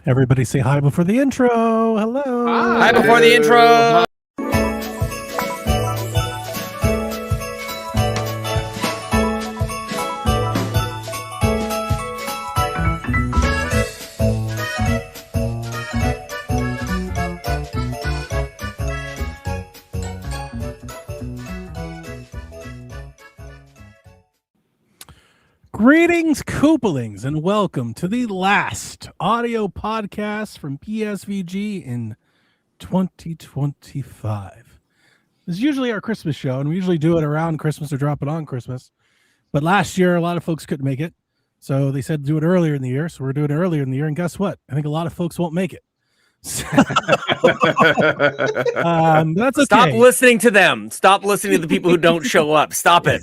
Everybody say hi before the intro. Hello. Hi before the intro. Greetings, Koopalings, and welcome to the last audio podcast from PSVG in 2025. This is usually our Christmas show, and we usually do it around Christmas or drop it on Christmas. But last year, a lot of folks couldn't make it, so they said do it earlier in the year. So we're doing it earlier in the year, and guess what? I think a lot of folks won't make it. That's okay. Stop listening to them. Stop listening to the people who don't show up. Stop it.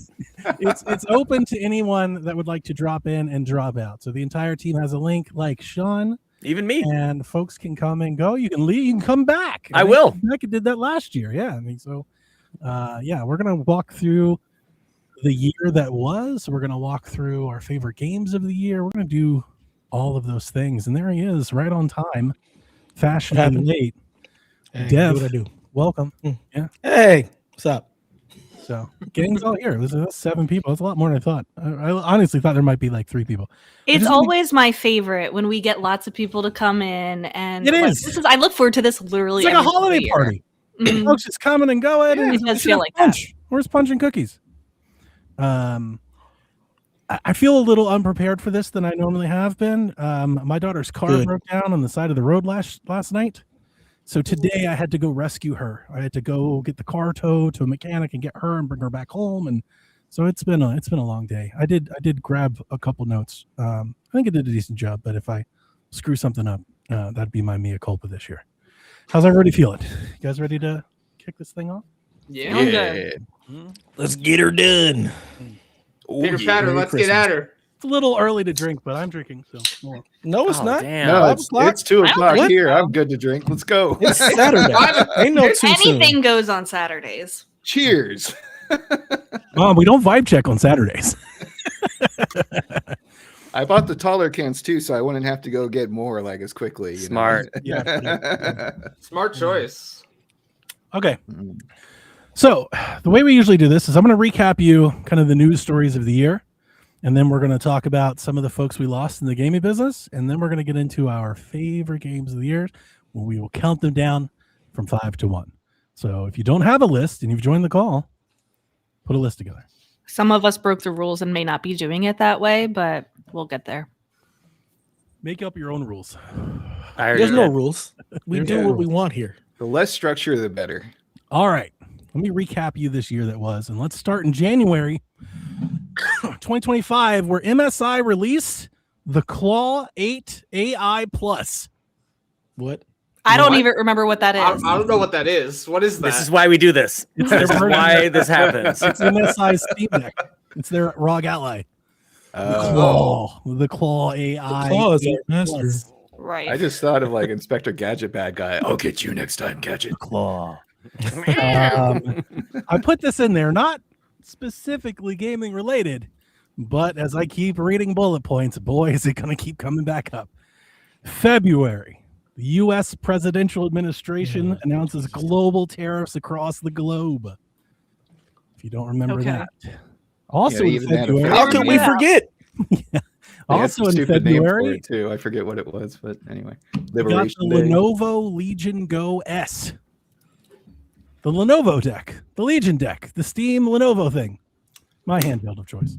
It's open to anyone that would like to drop in and drop out. So the entire team has a link, like Sean, even me, and folks can come and go. You can leave. You can come back. I will. I did that last year. Yeah, I mean, so we're gonna walk through the year that was. We're gonna walk through our favorite games of the year. We're gonna do all of those things. And there he is, right on time. Fashionably late. Hey, Dev, what I do? welcome. Yeah. Hey, what's up? So gang's all here. That's 7 people. That's a lot more than I thought. I honestly thought there might be like 3 people. It's always my favorite when we get lots of people to come in, and it is. I look forward to this literally. It's like a holiday party. Mm-hmm. Folks just coming and going. Yeah, and it does feel like punch. That. Where's punch and cookies? I feel a little unprepared for this than I normally have been. My daughter's car broke down on the side of the road last night. So today I had to go rescue her. I had to go get the car towed to a mechanic and get her and bring her back home. And so it's been a long day. I did grab a couple notes. I think I did a decent job, but if I screw something up, that'd be my mea culpa this year. How's everybody feeling? You guys ready to kick this thing off? Yeah. Let's get her done. Bigger, fatter, let's get at her. It's a little early to drink, but I'm drinking. So No, it's not. Damn. No, it's 2 o'clock What? here. I'm good to drink. Let's go. It's Saturday. Ain't no too soon. Anything goes on Saturdays. Cheers. Mom, we don't vibe check on Saturdays. I bought the taller cans too, so I wouldn't have to go get more like as quickly. Smart. Yeah. Smart choice. Okay. So the way we usually do this is I'm going to recap you kind of the news stories of the year, and then we're going to talk about some of the folks we lost in the gaming business, and then we're going to get into our favorite games of the year, where we will count them down from 5 to 1. So if you don't have a list and you've joined the call, put a list together. Some of us broke the rules and may not be doing it that way, but we'll get there. Make up your own rules. There's no rules. We There's do no what we rules. want here. The less structure, the better. All right. Let me recap you this year that was, and let's start in January 2025, where MSI released the Claw 8 AI Plus. What? I don't even remember what that is. I don't know what that is. What is that? This is why we do this. It's This is why this happens. It's MSI's Steam Deck. It's their ROG ally. The Claw AI. The Claw is our 8 master. Plus. Right. I just thought of like Inspector Gadget bad guy. I'll get you next time, Gadget. Claw. I put this in there, not specifically gaming related, but as I keep reading bullet points, boy, is it going to keep coming back up. February, the U.S. presidential administration announces global tariffs across the globe. If you don't remember that. Also in even that February. How can we forget? Also in Stupid name for February, it too. I forget what it was, but anyway. we got the Liberation Day. Lenovo Legion Go S. The Lenovo deck, the Legion deck, the Steam Lenovo thing. My handheld of choice.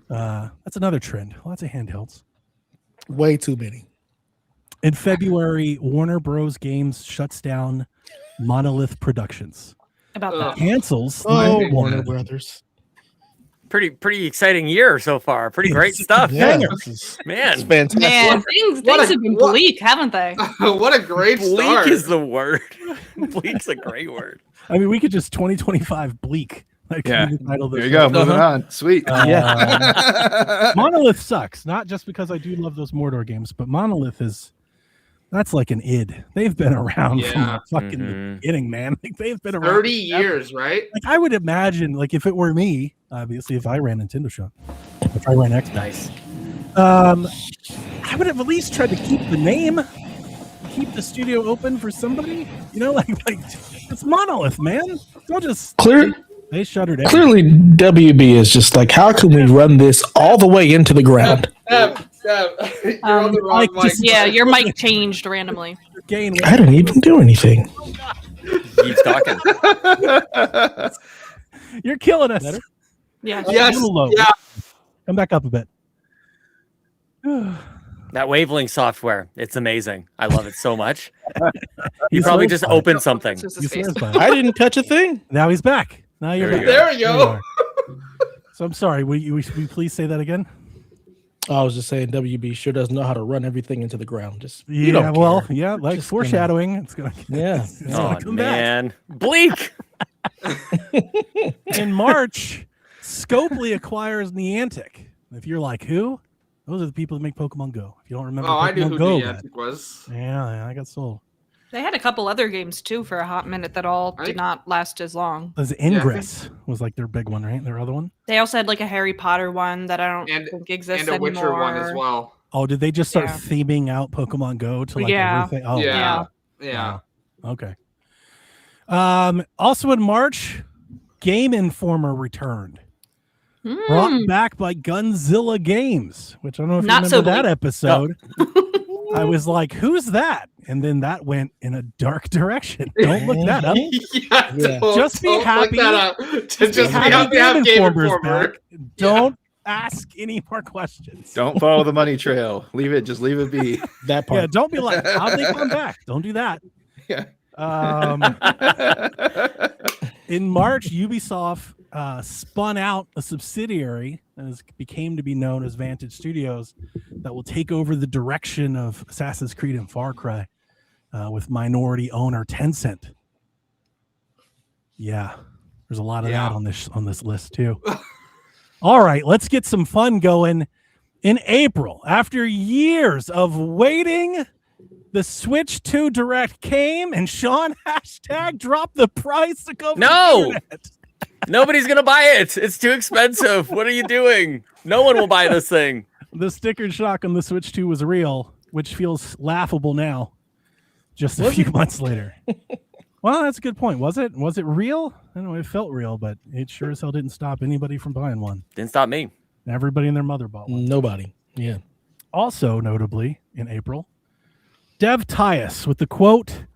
That's another trend. Lots of handhelds. Way too many. In February, Warner Bros. Games shuts down Monolith Productions. About that. Cancels. Oh, the- Warner Brothers. Pretty exciting year so far. Pretty great stuff. Yeah, Man, it's man. fantastic. Man, things have been bleak, haven't they? What a great Bleak start. is the word. Bleak's a great word. I mean, we could just 2025 bleak. Like, Yeah. we could title this There you go. show. Moving on. Sweet. Monolith sucks. Not just because I do love those Mordor games, but Monolith that's like an id. They've been around from Yeah. the fucking beginning, man. Like, they've been around 30 forever. years, right? Like, I would imagine, like, if it were me, obviously, if I ran Nintendo Shop, if I ran Xbox, Nice. I I would have at least tried to keep the name, keep the studio open for somebody. You know, like it's Monolith, man. Don't just they shuttered everything. Clearly, WB is just like, how can we run this all the way into the ground? You're on the wrong mic. Yeah, your mic changed randomly. I didn't even do anything. Keeps talking. You're killing us. Better? Yeah. Yes. A little low. Yeah. Come back up a bit. That Wavelength software, it's amazing. I love it so much. He You probably swears just by it. opened something. He swears by it. I didn't touch a thing. Now he's back. Now you're There back. you There we There you go. are. So I'm sorry. Will you please say that again? I was just saying, WB sure does know how to run everything into the ground. Just Yeah. you don't Well, care. yeah. Like Just, foreshadowing. It's gonna. Yeah. It's gonna Oh come back. man, bleak. In March, Scopely acquires Niantic. If you're like, who? Those are the people that make Pokemon Go. If you don't remember, Oh, I knew Pokemon who Go, Niantic was. yeah, I got sold. They had a couple other games too for a hot minute that all I- did not last as long. There's Ingress was like their big one, right? Their other one. They also had like a Harry Potter one that I don't And- think exists And a Witcher anymore. one as well. Oh, did they just start Yeah. theming out Pokemon Go to like Yeah. everything? Oh, Yeah. wow. Yeah. Wow. Okay. Also in March, Game Informer returned. Brought Mm. back by Gunzilla Games, which I don't know if you Not remember so that bleak. episode. I was like, who's that? And then that went in a dark direction. Don't look that up. Yeah. Just be don't look happy. that up. Just be Happy happy to have Game Informer's Informer. back. Don't ask any more questions. Don't follow the money trail. Leave it. Just leave it be. That part. Yeah, don't be like, how'd they come back? Don't do that. Yeah. In March, Ubisoft spun out a subsidiary that became to be known as Vantage Studios that will take over the direction of Assassin's Creed and Far Cry with minority owner Tencent. Yeah, there's a lot of that on this list too. All right, let's get some fun going. In April, after years of waiting, the Switch 2 Direct came and Sean # dropped the price to go. No! Nobody's gonna buy it. It's too expensive. What are you doing? No one will buy this thing. The sticker shock on the Switch 2 was real, which feels laughable now, just a few months later. Well, that's a good point. Was it real? I don't know. It felt real, but it sure as hell didn't stop anybody from buying one. Didn't stop me. Everybody and their mother bought one. Nobody. Yeah. Also, notably, in April, Dev Tyus with the quote,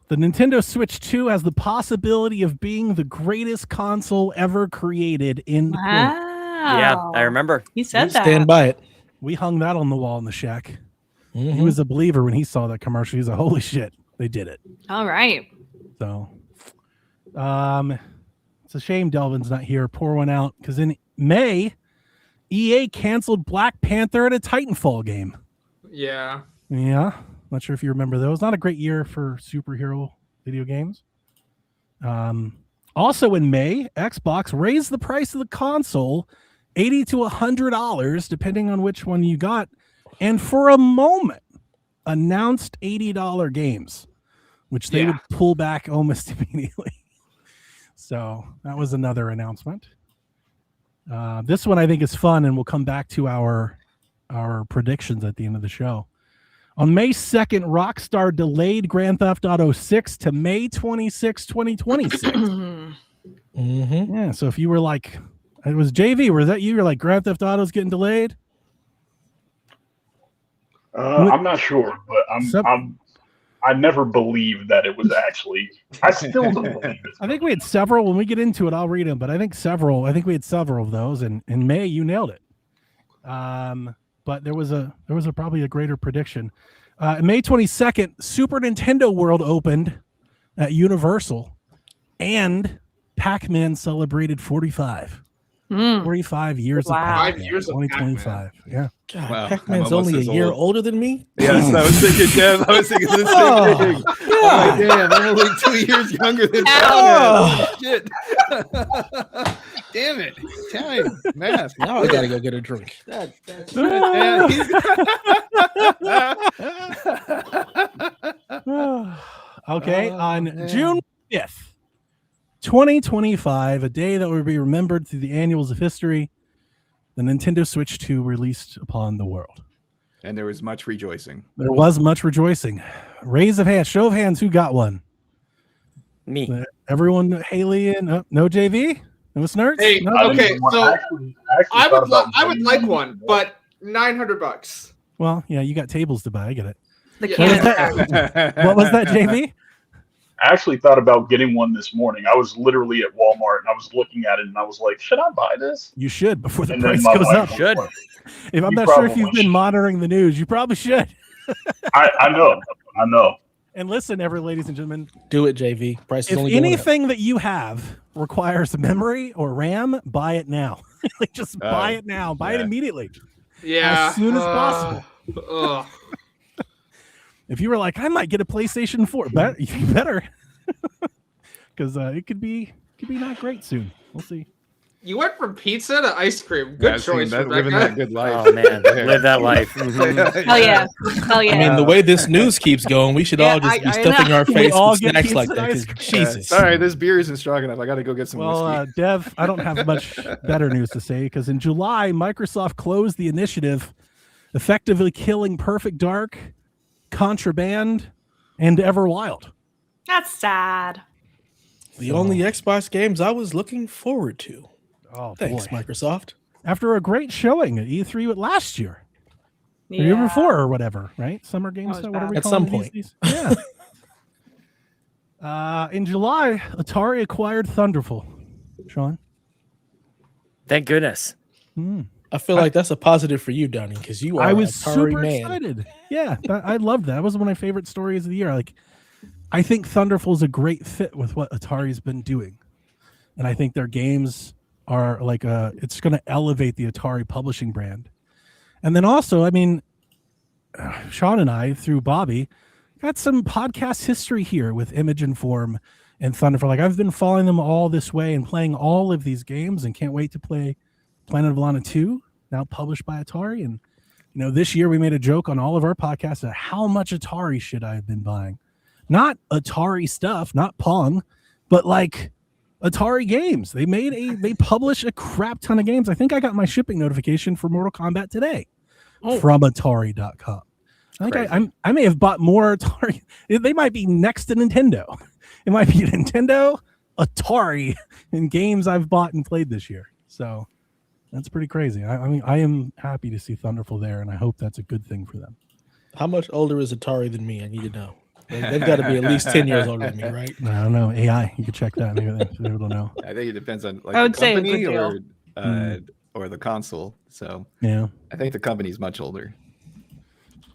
"The Nintendo Switch 2 has the possibility of being the greatest console ever created in." Wow. Yeah, I remember. He said that. Stand by it. We hung that on the wall in the shack. Mhm. He was a believer when he saw that commercial. He's like, holy shit, they did it. All right. So, it's a shame Delvin's not here. Pour one out because in May, EA canceled Black Panther at a Titanfall game. Yeah. Yeah, not sure if you remember those. Not a great year for superhero video games. Also in May, Xbox raised the price of the console $80 to $100, depending on which one you got, and for a moment announced $80 games, which they would pull back almost immediately. So that was another announcement. This one I think is fun, and we'll come back to our predictions at the end of the show. On May 2nd, Rockstar delayed Grand Theft Auto 6 to May 26, 2026. Mm-hmm. Yeah, so if you were like, it was JV, was that you? You're like, Grand Theft Auto's getting delayed? I'm not sure, but I never believed that it was actually. I still don't believe it. I think we had several. When we get into it, I'll read them, but I think we had several of those, and in May you nailed it. But there was probably a greater prediction. May 22nd, Super Nintendo World opened at Universal, and Pac-Man celebrated 45. 45 years Wow. of Pac-Man. 5 years of 2025. Yeah. God, Wow, Pac-Man's I'm almost only a as year old. older than me. Yes, I was thinking, Dev. I was thinking the same thing. Oh, damn, I'm only 2 years younger than Oh. Holy shit. Damn it. Time. Math. Now I gotta go get a drink. That's Okay, Oh, on man. June 5th, 2025, a day that will be remembered through the annals of history, the Nintendo Switch 2 released upon the world. And there was much rejoicing. There was much rejoicing. Raise of hands, show of hands, who got one? Me. Everyone, Haley and no JV, no Snurts. Hey, Nobody? okay, so I would like getting one, but $900. Well, yeah, you got tables to buy. I get it. The Yeah. cannon. What was that, JV? I actually thought about getting one this morning. I was literally at Walmart and I was looking at it and I was like, should I buy this? You should before the And then price my goes wife up. was Should. like, If I'm You not sure if probably you've been should. monitoring the news, you probably should. I know. And listen, ladies and gentlemen, Do it, JV. Price is if only going up. anything that you have requires memory or RAM, buy it now. Like, just buy it now. Buy it yeah. immediately. Yeah. As soon as possible. Ugh. If you were like, I might get a PlayStation 4, you better, because it could be not great soon. We'll see. You went from pizza to ice cream. Good choice, Living that Rebecca. good life. Oh man, live that life. Mhm. Hell yeah. Hell yeah. I mean, the way this news keeps going, we should Yeah, all just be I stuffing know. our We face all with get snacks pizza like and that. ice 'Cause cream. Jesus. Sorry, this beer isn't strong enough. I got to go get some Well, whiskey. Dev, I don't have much better news to say because in July, Microsoft closed the initiative, effectively killing Perfect Dark, Contraband, and Everwild. That's sad. The only Xbox games I was looking forward to. Oh, Thanks, boy. Microsoft. After a great showing at E3 last year, the year before or whatever, right? Summer Games, was what are bad. we At calling some point. these? Yeah. In July, Atari acquired Thunderful. Sean? Thank goodness. I feel like that's a positive for you, Donnie, because you are I was a Atari super man. excited. Yeah, I loved that. That was one of my favorite stories of the year. Like, I think Thunderful is a great fit with what Atari's been doing, and I think their games are like it's going to elevate the Atari publishing brand. And then also, I mean, Sean and I through Bobby got some podcast history here with Image and Form and Thunderful. Like, I've been following them all this way and playing all of these games, and can't wait to play Planet of Lana 2, now published by Atari. And this year we made a joke on all of our podcasts at how much Atari shit I've been buying. Not Atari stuff, not Pong, but like Atari games. They publish a crap ton of games. I think I got my shipping notification for Mortal Kombat today from Atari.com. I think I may have bought more Atari. They might be next to Nintendo. It might be Nintendo, Atari, and games I've bought and played this year. So that's pretty crazy. I mean, I am happy to see Thunderful there, and I hope that's a good thing for them. How much older is Atari than me? I need to know. They've got to be at least 10 years older than me, right? I don't know. AI, you could check that. Maybe they don't know. I think it depends on I would the say a company good deal. or the console. So Yeah. I think the company's much older.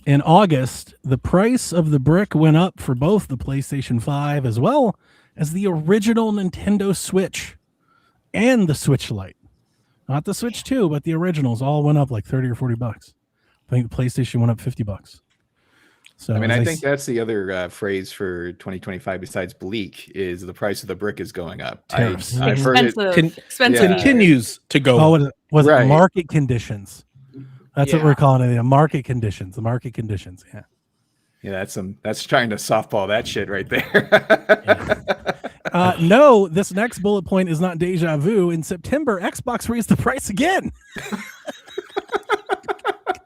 In August, the price of the brick went up for both the PlayStation 5 as well as the original Nintendo Switch and the Switch Lite. Not the Switch 2, but the originals all went up like 30 or 40 bucks. I think the PlayStation went up 50 bucks. So I mean, I think that's the other phrase for 2025 besides bleak is the price of the brick is going up. Tariffs. I've heard it. Expensive. Yeah. Continues to go. Oh, was it Right. market conditions? That's what Yeah. we're calling it. Market conditions. The market conditions. Yeah. Yeah, that's trying to softball that shit right there. No, this next bullet point is not deja vu. In September, Xbox raised the price again.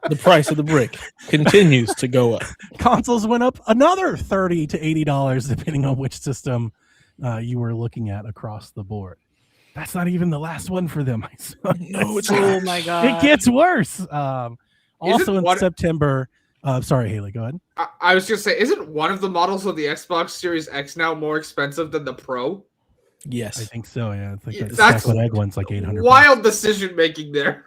The price of the brick continues to go up. Consoles went up another $30 to $80, depending on which system you were looking at across the board. That's not even the last one for them. No, it's Oh not. my god. It gets worse. Also in one- September, sorry, Haley, go ahead. I was just saying, isn't one of the models of the Xbox Series X now more expensive than the Pro? I Yes. think so. Yeah, I think Yeah, that that's Stacklet Egg one's like 800. Wild decision making there.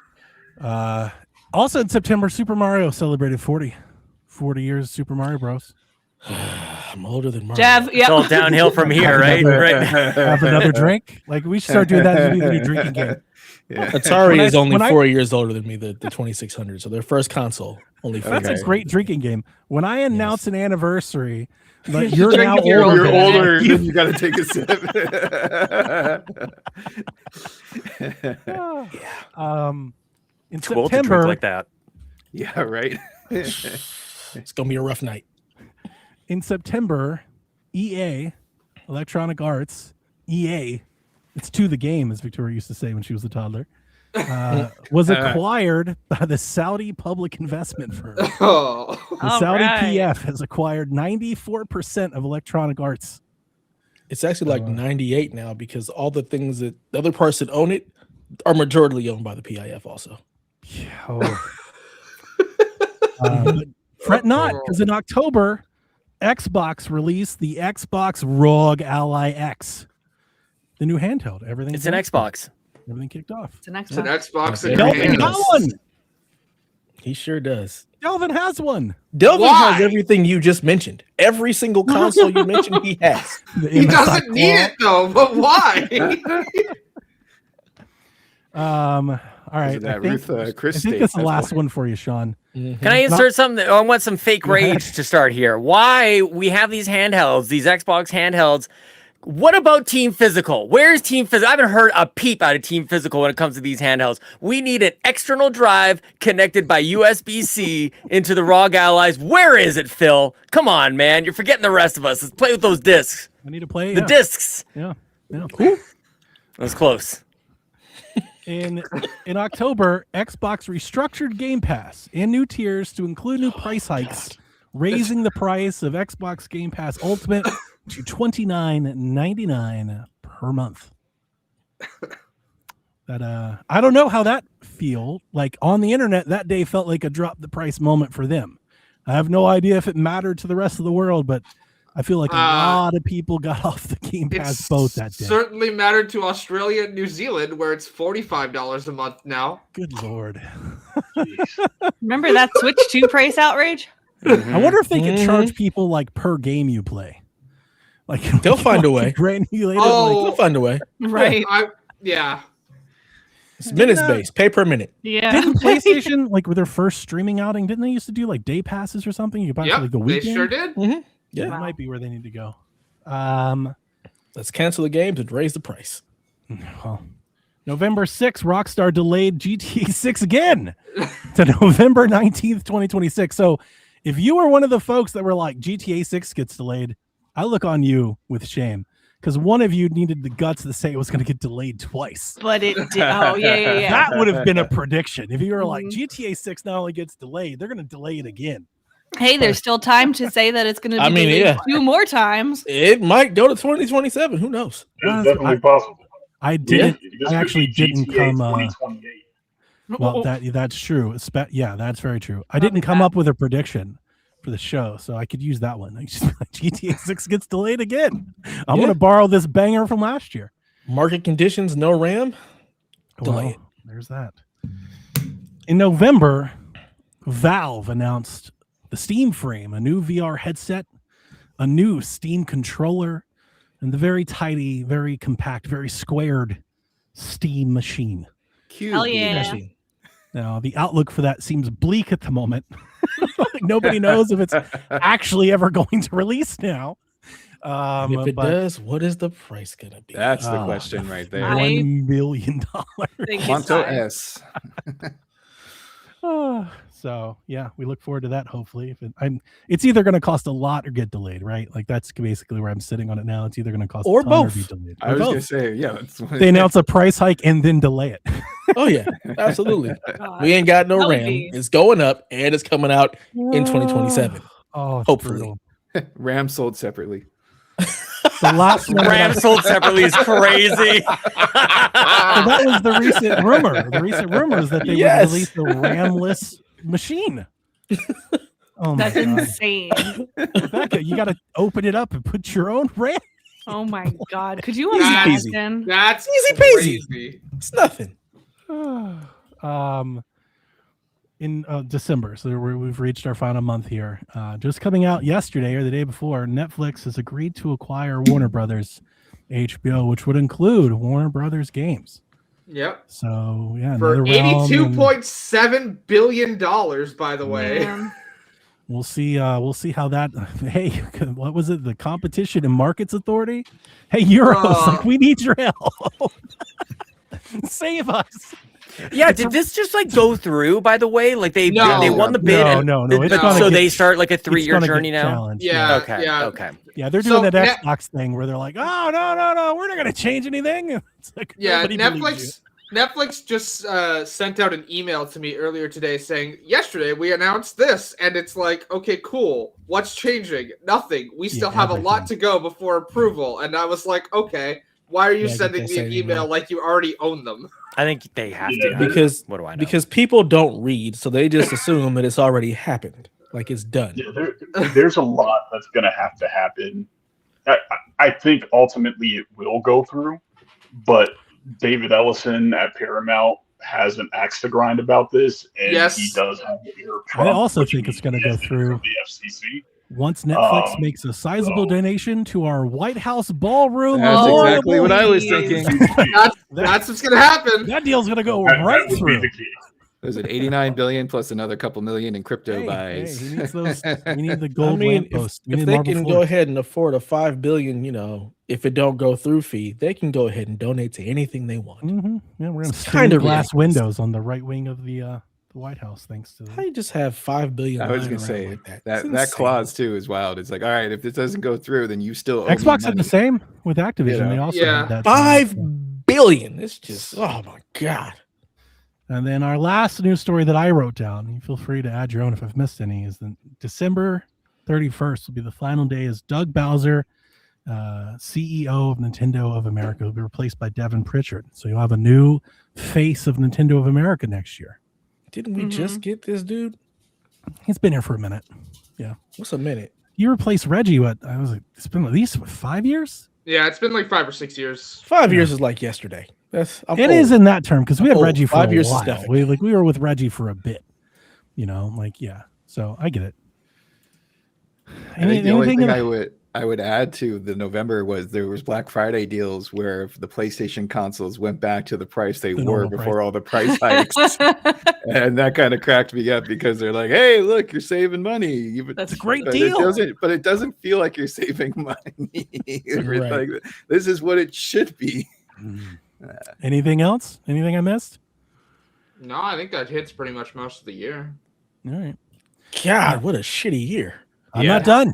Also in September, Super Mario celebrated 40 years. Super Mario Bros. I'm older than Mario. Jeff, It's all downhill from here, right? Right. Have another drink. Like, we should start doing that to be the new drinking game. Yeah. Atari When I- is only when I- 4 years older than me, the 2600. So their first console, only 4 That's years. a great drinking game. When I announce an anniversary, like, You you're drink now if you're older. You're than me. older, then you got to take a sip. In It's cool to drink September, like that. Yeah, right. It's going to be a rough night. in September, EA, Electronic Arts, EA, it's to the game, as Victoria used to say when she was a toddler, was acquired by the Saudi public investment firm. Oh. The Saudi PF has acquired 94% of Electronic Arts. It's actually like 98 now because all the things that the other parts that own it are majority owned by the PIF also. But fret not, because in October, Xbox released the Xbox ROG Ally X, the new handheld. It's an Xbox. Everything kicked off. It's an Xbox. It's an Xbox in your Delvin hands. got one. He sure does. Delvin has one. Delvin Why? has everything you just mentioned. Every single console you mentioned, he has. He doesn't need it though, but why? All right. That I think, Ruth, Chris I think State, that's the that's last why. one for you, Sean. Can I insert something? I want some fake rage to start here. Why we have these handhelds, these Xbox handhelds? What about Team Physical? Where's Team Physical? I haven't heard a peep out of Team Physical when it comes to these handhelds. We need an external drive connected by USB-C into the ROG Allies. Where is it, Phil? Come on, man. You're forgetting the rest of us. Let's play with those discs. I need to play The discs. Yeah. That was close. In October, Xbox restructured Game Pass and new tiers to include new price hikes, raising the price of Xbox Game Pass Ultimate to $29.99 per month. That I don't know how that feel like on the internet. That day felt like a drop the price moment for them. I have no idea if it mattered to the rest of the world, but I feel like a lot of people got off the Game Pass boat that day. Certainly mattered to Australia and New Zealand, where it's $45 a month now. Good Lord. Remember that Switch 2 price outrage? I wonder if they could charge people like per game you play. Like They'll find a way. Granulated. They'll find a way. Right. Yeah. It's minutes based, pay per minute. Yeah. Didn't PlayStation, like with their first streaming outing, didn't they used to do like day passes or something? You could buy it for, like the They weekend. sure did. Yeah. That might be where they need to go. Let's cancel the games and raise the price. Well, November 6th, Rockstar delayed GTA 6 again to November 19th, 2026. So if you were one of the folks that were like, GTA 6 gets delayed, I look on you with shame because one of you needed the guts to say it was going to get delayed twice. But it did. Oh, yeah. That would have been a prediction. If you were like, GTA 6 not only gets delayed, they're going to delay it again. Hey, there's still time to say that it's going to be delayed 2 more times. It might go to 2027. Who knows? It's definitely possible. I didn't. This I could actually be didn't GTA come. 2028. Well, that's true. Yeah, that's very true. I didn't come up with a prediction for the show, so I could use that one. Like, GTA 6 gets delayed again. I'm going to borrow this banger from last year. Market conditions, no RAM. Delay it. There's that. In November, Valve announced the Steam Frame, a new VR headset, a new Steam controller, and the very tidy, very compact, very squared Steam machine. Cute. Hell yeah. Now, the outlook for that seems bleak at the moment. Like, nobody knows if it's actually ever going to release now. If it does, what is the price going to be? That's the question right there. $1 million. Monto S. So yeah, we look forward to that. Hopefully, if it's either going to cost a lot or get delayed, right? Like that's basically where I'm sitting on it now. It's either going to cost or a ton both. Or be delayed. I was going to say, yeah. That's they announce a price hike and then delay it. Oh yeah, absolutely. God. We ain't got no That would RAM. be- It's going up and it's coming out in 2027. Oh, it's Hopefully. brutal. RAM sold separately. The last one RAM sold separately is crazy. So that was the recent rumor. The recent rumor is that they would release the RAM-less machine. Oh my That's God. insane. Rebecca, you got to open it up and put your own RAM. Oh my God. Could you Easy peasy. imagine? That's Easy peasy. crazy. It's nothing. In December, so we've reached our final month here. Just coming out yesterday or the day before, Netflix has agreed to acquire Warner Brothers HBO, which would include Warner Brothers games. Yep. So yeah, For another realm, and $82.7 billion, by the way. Man. we'll see how that. Hey, what was it? The Competition and Markets Authority. Hey, Euros, like we need your help. Save us. Yeah, did this just like go through? By the way, like they won the bid. No. It's No. gonna So get- they start like a it's 3-year gonna journey get now. challenged, Yeah. Okay. Yeah, they're So doing that Net- Xbox thing where they're like, "Oh no, we're not going to change anything." It's like Yeah, nobody believes you. Netflix just sent out an email to me earlier today saying, yesterday we announced this. And it's like, okay, cool. What's changing? Nothing. We still have a lot to go before approval. And I was like, okay, why are you sending me an email like you already own them? I think they have to. Because what do I know? Because people don't read, so they just assume that it's already happened. Like it's done. Yeah, there's a lot that's going to happen. I think ultimately it will go through, but David Ellison at Paramount has an axe to grind about this, and he does have the ear of Trump. I also think it's going to go through the FCC. Once Netflix makes a sizable donation to our White House ballroom. That's exactly what I was thinking. That's what's going to happen. That deal's going to go right through. There's an 89 billion plus another couple million in crypto buys. He needs those. We need the gold lamppost. If they can go ahead and afford a $5 billion, if it don't go through fee, they can go ahead and donate to anything they want. Mm-hmm. Yeah, we're going to kind of glass windows on the right wing of the White House, thanks to. How do you just have $5 billion? I was going to say like that clause too is wild. It's like, all right, if this doesn't go through, then you still owe Xbox me had the same with Activision. They also had that $5 billion. It's just oh my god. And then our last news story that I wrote down, you feel free to add your own if I've missed any, is that December 31st will be the final day as Doug Bowser, CEO of Nintendo of America, will be replaced by Devin Pritchard. So you'll have a new face of Nintendo of America next year. Didn't we just get this dude? He's been here for a minute. Yeah. What's a minute? You replaced Reggie, it's been at least 5 years? Yeah, it's been like 5 or 6 years. 5 years is like yesterday. It is in that term because we had Reggie for 5 years. A while. We were with Reggie for a bit, So I get it. I think the only thing I would add to the November was there was Black Friday deals where the PlayStation consoles went back to the price they were before all the price hikes, and that kind of cracked me up because they're like, "Hey, look, you're saving money." That's a great deal. It doesn't feel like you're saving money. Right. Like, this is what it should be. Anything else? Anything I missed? No, I think that hits pretty much most of the year. All right. God, what a shitty year. I'm not done.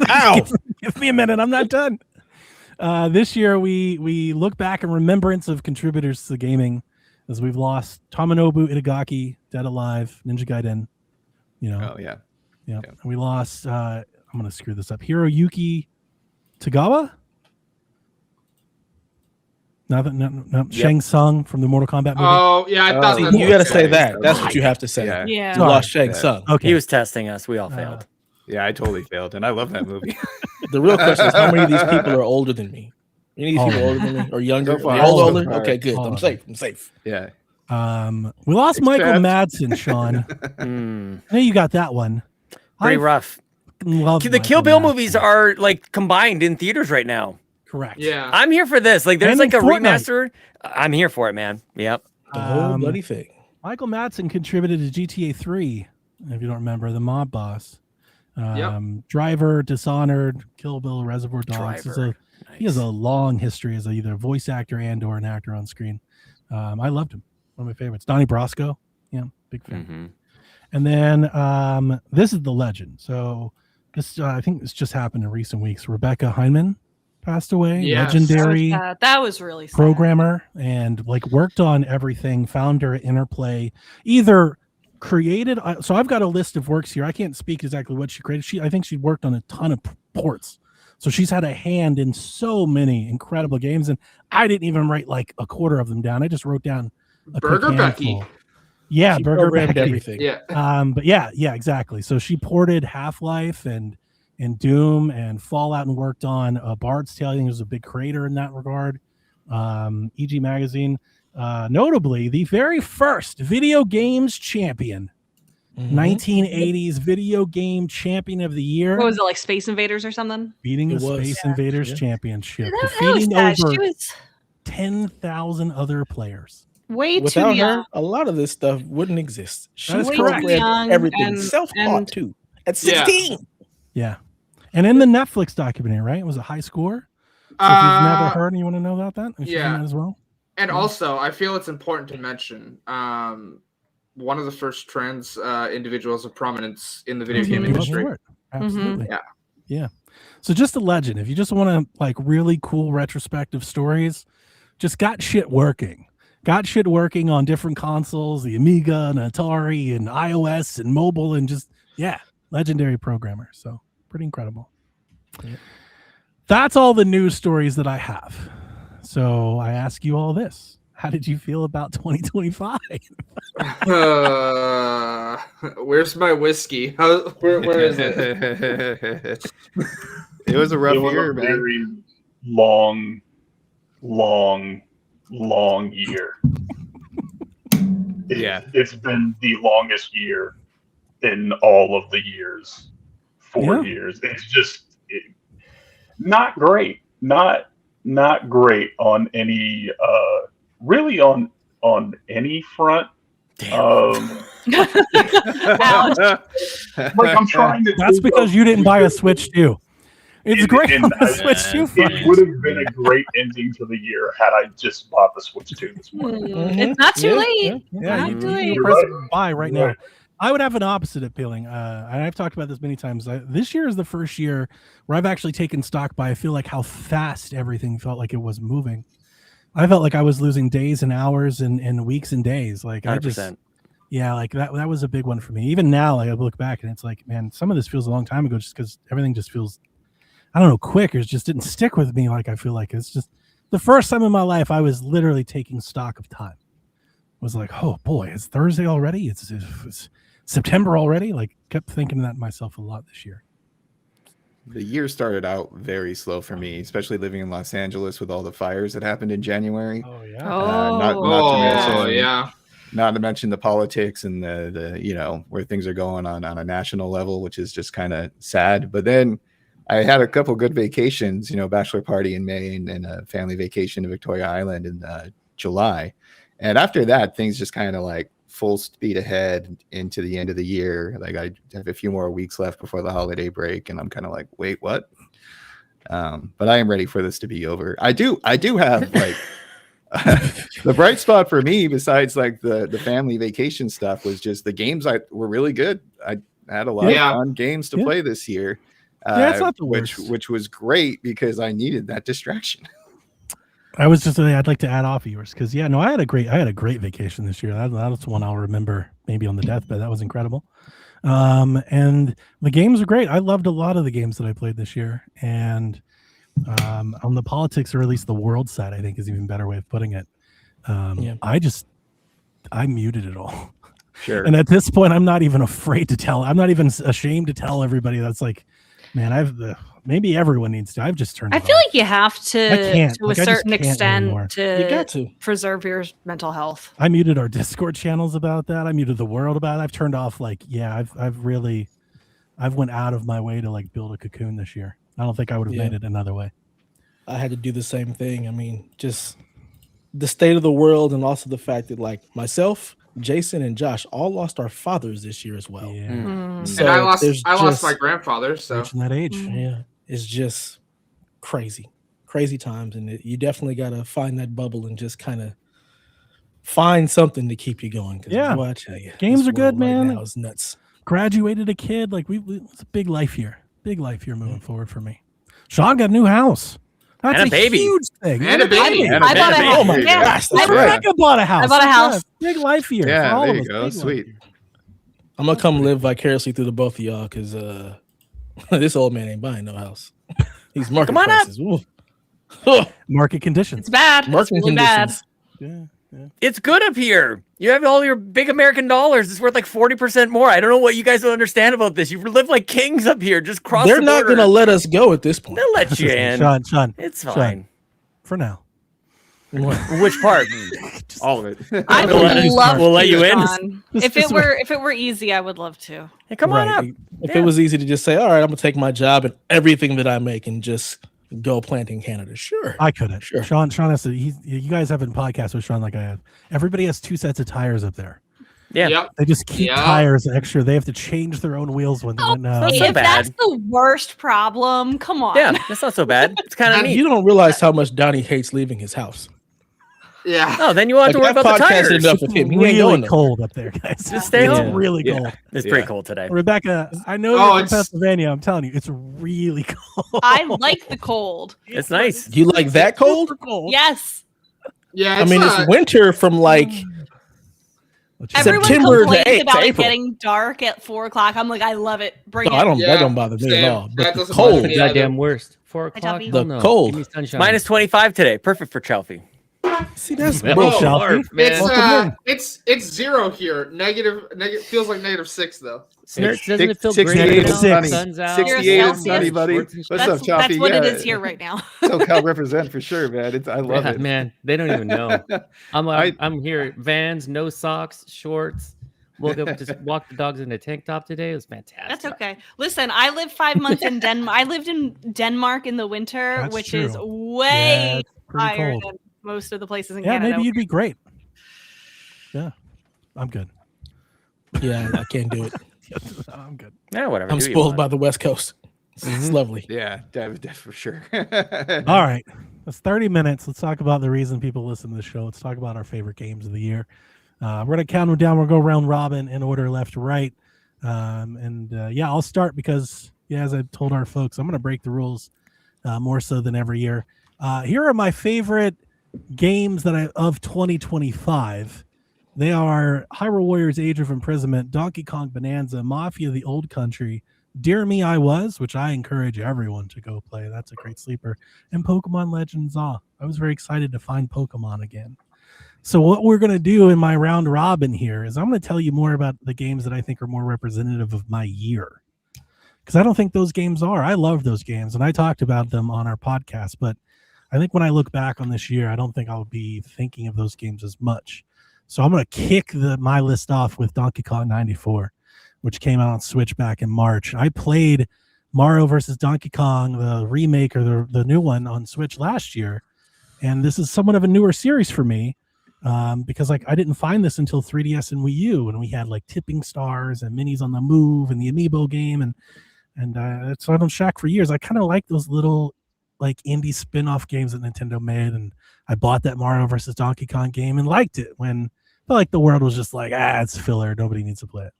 Ow! Give me a minute. I'm not done. This year, we look back in remembrance of contributors to gaming, as we've lost Tomonobu Itagaki, dead alive, Ninja Gaiden. Oh yeah. And we lost. I'm going to screw this up. Hiroyuki Tagawa. No. Shang Tsung from the Mortal Kombat movie. Oh yeah, I thought you got to say that. That's what you have to say. Yeah. You lost Shang Tsung. Okay. He was testing us. We all failed. Yeah, I totally failed, and I love that movie. The real question is, how many of these people are older than me? Any of these people older than me or younger? Older? Okay, good. I'm safe. Yeah. We lost Michael Madsen, Sean. I know you got that one. Pretty rough. The Kill Bill movies are like combined in theaters right now. Correct. Yeah. I'm here for this. Like, there's like a remaster. I'm here for it, man. Yep. The whole bloody thing. Michael Madsen contributed to GTA 3, if you don't remember, the mob boss. Driver, Dishonored, Kill Bill, Reservoir Dogs. He has a long history as either a voice actor and or an actor on screen. I loved him. One of my favorites. Donnie Brasco. Yeah, big fan. And then this is the legend. So this I think this just happened in recent weeks. Rebecca Heineman passed away. Yes. Legendary that was really sad. Programmer and worked on everything. Founder at Interplay. Either created. So I've got a list of works here. I can't speak exactly what she created. I think she worked on a ton of ports. So she's had a hand in so many incredible games, and I didn't even write like a quarter of them down. I just wrote down a Burger Becky. Yeah, she Burger Becky. Everything. Yeah. But yeah, exactly. So she ported Half-Life and Doom and Fallout and worked on Bard's Tale. I think was a big creator in that regard. EG Magazine, notably the very first video games champion. 1980s video game champion of the year. What was it, like Space Invaders or something? Beating the Space Invaders championship, That defeating was over she was 10,000 other players. way Without too young. her, a lot of this stuff wouldn't exist. She That's was correct. everything, self-taught too. At 16. Yeah. And in the Netflix documentary, right? It was a high score. So if you've never heard and you want to know about that, that as well. And also, I feel it's important to mention one of the first trans individuals of prominence in the video game industry. Absolutely. Yeah. So just a legend. If you just want to really cool retrospective stories, just got shit working. Got shit working on different consoles, the Amiga and Atari and iOS and mobile, and just, legendary programmer. So pretty incredible. Yeah. That's all the news stories that I have. So I ask you all this. How did you feel about 2025? Where's my whiskey? Where is it? It was a rough It was year, a man. very long year. It's been the longest year in all of the years. 4 years. It's just not great. Not great on any really on any front. Like I'm trying to. That's because you didn't buy a Switch 2. It's great on the Switch 2 front. It would have been a great ending to the year had I just bought the Switch 2 this morning. It's not too late. Yeah, Not too late. you press buy right now. I would have an opposite appealing. And I've talked about this many times. This year is the first year where I've actually taken stock by, I feel like, how fast everything felt like it was moving. I felt like I was losing days and hours and weeks and days. Like 100%. Like that was a big one for me. Even now, like I look back and it's like, man, some of this feels a long time ago just because everything just feels, I don't know, quick. It just didn't stick with me. Like I feel like it's just the first time in my life I was literally taking stock of time. It was like, oh boy, it's Thursday already. It's September already. Like kept thinking that myself a lot this year. The year started out very slow for me, especially living in Los Angeles with all the fires that happened in January. Oh yeah. Not to mention the politics and the where things are going on a national level, which is just kind of sad. But then I had a couple good vacations, bachelor party in May and a family vacation to Victoria Island in July. And after that, things just kind of like full speed ahead into the end of the year. Like I have a few more weeks left before the holiday break, and I'm kind of like, wait, what? But I am ready for this to be over. I do have like the bright spot for me, besides like the family vacation stuff, was just the games were really good. I had a lot of fun games to play this year. It's not the worst. Which was great because I needed that distraction. I was just I'd like to add off of yours because I had a great vacation this year. That was one I'll remember maybe on the deathbed. That was incredible. And the games were great. I loved a lot of the games that I played this year. And on the politics, or at least the world side, I think is even better way of putting it. I muted it all. Sure. And at this point, I'm not even afraid to tell. I'm not even ashamed to tell everybody. That's like, man, maybe everyone needs to. I've just turned. I feel like you have to a certain extent to preserve your mental health. I muted our Discord channels about that. I muted the world about it. I've turned off I've went out of my way to like build a cocoon this year. I don't think I would have made it another way. I had to do the same thing. I mean, just the state of the world, and also the fact that like myself, Jason, and Josh all lost our fathers this year as well. Yeah. So and I lost my grandfather. So reaching that age. It's just crazy times, and you definitely got to find that bubble and just kind of find something to keep you going. Boy, I tell you, games are good, man. Right now is nuts. Graduated a kid, like it's a big life year moving forward for me. Sean got a new house. That's and a baby. Huge thing. And a baby. I bought a house. Oh my gosh, that's right. I bought a house. I bought a house. Big life year. Yeah, for all there of you us. go. Big Sweet. life year. I'm gonna come live vicariously through the both of y'all because this old man ain't buying no house. He's market prices. Market conditions. It's bad. Market It's really bad. conditions. Yeah. It's good up here. You have all your big American dollars. It's worth like 40% more. I don't know what you guys don't understand about this. You live like kings up here. Just cross They're the not border. gonna let us go at this point. They'll let you in. Sean. It's Sean. fine. For now. Which part? All of it. I We'll would love we'll let to, you in. Sean. If it were easy, I would love to. Hey, come on up. If it was easy to just say, all right, I'm gonna take my job and everything that I make and just go planting Canada. Sure. I couldn't. Sure. Sean has to. You guys haven't podcast with Sean like I have. Everybody has 2 sets of tires up there. Yeah. Yep. They just keep tires extra. They have to change their own wheels when so If bad. that's the worst problem, come on. Yeah, that's not so bad. It's kind of neat. You don't realize how much Donnie hates leaving his house. Yeah. Oh, then you won't have to worry about the tires. Enough with him. He ain't really going cold up there, guys. Just stay It's home. really cold. It's pretty cold today. Rebecca, I know you're from Pennsylvania. I'm telling you, it's really cold. I like the cold. It's nice. You like that cold? Super cold. Yes. Yeah, I mean, it's winter from like Everyone September complains to about it April. getting dark at 4:00. I'm like, I love it. Bring it. That don't bother me at all. But the doesn't cold, bother me either. Goddamn worst. 4:00. The cold. Give me sunshine. Minus 25 today. Perfect for Chelsea. See, that's bullshit. It's 0 here. Negative feels like -6 though. Snurks, doesn't it feel 68 great? sunny. Sun's out. 68 sunny, buddy. What's up, Choppy? That's what it is here right now. SoCal represent for sure, man. I love it, man. They don't even know. I'm here. Vans, no socks, shorts. Woke up, just walked the dogs in a tank top today. It was fantastic. That's okay. Listen, I lived 5 months in Denmark. I lived in Denmark in the winter, which is way higher than most of the places in Canada. Yeah, maybe you'd be great. Yeah, I'm good. Yeah, I can't do it. I'm good. Yeah, whatever. I'm spoiled by the West Coast. It's lovely. Yeah, for sure. All right. That's 30 minutes. Let's talk about the reason people listen to the show. Let's talk about our favorite games of the year. We're going to count them down. We'll go round robin in order left to right. I'll start because, as I've told our folks, I'm going to break the rules more so than every year. Here are my favorite games of 2025. They are Hyrule Warriors Age of Imprisonment, Donkey Kong Bonanza, Mafia the Old Country, Dear Me I Was, which I encourage everyone to go play. That's a great sleeper. And Pokemon Legends I was very excited to find Pokemon again. So what we're going to do in my round robin here is I'm going to tell you more about the games that I think are more representative of my year. Because I don't think those games are. I love those games, and I talked about them on our podcast. But I think when I look back on this year, I don't think I'll be thinking of those games as much. So I'm going to kick my list off with Donkey Kong 94, which came out on Switch back in March. I played Mario vs. Donkey Kong, the remake or the new one on Switch last year. And this is somewhat of a newer series for me because I didn't find this until 3DS and Wii U. And we had like Tipping Stars and Minis on the Move and the Amiibo game. And so I don't Shack for years. I kind of like those little like indie spin-off games that Nintendo made. And I bought that Mario vs. Donkey Kong game and liked it when I felt like the world was just like, it's filler. Nobody needs to play it.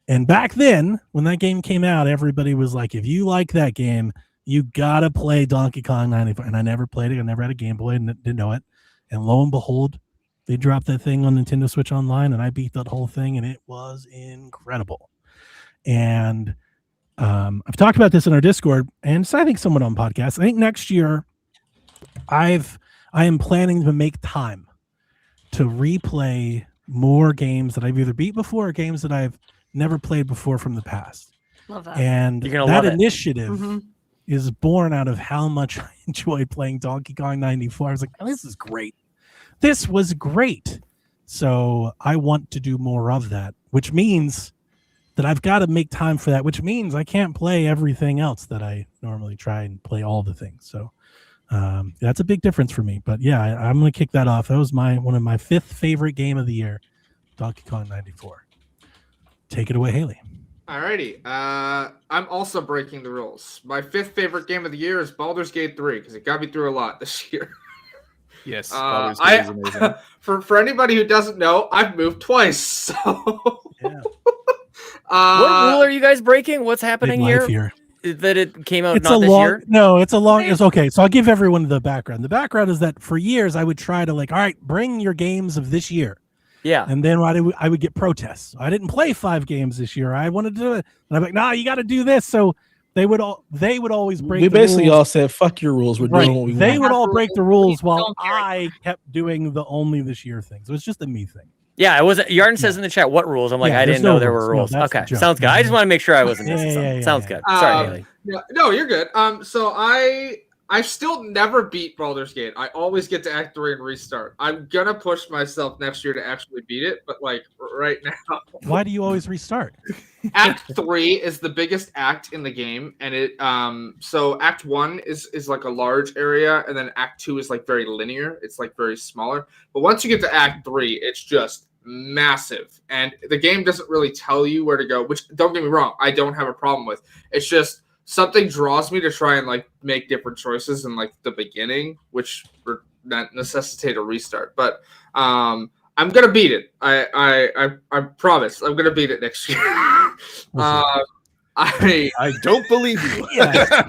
And back then, when that game came out, everybody was like, if you like that game, you got to play Donkey Kong 94. And I never played it. I never had a Game Boy and didn't know it. And lo and behold, they dropped that thing on Nintendo Switch Online, and I beat that whole thing, and it was incredible. And I've talked about this in our Discord, and so I think someone on podcasts. I think next year, I am planning to make time to replay more games that I've either beat before or games that I've never played before from the past. Love that. And that initiative is born out of how much I enjoyed playing Donkey Kong 94. I was like, this is great. This was great. So I want to do more of that, which means that I've got to make time for that, which means I can't play everything else that I normally try and play all the things. So that's a big difference for me. But yeah, I'm going to kick that off. That was one of my 5th favorite game of the year, Donkey Kong 94. Take it away, Haley. Alrighty. I'm also breaking the rules. My 5th favorite game of the year is Baldur's Gate 3 because it got me through a lot this year. Yes, Baldur's Gate is amazing. For anybody who doesn't know, I've moved twice. So yeah. What rule are you guys breaking? What's happening here? That it came out it's not this year? No, it's okay. So I'll give everyone the background. The background is that for years I would try to all right, bring your games of this year. Yeah. And then I would get protests. I didn't play 5 games this year. I wanted to do it. And I'm like, nah, you got to do this. So they would always break. We basically all said, "Fuck your rules. We're doing what we want." They would all break the rules while I kept doing the only this year thing. So it's just a me thing. Yeah, it wasn't. Yarn says in the chat, "What rules?" I'm like, I didn't know there were rules. No, okay, sounds good. I just want to make sure I wasn't missing something. Sounds good. Sorry, Haley. No, you're good. So I still never beat Baldur's Gate. I always get to Act 3 and restart. I'm gonna push myself next year to actually beat it, but like right now. Why do you always restart? Act 3 is the biggest act in the game, and it so Act 1 is like a large area, and then Act 2 is like very linear. It's like very smaller. But once you get to Act 3, it's just massive, and the game doesn't really tell you where to go. Which, don't get me wrong, I don't have a problem with. It's just something draws me to try and like make different choices in like the beginning, which necessitate a restart. But I'm gonna beat it. I promise. I'm gonna beat it next year. I don't believe you.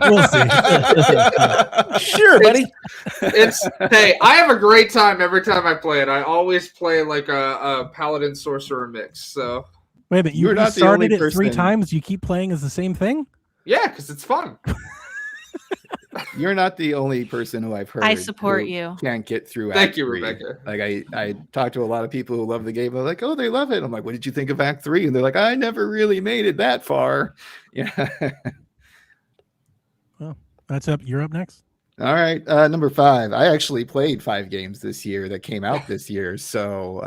We'll see. Sure, buddy. Hey, I have a great time every time I play it. I always play like a paladin sorcerer mix. So wait a minute, You're you not the started only it 3 person- times. You keep playing as the same thing. yeah, because it's fun. You're not the only person who I've heard. I support who you. Can't get through. Thank Act you, 3. Rebecca. Like I talked to a lot of people who love the game. I'm like, oh, they love it. I'm like, what did you think of Act 3? And they're like, I never really made it that far. Yeah. Well, that's up. You're up next. All right, number 5. I actually played 5 games this year that came out this year. So,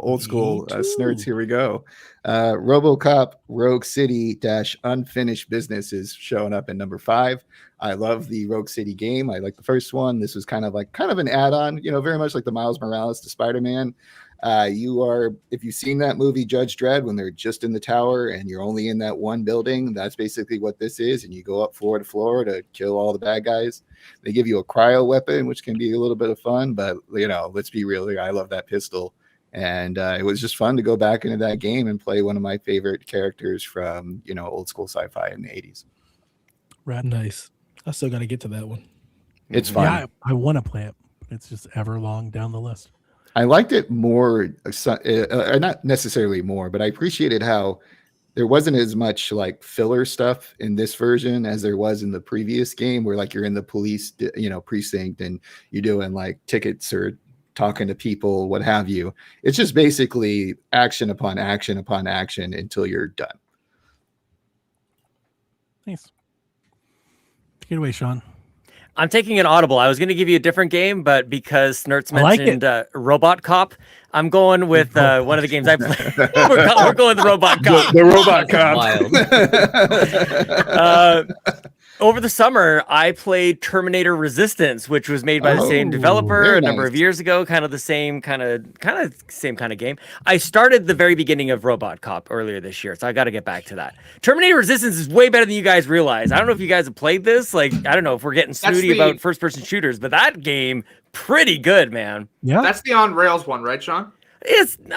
old school nerds. Here we go. RoboCop Rogue City - Unfinished Business is showing up in number 5. I love the Rogue City game. I like the first one. This was kind of an add-on, very much like the Miles Morales to Spider-Man. If you've seen that movie Judge Dredd, when they're just in the tower and you're only in that one building, that's basically what this is. And you go up floor to floor to kill all the bad guys. They give you a cryo weapon, which can be a little bit of fun, but let's be real. I love that pistol. And it was just fun to go back into that game and play one of my favorite characters from, old school sci-fi in the 80s. Right. Nice. I still got to get to that one. It's fun. Yeah, I want to play it. It's just ever long down the list. I liked it more, not necessarily more, but I appreciated how there wasn't as much like filler stuff in this version as there was in the previous game, where like you're in the police, precinct and you're doing like tickets or talking to people, what have you. It's just basically action upon action upon action until you're done. Nice. Take it away, Sean. I'm taking an audible. I was going to give you a different game, but because Snertz mentioned Robot Cop, I'm going with one of the games I played. we're going with the Robot Cop. The Robot Cop. Over the summer, I played Terminator Resistance, which was made by the same developer a number of years ago. Kind of the same kind of game. I started the very beginning of Robot Cop earlier this year, so I got to get back to that. Terminator Resistance is way better than you guys realize. I don't know if you guys have played this. Like, I don't know if we're getting snooty about first-person shooters, but that game, pretty good, man. Yeah, that's the on rails one, right, Sean?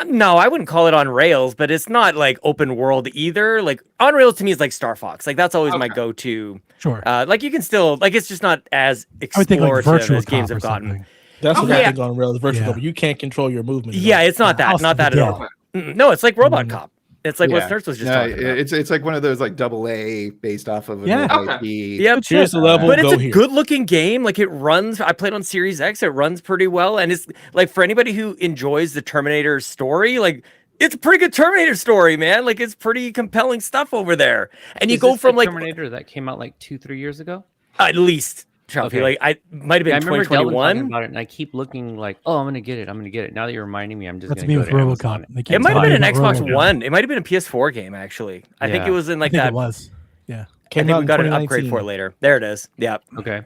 No, I wouldn't call it on rails, but it's not like open world either. Like on rails to me is like Star Fox. Like that's always my go-to. Sure. Like you can still it's just not as explorative as games have gotten. That's what I think on rails. Virtual Cop, you can't control your movement. Yeah, it's not that. Not that at all. No, it's like Robot Cop. It's like what Snertz was just talking about. It's like one of those like AA based off of an IP. Yep. Here's the level. But it's a good looking game. Like it runs. I played on Series X. It runs pretty well. And it's like for anybody who enjoys the Terminator story, like it's a pretty good Terminator story, man. Like it's pretty compelling stuff over there. And you go from like Terminator that came out like 2-3 years ago? At least. Trophy. Like I might have been 2021 about it, and I keep looking like, oh, I'm gonna get it. Now that you're reminding me, I'm just That's gonna me with RoboCop. It might have been an Xbox One. It might have been a PS4 game actually. I think it was in like that. It was. Yeah. I think we got an upgrade for it later. There it is. Yeah. Okay.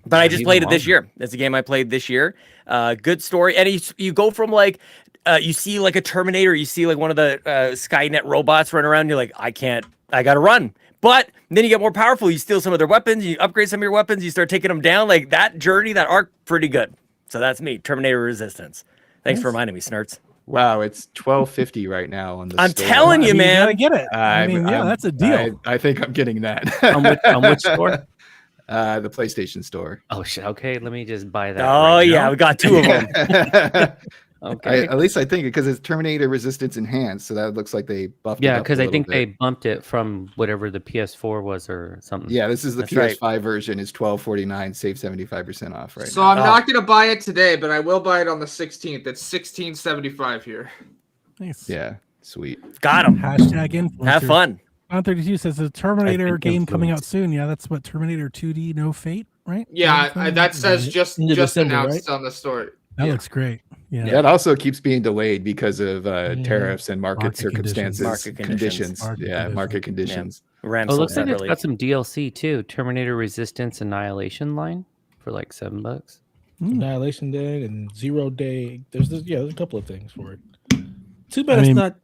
But I just played it this year. It's a game I played this year. Good story, and you go from like. You see like a Terminator, you see like one of the Skynet robots run around. You're like, I gotta run. But then you get more powerful. You steal some of their weapons. You upgrade some of your weapons. You start taking them down. Like that journey, that arc, pretty good. So that's me, Terminator Resistance. Thanks for reminding me, Snertz. Wow, it's $12.50 right now on the I'm store. telling you, man. You gotta get it. That's a deal. I think I'm getting that. on which store? The PlayStation Store. Oh shit. Okay, let me just buy that. Oh yeah, we got 2 of them. Okay. At least I think because it's Terminator Resistance Enhanced, so that looks like they buffed it up because I think bit. they bumped it from whatever the PS4 was or something. Yeah, this is the PS5 version. It's $12.49, save 75% off right now. So I'm not gonna buy it today, but I will buy it on the 16th. It's $16.75 here. Nice. Yeah, sweet. Got him. Hashtag influencer. Have fun. On 32 says the Terminator game coming out soon. Yeah, that's what Terminator 2D No Fate, right? Yeah, that says just December, announced on the story. That looks great. Yeah. It also keeps being delayed because of tariffs and market circumstances, Market conditions. Market conditions. Ran it looks like it's got some DLC too. Terminator Resistance Annihilation line for like $7. Annihilation Day and 0 Day. There's a couple of things for it. Too bad it's not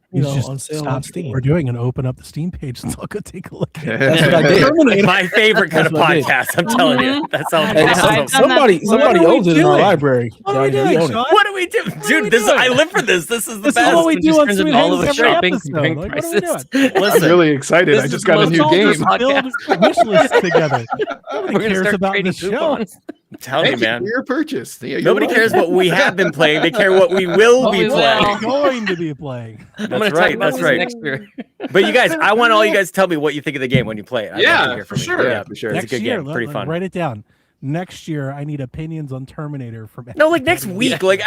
on sale on Steam. Steam. We're doing and open up the Steam page and so I'll go take a look. That's what I did. My favorite kind of podcast. I'm telling you, that sounds awesome. Somebody owns it in our library. What are we doing, Sean? What do we do, dude? I live for this. This is the best. This is what we do on Just Sweet all Hands of every shopping, episode. comparing Like, what are we prices. doing? I'm Listen, really excited. I just got a new game. Build wish list together. Nobody cares about this show. I'm telling you, Thank you man. for your purchase. Yeah, Nobody cares what we have been playing. They care what we will be playing. Going to be playing. That's right. That's right. Next year. But you guys, I want all you guys to tell me what you think of the game when you play it. I'd love to Yeah, hear for from you. sure. Yeah, for sure. It's a Next good year, game. Pretty fun. Write it down. Next year, I need opinions on Terminator from. No, like next week. Like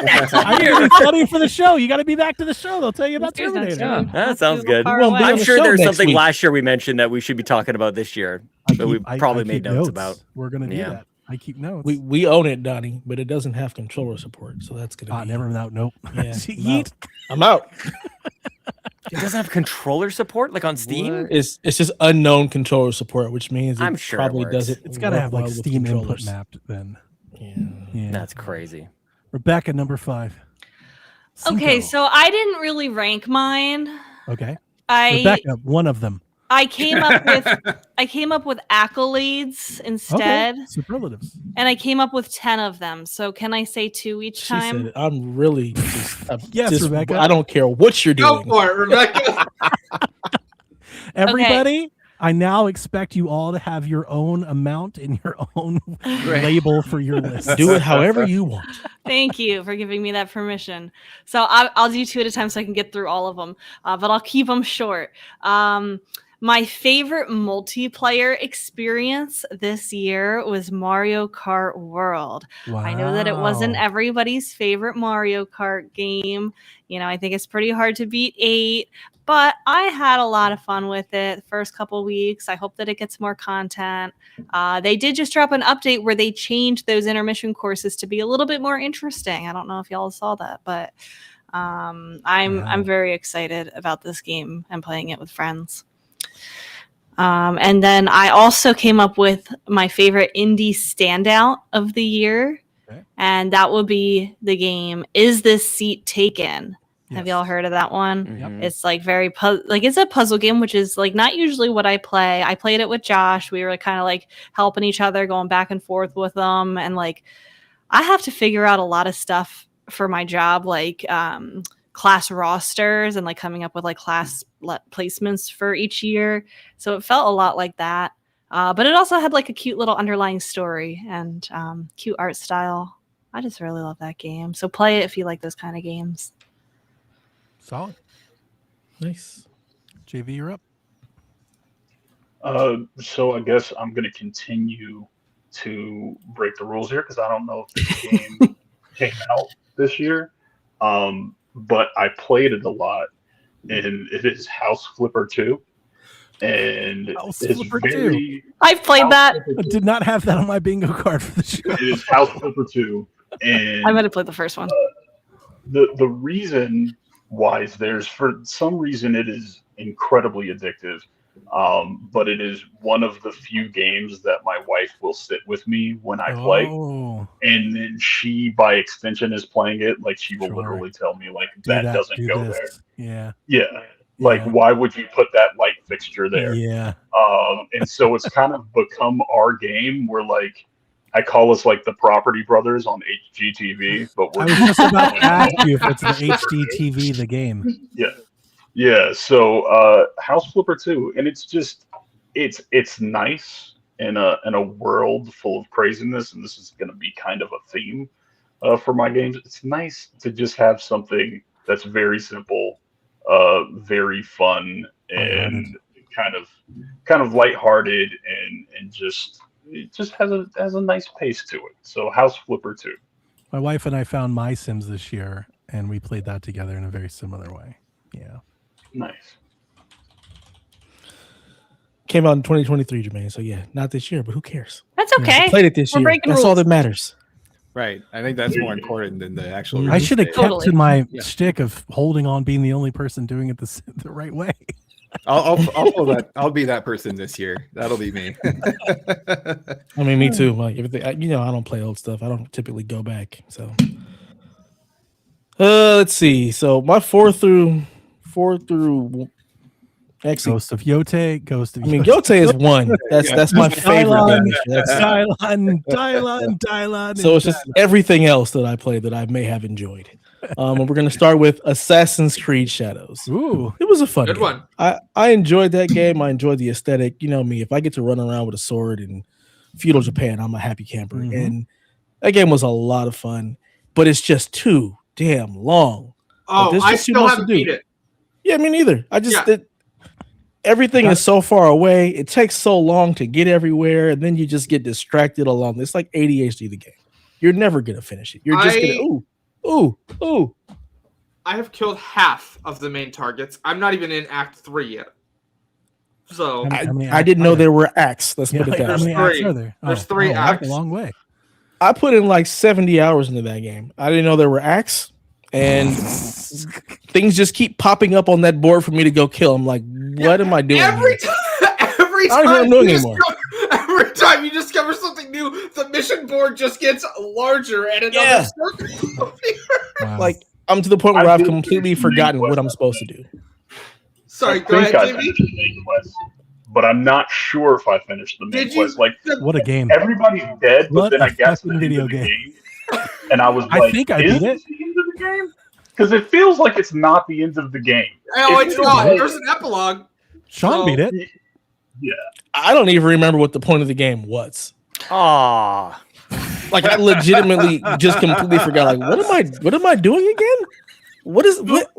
next I year. need to be studying for the show. You got to be back to the show. They'll tell you about This year's Terminator. next That sounds good. won't be on I'm the sure show there's next something week. last year we mentioned that we should be talking about this year, but we probably made keep notes about. We're gonna do Yeah. that. I keep notes. We own it, Donnie, but it doesn't have controller support, so that's gonna be. never out. Nope. Yeah, Yeet. I'm out. It doesn't have controller support like on Steam. It's just unknown controller support, which means I'm it sure it probably works. doesn't. It's got to have like work well with Steam input controllers. mapped then. Yeah. That's crazy. Rebecca, number 5. Okay, Cinco. so I didn't really rank mine. Okay. I Rebecca, one of them. came up with accolades instead, Okay. Superlatives. and I came up with 10 of them. So can I say 2 each She time? said, "I'm really just, Yes, Rebecca. I don't care what you're Go doing." for it, Rebecca. Everybody, I now expect you all to have your own amount and your own label for your list. Do it however you want. Thank you for giving me that permission. So I'll do 2 at a time so I can get through all of them, but I'll keep them short. My favorite multiplayer experience this year was Mario Kart World. Wow. I know that it wasn't everybody's favorite Mario Kart game. You know, I think it's pretty hard to beat 8, but I had a lot of fun with it the first couple weeks. I hope that it gets more content. They did just drop an update where they changed those intermission courses to be a little bit more interesting. I don't know if y'all saw that, but I'm very excited about this game and playing it with friends. And then I also came up with my favorite indie standout of the year, and that will be the game Is This Seat Taken? Have y'all heard of that one? Mhm. It's like very it's a puzzle game, which is like not usually what I play. I played it with Josh. We were kind of like helping each other, going back and forth with them, and like I have to figure out a lot of stuff for my job, like class rosters and like coming up with like class placements for each year. So it felt a lot like that. But it also had like a cute little underlying story and cute art style. I just really love that game. So play it if you like those kind of games. Solid. Nice. JV, you're up. So I guess I'm going to continue to break the rules here because I don't know if this game came out this year. But I played it a lot, and it is House Flipper 2. And House it's Flipper very 2. I've played that. I did not have that on my bingo card for the show. It is House Flipper 2. And I might have played the first one. The reason why is for some reason it is incredibly addictive. But it is one of the few games that my wife will sit with me when I play. And then she, by extension, is playing it. Like, she will literally tell me, like, that doesn't go there. Yeah. Yeah. Like, why would you put that light fixture there? Yeah. And so it's kind of become our game where, like, I call us, like, the Property Brothers on HGTV. But we're I was just about to ask you if it's the HGTV, the game. Yeah. Yeah, so House Flipper 2, and it's just it's nice in a world full of craziness, and this is going to be kind of a theme for my games. It's nice to just have something that's very simple, very fun, and kind of lighthearted, and just it just has a nice pace to it. So House Flipper 2. My wife and I found My Sims this year, and we played that together in a very similar way. Yeah. Nice. Came out in 2023, Jermaine. So yeah, not this year, but who cares? That's okay. I played it this We're year. breaking That's all rules. that matters. Right. I think that's more important than the actual. I should have kept Totally. to my shtick of holding on, being the only person doing it the right way. I'll pull that. I'll be that person this year. That'll be me. I mean, me too. Like everything, I don't play old stuff. I don't typically go back. So Let's see. So my four through actually, Ghost of Yote, Ghost of. I mean, Yote is one. That's my favorite game. That's Dylon. so it's just everything else that I played that I may have enjoyed. And we're gonna start with Assassin's Creed Shadows. Ooh, it was a fun Good game. one. I enjoyed that game. I enjoyed the aesthetic. You know me, if I get to run around with a sword in feudal Japan, I'm a happy camper. Mhm. And that game was a lot of fun, but it's just too damn long. Oh, there's I just too still much to haven't do. beat it. Yeah, me neither. I just Yeah. everything is so far away. It takes so long to get everywhere, and then you just get distracted along. It's like ADHD the game. You're never gonna finish it. You're just gonna ooh. I have killed half of the main targets. I'm not even in Act 3 yet. So I didn't know there were acts. Let's put it that how way. many acts are there? There's three that's acts. a long way. I put in like 70 hours into that game. I didn't know there were acts, and things just keep popping up on that board for me to go kill. I'm like, what am I doing? Every here? time doing anymore. Every time you discover something new, the mission board just gets larger and another circle. Wow. Like I'm to the point where I I've did completely finish the main forgotten what quest. I'm supposed to do. Sorry, I go ahead, think I Jimmy. finished the main quest, but I'm not sure if I finished the main Did you? quest. Like What a game! everybody's dead, but What then a I got to the fucking end video of the game. game, and I was I like, think I "Is beat this the end of the game?" Because it feels like it's not the end of the game. Oh, It it's feels not. like- There's an epilogue. Sean So- beat it. Yeah, I don't even remember what the point of the game was. Aw. Like I legitimately just completely forgot. Like what am I doing again? What is what?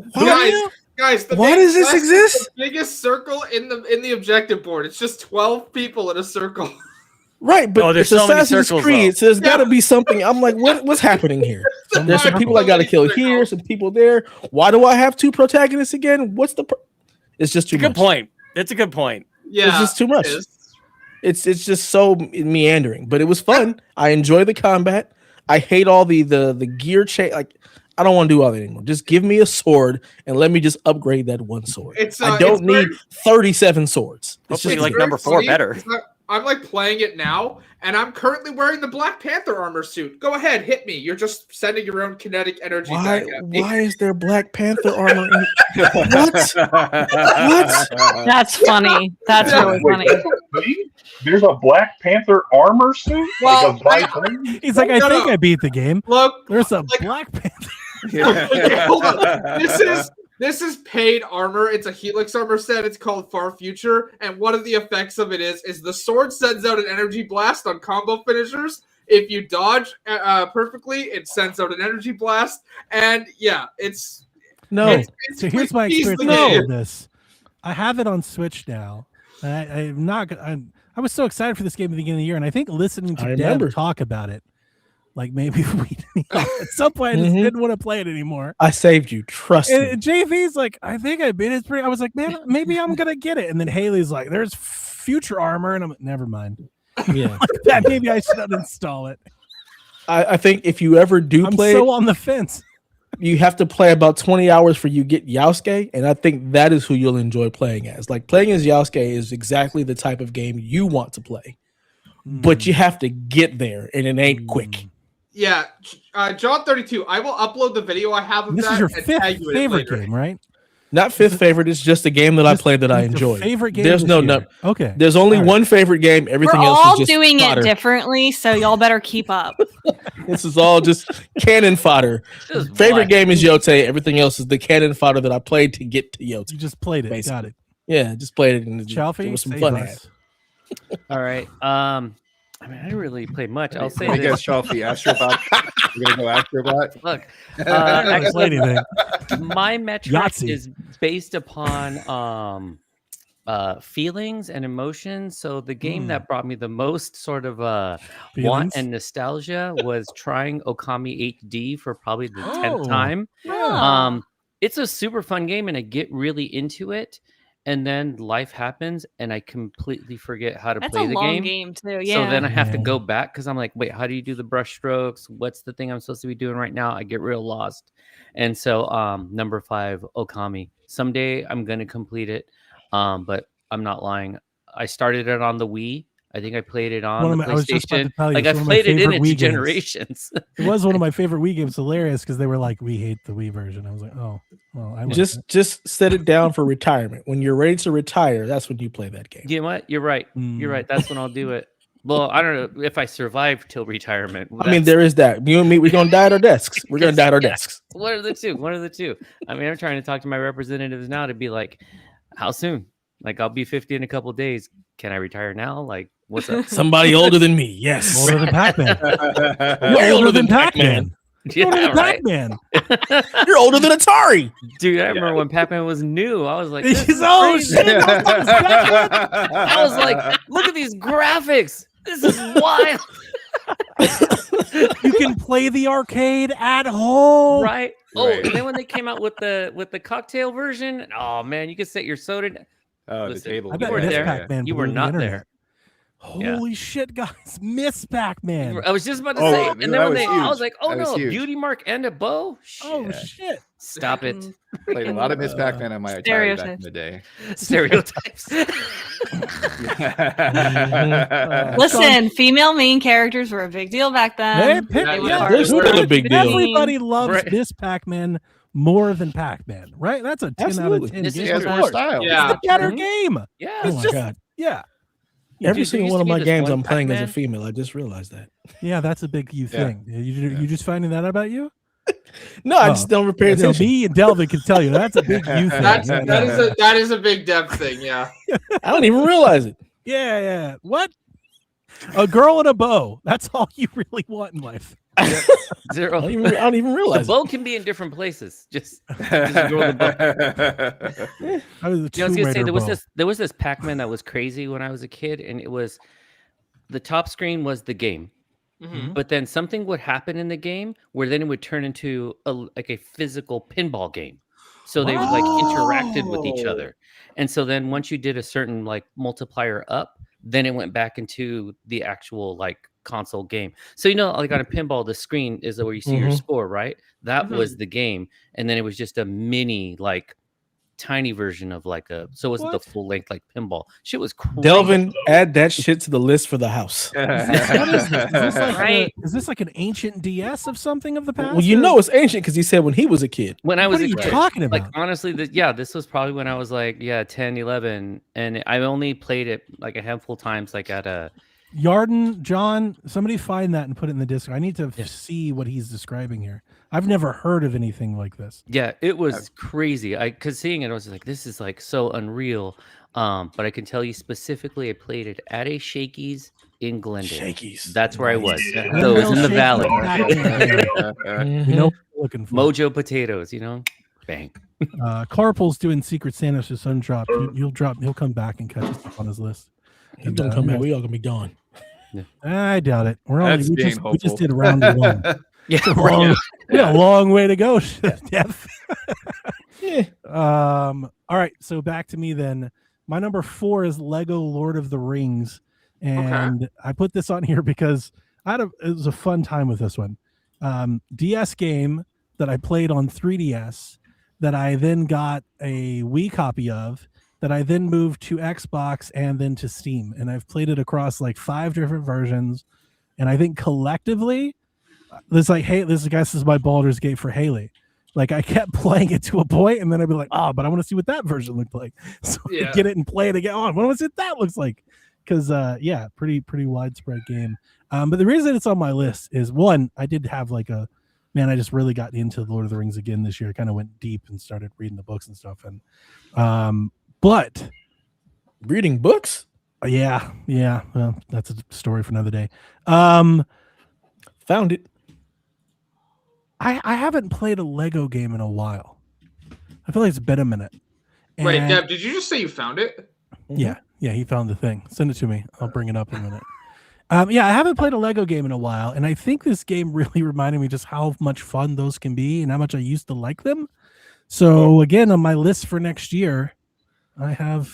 Guys, the Why main does this quest is exist? The biggest circle in the objective board. It's just 12 people in a circle. Right, but Oh, there's it's so many Assassin's circles, Creed, though. so there's got to be something. I'm like, what's happening here? There's some people I got to kill here, some people there. Why do I have two protagonists again? What's the? It's just too It's a much. good point. That's a good point. Yeah, It's just too much. it is. It's just so meandering, but it was fun. I enjoy the combat. I hate all the gear change. Like I don't want to do all that anymore. Just give me a sword and let me just upgrade that one sword. I don't need 37 swords. It's Hopefully, just like very number 4 funny. better. It's not- I'm like playing it now, and I'm currently wearing the Black Panther armor suit. Go ahead, hit me. You're just sending your own kinetic energy why? back at me. Why is there Black Panther armor? What? That's funny. That's Yeah, really Wait, funny. that's a thing? There's a Black Panther armor suit. Well, like a Black He's like, I No, think no. I beat the game. Look, There's a like- Black Panther. okay, hold on. This is paid armor. It's a Helix armor set. It's called Far Future, and one of the effects of it is the sword sends out an energy blast on combo finishers. If you dodge perfectly, it sends out an energy blast, and yeah, it's No. it's So here's my please experience the with all game. of this. I have it on Switch now. I'm not. I was so excited for this game at the beginning of the year, and I think listening I to remember. Deb talk about it, like maybe at some point I just didn't want to play it anymore. I saved you. Trust me. And JV's like, I think I beat it. I was like, man, maybe I'm gonna get it. And then Haley's like, there's future armor, and I'm like, never mind. Yeah. That maybe I should uninstall it. I think if you ever do I'm play, so on the fence. you have to play about 20 hours for you get Yasuke, and I think that is who you'll enjoy playing as. Like playing as Yasuke is exactly the type of game you want to play, but you have to get there, and it ain't quick. Yeah, John 32. I will upload the video I have of This that. is your and fifth tag you in it favorite later. game, right? Not fifth favorite. It's just a game that I Just played that I your enjoyed. Favorite game. There's this no year. Okay. There's only All right. one favorite game. Everything We're else all is just doing fodder. it differently, so y'all better keep up. This is all just cannon fodder. Just Favorite black. game is Yote. Everything else is the cannon fodder that I played to get to Yote. You just played it. Basically. Got it. Yeah, just played it and there Chalfie, was some save fun. I had. us. All right. I mean, I didn't really play much. I'll say I guess this. Shelfie, Astrobot. We're gonna go Astrobot. Look, I don't actually, play anything. my metric Yahtzee. is based upon feelings and emotions. So the game that brought me the most sort of want Feelings? and nostalgia was trying Okami HD for probably the 10th Oh. time. Yeah. It's a super fun game and I get really into it. And then life happens and I completely forget how to That's play a the long game. game too. Yeah. So then I have to Yeah. go back because I'm like, wait, how do you do the brush strokes? What's the thing I'm supposed to be doing right now? I get real lost. And so number 5, Okami. Someday I'm gonna complete it. But I'm not lying. I started it on the Wii. I think I played it on the I was just about to PlayStation. tell you, Like it's I one of my played it in favorite its Wii games. generations. It was one of my favorite Wii games. Hilarious because they were like, "We hate the Wii version." I was like, "Oh, well, I like just set it down for retirement. When you're ready to retire, that's when you play that game. You know what? You're right. You're right. That's when I'll do it. Well, I don't know if I survive till retirement. I mean, there is that. You and me, we're gonna die at our desks. We're gonna die at our desks. What are the two? One of the two. I mean, I'm trying to talk to my representatives now to be like, how soon? Like, I'll be 50 in a couple of days. Can I retire now? Like, what's up? Somebody older than me. Yes. older than Pac-Man. You're older than Pac-Man. Yeah, right. Pac-Man. You're older than Atari. Dude, I remember when Pac-Man was new. I was like, He's this is oh crazy. shit! I was like, look at these graphics. This is wild. You can play the arcade at home, Right? Oh, Right. and then when they came out with the cocktail version, oh man, you could set your soda. Oh, the Listen, table. I bet were Miss there. Pac-Man. You were blew the not internet. there. Holy shit, guys! Miss Pac-Man. I was just about to Oh, say, yeah, and then that when was they, I was huge. like, oh That was no, a huge. beauty mark and a bow. Oh Shit. shit! Stop it. Played a lot of Miss Pac-Man on my Atari back in Stereotypes. the day. Stereotypes. Listen, female main characters were a big deal back then. Hey, Yeah, they're still a big deal. Everybody loves Right. Miss Pac-Man more than Pac-Man, right? That's a 10 Absolutely. out of 10 This game. is He has true. more style. Yeah. It's a better Mhm. game. Yeah. Oh my just- god. Yeah. Every Dude, there single used one to of be my this games one I'm playing as a Pac-Man. female. I just realized that. Yeah, that's a big you Yeah. thing. You just finding that out about you? No, I Oh. just don't pay So attention. me and Delvin can tell you that's a big you thing. That's Yeah, that is a big Dev thing. Yeah. I don't even realize it. yeah. What? A girl and a bow. That's all you really want in life. I Zero. don't even The realize it. bow can be in different places. Just ignore the bow. I was a Yeah, I was Tomb gonna say Raider bow. there was this Pac-Man that was crazy when I was a kid, and it was the top screen was the game, Mhm. but then something would happen in the game where then it would turn into like a physical pinball game. So they like interacted with each Wow. other, and so then once you did a certain like multiplier up, then it went back into the actual like console game. So like on a pinball, the screen is where you see your Mhm. score, right? That Mhm. was the game, and then it was just a mini like tiny version of like a, so it wasn't What? the full length like pinball. Shit was crazy. Delvin, add that shit to the list for the house. What is this? Is this like Right. is this like an ancient DS of something of the past? Well, you or- know it's ancient because he said when he was a kid. When I was What are a you kid. talking Like about? honestly, this was probably when I was like 10, 11, and I only played it like a handful of times, like at a Yarden, John, somebody find that and put it in the Discord. I need to Yeah. see what he's describing here. I've never heard of anything like this. yeah, it was crazy. Cause seeing it, I was like, this is like so unreal. But I can tell you specifically, I played it at a Shakey's in Glendale. Shakies. That's where I was. Yeah. So it was in the Shaky valley. Pac-Man. We know what we're looking for. Mojo potatoes, bang. Carpool's doing Secret Santa to Sun Drop. He'll come back and catch us up on his list. He's gonna come back. We all gonna be gone. I doubt it. We're only That's we being just hopeful. did round one. Yeah, We got a long way to go, Jeff. Yeah. All right, so back to me then. My number 4 is Lego Lord of the Rings, and I put this on here because it was a fun time with this one. DS game that I played on 3DS that I then got a Wii copy of that I then moved to Xbox and then to Steam, and I've played it across like 5 different versions, and I think collectively this like, hey, this is my Baldur's Gate for Haley. Like I kept playing it to a point, and then I'd be like, but I want to see what that version looked like. So I get it and play it again. I want to see what that looks like. Because pretty widespread game. But the reason it's on my list is one, I did have like I just really got into Lord of the Rings again this year. I kind of went deep and started reading the books and stuff. And but Reading books? yeah. Well, that's a story for another day. Found it. I haven't played a Lego game in a while. I feel like it's been a minute. Wait, And- Deb, did you just say you found it? Yeah, he found the thing. Send it to me. I'll bring it up in a minute. I haven't played a Lego game in a while, and I think this game really reminded me just how much fun those can be and how much I used to like them. So again, on my list for next year, I have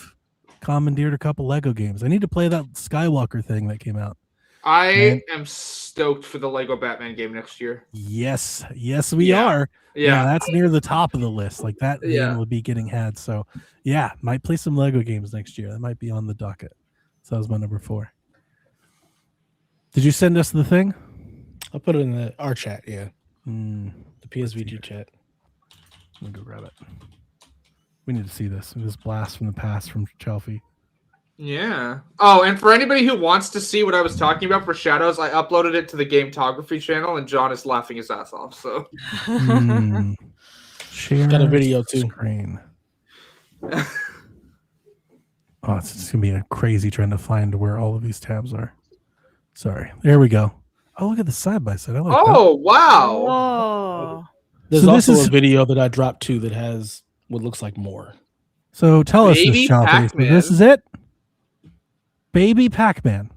commandeered a couple Lego games. I need to play that Skywalker thing that came out. I am stoked for the Lego Batman game next year. Yes, we are. Yeah, that's near the top of the list. Like that game will be getting had. So yeah, might play some Lego games next year. That might be on the docket. So that was my number 4. Did you send us the thing? I'll put it in our chat. Yeah, The PSVG chat. Let me go grab it. We need to see this. This blast from the past from Chelsea. Yeah. Oh, and for anybody who wants to see what I was talking about for Shadows, I uploaded it to the Gametography channel, and John is laughing his ass off. So Share Got a video too. Screen. Oh, it's gonna be a crazy trying to find where all of these tabs are. Sorry. There we go. Oh, look at the side by side. I like oh, wow. Whoa. There's So also this is- a video that I dropped too that has what looks like more. So tell us Baby this, Chelsea. So Pac-Man. this is it? Baby Pac-Man.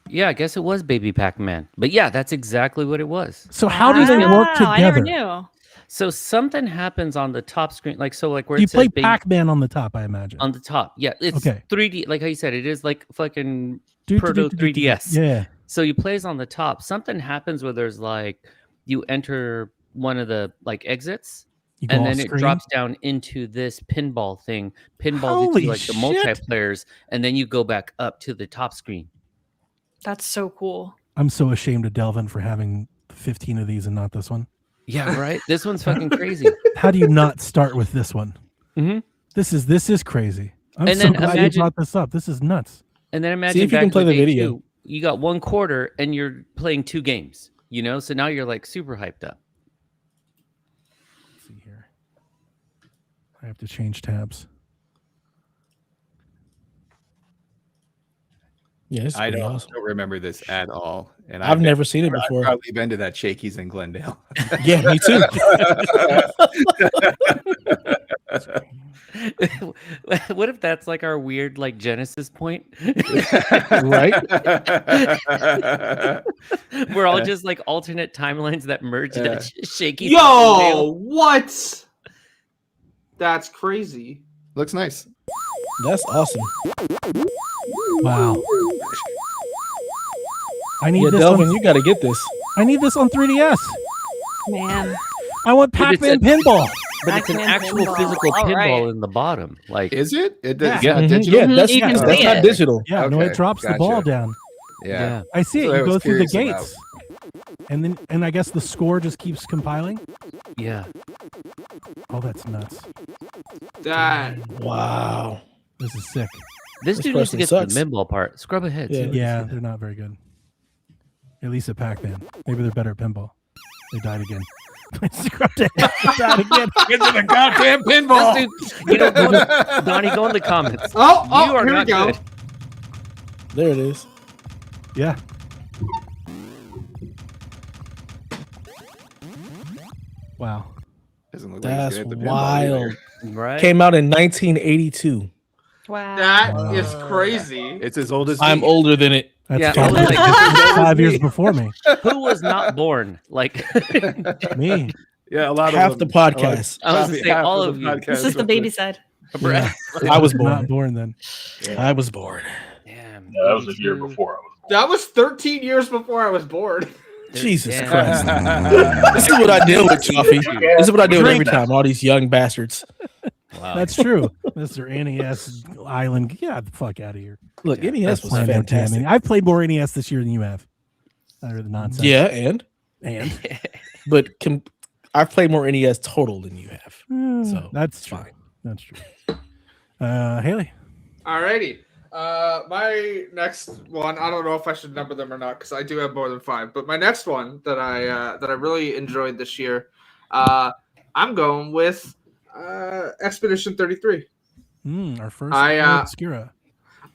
Yeah, I guess it was Baby Pac-Man. But yeah, that's exactly what it was. So how do they work Wow, I never together? knew. So something happens on the top screen, like where You it play says Baby Pac-Man on the top, I imagine. on the top. Yeah, it's Okay. 3D. Like how you said, it is like fucking Do, proto 3DS. Yeah. So you plays on the top. Something happens where there's like you enter one of the like exits, You go and off then it screen. drops down into this pinball thing. Pinball Holy to like the shit. multiplayers, and then you go back up to the top screen. That's so cool. I'm so ashamed of Delvin for having 15 of these and not this one. Yeah, right. This one's fucking crazy. How do you not start with this one? Mm-hmm. This is crazy. I'm And so then glad you imagine- brought this up. This is nuts. And then imagine if you back can play in the day video. two, you got 1 quarter and you're playing 2 games. You know, so now you're like super hyped up. Let's see here. I have to change tabs. Yeah, it's I pretty don't, awesome. don't remember this at all. And I've never seen it I've before. probably been to that Shakey's in Glendale. Yeah, me too. What if that's like our weird like Genesis point? Right? We're all just like alternate timelines that merge Yeah. that shaky. Yo, what? That's crazy. Looks nice. That's awesome. Wow. I need Yeah, this Delvin, on, you got to get this. I need this on 3DS. Man. I want But it's Pac-Man a- pinball. But it's an Pac-Man actual pinball. physical All pinball right. in the bottom. Like Is it? It does. Yeah. Yeah, Mhm. digital. Yeah, that's, You can that's see not it. digital. Yeah, no, Okay, it drops the gotcha. ball down. Yeah. I see it. That's what I You go was through the curious gates. And I guess the score just keeps compiling. yeah. Oh, that's nuts. That Wow. This is sick. This This dude needs to person get sucks. to the pinball part. Scrub ahead. Yeah. Yeah, they're not very good. At least at Pac-Man. Maybe they're better at pinball. They died again. Scrubbed it. Died again. Get to the goddamn pinball. This dude, you know, Donnie, go in the comments. Oh, You are here we not go. good. There it is. Yeah. Wow. Doesn't look like he's That's good at the pinball wild. either. Right? Came out in 1982. Wow. That is crazy. It's as old as I'm me. older than it. That's Yeah, five, I was like, 5 years before me. who was not born? Like, Me. Yeah, a lot Half of the them. podcast. I was gonna say Half all the of you. podcast This is the was baby side. Yeah. I was Not born. born then. I was born. Damn, Yeah, that was a year 82. before I was born. That was 13 years before I was born. Jesus Damn. Christ. This is what I deal with, Chuffy. This is what I deal with every time. All these young bastards. Wow. That's true. Mr. NES Island. Get the fuck out of here. Look, NES was Playing that damn fantastic. NES. I've played more NES this year than you have. I heard the nonsense. Yeah, and but I've played more NES total than you have. So that's it's true. fine. That's true. Haley. Alrighty. My next one, I don't know if I should number them or not because I do have more than 5. But my next one that I really enjoyed this year, I'm going with Expedition 33. Our first Obscura.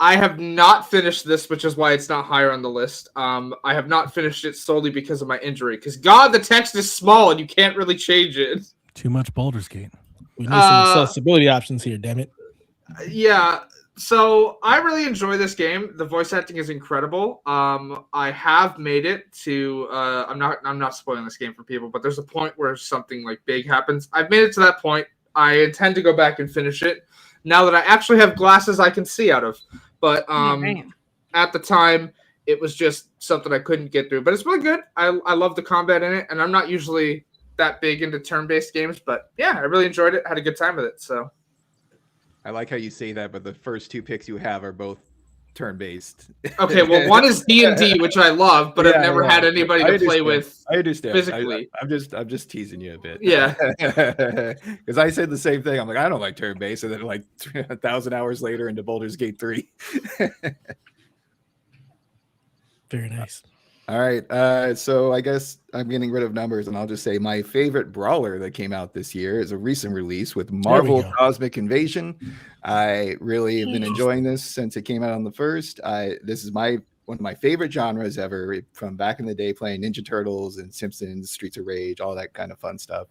I have not finished this, which is why it's not higher on the list. I have not finished it solely because of my injury. Because God, the text is small and you can't really change it. Too much Baldur's Gate. We need some accessibility options here, damn it. Yeah. So I really enjoy this game. The voice acting is incredible. I have made it to. I'm not spoiling this game for people, but there's a point where something like big happens. I've made it to that point. I intend to go back and finish it now that I actually have glasses I can see out of. But at the time, it was just something I couldn't get through. But it's really good. I love the combat in it, and I'm not usually that big into turn-based games, but yeah, I really enjoyed it. Had a good time with it. So I like how you say that, but the first 2 picks you have are both turn-based. Okay, well, one is D&D, which I love, but I've never had anybody to play with. I understand. Physically. I'm just teasing you a bit. Yeah, because I said the same thing. I'm like, I don't like turn-based, and then like 1,000 hours later into Baldur's Gate 3. Very nice. All right, so I guess I'm getting rid of numbers, and I'll just say my favorite brawler that came out this year is a recent release with Marvel Cosmic Invasion. I really have been enjoying this since it came out on the first. This is one of my favorite genres ever, from back in the day playing Ninja Turtles and Simpsons, Streets of Rage, all that kind of fun stuff.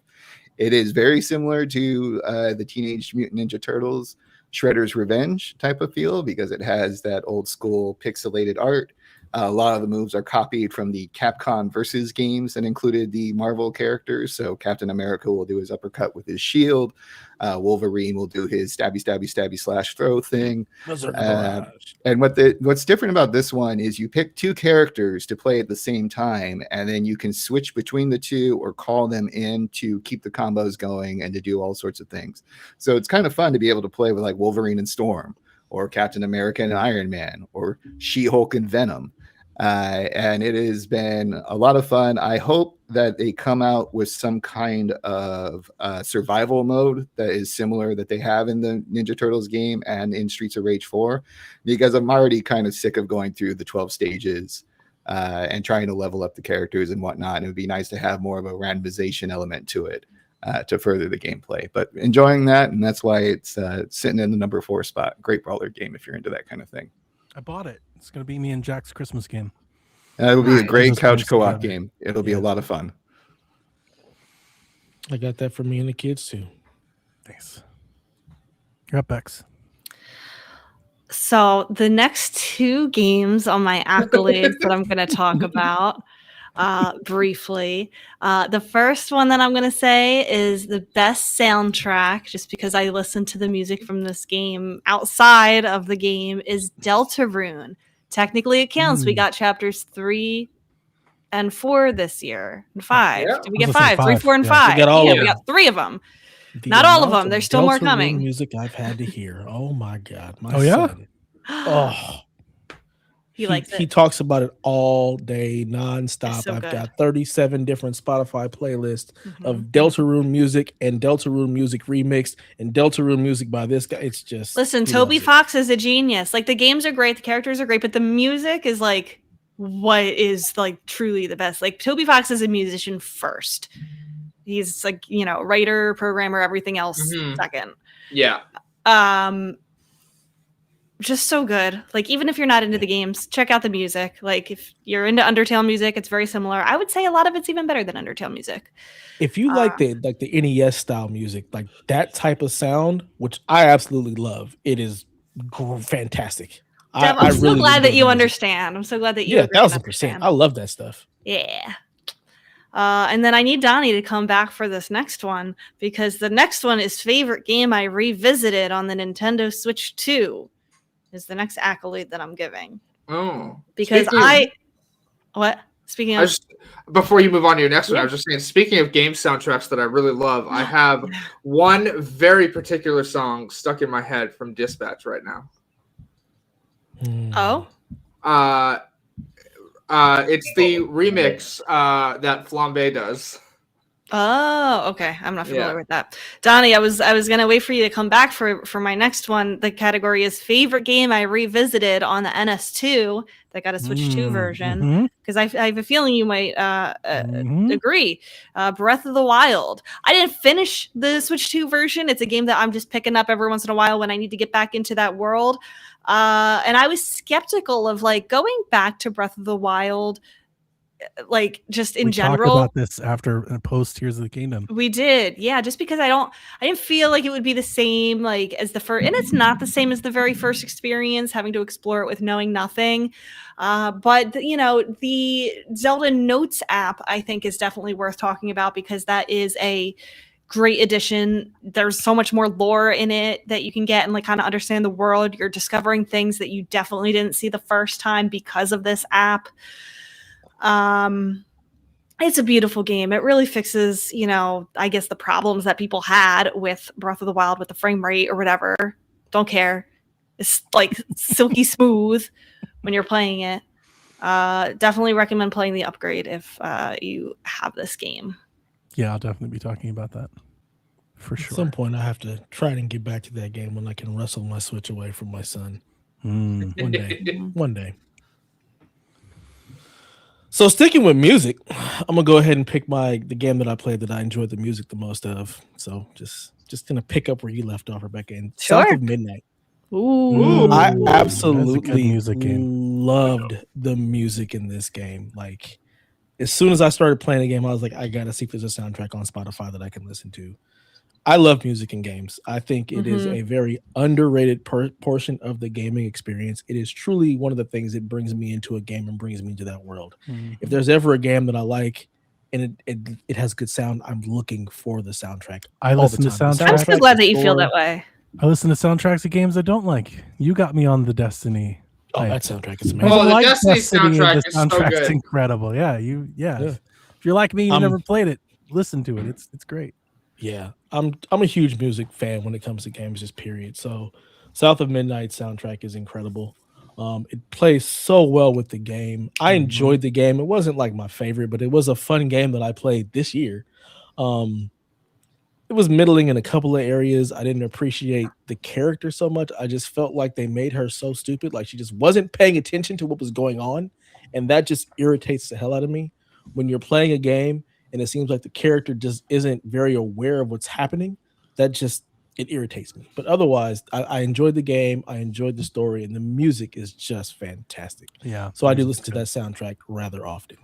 It is very similar to the Teenage Mutant Ninja Turtles Shredder's Revenge type of feel, because it has that old school pixelated art. A lot of the moves are copied from the Capcom Versus games that included the Marvel characters. So Captain America will do his uppercut with his shield. Wolverine will do his stabby slash throw thing. And what's different about this one is you pick two characters to play at the same time, and then you can switch between the two or call them in to keep the combos going and to do all sorts of things. So it's kind of fun to be able to play with like Wolverine and Storm, or Captain America and Iron Man, or She-Hulk and Venom. And it has been a lot of fun. I hope that they come out with some kind of survival mode that is similar that they have in the Ninja Turtles game and in Streets of Rage 4, because I'm already kind of sick of going through the 12 stages and trying to level up the characters and whatnot. It would be nice to have more of a randomization element to it to further the gameplay. But enjoying that, and that's why it's sitting in the number 4 spot. Great brawler game if you're into that kind of thing. I bought it. It's going to be me and Jack's Christmas game. It will be a great couch co-op game. It'll be a lot of fun. I got that for me and the kids too. Thanks. You're up, Bex. So the next two games on my accolades that I'm going to talk about briefly. The first one that I'm going to say is the best soundtrack, just because I listened to the music from this game outside of the game, is Deltarune. Technically, it counts. We got chapters 3 and 4 this year, and 5. Yeah. Did we get 5? 3, 4, and 5. We got all of we them. got 3 of them. Not all of them. There's still more coming. Music I've had to hear. Oh my god! My son. Oh, he likes it. He talks about it all day, nonstop. So I've good. got 37 different Spotify playlists of Deltarune music and Deltarune music remixed and Deltarune music by this guy. It's just Toby Fox is a genius. Like, the games are great, the characters are great, but the music is like what is like truly the best. Like, Toby Fox is a musician first. He's like, writer, programmer, everything else second. Yeah. Just so good. Like, even if you're not into the games, check out the music. Like, if you're into Undertale music, it's very similar. I would say a lot of it's even better than Undertale music. If you like the NES style music, like that type of sound, which I absolutely love, it is fantastic. I'm so glad that you understand. I'm so glad that you 1,000%. I love that stuff. Yeah. And then I need Donnie to come back for this next one, because the next one is favorite game I revisited on the Nintendo Switch 2 is the next accolade that I'm giving. Oh. Because Speaking of... before you move on to your next one, I was just saying, speaking of game soundtracks that I really love, I have one very particular song stuck in my head from Dispatch right now. Oh? It's the remix that Flambe does. Oh, okay. I'm not familiar with that. Donnie, I was gonna wait for you to come back for my next one. The category is favorite game I revisited on the NS2 that got a Switch 2 version. Because I have a feeling you might agree. Breath of the Wild. I didn't finish the Switch 2 version. It's a game that I'm just picking up every once in a while when I need to get back into that world. And I was skeptical of like going back to Breath of the Wild. Like, just in general, talked about this after post Tears of the Kingdom. We did, yeah. Just because I didn't feel like it would be the same like as the first, and it's not the same as the very first experience, having to explore it with knowing nothing. But the Zelda Notes app, I think, is definitely worth talking about, because that is a great addition. There's so much more lore in it that you can get and like kind of understand the world. You're discovering things that you definitely didn't see the first time because of this app. It's a beautiful game. It really fixes, I guess, the problems that people had with Breath of the Wild with the frame rate or whatever. Don't care. It's like silky smooth when you're playing it. Definitely recommend playing the upgrade if you have this game. Yeah, I'll definitely be talking about that for sure. At some point, I have to try and get back to that game when I can wrestle my Switch away from my son. One day. So sticking with music, I'm gonna go ahead and pick the game that I played that I enjoyed the music the most of. So just gonna pick up where you left off, Rebecca, in South of Midnight. Ooh. I absolutely game. loved the music in this game. Like, as soon as I started playing the game, I was like, I gotta see if there's a soundtrack on Spotify that I can listen to. I love music in games. I think it is a very underrated portion of the gaming experience. It is truly one of the things that brings me into a game and brings me into that world. If there's ever a game that I like and it has good sound, I'm looking for the soundtrack. I listen to soundtracks. I'm so glad that you feel that way. I listen to soundtracks of games I don't like. You got me on the Destiny. Oh, that soundtrack is amazing. Oh, the Destiny soundtrack is so good. Incredible. Yeah, If you're like me, you never played it. Listen to it. It's great. Yeah, I'm a huge music fan when it comes to games, just period. So, South of Midnight soundtrack is incredible. It plays so well with the game. I enjoyed the game. It wasn't like my favorite, but it was a fun game that I played this year. It was middling in a couple of areas. I didn't appreciate the character so much. I just felt like they made her so stupid. Like, she just wasn't paying attention to what was going on. And that just irritates the hell out of me. When you're playing a game and it seems like the character just isn't very aware of what's happening, it irritates me. But otherwise, I enjoyed the game. I enjoyed the story, and the music is just fantastic. Yeah. So I do listen to that soundtrack rather often.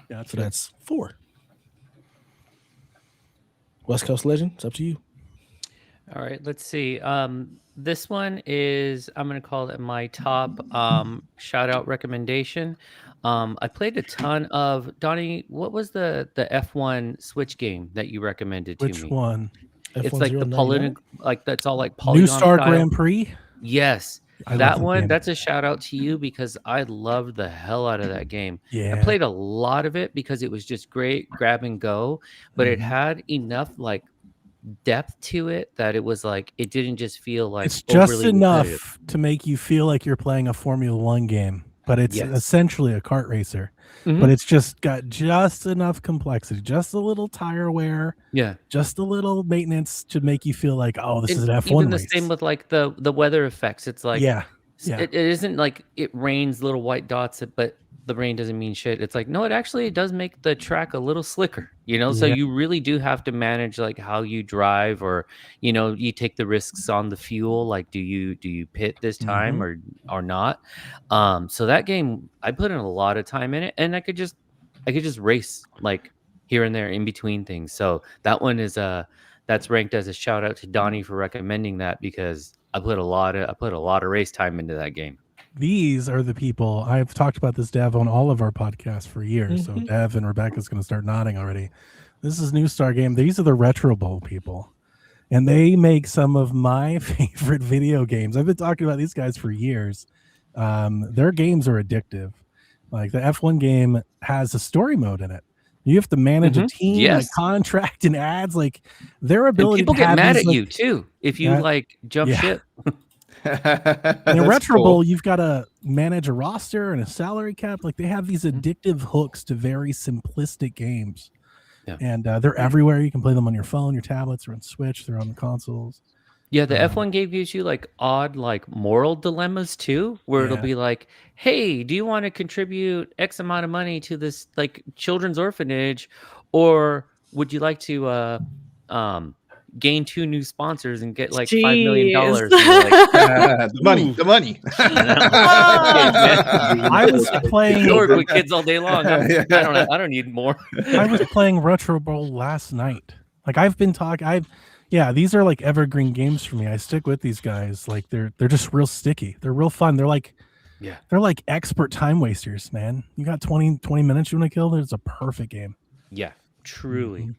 Yeah. So that's 4. West Coast Legend, it's up to you. All right, let's see. This one is, I'm going to call it my top shout out recommendation. I played a ton of, Donnie, what was the F1 Switch game that you recommended to me? Which one? It's like the political, like that's all like polygon New Star style. Grand Prix? Yes. That one, that's a shout out to you because I loved the hell out of that game. Yeah. I played a lot of it because it was just great grab and go, but it had enough like depth to it that it was like it didn't just feel like it's just enough to make you feel like you're playing a Formula One game, but it's essentially a kart racer. But it's just got just enough complexity, just a little tire wear, just a little maintenance to make you feel like, oh, this is an F1 even the race. same with like the weather effects. It's like it isn't like it rains little white dots, but the rain doesn't mean shit. It's like, no, it does make the track a little slicker, you know? So you really do have to manage like how you drive, or, you know, you take the risks on the fuel. Like, do you pit this time or not? So that game, I put in a lot of time in it, and I could just race like here and there in between things. So that one is that's ranked as a shout out to Donnie for recommending that, because I put a lot of race time into that game. These are the people, I've talked about this, Dev, on all of our podcasts for years. So Dev and Rebecca's going to start nodding already. This is New Star Game. These are the Retro Bowl people, and they make some of my favorite video games. I've been talking about these guys for years. Their games are addictive. Like the F1 game has a story mode in it. You have to manage a team, like contract and ads. Like their ability. And people to get have mad these, at you too if you like jump ship. In Retro Bowl, you've got to manage a roster and a salary cap. Like they have these addictive hooks to very simplistic games, and they're everywhere. You can play them on your phone, your tablets, or on Switch. They're on the consoles. Yeah, the F1 game gives you like odd, like moral dilemmas too, where it'll be like, "Hey, do you want to contribute X amount of money to this like children's orphanage, or would you like to gain 2 new sponsors and get like $5 million?" Like, the money. I was playing. I work with kids all day long. I don't need more. I was playing Retro Bowl last night. Like I've been talking. These are like evergreen games for me. I stick with these guys. Like they're just real sticky. They're real fun. They're like expert time wasters, man. You got 20 minutes you want to kill. There's a perfect game. Yeah, truly.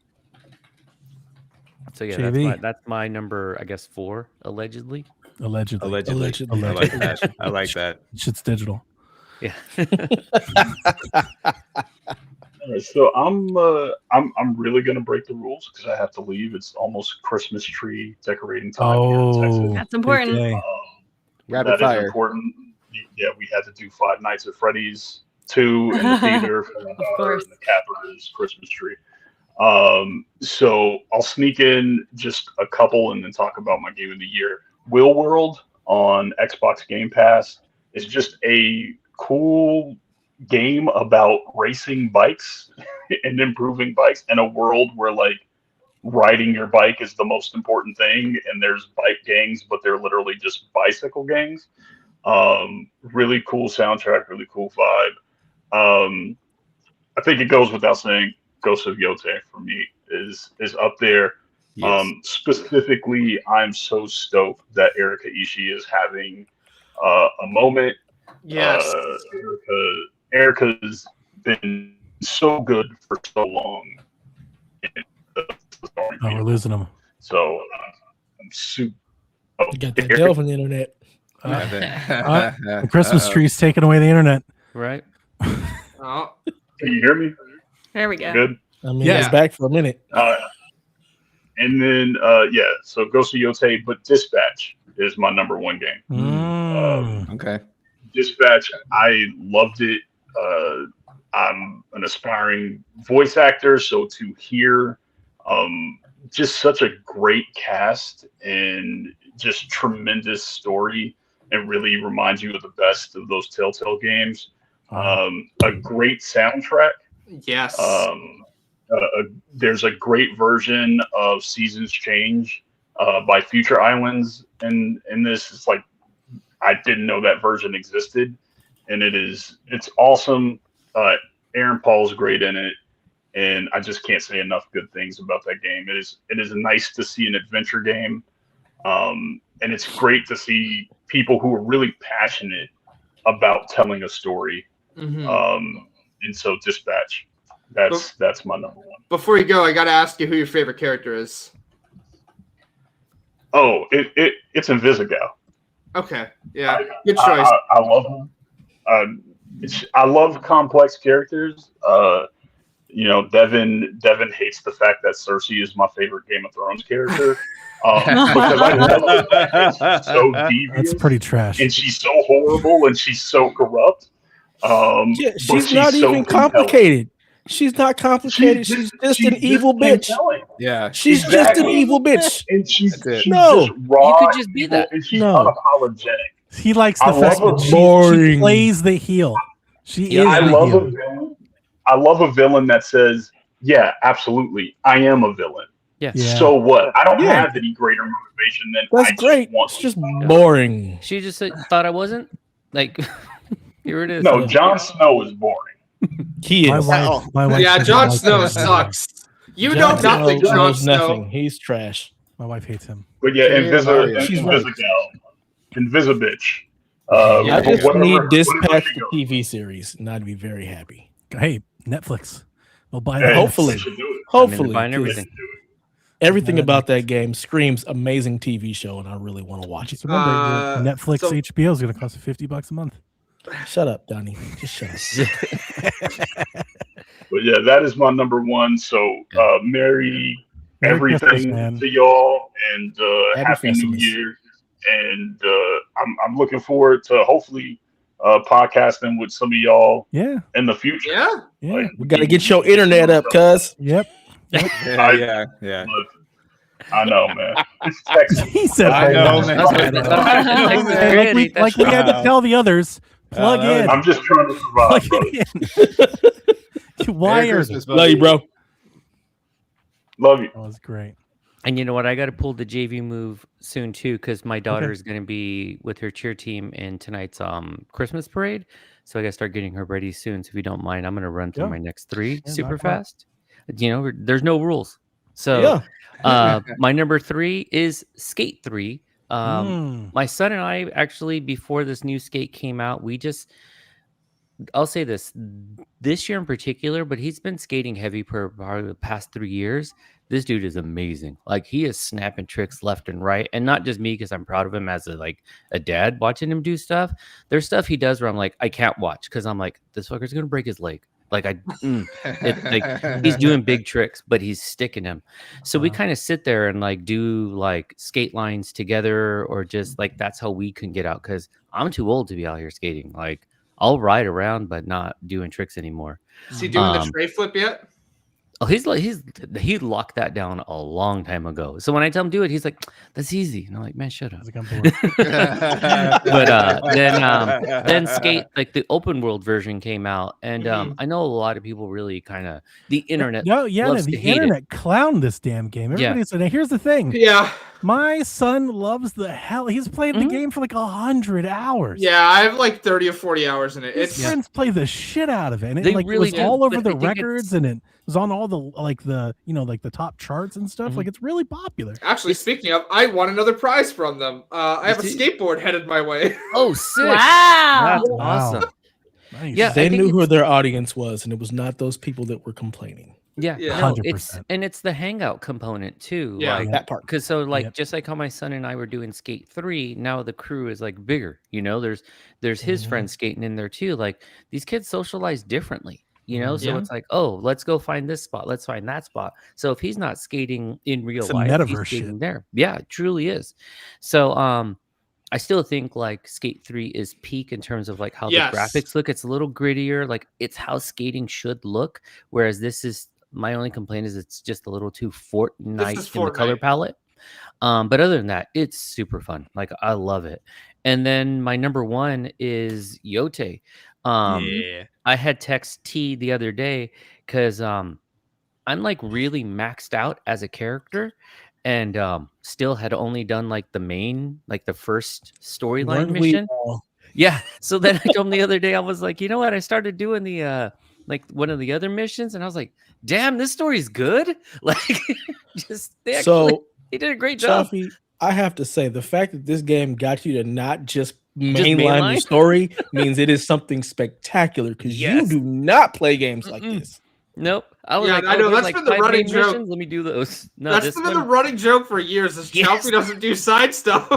So that's my number, I guess 4, allegedly. Allegedly. I like that. I like that. Shit's digital. Yeah. So I'm really gonna break the rules because I have to leave. It's almost Christmas tree decorating time here in Texas. That's important. Rapid fire. Is important. Yeah, we had to do Five Nights at Freddy's 2 in the theater for my daughter and the Capper's Christmas tree. So I'll sneak in just a couple and then talk about my game of the year. Will World on Xbox Game Pass is just a cool game about racing bikes and improving bikes in a world where like riding your bike is the most important thing, and there's bike gangs, but they're literally just bicycle gangs. Really cool soundtrack, really cool vibe. I think it goes without saying, Ghost of Yotei for me is up there. Yes. Specifically, I'm so stoked that Erika Ishii is having a moment. Yes. Erica's been so good for so long. Oh, we're losing them. So I'm super. You got that Delph on the internet. The Christmas tree's taking away the internet. Right. Oh, Can you hear me? There we go. Good. I mean, Yeah. it's back for a minute. And then so Ghost of Yotei, but Dispatch is my number one game. Okay. Dispatch, I loved it. I'm an aspiring voice actor, so to hear just such a great cast and just tremendous story, and really reminds you of the best of those Telltale games. A great soundtrack. yes. There's a great version of Seasons Change by Future Islands, and this is like, I didn't know that version existed, and it's awesome. Aaron Paul's great in it, and I just can't say enough good things about that game. It is nice to see an adventure game, and it's great to see people who are really passionate about telling a story. Mhm. And so Dispatch, that's my number one. Before you go, I got to ask you who your favorite character is. Oh, it's Invisigal. Okay. Yeah. Good choice. I love him. I love complex characters. Devin hates the fact that Cersei is my favorite Game of Thrones character. Because I love her. She's so devious. That's pretty trash. And she's so horrible and she's so corrupt. She's not even complicated. She's not complicated. She's just an evil bitch. Yeah. She's just an evil bitch. And she's No. just raw. You could just be evil, that. and she's No. unapologetic. He likes the I fact love that her. she Boring. plays the heel. She is I the love heel. a villain. I love a villain that says, "Yeah, absolutely, I am a villain. Yeah. Yeah. So what? I don't Yeah. have any greater motivation than That's I great. just want." It's just boring. She just thought I wasn't. Like, here it is. No, Jon Snow is boring. He My is. wife Yeah, doesn't Jon like Snow him. sucks. You Jon know nothing, Snow Jon knows Snow. nothing. He's trash. My wife hates him. But yeah, She's right. Invisibitch. I just whatever- need whatever Dispatch she the goes. TV series, and I'd be very happy. Hey, Netflix. We'll buy Hey, that. Hopefully. they should do it. Hopefully, buying 'cause everything. everything about that game screams amazing TV show, and I really want to watch it. Just remember, your Netflix so- HBO is going to cost you $50 a month. Shut up, Donnie. Just shut up. But yeah, that is my number one. So Merry Merry Christmas, everything man. to y'all, and Happy New Festivus. Year. And I'm looking forward to hopefully podcasting with some of y'all Yeah. in the future. Yeah. Yeah. Like, We got to get your internet up, cuz. Yep. Yeah. I know, man. It's Texas. He said, I know, "Oh, man. that's I bad." know, man. Like we had to tell the others, plug that in. I'm just trying to survive, Plug brother. it in. Wired. Love you, bro. Love you. That was great. And you know what? I got to pull the JV move soon too, because my daughter is going to be with her cheer team in tonight's Christmas parade. So I got to start getting her ready soon. So if you don't mind, I'm going to run through Yeah. my next three Yeah, super knock them out. fast. There's no rules. So my number 3 is Skate 3. My son and I actually, before this new Skate came out, I'll say this year in particular, but he's been skating heavy for probably the past 3 years. This dude is amazing. Like, he is snapping tricks left and right, and not just me, because I'm proud of him as a dad watching him do stuff. There's stuff he does where I'm like, I can't watch, because I'm like, this fucker's gonna break his leg. Like like he's doing big tricks, but he's sticking him. So we kind of sit there and like do like skate lines together, or just like that's how we can get out, because I'm too old to be out here skating. Like I'll ride around, but not doing tricks anymore. Is he doing the tray flip yet? Oh, he locked that down a long time ago. So when I tell him do it, he's like, "That's easy," and I'm like, "Man, shut up." But then skate, like the open world version came out, and I know a lot of people really kind of the internet. The internet clowned this damn game. Everybody said, "Now here's the thing." Yeah. My son loves the hell. He's played the game for like 100 hours. Yeah, I have like 30 or 40 hours in it. His friends play the shit out of it, and They it really was do, all over but the I think records, and it was on all the the top charts and stuff. Like it's really popular. Actually, speaking of, I won another prize from them. I have a skateboard headed my way. Oh, sick! Wow, That's awesome. Nice. Yeah, they knew who their audience was, and it was not those people that were complaining. Yeah, no, it's the hangout component too. Yeah, like, that part. Because just like how my son and I were doing Skate 3, now the crew is like bigger. You know, there's his friends skating in there too. Like these kids socialize differently. You know, so it's like, oh, let's go find this spot. Let's find that spot. So if he's not skating in real life, he's skating there. Yeah, it truly is. So I still think like Skate 3 is peak in terms of like how the graphics look. It's a little grittier. Like it's how skating should look. Whereas this is, my only complaint is it's just a little too Fortnite in the color palette. But other than that, it's super fun. Like I love it. And then my number one is Yote. I had text T the other day because I'm like really maxed out as a character, and still had only done like the main, like the first storyline mission. Yeah. So then I told him the other day, I was like, you know what? I started doing the like one of the other missions, and I was like, damn, this story's good. Like he did a great job. Chaffee, I have to say, the fact that this game got you to not just mainline the story means it is something spectacular, because you do not play games like this. Nope. I was I know that's been the running joke. Missions. Let me do those. No, that's been the running joke for years. Is Chelsea doesn't do side stuff.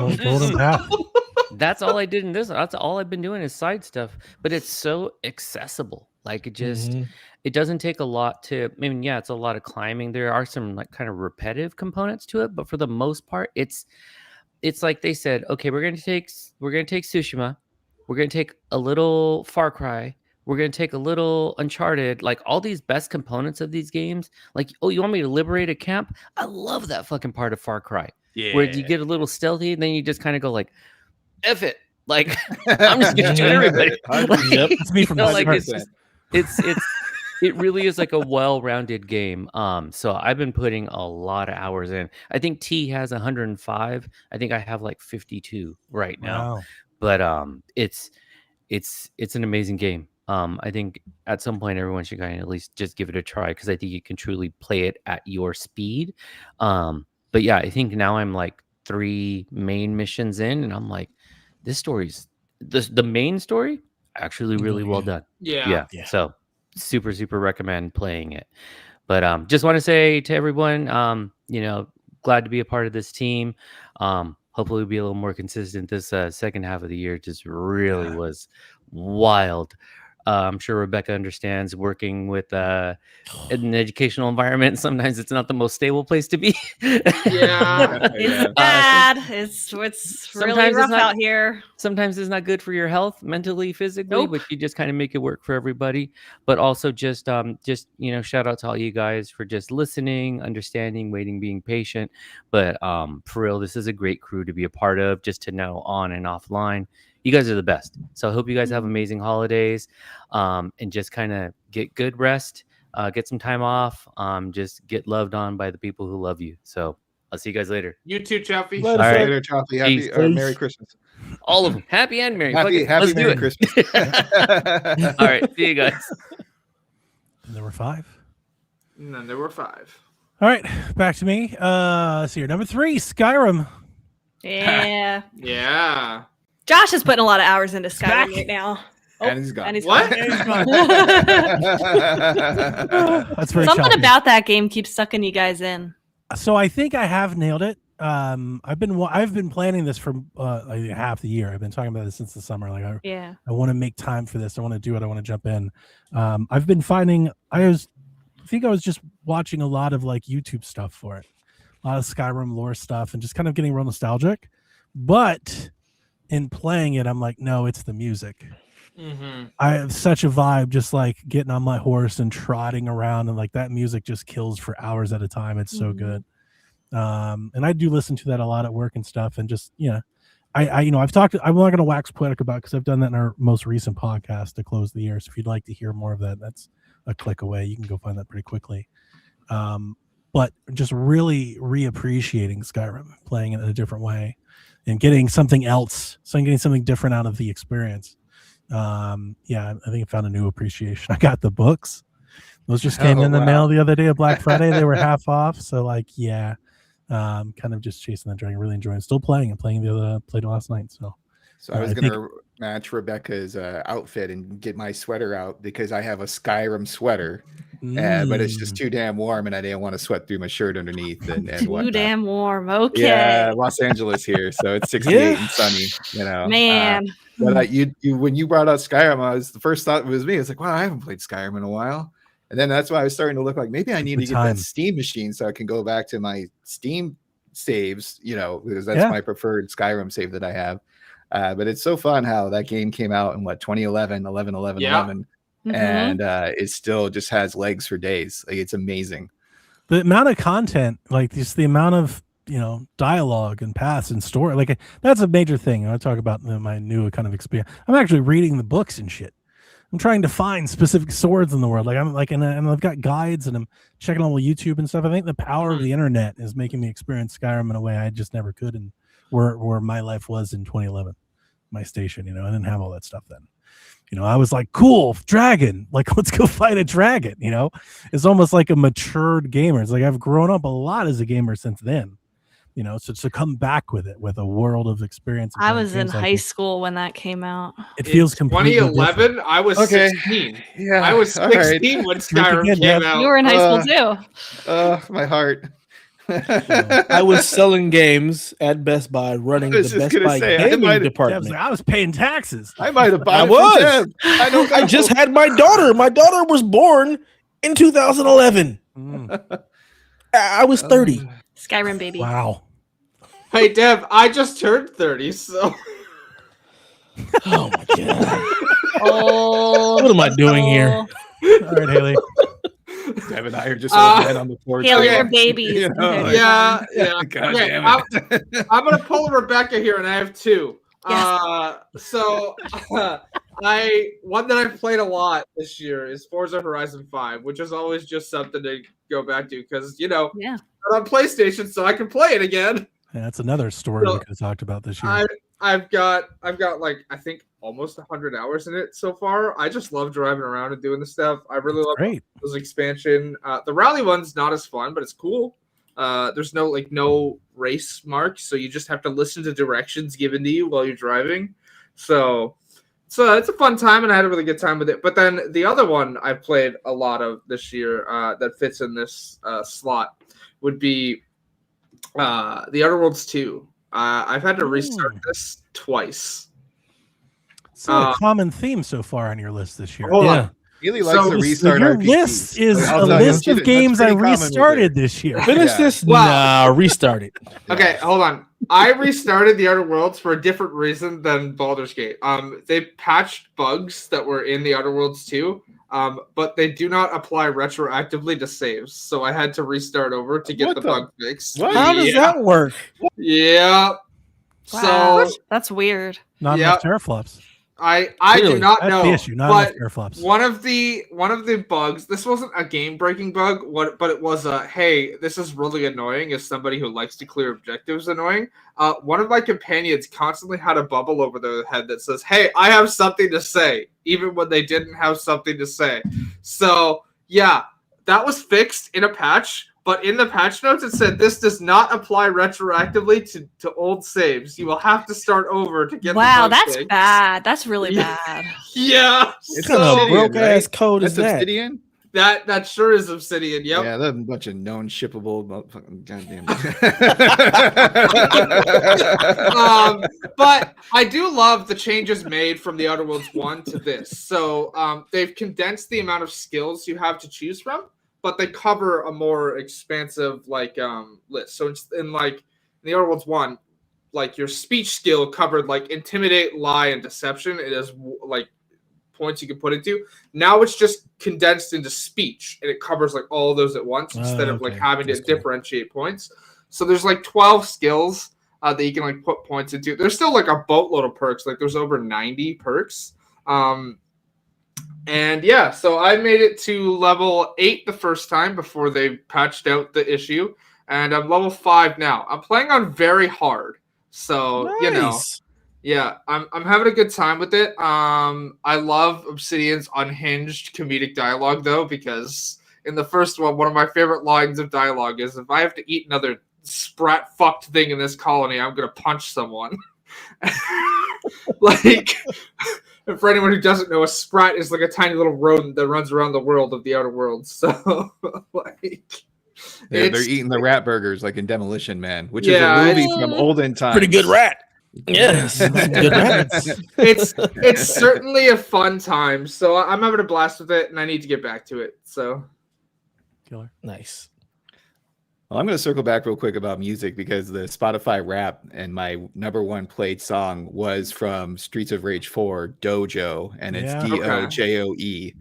That's all I did in this. That's all I've been doing is side stuff. But it's so accessible. Like it just, it doesn't take a lot to. I mean, yeah, it's a lot of climbing. There are some like kind of repetitive components to it, but for the most part, it's like they said, okay, we're gonna take Tsushima, we're gonna take a little Far Cry. We're going to take a little Uncharted, like all these best components of these games. Like, oh, you want me to liberate a camp? I love that fucking part of Far Cry. Yeah. Where you get a little stealthy and then you just kind of go like, F it. Like, I'm just going to shoot everybody. Like, it's me from like, it really is like a well-rounded game. So I've been putting a lot of hours in. I think T has 105. I think I have like 52 right now. Wow. But it's an amazing game. I think at some point everyone should kind of at least just give it a try, because I think you can truly play it at your speed. But yeah, I think now I'm like 3 main missions in, and I'm like, this story's the main story actually really well done. Yeah. So super recommend playing it. But just want to say to everyone, glad to be a part of this team. Hopefully we'll be a little more consistent. This second half of the year just really was wild. I'm sure Rebecca understands working with in an educational environment. Sometimes it's not the most stable place to be. It's bad. It's really rough out here. Sometimes it's not good for your health, mentally, physically, but you just kind of make it work for everybody. But also just shout out to all you guys for just listening, understanding, waiting, being patient. But for real, this is a great crew to be a part of, just to know on and offline. You guys are the best. So I hope you guys have amazing holidays, and just kind of get good rest, get some time off, just get loved on by the people who love you. So I'll see you guys later. You too, Chaffee. All right. Later, Chaffee. Happy Merry Christmas. All of them. Happy and Merry. Happy Merry Christmas. All right. See you guys. And there were 5. And then there were 5. All right. Back to me. So your number 3, Skyrim. Yeah. Yeah. Josh is putting a lot of hours into Skyrim right now. And he's gone. And he's what? gone. That's very Something shocking. about that game keeps sucking you guys in. So I think I have nailed it. I've been planning this for like half the year. I've been talking about this since the summer. Like I want to make time for this. I want to do it. I want to jump in. I've been finding I think I was just watching a lot of like YouTube stuff for it, a lot of Skyrim lore stuff, and just kind of getting real nostalgic. But in playing it, I'm like, no, it's the music. I have such a vibe, just like getting on my horse and trotting around, and like that music just kills for hours at a time. It's so good. And I do listen to that a lot at work and stuff, and just I've talked. I'm not going to wax poetic about because I've done that in our most recent podcast to close the year. So if you'd like to hear more of that, that's a click away. You can go find that pretty quickly. But just really reappreciating Skyrim, playing it in a different way, and getting something else, getting something different out of the experience. I think I found a new appreciation. I got the books; those just came in the mail the other day of Black Friday. They were half off, so kind of just chasing that dragon, really enjoying. Still playing and played it last night. So I was gonna match Rebecca's outfit and get my sweater out because I have a Skyrim sweater, but it's just too damn warm, and I didn't want to sweat through my shirt underneath. And too damn warm. Okay. Yeah, Los Angeles here, so it's 68 and sunny. You know, man. But you when you brought out Skyrim, the first thought was me. It's like, wow, I haven't played Skyrim in a while. And then that's why I was starting to look like maybe I need to get that Steam machine so I can go back to my Steam saves, because that's my preferred Skyrim save that I have. But it's so fun how that game came out in 2011, 11, and it still just has legs for days. Like, it's amazing. The amount of content, like just the amount of dialogue and paths and story, like that's a major thing. I talk about my new kind of experience. I'm actually reading the books and shit. I'm trying to find specific swords in the world. Like I'm like, and I've got guides and I'm checking all the YouTube and stuff. I think the power of the internet is making me experience Skyrim in a way I just never could. And where my life was in 2011, my station, I didn't have all that stuff then. I was like, cool, dragon. Like, let's go fight a dragon. It's almost like a matured gamer. It's like I've grown up a lot as a gamer since then. So to come back with it, with a world of experience. I was in high school when that came out. It feels completely 2011. different. I was 16. Yeah, I was 16 when Skyrim came out. You were in high school too. My heart. I was selling games at Best Buy, running the Best Buy gaming department. I was paying taxes. I might have bought it. I just had my daughter. My daughter was born in 2011. I was 30. Skyrim baby. Wow. Hey Deb, I just turned 30, so. Oh my god. What am I doing here? All right, Haley. Deb and I are just old men on the porch. Haley, we're babies. Yeah. God okay, damn it. I'm gonna pull Rebecca here, and I have two. Yes. One that I've played a lot this year is Forza Horizon 5, which is always just something to go back to because I'm on PlayStation, so I can play it again. Yeah, that's another story we could have talked about this year. I've got like I think almost 100 hours in it so far. I just love driving around and doing the stuff. I really love those expansion. The rally one's not as fun, but it's cool. There's no race marks, so you just have to listen to directions given to you while you're driving. So it's a fun time, and I had a really good time with it. But then the other one I've played a lot of this year that fits in this slot would be The Outer Worlds 2. I've had to restart this twice. It's a common theme so far on your list this year. Hold on. Really likes to restart your RPGs. list is a list of games I restarted this year. Finish this? Nah, restart it. Okay, hold on. I restarted The Outer Worlds for a different reason than Baldur's Gate. They patched bugs that were in The Outer Worlds 2, but they do not apply retroactively to saves. So I had to restart over to get the bug fixed. How does that work? Yeah. Wow. So that's weird. Not enough teraflops. I do not know. That's the issue. Not enough teraflops. One of the bugs. This wasn't a game-breaking bug. But it was a hey, this is really annoying. As somebody who likes to clear objectives, annoying. One of my companions constantly had a bubble over their head that says, "Hey, I have something to say," even when they didn't have something to say. So yeah, that was fixed in a patch. But in the patch notes, it said this does not apply retroactively to old saves. You will have to start over to get. Wow, the bug that's fixed. bad. That's really bad. Yeah. What kind of broke ass code is that? Obsidian? That sure is Obsidian. Yep. Yeah, that's a bunch of known shippable motherfucking goddamn. But I do love the changes made from the Outer Worlds 1 to this. So they've condensed the amount of skills you have to choose from, but they cover a more expansive list. So in the Outer Worlds 1, like your speech skill covered like intimidate, lie, and deception. It has like points you can put into. Now it's just condensed into speech, and it covers like all of those at once instead of like having to differentiate points. So there's like 12 skills that you can like put points into. There's still like a boatload of perks. Like there's over 90 perks. And yeah, so I made it to level 8 the first time before they patched out the issue, and I'm level 5 now. I'm playing on very hard, so you know. Yeah, I'm having a good time with it. I love Obsidian's unhinged comedic dialogue though, because in the first one of my favorite lines of dialogue is, if I have to eat another sprat fucked thing in this colony, I'm gonna punch someone. Like, and for anyone who doesn't know, a sprat is like a tiny little rodent that runs around the world of the Outer Worlds. So like they're eating the rat burgers like in Demolition Man, which is a movie from olden times. Pretty good rat. Yes, good rats. It's certainly a fun time. So I'm having a blast with it, and I need to get back to it. So killer, nice. Well, I'm going to circle back real quick about music, because the Spotify Wrap and my #1 played song was from Streets of Rage 4 Dojo, and it's Dojoe.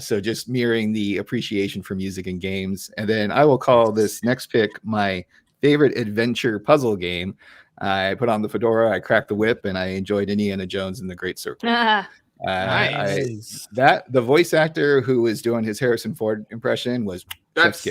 So just mirroring the appreciation for music and games. And then I will call this next pick my favorite adventure puzzle game. I put on the fedora, I cracked the whip, and I enjoyed Indiana Jones and the Great Circle. Nice. The voice actor who was doing his Harrison Ford impression was that's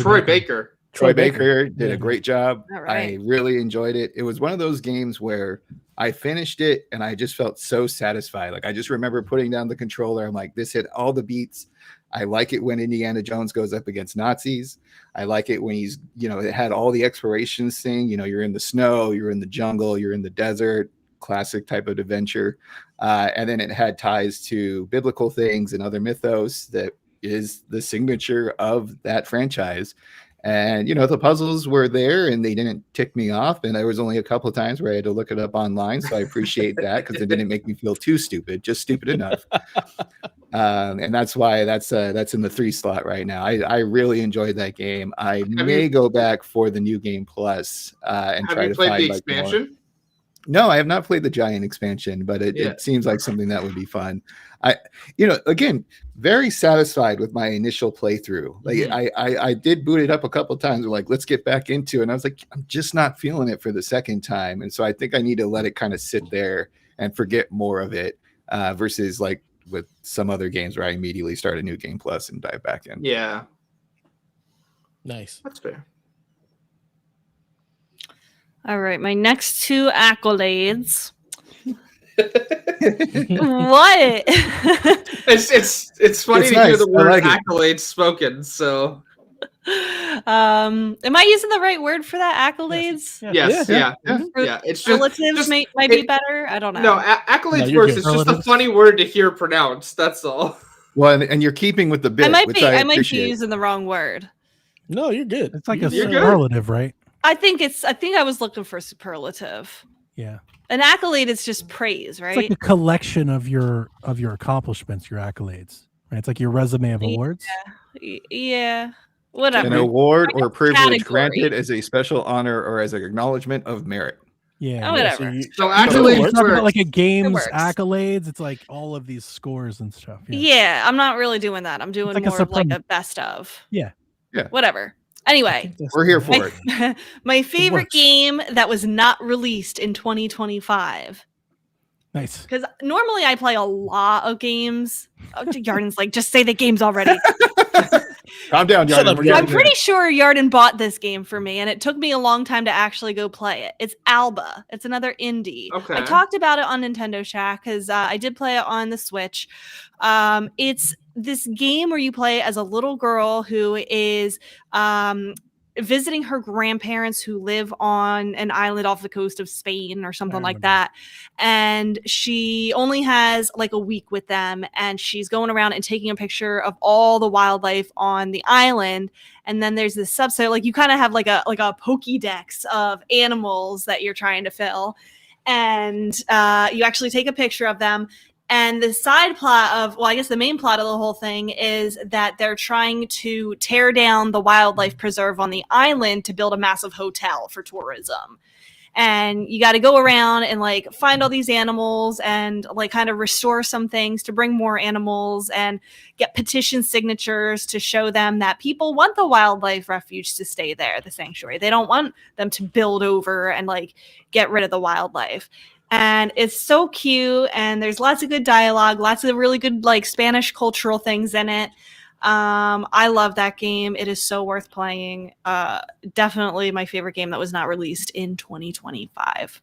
Troy Baker. Troy Baker did a great job. Right. I really enjoyed it. It was one of those games where I finished it and I just felt so satisfied. Like, I just remember putting down the controller. I'm like, this hit all the beats. I like it when Indiana Jones goes up against Nazis. I like it when he's, it had all the explorations thing. You're in the snow, you're in the jungle, you're in the desert, classic type of adventure. And then it had ties to biblical things and other mythos that is the signature of that franchise. And, the puzzles were there and they didn't tick me off. And there was only a couple of times where I had to look it up online. So I appreciate that, because it didn't make me feel too stupid, just stupid enough. And that's why that's in the 3 slot right now. I really enjoyed that game. I may go back for the New Game Plus and try to find the expansion. More. No, I have not played the Giant expansion, but it seems like something that would be fun. Again, very satisfied with my initial playthrough. Like I did boot it up a couple of times. Like, let's get back into it. And I was like, I'm just not feeling it for the second time. And so I think I need to let it kind of sit there and forget more of it versus like with some other games where I immediately start a New Game Plus and dive back in. Yeah. Nice. That's fair. All right, my next 2 accolades. What? It's funny to hear the word accolades spoken. So, am I using the right word for that? Accolades? Yes. Yeah. It's just relatives might be better. I don't know. No, accolades works. It's just a funny word to hear pronounced. That's all. Well, and you're keeping with the bit. I might be using the wrong word. No, you're good. It's like a superlative, right? I think I was looking for superlative. Yeah. An accolade is just praise, right? It's like a collection of your accomplishments, your accolades. Right? It's like your resume of awards. Yeah. Whatever. An award or privilege category. granted as a special honor or as an acknowledgement of merit. Yeah. Whatever. So actually, it's talking about like a game's accolades. It's like all of these scores and stuff. Yeah, I'm not really doing that. I'm doing more of like a best of. Yeah. Whatever. Anyway, we're here for it. My favorite game that was not released in 2025. Nice. Because normally I play a lot of games. Yarden's like, just say the games already. Calm down, Yarden. I'm pretty sure Yarden bought this game for me, and it took me a long time to actually go play it. It's Alba. It's another indie. Okay. I talked about it on Nintendo Shack because I did play it on the Switch. It's this game where you play as a little girl who is visiting her grandparents who live on an island off the coast of Spain or something like that. And she only has like a week with them, and she's going around and taking a picture of all the wildlife on the island. And then there's this subset, like you kind of have like a Pokédex of animals that you're trying to fill. And you actually take a picture of them. And the side plot of, well, I guess the main plot of the whole thing is that they're trying to tear down the wildlife preserve on the island to build a massive hotel for tourism. And you got to go around and like find all these animals and like kind of restore some things to bring more animals and get petition signatures to show them that people want the wildlife refuge to stay there, the sanctuary. They don't want them to build over and like get rid of the wildlife. And it's so cute, and there's lots of good dialogue, lots of really good like Spanish cultural things in it. I love that game. It is so worth playing. Definitely my favorite game that was not released in 2025.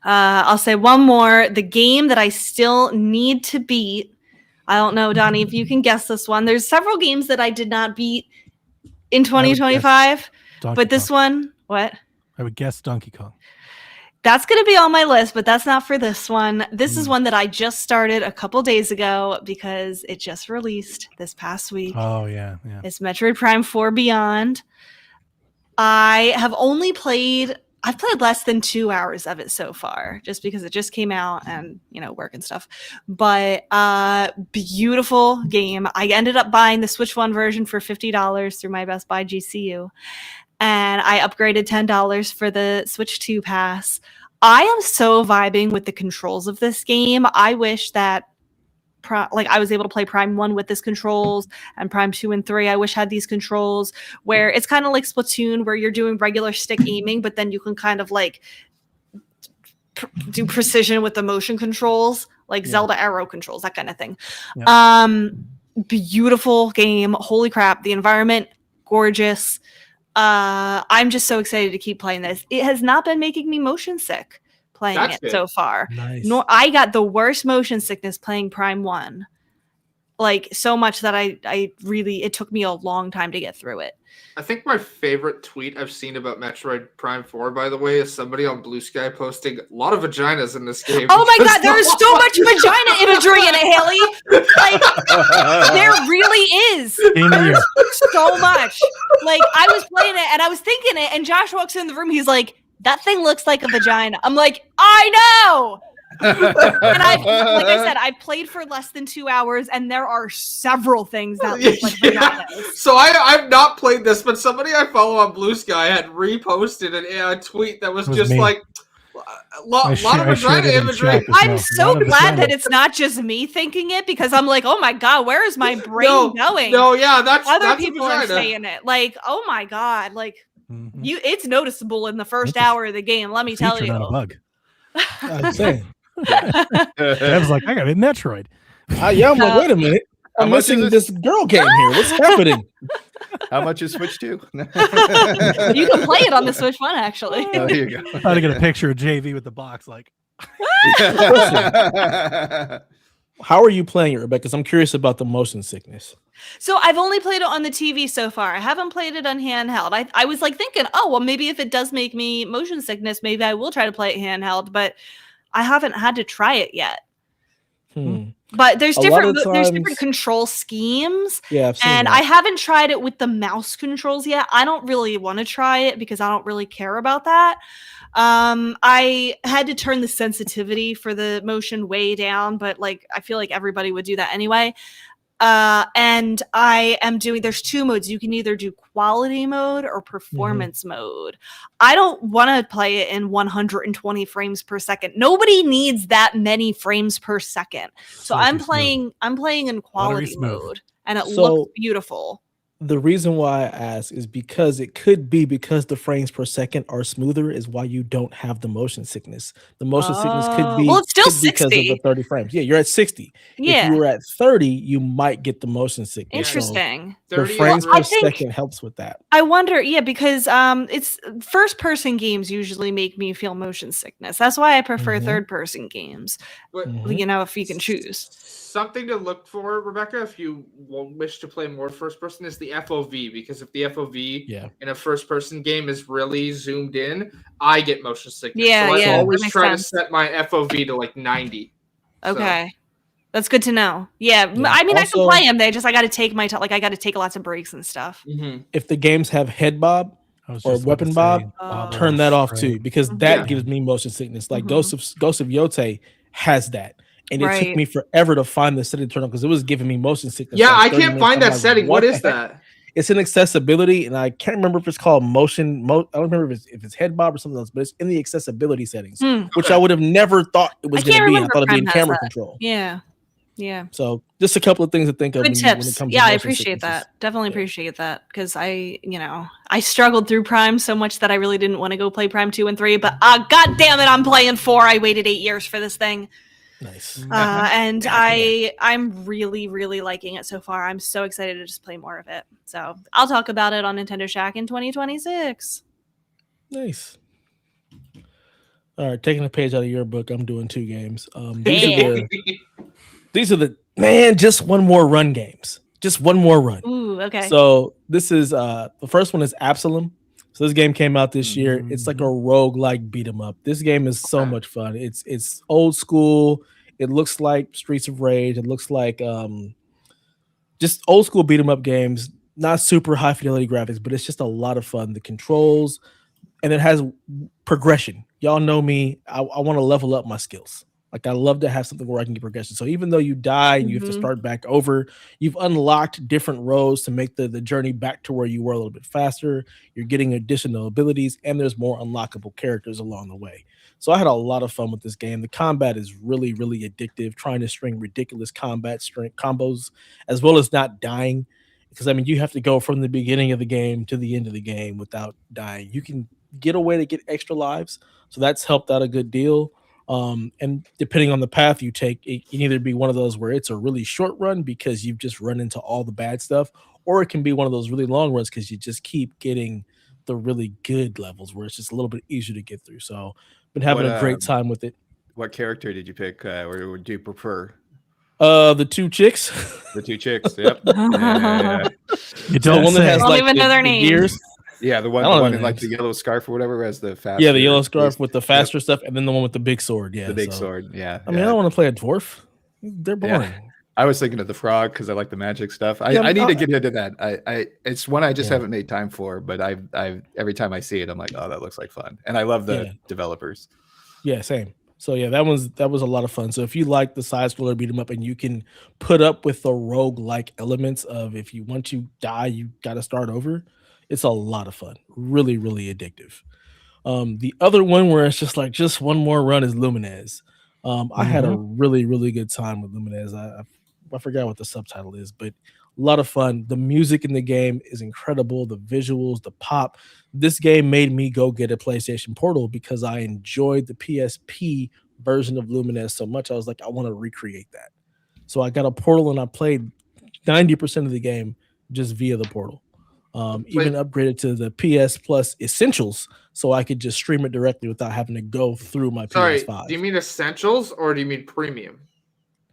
I'll say one more. The game that I still need to beat. I don't know, Donnie, if you can guess this one. There's several games that I did not beat in 2025, but this one, what? I would guess Donkey Kong. That's going to be on my list, but that's not for this one. This is one that I just started a couple days ago because it just released this past week. Oh, yeah. It's Metroid Prime 4 Beyond. I've played less than 2 hours of it so far, just because it just came out and, work and stuff. But beautiful game. I ended up buying the Switch 1 version for $50 through my Best Buy GCU. And I upgraded $10 for the Switch 2 pass. I am so vibing with the controls of this game. I wish that I was able to play Prime 1 with this controls, and Prime 2 and 3 I wish had these controls, where it's kind of like Splatoon, where you're doing regular stick aiming, but then you can kind of like do precision with the motion controls, like Zelda arrow controls, that kind of thing. Beautiful game. Holy crap. The environment, gorgeous. I'm just so excited to keep playing this. It has not been making me motion sick playing it so far. Nice. Nor I got the worst motion sickness playing Prime 1. Like so much that it took me a long time to get through it. I think my favorite tweet I've seen about Metroid Prime 4, by the way, is somebody on Blue Sky posting a lot of vaginas in this game. Oh my god, there is so much vagina imagery in it, Haley. Like, there really is. There's so much. Like, I was playing it and I was thinking it, and Josh walks in the room. He's like, "That thing looks like a vagina." I'm like, "I know." And like I said, I played for less than 2 hours, and there are several things that look like vaginas. So I've not played this, but somebody I follow on Blue Sky had reposted a tweet that was just me. like a lot of vagina imagery. I'm so glad that it's not just me thinking it, because I'm like, oh my god, where is my brain going? No, yeah, that's other people are saying it. Like, oh my god, like it's noticeable in the first hour of the game. Let me tell you. Not a bug. I'm saying. I was like, I got a Metroid. I'm like, wait a minute. I'm missing this girl game here. What's happening? How much is Switch 2? You can play it on the Switch 1, actually. Oh, there you go. I had to get a picture of JV with the box, like. How are you playing it, Rebecca? Because I'm curious about the motion sickness. So I've only played it on the TV so far. I haven't played it on handheld. I was like thinking, oh, well, maybe if it does make me motion sickness, maybe I will try to play it handheld, but I haven't had to try it yet. But there's different control schemes. Yeah, I've seen and that. I haven't tried it with the mouse controls yet. I don't really want to try it because I don't really care about that. I had to turn the sensitivity for the motion way down, but like I feel like everybody would do that anyway. And I am there's two modes. You can either do quality mode or performance mode. I don't want to play it in 120 frames per second. Nobody needs that many frames per second. So I'm playing in quality mode, and it looks beautiful. The reason why I ask is because it could be because the frames per second are smoother is why you don't have the motion sickness. The motion sickness could be it's still 60 because of the 30 frames. Yeah, you're at 60. Yeah. If you were at 30, you might get the motion sickness. Interesting. So the frames per second helps with that. I wonder, because it's first person games usually make me feel motion sickness. That's why I prefer third person games. If you can choose. Something to look for, Rebecca, if you wish to play more first person, is the the FOV, because if the FOV Yeah. in a first-person game is really zoomed in, I get motion sickness. Yeah, so I yeah, always that makes try sense. to set my FOV to like 90. Okay. That's good to know. Yeah. Yeah. I mean, I Also- can play them. They just, I got to take my time. Like, I got to take lots of breaks and stuff. If the games have head bob I was or just about weapon to bob, say, turn that off too, because that Yeah. gives me motion sickness. Like Mhm. Ghost of Yote has that. And it took Right. me forever to find the setting to turn on because it was giving me motion sickness. Yeah, like I 30 can't minutes. find I'm that like, setting. What the is heck? that? It's in accessibility, and I can't remember if it's called motion. I don't remember if it's head bob or something else, but it's in the accessibility settings, which Okay. I would have never thought it was I going can't to be. I remember thought it'd be in Prime has camera that. control. Yeah. Yeah. So just a couple of things to think of Good when it tips. comes Yeah, to I motion appreciate sicknesses. that. Definitely Yeah. appreciate that because I struggled through Prime so much that I really didn't want to go play Prime 2 and 3. But God damn it, I'm playing 4. I waited 8 years for this thing. Nice. And I'm really, really liking it so far. I'm so excited to just play more of it. So I'll talk about it on Nintendo Shack in 2026. Nice. All right, taking a page out of your book, I'm doing 2 games. These are the just one more run games. Just one more run. Ooh, okay. So this is the first one is Absalom. So this game came out this year. It's like a roguelike beat 'em up. This game is so much fun. It's old school. It looks like Streets of Rage. It looks like just old school beat 'em up games. Not super high fidelity graphics, but it's just a lot of fun. The controls, and it has progression. Y'all know me. I want to level up my skills. Like I love to have something where I can get progression. So even though you die and you have to start back over, you've unlocked different roads to make the journey back to where you were a little bit faster. You're getting additional abilities, and there's more unlockable characters along the way. So I had a lot of fun with this game. The combat is really, really addictive, trying to string ridiculous combat strength combos, as well as not dying. Because I mean, you have to go from the beginning of the game to the end of the game without dying. You can get a way to get extra lives. So that's helped out a good deal. And depending on the path you take, it can either be one of those where it's a really short run because you've just run into all the bad stuff, or it can be one of those really long runs because you just keep getting the really good levels where it's just a little bit easier to get through. So been having a great time with it. What character did you pick, or do you prefer? The 2 chicks. The 2 chicks. Yep. Yeah. You don't the one that has Don't like even know their the names. gears. Yeah, the one in like the yellow scarf or whatever has the faster. Yeah, the yellow scarf with the faster stuff, and then the one with the big sword. Yeah, the big sword. Yeah. I mean, I don't want to play a dwarf. They're boring. Yeah. I was thinking of the frog because I like the magic stuff. I need to get into that. It's one I just haven't made time for, but I've every time I see it, I'm like, oh, that looks like fun, and I love the developers. Yeah, same. So yeah, that was a lot of fun. So if you like the side scroller beat 'em up and you can put up with the rogue-like elements of if you once you die, you got to start over, it's a lot of fun. Really, really addictive. The other one where it's just like just one more run is Lumines. I had a really, really good time with Lumines. I forgot what the subtitle is, but a lot of fun. The music in the game is incredible. The visuals, the pop. This game made me go get a PlayStation Portal because I enjoyed the PSP version of Lumines so much. I was like, I want to recreate that. So I got a Portal and I played 90% of the game just via the Portal. Even upgraded to the PS Plus Essentials so I could just stream it directly without having to go through my PS5. Do you mean Essentials or do you mean Premium?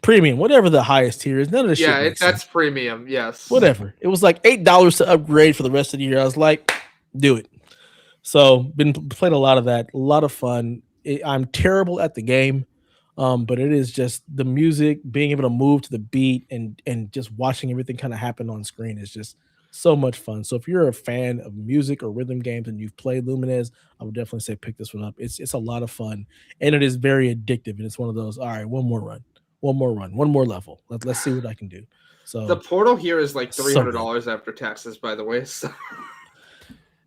Premium, whatever the highest tier is. None of the shit. Yeah, that's Premium. Yes. Whatever. It was like $8 to upgrade for the rest of the year. I was like, do it. So been playing a lot of that. A lot of fun. I'm terrible at the game, but it is just the music, being able to move to the beat and just watching everything kind of happen on screen is just so much fun. So if you're a fan of music or rhythm games and you've played Lumines, I would definitely say pick this one up. It's a lot of fun and it is very addictive. And it's one of those, all right, one more run, one more level. Let's see what I can do. So the Portal here is like $300 after taxes, by the way. So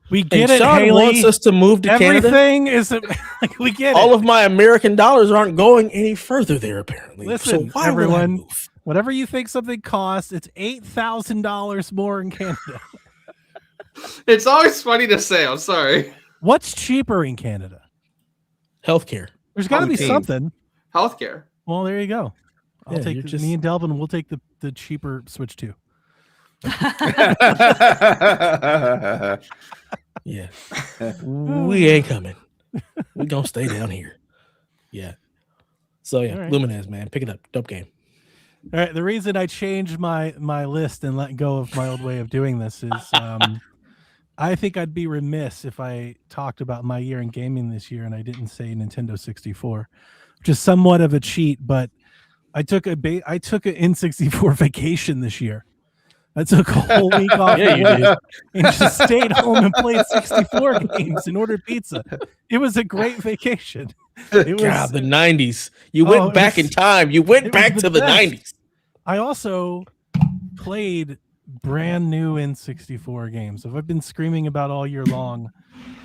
we get it. Sean Haley wants us to move to everything Canada. Like we get all it. of my American dollars aren't going any further there apparently. Listen, so why everyone, would I move? Whatever you think something costs, it's $8,000 more in Canada. It's always funny to say. I'm sorry. What's cheaper in Canada? Healthcare. There's got to be something. Healthcare. Well, there you go. I'll Yeah, take me and Delvin. We'll take the cheaper Switch 2. Yeah, we ain't coming. We gonna stay down here. Yeah. So yeah, All right. Lumines, man, pick it up. Dope game. All right, the reason I changed my list and let go of my old way of doing this is I think I'd be remiss if I talked about my year in gaming this year and I didn't say Nintendo 64, which is somewhat of a cheat, but I took an N64 vacation this year. I took a whole week off and just stayed home and played 64 games and ordered pizza. It was a great vacation. It was God, the 90s. You went back in time. You went back to the 90s. I also played brand new N64 games. I've been screaming about all year long.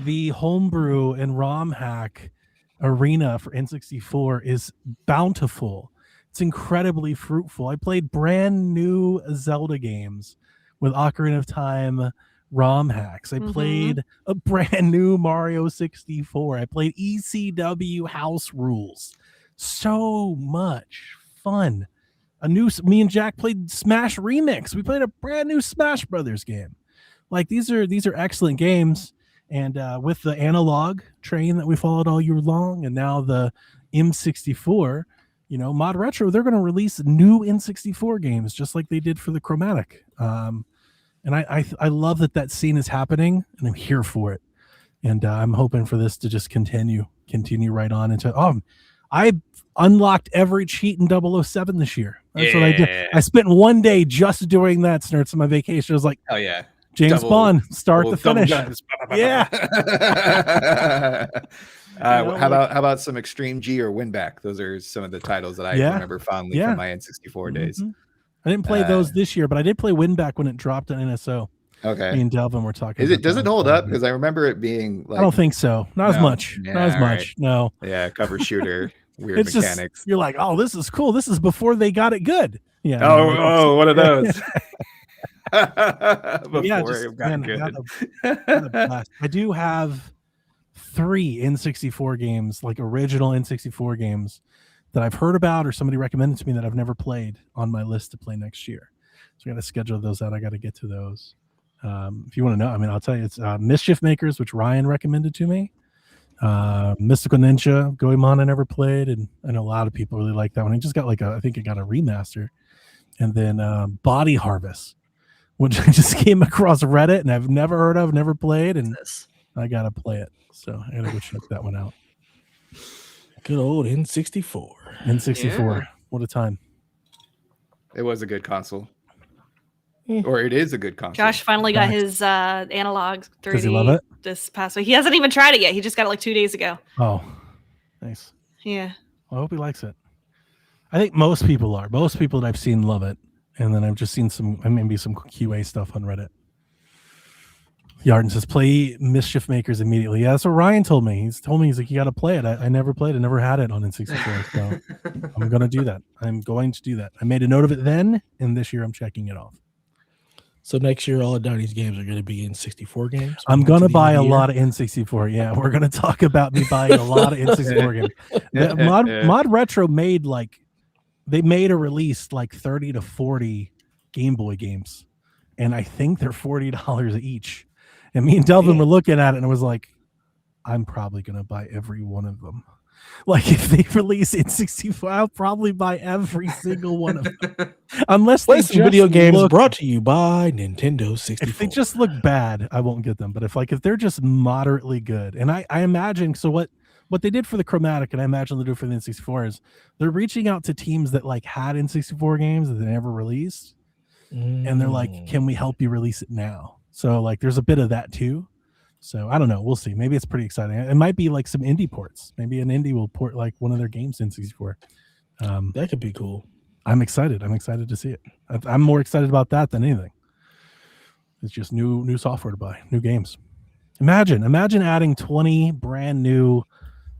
The homebrew and ROM hack arena for N64 is bountiful. It's incredibly fruitful. I played brand new Zelda games with Ocarina of Time ROM hacks. I played a brand new Mario 64. I played ECW House Rules. So much fun. Me and Jack played Smash Remix. We played a brand new Smash Brothers game. Like these are excellent games. And with the analog train that we followed all year long, and now the M64, Mod Retro, they're going to release new N64 games just like they did for the Chromatic. And I love that scene is happening, and I'm here for it. And I'm hoping for this to just continue right on into. I unlocked every cheat in 007 this year. That's what I did. I spent one day just doing that, Snurts, on my vacation. I was like, oh yeah, James Bond, start the finish. Yeah. How about some Extreme G or Winback? Those are some of the titles that I remember fondly from my N64 days. I didn't play those this year, but I did play Winback when it dropped on NSO. Okay. Me and Delvin were talking. Does it hold up? Because I remember it being like. I don't think so. Not as much. Yeah, not as much. Right. No. Yeah, cover shooter. Weird it's mechanics. You're like, oh, this is cool. This is before they got it good. Yeah. One of those. I do have 3 N64 games, like original N64 games that I've heard about or somebody recommended to me that I've never played on my list to play next year. So I got to schedule those out. I got to get to those. If you want to know, I'll tell you, it's Mischief Makers, which Ryan recommended to me. Mystical Ninja Goemon I never played, and I know a lot of people really like that one. It just got I think it got a remaster. And then Body Harvest, which I just came across Reddit and I've never heard of, never played, and I gotta play it. So I gotta go check that one out. Good old N64. N64. Yeah. What a time. It was a good console. Or it is a good console. Josh finally got his analog 3D. Does he love it? This past week. He hasn't even tried it yet. He just got it 2 days ago. Oh, nice. Yeah. Well, I hope he likes it. I think most people are. Most people that I've seen love it. And then I've just seen maybe some QA stuff on Reddit. Yarden says, play Mischief Makers immediately. Yeah, that's what Ryan told me. He's like, you got to play it. I never played it. Never had it on N64. So I'm going to do that. I'm going to do that. I made a note of it then, and this year I'm checking it off. So next year, all of Donnie's games are going to be N64 games? I'm going to buy a lot of N64. Yeah, we're going to talk about me buying a lot of N64 games. Mod Retro made they made a release 30 to 40 Game Boy games. And I think they're $40 each. And me and Delvin were looking at it and it was like, I'm probably going to buy every one of them. If they release N64, I'll probably buy every single one of them. Unless they video games brought to you by Nintendo 64. If they just look bad, I won't get them. But if they're just moderately good, and I imagine, so what they did for the Chromatic, and I imagine they'll do for the N64 is they're reaching out to teams that had N64 games that they never released. And they're like, can we help you release it now? So there's a bit of that too. So I don't know. We'll see. Maybe it's pretty exciting. It might be some indie ports. Maybe an indie will port one of their games in 64. That could be cool. I'm excited. I'm excited to see it. I'm more excited about that than anything. It's just new software to buy, new games. Imagine adding 20 brand new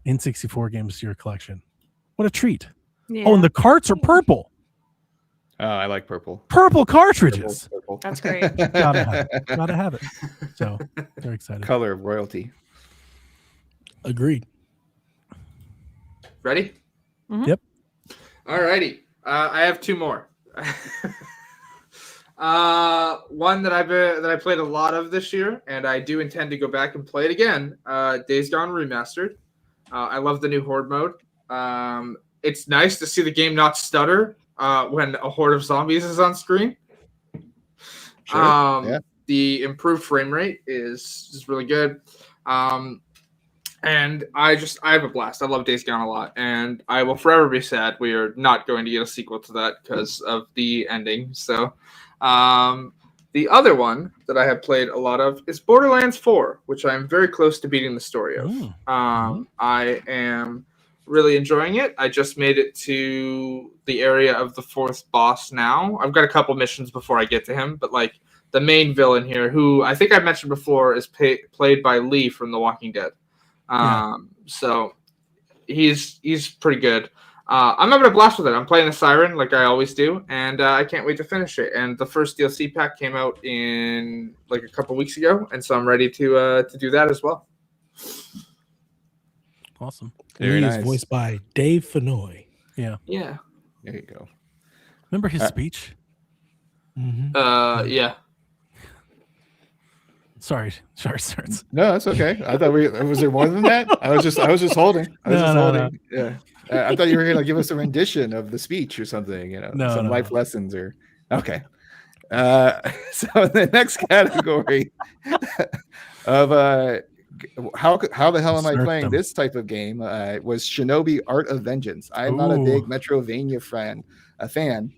N64 games to your collection. What a treat. Yeah. Oh, and the carts are purple. Oh, I like purple. Purple cartridges. Purple. That's great. Gotta have it. So very excited. Color of royalty. Agreed. Ready? Mm-hmm. Yep. All righty. I have 2 more. One that I played a lot of this year, and I do intend to go back and play it again. Days Gone Remastered. I love the new Horde mode. It's nice to see the game not stutter when a horde of zombies is on screen. Sure. The improved frame rate is really good. And I have a blast. I love Days Gone a lot, and I will forever be sad we are not going to get a sequel to that because of the ending. So, the other one that I have played a lot of is Borderlands 4, which I am very close to beating the story of. I am really enjoying it. I just made it to the area of the 4th boss now. I've got a couple missions before I get to him, but like the main villain here, who I think I mentioned before, is played by Lee from The Walking Dead. So he's pretty good. I'm having a blast with it. I'm playing the Siren like I always do, and I can't wait to finish it. And the first DLC pack came out in like a couple weeks ago, and so I'm ready to do that as well. Awesome. Very nice. Is voiced by Dave Fennoy. Yeah. There you go. Remember his speech? Yeah. Sorry. No, that's okay. I thought was there more than that? I was just holding. No. Yeah. I thought you were going to give us a rendition of the speech or something, some life lessons or okay. So the next category of how the hell am I playing this type of game was Shinobi Art of Vengeance. I'm not a big Metrovania fan,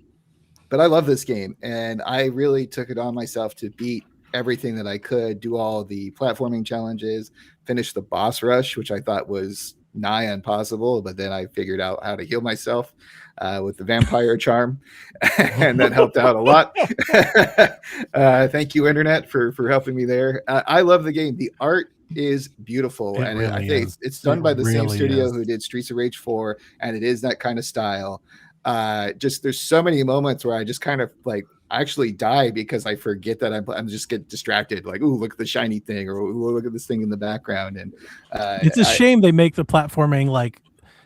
but I love this game, and I really took it on myself to beat everything that I could, do all the platforming challenges, finish the boss rush, which I thought was nigh impossible, but then I figured out how to heal myself with the vampire charm, and that helped out a lot. Thank you, internet, for helping me there. I love the game. The art is beautiful, and I think it's done by the same studio who did Streets of Rage 4, and it is that kind of style. Just there's so many moments where I just kind of like actually die because I forget that I'm just get distracted, like, ooh, look at the shiny thing, or ooh, look at this thing in the background. And it's a shame they make the platforming like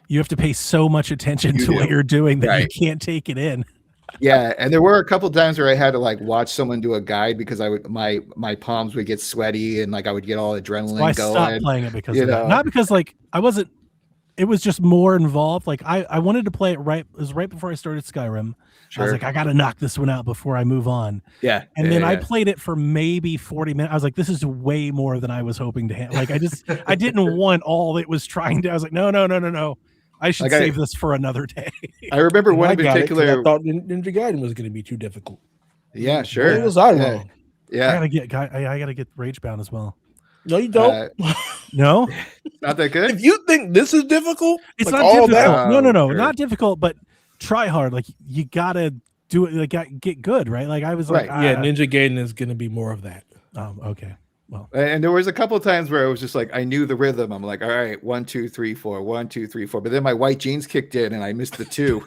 you have to pay so much attention to what you're doing that you can't take it in. Yeah, and there were a couple times where I had to like watch someone do a guide because my palms would get sweaty and like I would get all adrenaline going. I stopped playing it because of that. Not because like I wasn't. It was just more involved. Like I wanted to play it right. It was right before I started Skyrim. Sure. I was like, I got to knock this one out before I move on. Yeah. And then I played it for maybe 40 minutes. I was like, this is way more than I was hoping to handle. Like I didn't want all it was trying to. I was like, no. I should save this for another day. I remember one in particular. I thought Ninja Gaiden was going to be too difficult. Yeah, sure. It was wrong. Yeah. I gotta get Ragebound as well. No, you don't. No, not that good. If you think this is difficult, it's like not difficult. No, sure. Not difficult, but try hard. Like you gotta do it. Like get good, right? Like I was like, yeah, Ninja Gaiden is gonna be more of that. Okay. Well, and there was a couple of times where I was just like, I knew the rhythm. I'm like, all right, 1, 2, 3, 4, 1, 2, 3, 4. But then my white jeans kicked in and I missed the 2.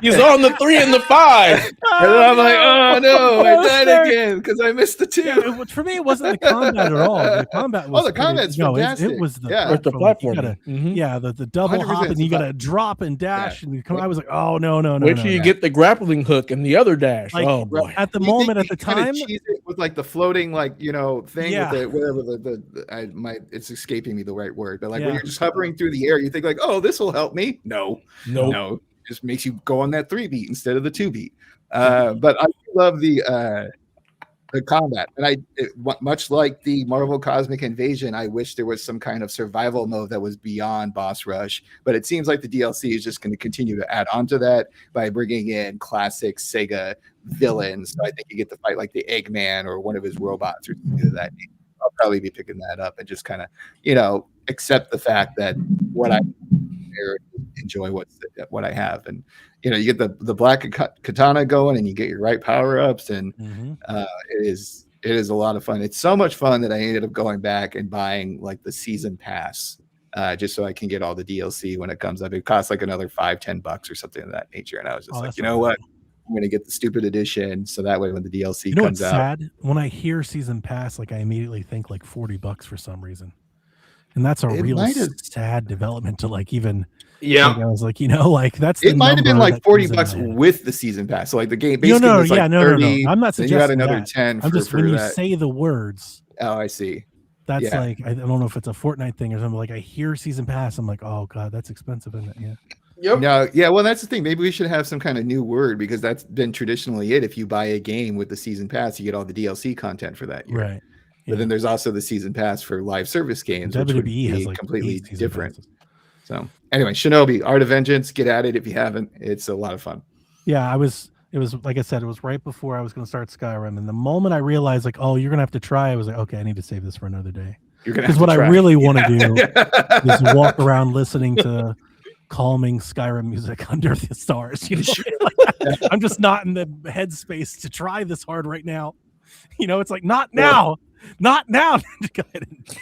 He's on the 3 and the 5. And then I'm like, oh no, I died again because I missed the 2. Yeah, for me, it wasn't the combat at all. The combat was combat's fantastic. It was the platform. Yeah, the double hop and you gotta drop and dash and come. I was like, oh no. Wait till you get the grappling hook and the other dash. Like, oh boy. At the moment, at the time, with like the floating thing with the whatever it's escaping me the right word, but like when you're just hovering through the air, you think like, oh, this will help me. No, it just makes you go on that 3 beat instead of the 2 beat. But I love the combat, and much like the Marvel Cosmic Invasion, I wish there was some kind of survival mode that was beyond boss rush, but it seems like the DLC is just going to continue to add on to that by bringing in classic Sega villains. So I think you get to fight like the Eggman or one of his robots or something of that nature. I'll probably be picking that up and just kind of accept the fact that what I enjoy what I have, and you get the black katana going and you get your right power-ups, and it is a lot of fun. It's so much fun that I ended up going back and buying like the season pass just so I can get all the DLC when it comes up. It costs like another $5-10 or something of that nature, and I was just like, you know what, I'm gonna get the stupid edition so that way when the DLC comes out. Sad when I hear season pass, like I immediately think like $40 for some reason. And that's a really sad development to like even. Yeah, like I was like, that's. It might have been like $40 with the season pass. So like the game basically was like 30. No. I'm not suggesting you got another 10. I'm just when you say the words. Oh, I see. That's like I don't know if it's a Fortnite thing or something. Like I hear season pass, I'm like, oh god, that's expensive, isn't it? Yeah. Yep. No, yeah, well, that's the thing. Maybe we should have some kind of new word because that's been traditionally it. If you buy a game with the season pass, you get all the DLC content for that year. Right. But then there's also the season pass for live service games, which would be like completely different. Passes. So anyway, Shinobi, Art of Vengeance, get at it if you haven't. It's a lot of fun. Yeah, it was like I said, it was right before I was going to start Skyrim, and the moment I realized like, oh, you're going to have to try, I was like, okay, I need to save this for another day. Because what I really want to do is walk around listening to calming Skyrim music under the stars. You know, like, I'm just not in the headspace to try this hard right now. You know, it's like not now. Not now.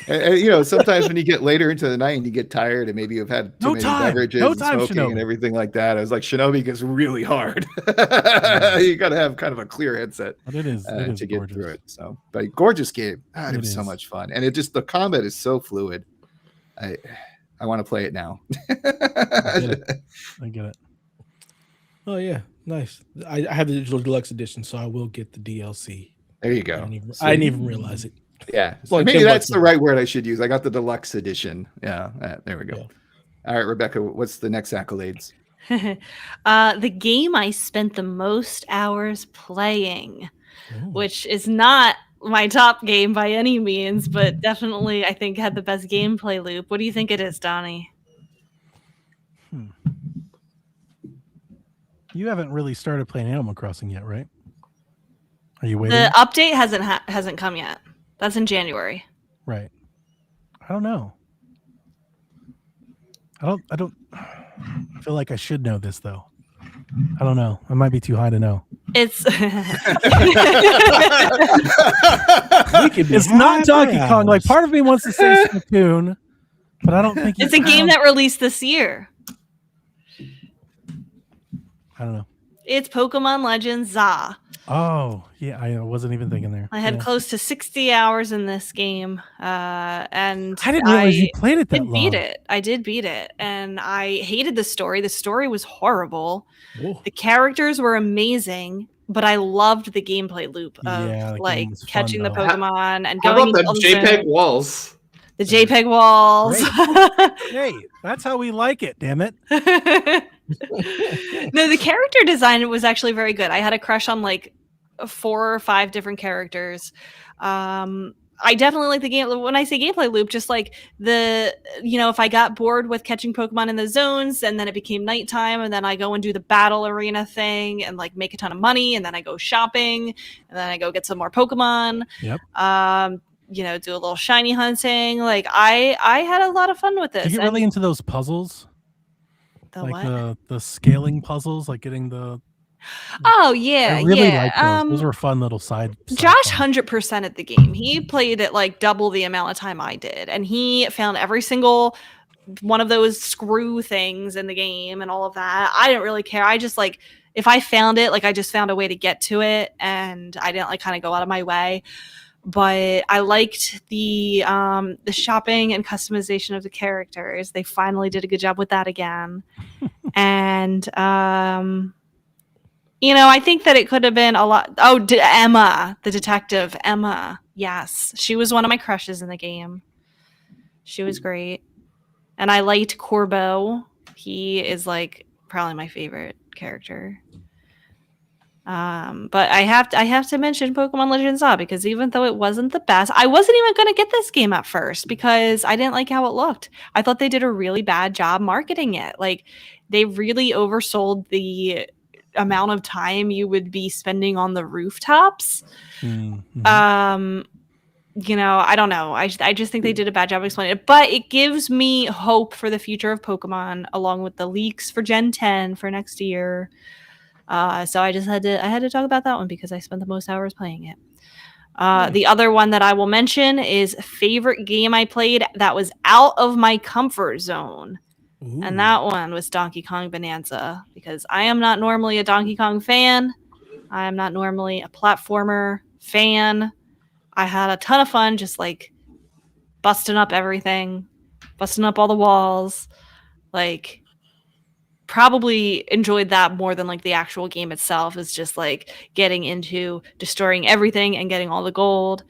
And, you know, sometimes when you get later into the night and you get tired and maybe you've had too many beverages and smoking and everything like that, I was like, Shinobi gets really hard. You got to have kind of a clear headset it is to get gorgeous. through it. So, but gorgeous game. God, it was so much fun. And it just, the combat is so fluid. I want to play it now. I get it. Oh, yeah. Nice. I have the digital deluxe edition, so I will get the DLC. There you go. I didn't even realize it. Yeah. So maybe that's the right word I should use. I got the deluxe edition. Yeah. There we go. Yeah. All right, Rebecca, what's the next accolades? The game I spent the most hours playing, which is not my top game by any means, but definitely I think had the best gameplay loop. What do you think it is, Donnie? You haven't really started playing Animal Crossing yet, right? Are you waiting? The update hasn't come yet. That's in January. Right. I don't know. I feel like I should know this though. I don't know. I might be too high to know. It's it's not Donkey Kong. Like part of me wants to say Splatoon, but I don't think it's a game that released this year. I don't know. It's Pokemon Legends ZA. Oh, yeah, I wasn't even thinking there. I had close to 60 hours in this game, and I didn't realize you played it that long. I did beat it, and I hated the story. The story was horrible. Whoa. The characters were amazing, but I loved the gameplay loop of like catching the Pokemon and going. How about the JPEG walls? The JPEG walls. Hey, that's how we like it. Damn it. No, the character design was actually very good. I had a crush on like 4 or 5 different characters. I definitely like the game. When I say gameplay loop, just like if I got bored with catching Pokemon in the zones and then it became nighttime and then I go and do the battle arena thing and like make a ton of money and then I go shopping and then I go get some more Pokemon. Yep. Do a little shiny hunting. Like I had a lot of fun with this. Did you get really into those puzzles? The scaling puzzles, like getting the. Oh yeah, I really liked those. Those were fun little side. Josh 100% at the game. He played it like double the amount of time I did, and he found every single one of those screw things in the game and all of that. I didn't really care. I just like if I found it, like I just found a way to get to it, and I didn't like kind of go out of my way. But I liked the shopping and customization of the characters. They finally did a good job with that again. And, I think that it could have been a lot. Oh, Emma, the detective, Emma. Yes. She was one of my crushes in the game. She was great. And I liked Corbo. He is like probably my favorite character. But I have to mention Pokemon Legends ZA because even though it wasn't the best, I wasn't even going to get this game at first because I didn't like how it looked. I thought they did a really bad job marketing it. Like they really oversold the amount of time you would be spending on the rooftops. Mm-hmm. I don't know. I just think they did a bad job explaining it, but it gives me hope for the future of Pokemon along with the leaks for Gen 10 for next year. So I had to talk about that one because I spent the most hours playing it. The other one that I will mention is favorite game I played that was out of my comfort zone. Ooh. And that one was Donkey Kong Bonanza because I am not normally a Donkey Kong fan. I am not normally a platformer fan. I had a ton of fun just like busting up everything, busting up all the walls, like probably enjoyed that more than like the actual game itself is just like getting into destroying everything and getting all the gold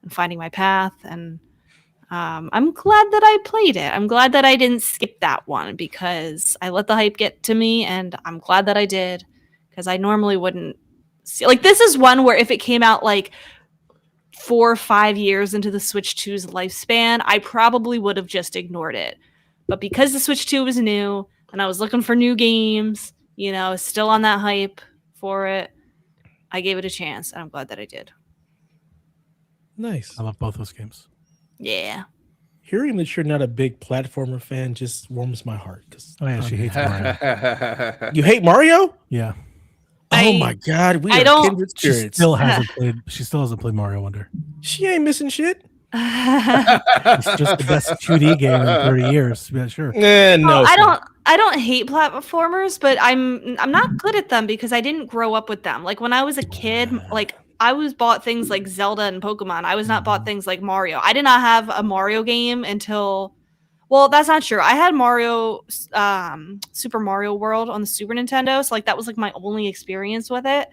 and finding my path and I'm glad that I played it. I'm glad that I didn't skip that one because I let the hype get to me, and I'm glad that I did because I normally wouldn't see. Like, this is one where if it came out like 4 or 5 years into the Switch 2's lifespan, I probably would have just ignored it. But because the Switch 2 was new and I was looking for new games, still on that hype for it, I gave it a chance, and I'm glad that I did. Nice. I love both those games. Yeah. Hearing that you're not a big platformer fan just warms my heart. Oh yeah, she hates Mario. You hate Mario? Yeah. Oh my God, we I are don't- kindred She spirits. still hasn't played. She still hasn't played Mario Wonder. She ain't missing shit. It's just the best 2D game in 30 years. Yeah, sure. No, it's not. I don't hate platformers, but I'm not good at them because I didn't grow up with them. Like when I was a kid, like I was bought things like Zelda and Pokemon. I was not bought things like Mario. I did not have a Mario game until, well, that's not true. I had Super Mario World on the Super Nintendo, so like that was like my only experience with it.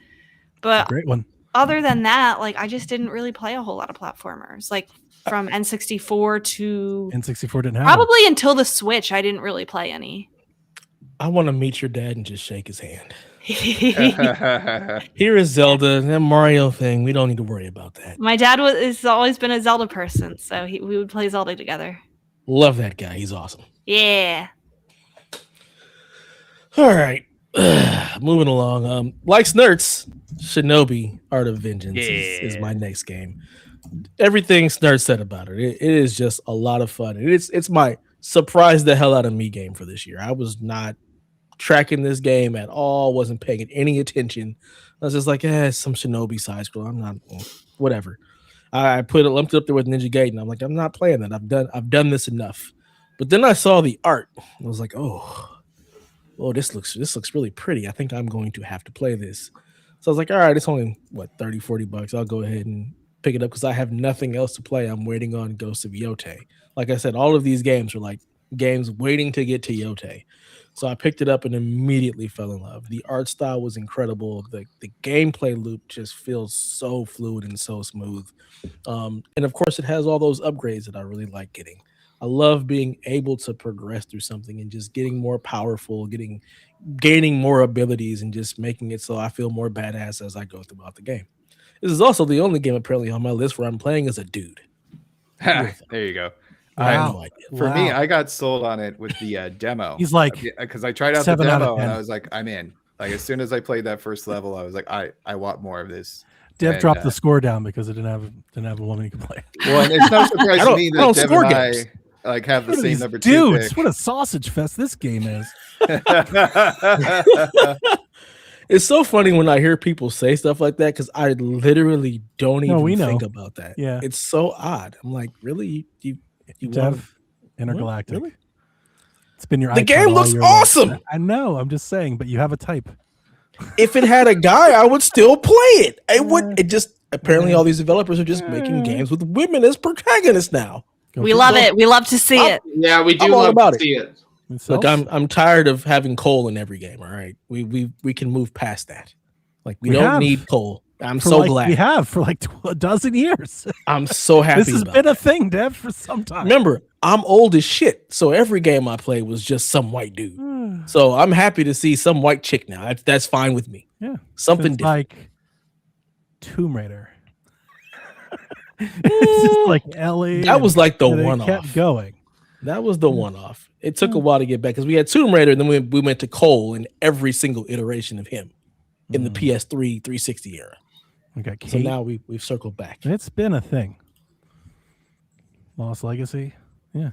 But Great one. other than that, like I just didn't really play a whole lot of platformers. Like from N64 to N64 didn't have probably until the Switch, I didn't really play any. I want to meet your dad and just shake his hand. My Here is Zelda. That Mario thing, we don't need to worry about that. dad has always been a Zelda person, so we would play Zelda together. Love that guy. He's awesome. Yeah. All right. Moving along. Like Snurts, Shinobi Art of Vengeance is my next game. Everything Snurts said about it. It is just a lot of fun. It's my surprise the hell out of me game for this year. I was not tracking this game at all, wasn't paying it any attention. I was just like, it's some Shinobi side scroll. I'm not, whatever. I lumped it up there with Ninja Gaiden. I'm like, I'm not playing that. I've done this enough. But then I saw the art. I was like, oh, this looks really pretty. I think I'm going to have to play this. So I was like, all right, it's only $30-$40. I'll go ahead and pick it up because I have nothing else to play. I'm waiting on Ghost of Yotei. Like I said, all of these games are like games waiting to get to Yotei. So I picked it up and immediately fell in love. The art style was incredible. The gameplay loop just feels so fluid and so smooth. And of course, it has all those upgrades that I really like getting. I love being able to progress through something and just getting more powerful, gaining more abilities, and just making it so I feel more badass as I go throughout the game. This is also the only game apparently on my list where I'm playing as a dude. There you go. I have no idea. For me, I got sold on it with the demo. He's like, because I tried out the 7 out of demo and 10. I was like, I'm in. Like as soon as I played that first level, I was like, I want more of this. Dev dropped the score down because it didn't have a woman you could play. Well, and it's no surprise to me that Dev and games. I like have the same number 2 dudes. pick. What a sausage fest this game is. It's so funny when I hear people say stuff like that because I literally don't even think about that. Yeah, it's so odd. I'm like, really? You Dev, Intergalactic. Really? It's been your the game looks awesome. I know. I'm just saying, but you have a type. If it had a guy, I would still play it. It just apparently all these developers are just making games with women as protagonists now. We love it. We love to see it. Yeah, we do I'm all love about to see it. Look, I'm tired of having coal in every game. All right, we can move past that. Like we don't need coal. I'm so glad we have for like a dozen years. I'm so happy. This has been a thing, Dev, for some time. Remember, I'm old as shit, so every game I played was just some white dude. So I'm happy to see some white chick now. That's fine with me. Yeah, something different. Like Tomb Raider. It's just like Ellie. That was like the one-off. Kept going. That was the one-off. It took a while to get back because we had Tomb Raider, and then we went to Cole in every single iteration of him in the PS3 360 era. Okay, so now we've circled back. It's been a thing. Lost Legacy, yeah.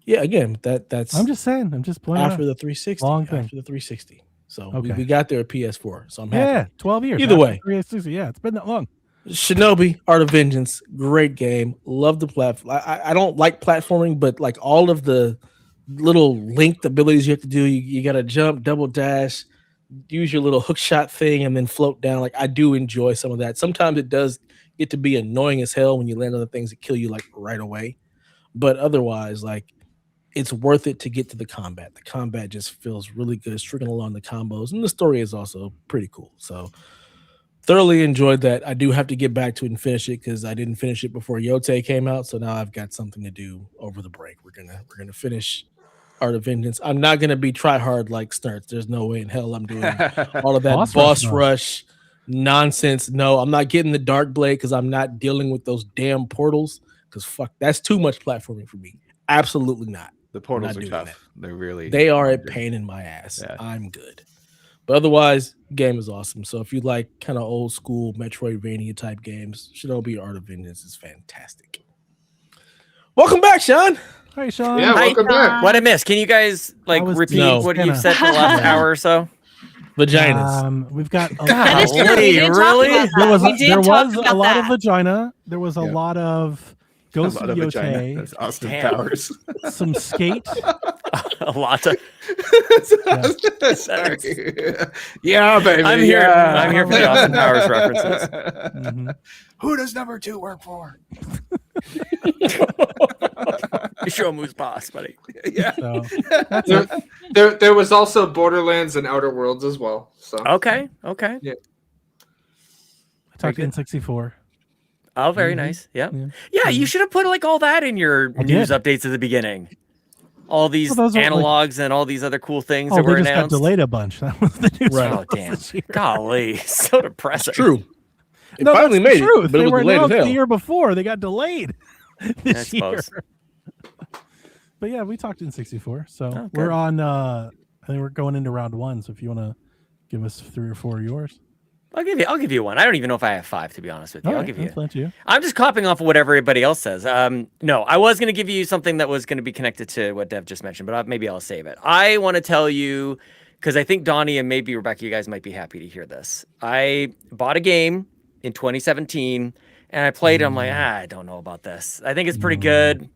Again, that's. I'm just saying. I'm just playing after the 360. Long thing. After the 360. So okay. we got there at PS4. So I'm happy. Yeah, 12 years. Either way, 360. Yeah, it's been that long. Shinobi Art of Vengeance, great game. Love the platform. I don't like platforming, but like all of the little linked abilities you have to do, you got to jump, double dash, use your little hook shot thing, and then float down. Like I do enjoy some of that. Sometimes it does get to be annoying as hell when you land on the things that kill you like right away, but otherwise, like it's worth it to get to the combat. The combat just feels really good, stringing along the combos, and the story is also pretty cool. So thoroughly enjoyed that. I do have to get back to it and finish it because I didn't finish it before Yote came out. So now I've got something to do over the break. We're gonna finish Art of Vengeance. I'm not gonna be try hard like Snurts. There's no way in hell I'm doing all of that boss rush nonsense. No, I'm not getting the Dark Blade because I'm not dealing with those damn portals. Because fuck, that's too much platforming for me. Absolutely not. The portals are tough. That. They are a pain in my ass. Yeah. I'm good. But otherwise, game is awesome. So if you like kind of old school Metroidvania type games, Shinobi Art of Vengeance is fantastic. Welcome back, Sean. Hi, Sean. Yeah, welcome back. What I missed? Can you guys repeat what you've said for the last hour or so? Vaginas. We've got really? There was a lot of vagina. There was a lot of Ghost of Yote. That's Austin Powers. Some skate. A lot of. Sorry. Yeah, baby. I'm here. I'm here for the Austin Powers references. Mm-hmm. Who does number 2 work for? You show him who's boss, buddy. Yeah. So, there was also Borderlands and Outer Worlds as well. So okay. Yeah. I talked to N64. Oh, very nice. Yeah. You should have put all that in your news updates at the beginning. All these analogs and all these other cool things that were they just announced. got delayed a bunch. That was the news. Oh, damn. Golly. So depressing. It's true. It finally made it, but it was delayed as hell. The year before, they got delayed this year. Suppose. But yeah, we talked in 64. So we're on, I think we're going into round 1. So if you want to give us 3 or 4 of yours. I'll give you one. I don't even know if I have 5, to be honest with you. I'll give you. You. I'm just copying off of what everybody else says. No, I was going to give you something that was going to be connected to what Dev just mentioned, but maybe I'll save it. I want to tell you, because I think Donnie and maybe Rebecca, you guys might be happy to hear this. I bought a game in 2017, and I played it. I'm like, I don't know about this. I think it's pretty good.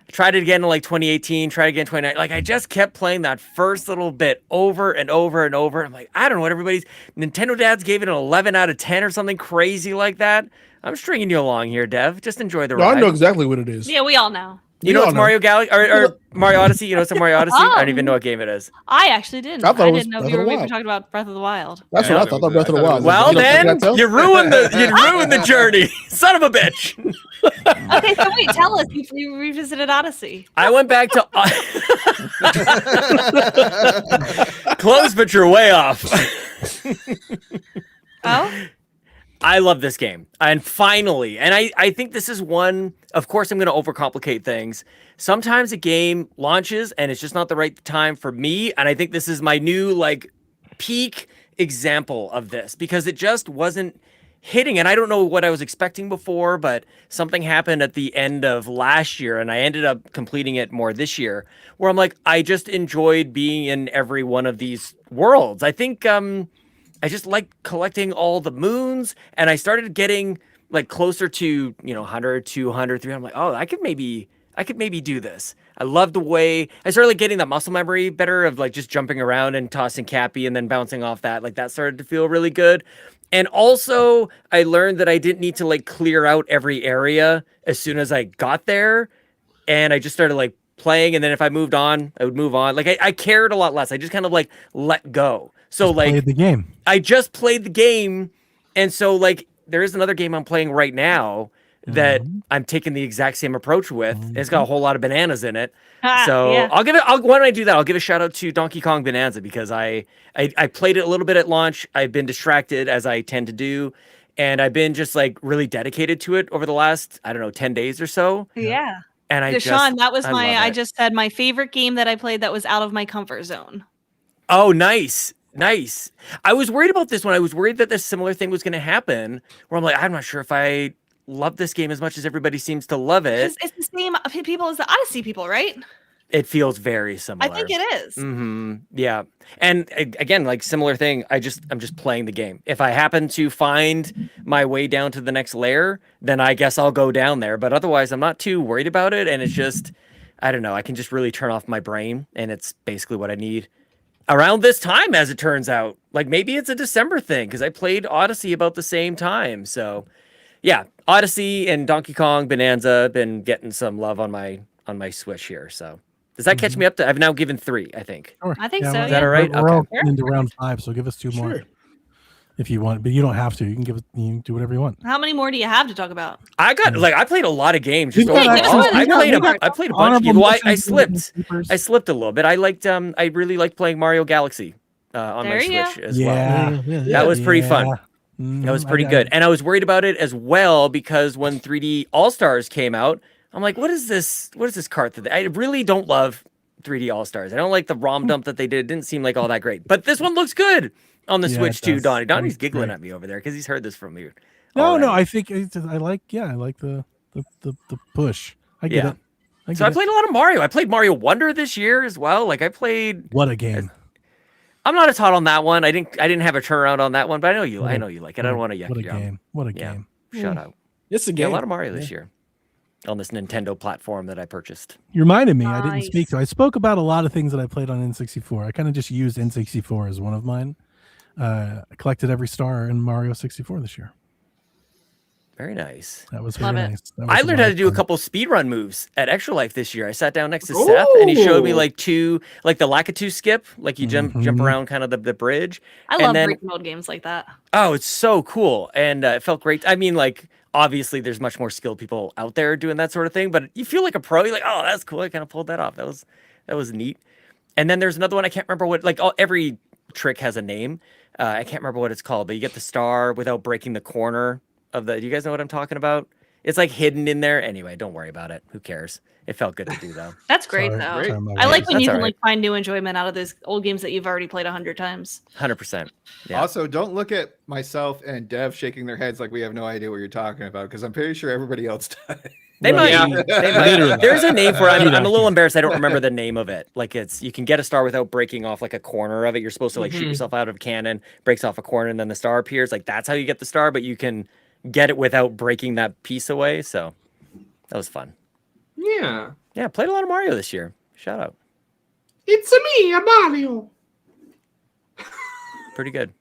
I tried it again in 2018, tried again in 2019. I just kept playing that first little bit over and over and over. I'm like, I don't know what Nintendo dads gave it an 11 out of 10 or something crazy like that. I'm stringing you along here, Dev. Just enjoy the ride. I know exactly what it is. Yeah, we all know. You know it's Mario Galaxy or Mario Odyssey? You know it's a Mario Odyssey? I don't even know what game it is. I actually didn't. I didn't know we were maybe talking about Breath of the Wild. That's what I thought. Breath of the Wild. Well, then you ruined the journey, son of a bitch. Okay, so wait, tell us if you revisited Odyssey. I went back to close, but you're way off. Oh. I love this game. And finally, and I think this is one, of course, I'm going to overcomplicate things. Sometimes a game launches and it's just not the right time for me. And I think this is my new peak example of this because it just wasn't hitting. And I don't know what I was expecting before, but something happened at the end of last year. And I ended up completing it more this year where I'm like, I just enjoyed being in every one of these worlds. I think, I just like collecting all the moons, and I started getting closer to 100, 200, 300. I'm like, oh, I could maybe do this. I love the way I started getting that muscle memory better of just jumping around and tossing Cappy and then bouncing off that. That started to feel really good. And also, I learned that I didn't need to clear out every area as soon as I got there, and I just started playing. And then if I moved on, I would move on. I cared a lot less. I just kind of let go. So played the game. I just played the game, and so there is another game I'm playing right now that I'm taking the exact same approach with. It's got a whole lot of bananas in it. So yeah. Why don't I do that? I'll give a shout out to Donkey Kong Bonanza because I played it a little bit at launch. I've been distracted as I tend to do, and I've been just really dedicated to it over the last 10 days or so. Yeah. And Sean, that was I just said my favorite game that I played that was out of my comfort zone. Oh, nice. Nice. I was worried about this one. I was worried that this similar thing was going to happen where I'm I'm not sure if I love this game as much as everybody seems to love it. It's the same people as the Odyssey people, right? It feels very similar. I think it is. Mm-hmm. Yeah. And again, similar thing. I'm just playing the game. If I happen to find my way down to the next layer, then I guess I'll go down there. But otherwise, I'm not too worried about it. And it's just, I don't know. I can just really turn off my brain. And it's basically what I need. Around this time, as it turns out, maybe it's a December thing because I played Odyssey about the same time. So, yeah, Odyssey and Donkey Kong Bonanza been getting some love on my Switch here. So, does that catch me up to? I've now given 3, I think. Sure. I think so. Is that all right? We're all into round 5, so give us 2 more. if you want, but you don't have to. You can you can do whatever you want. How many more do you have to talk about? I played a lot of games. Just We've got overall. actually- I played a bunch of games. Well, I slipped a little bit. I really liked playing Mario Galaxy on my Switch as well. That was pretty fun. That was pretty good. And I was worried about it as well because when 3D All-Stars came out, I'm like, what is this cart that I really don't love 3D All-Stars. I don't like the ROM dump that they did. It didn't seem like all that great. But this one looks good on the Switch too, Donnie. Donnie's giggling at me over there because he's heard this from me. No, I think I like the push. I get it. I played a lot of Mario. I played Mario Wonder this year as well. Like I played. What a game! I'm not as hot on that one. I didn't have a turnaround on that one, but I know you like it. I don't want to yuck you out. What a game! Shut up. It's a game. Yeah, a lot of Mario this year on this Nintendo platform that I purchased. You reminded me. I didn't speak to. I spoke about a lot of things that I played on N64. I kind of just used N64 as one of mine. I collected every star in Mario 64 this year. Very nice. That was very nice. I learned how to do a couple speedrun moves at Extra Life this year. I sat down next to Seth and he showed me the Lakitu skip, like you jump around kind of the bridge. I love break mode games like that. Oh, it's so cool. And it felt great. I mean, like, obviously there's much more skilled people out there doing that sort of thing, but you feel like a pro. You're like, oh, that's cool. I kind of pulled that off. That was neat. And then there's another one. I can't remember what, every trick has a name. I can't remember what it's called, but you get the star without breaking the corner of the. Do you guys know what I'm talking about? It's like hidden in there. Anyway, don't worry about it. Who cares? It felt good to do though. That's great though. I like when you can find new enjoyment out of those old games that you've already played 100 times. 100%. Yeah. Also, don't look at myself and Dev shaking their heads like we have no idea what you're talking about because I'm pretty sure everybody else does. They might. There's a name for it. I'm a little embarrassed. I don't remember the name of it. Like you can get a star without breaking off like a corner of it. You're supposed to shoot yourself out of a cannon, breaks off a corner, and then the star appears. Like that's how you get the star, but you can get it without breaking that piece away. So that was fun. Yeah. Yeah, played a lot of Mario this year. Shout out. It's me, a Mario. Pretty good.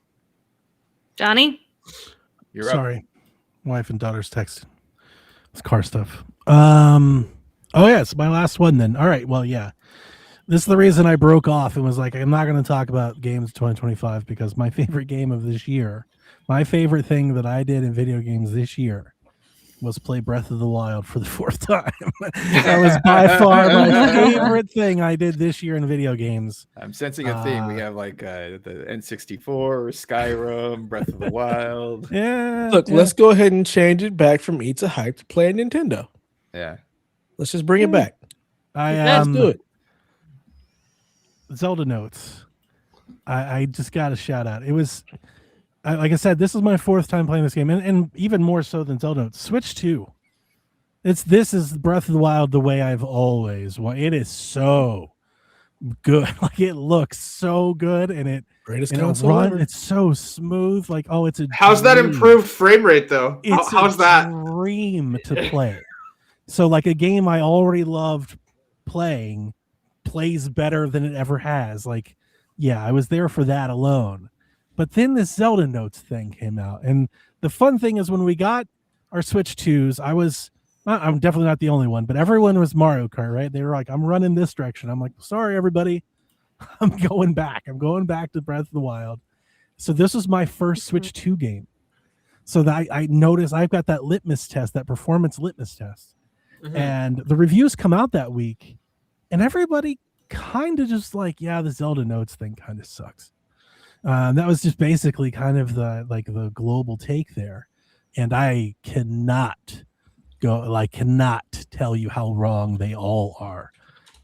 Johnny? You're Sorry. Wife and daughter's texting. It's car stuff. Oh yeah, it's my last one then. All right, well, yeah. This is the reason I broke off and was like, I'm not going to talk about games 2025 because my favorite game of this year, my favorite thing that I did in video games this year was play Breath of the Wild for the 4th time. That was by far my favorite thing I did this year in video games. I'm sensing a theme. We have like the N64, Skyrim, Breath of the Wild. Yeah. Look, let's go ahead and change it back from Eat to Hype to play Nintendo. Yeah. Let's just bring it back. Let's do it. Zelda Notes. I just got a shout out. It was, like I said, this is my 4th time playing this game, and even more so than Zelda Notes. Switch 2. This is Breath of the Wild the way I've always wanted. It is so good. Like it looks so good, and it greatest console ever. It's so smooth. Like it's a. How's that improved frame rate though? How's that? Dream to play. So like a game I already loved playing plays better than it ever has. Like, yeah, I was there for that alone. But then this Zelda Notes thing came out. And the fun thing is when we got our Switch 2s, I'm definitely not the only one, but everyone was Mario Kart, right? They were like, I'm running this direction. I'm like, sorry, everybody. I'm going back. I'm going back to Breath of the Wild. So this was my first Switch 2 game. So that I noticed I've got that litmus test, that performance litmus test. Mm-hmm. And the reviews come out that week. And everybody kind of just like, yeah, the Zelda Notes thing kind of sucks. That was just basically kind of the global take there. And I cannot tell you how wrong they all are.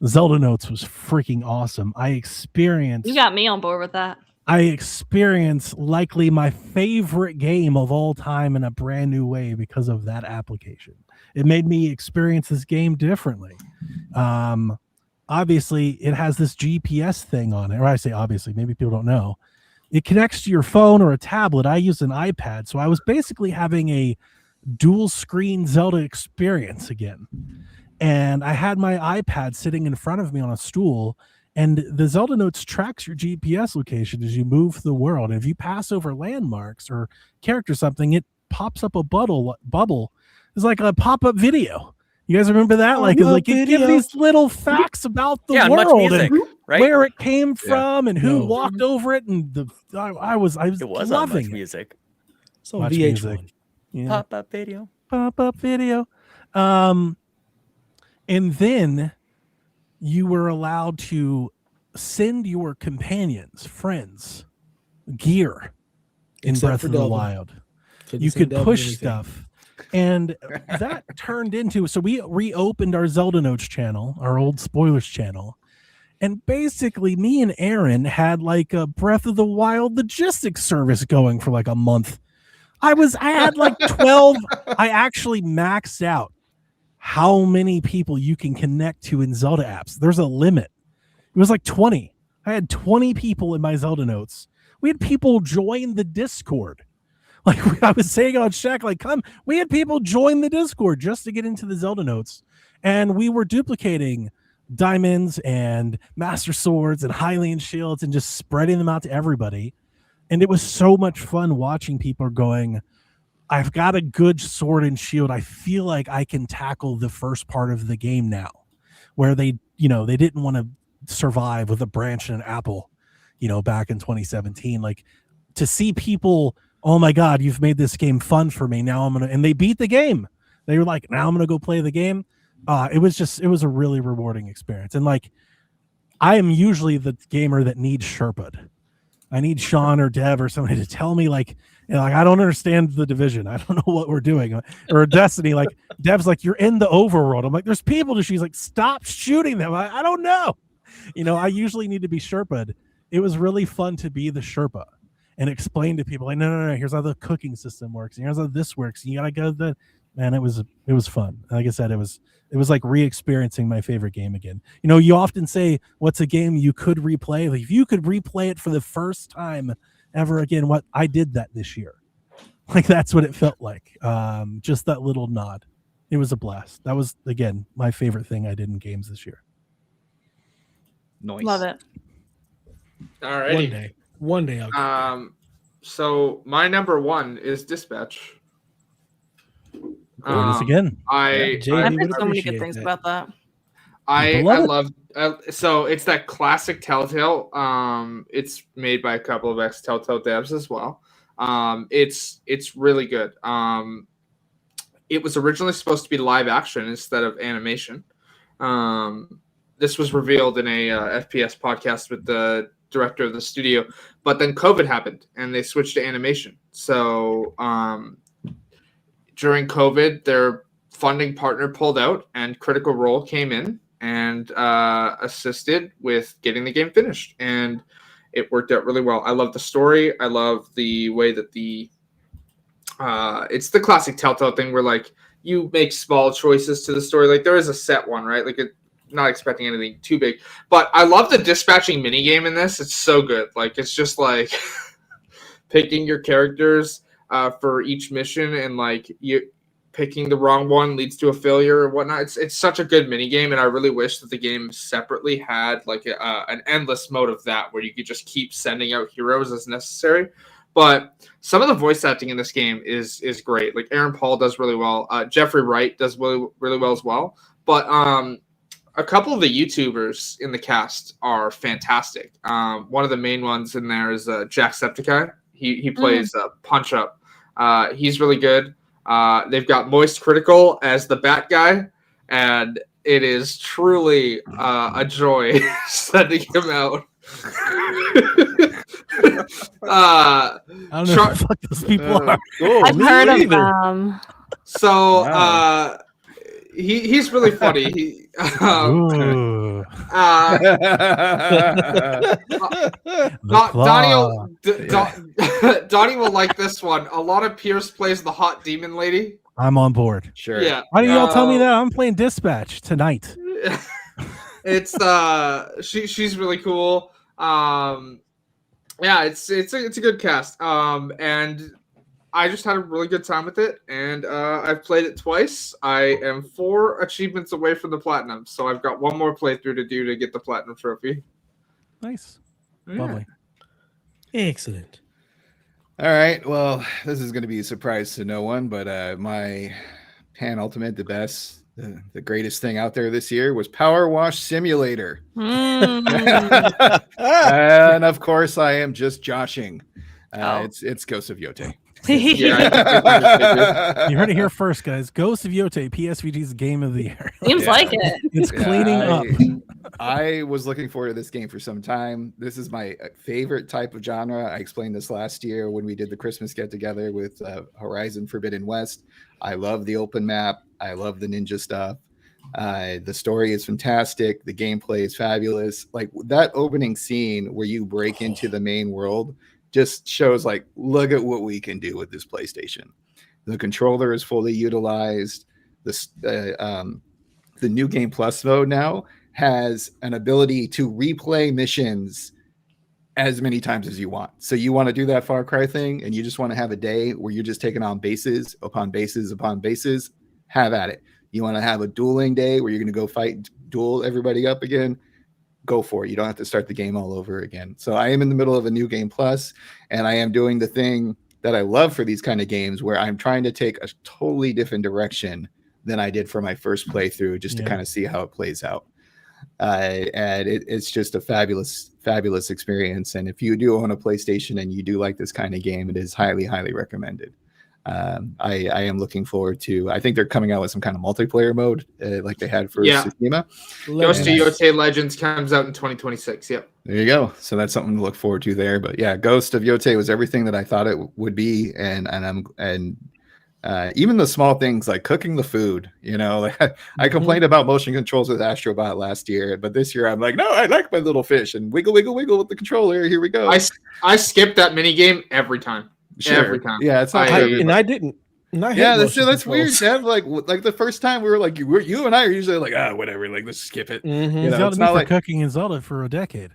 Zelda Notes was freaking awesome. You got me on board with that. I experienced likely my favorite game of all time in a brand new way because of that application. It made me experience this game differently. Obviously, it has this GPS thing on it. Or I say obviously, maybe people don't know. It connects to your phone or a tablet. I use an iPad. So I was basically having a dual screen Zelda experience again. And I had my iPad sitting in front of me on a stool. And the Zelda Notes tracks your GPS location as you move through the world. And if you pass over landmarks or character something, it pops up a bubble. It's like a pop-up video. You guys remember that? Like it give these little facts about the world Much Music, and right? where it came from and who walked Mm-hmm. over it. And I was it was loving on Much Music. So Much VH1. Music. Yeah. Pop-up video. Pop-up video. And then you were allowed to send your companions, friends, gear in Except Breath for of the Delvin. Wild. Couldn't You send could Delvin push anything. stuff. And that turned into, so we reopened our Zelda Notes channel, our old spoilers channel. And basically me and Aaron had like a Breath of the Wild logistics service going for like a month. I had like 12. I actually maxed out how many people you can connect to in Zelda apps. There's a limit. It was like 20. I had 20 people in my Zelda Notes. We had people join the Discord. Like I was saying on Shaq, like, come, we had people join the Discord just to get into the Zelda Notes. And we were duplicating diamonds and master swords and Hylian shields and just spreading them out to everybody. And it was so much fun watching people going, I've got a good sword and shield. I feel like I can tackle the first part of the game now, where they didn't want to survive with a branch and an apple, back in 2017. Like, to see people, oh my God, you've made this game fun for me. Now and they beat the game. They were like, now I'm going to go play the game. It was a really rewarding experience. And like, I am usually the gamer that needs Sherpa'd. I need Sean or Dev or somebody to tell me like I don't understand the division. I don't know what we're doing. Or Destiny, like Dev's like, you're in the overworld. I'm like, there's people to, she's like, stop shooting them. I don't know. I usually need to be Sherpa'd. It was really fun to be the Sherpa and explain to people like, no, here's how the cooking system works. And here's how this works. And you gotta go man, it was fun. Like I said, it was like re-experiencing my favorite game again. You often say, what's a game you could replay? Like, if you could replay it for the first time ever again, I did that this year. Like, that's what it felt like. Just that little nod. It was a blast. That was, again, my favorite thing I did in games this year. Nice. Love it. All right. One day I'll so my number one is Dispatch. This again. I've heard so many good things about that. I love so it's that classic Telltale. It's made by a couple of ex Telltale devs as well. It's really good. It was originally supposed to be live action instead of animation. This was revealed in a FPS podcast with the director of the studio, but then COVID happened and they switched to animation. So during COVID, their funding partner pulled out and Critical Role came in and assisted with getting the game finished. And it worked out really well. I love the story. I love the way that it's the classic Telltale thing where like you make small choices to the story. Like there is a set one, right? Like not expecting anything too big, but I love the dispatching mini game in this. It's so good. Like it's just like picking your characters for each mission, and like you picking the wrong one leads to a failure or whatnot. It's such a good mini game, and I really wish that the game separately had like an endless mode of that where you could just keep sending out heroes as necessary. But some of the voice acting in this game is great. Like Aaron Paul does really well. Jeffrey Wright does really well as well. But a couple of the YouTubers in the cast are fantastic. One of the main ones in there is Jacksepticeye. He plays Punch Up. He's really good. They've got Moist Critical as the Bat Guy, and it is truly a joy sending him out. I don't know who the fuck those people are. I've heard of them. So he's really funny. Donnie will like this one. A lot of Pierce plays the hot demon lady. I'm on board. Sure. Yeah. Why don't y'all tell me that? I'm playing Dispatch tonight. It's she's really cool. Yeah, it's a good cast. And I just had a really good time with it, and I've played it twice. I am 4 achievements away from the platinum, so I've got one more playthrough to do to get the platinum trophy. Nice. Yeah. Lovely. Excellent. All right. Well, this is going to be a surprise to no one, but my Pan Ultimate, the best the greatest thing out there this year was Power Wash Simulator. And of course, I am just joshing. It's Ghost of Yote. Yeah, you heard it here first, guys. Ghost of Yote, PSVG's game of the year. Seems like it. It's cleaning up. I was looking forward to this game for some time. This is my favorite type of genre. I explained this last year when we did the Christmas get together with Horizon Forbidden West. I love the open map. I love the ninja stuff. The story is fantastic. The gameplay is fabulous. Like that opening scene where you break into the main world just shows like, look at what we can do with this PlayStation. The controller is fully utilized. The New Game Plus mode now has an ability to replay missions as many times as you want. So you want to do that Far Cry thing and you just want to have a day where you're just taking on bases upon bases upon bases, have at it. You want to have a dueling day where you're going to go duel everybody up again, go for it. You don't have to start the game all over again. So I am in the middle of a New Game Plus, and I am doing the thing that I love for these kind of games where I'm trying to take a totally different direction than I did for my first playthrough, just to kind of see how it plays out. And it's just a fabulous, fabulous experience. And if you do own a PlayStation and you do like this kind of game, it is highly, highly recommended. I am looking forward to. I think they're coming out with some kind of multiplayer mode, like they had for Tsushima. Ghost of Yote Legends comes out in 2026. Yep. There you go. So that's something to look forward to there. But yeah, Ghost of Yote was everything that I thought it would be, and even the small things like cooking the food. You know, like I complained about motion controls with Astrobot last year, but this year I'm like, no, I like my little fish and wiggle, wiggle, wiggle with the controller. Here we go. I skipped that mini game every time. Sure. Every time. Yeah, it's not and I didn't. That's weird. Dad. Like the first time we were like, you and I are usually like, whatever, like let's skip it. Mm-hmm. You know, Zelda it's not like cooking in Zelda for a decade.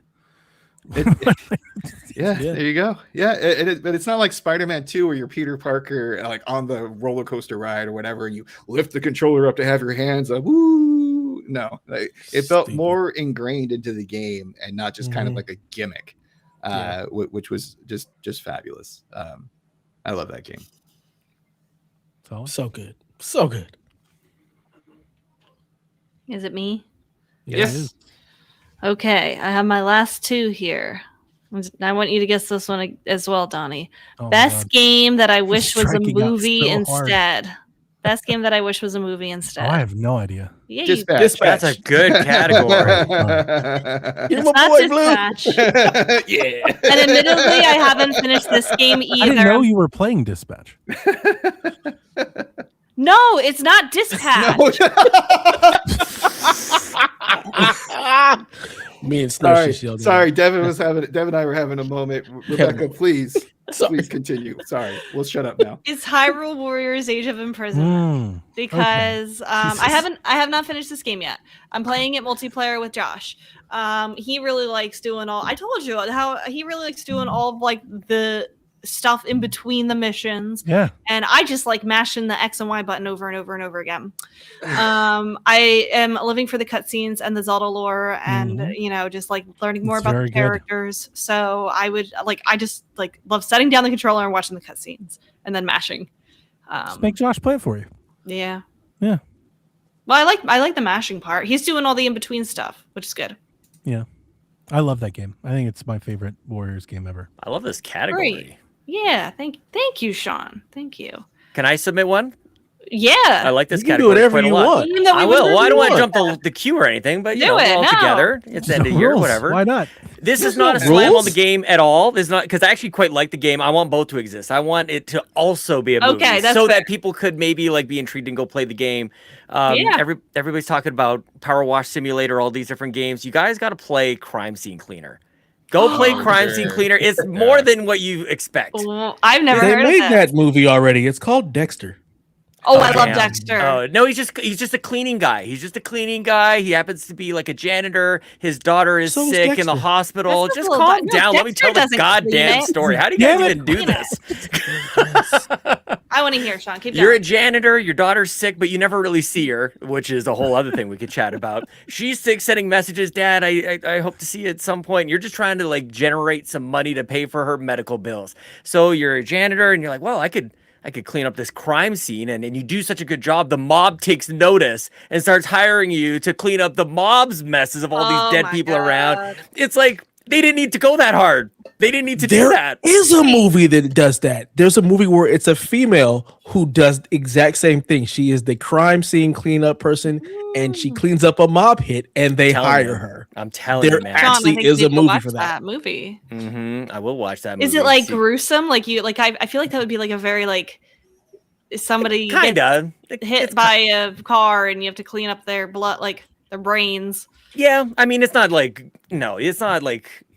There you go. Yeah, but it's not like Spider-Man 2 where you're Peter Parker like on the roller coaster ride or whatever, and you lift the controller up to have your hands up. Woo! No, like, it felt more ingrained into the game and not just kind of like a gimmick, which was just fabulous. I love that game. So good. So good. Is it me? Yes. Okay, I have my last two here. I want you to guess this one as well, Donnie. Best game that I wish was a movie instead. Best game that I wish was a movie instead. Oh, I have no idea. Yeah, Dispatch. That's a good category. It's not Dispatch. Yeah. And admittedly, I haven't finished this game either. I didn't know you were playing Dispatch. No, it's not Dispatch. Me and Snow. Sorry, Devin and I were having a moment. Rebecca, please continue. Sorry, we'll shut up now. It's Hyrule Warriors: Age of Imprisonment because I have not finished this game yet. I'm playing it multiplayer with Josh. He really likes doing all. I told you how he really likes doing all of like the stuff in between the missions. Yeah. And I just like mashing the X and Y button over and over and over again. I am living for the cutscenes and the Zelda lore and just like learning more about the characters. Good. So I just love setting down the controller and watching the cutscenes and then mashing. Just make Josh play it for you. Yeah. Yeah. Well, I like the mashing part. He's doing all the in-between stuff, which is good. Yeah. I love that game. I think it's my favorite Warriors game ever. I love this category. Great. Yeah, thank you, Sean. Thank you. Can I submit one? Yeah. I like this category. You can do whatever you want. I will. Well, I don't want to jump the queue or anything, but we're all together. It's the end of the year, whatever. Why not? This is not a slam on the game at all. This is not because I actually quite like the game. I want both to exist. I want it to also be a movie, so that people could maybe be intrigued and go play the game. Everybody's talking about Power Wash Simulator, all these different games. You guys got to play Crime Scene Cleaner. Go play Crime Scene Cleaner. It's more than what you expect. Well, I've never heard of They made that movie already. It's called Dexter. Oh, I love Dexter. Oh, no, he's just a cleaning guy. He happens to be like a janitor. His daughter is sick in the hospital. Just calm down. Let me tell the goddamn story. How do you guys even do this? I want to hear, Sean. Keep going. You're a janitor. Your daughter's sick, but you never really see her, which is a whole other thing we could chat about. She's sick, sending messages. Dad, I hope to see you at some point. You're just trying to generate some money to pay for her medical bills. So you're a janitor, and you're like, well, I could I could clean up this crime scene, and you do such a good job. The mob takes notice and starts hiring you to clean up the mob's messes of all these dead people around. It's like they didn't need to go that hard. They didn't need to do that. There is a movie that does that. There's a movie where it's a female who does the exact same thing. She is the crime scene cleanup person, and she cleans up a mob hit, and they hire her. I'm telling you, man. There actually is a movie for that. Movie. I will watch that movie. Is it like gruesome? Like I feel like that would be like a very like somebody kinda hit by a car, and you have to clean up their blood, like their brains. Yeah, I mean, it's not like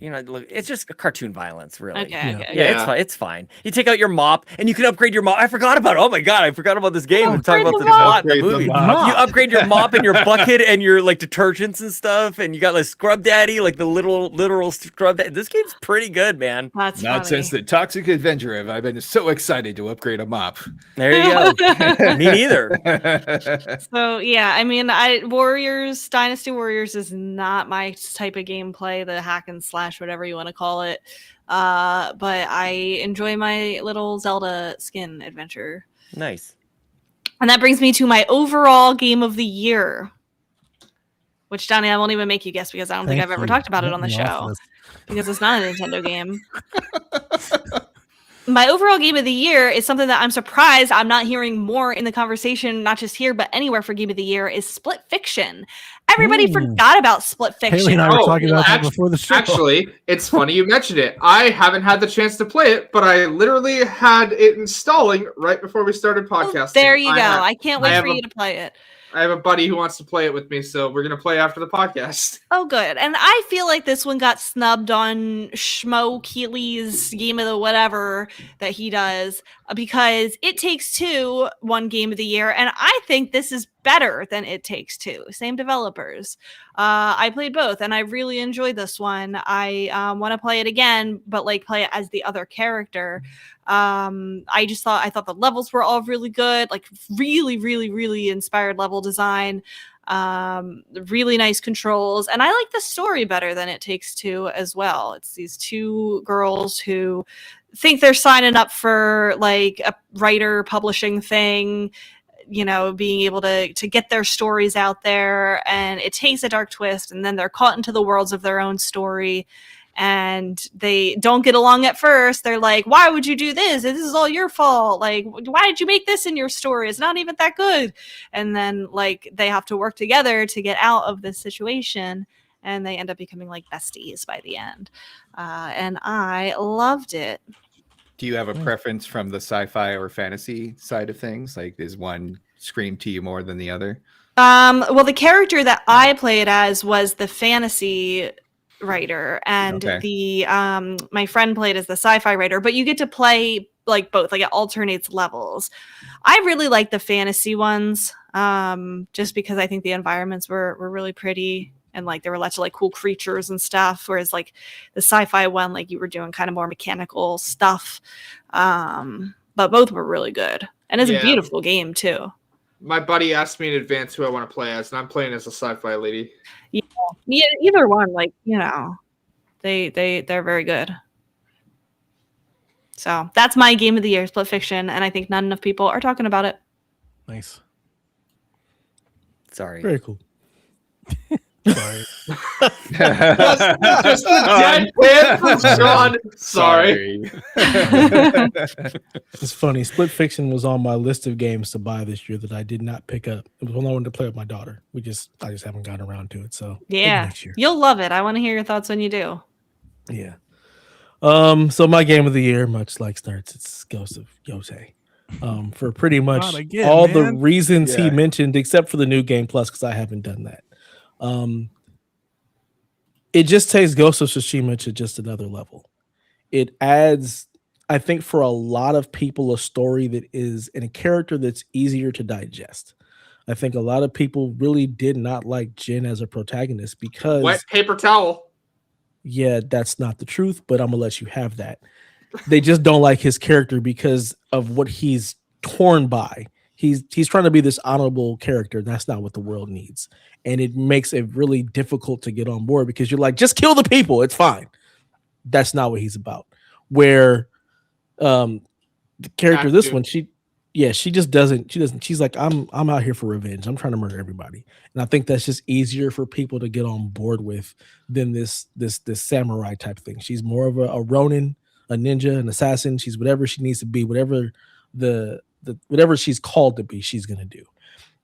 it's just cartoon violence, really. Okay. Yeah, it's fine. You take out your mop, and you can upgrade your mop. I forgot about it. Oh my god, I forgot about this game. I'm talking about the mop in the movie. You upgrade your mop and your bucket and your like detergents and stuff, and you got like Scrub Daddy, like the literal Scrub Daddy. This game's pretty good, man. That's not funny. Since the Toxic Adventure have I been so excited to upgrade a mop. There you go. Me neither. So yeah, I mean, Dynasty Warriors is not my type of gameplay, the hack and slash, whatever you want to call it. But I enjoy my little Zelda skin adventure. Nice. And that brings me to my overall game of the year, which, Johnny, I won't even make you guess because I don't think I've ever talked about it on the show because it's not a Nintendo game. My overall game of the year is something that I'm surprised I'm not hearing more in the conversation, not just here, but anywhere for game of the year, is Split Fiction. Everybody forgot about Split Fiction. Haley and I were talking about that before the show. Actually, it's funny you mentioned it. I haven't had the chance to play it, but I literally had it installing right before we started podcasting. There you go. I can't wait for you to play it. I have a buddy who wants to play it with me, so we're going to play after the podcast. Oh, good. And I feel like this one got snubbed on Schmo Keeley's Game of the Whatever that he does because It Takes Two won Game of the Year, and I think this is better than It Takes Two. Same developers. I played both, and I really enjoyed this one. I want to play it again, but like play it as the other character. I thought the levels were all really good, like really, really, really inspired level design. Really nice controls, and I like the story better than It Takes Two as well. It's these two girls who think they're signing up for like a writer publishing thing, you know, being able to get their stories out there, and it takes a dark twist, and then they're caught into the worlds of their own story, and they don't get along at first. They're like, why would you do this? This is all your fault. Like, why did you make this in your story? It's not even that good. And then like they have to work together to get out of this situation, and they end up becoming like besties by the end. And I loved it. Do you have a preference from the sci-fi or fantasy side of things? Like, does one scream to you more than the other? Well, the character that I played as was the fantasy writer, and the my friend played as the sci-fi writer, but you get to play like both, like it alternates levels. I really like the fantasy ones, just because I think the environments were really pretty, and like there were lots of like cool creatures and stuff, whereas like the sci-fi one, like you were doing kind of more mechanical stuff. But both were really good, and it's a beautiful game too. My buddy asked me in advance who I want to play as, and I'm playing as a sci-fi lady. Yeah, either one, like, you know, they're very good. So that's my game of the year, Split Fiction, and I think not enough people are talking about it. Nice. Sorry. Very cool. Sorry. Just a deadpan from Sean. Sorry. It's funny. Split Fiction was on my list of games to buy this year that I did not pick up. It was one I wanted to play with my daughter. I just haven't gotten around to it. So yeah, next year. You'll love it. I want to hear your thoughts when you do. Yeah. So my game of the year, much like Starts, it's Ghost of Yotei. For pretty much the reasons he mentioned, except for the new Game Plus, because I haven't done that. It just takes Ghost of Tsushima to just another level. It adds, I think, for a lot of people, a story that is in a character that's easier to digest. I think a lot of people really did not like Jin as a protagonist because wet paper towel. Yeah, that's not the truth, but I'm gonna let you have that. They just don't like his character because of what he's torn by. He's trying to be this honorable character. That's not what the world needs. And it makes it really difficult to get on board because you're like, just kill the people. It's fine. That's not what he's about. Where the character, this one, yeah, she just doesn't. She doesn't. She's like, I'm out here for revenge. I'm trying to murder everybody, and I think that's just easier for people to get on board with than this samurai type thing. She's more of a Ronin, a ninja, an assassin. She's whatever she needs to be, whatever whatever she's called to be, she's gonna do.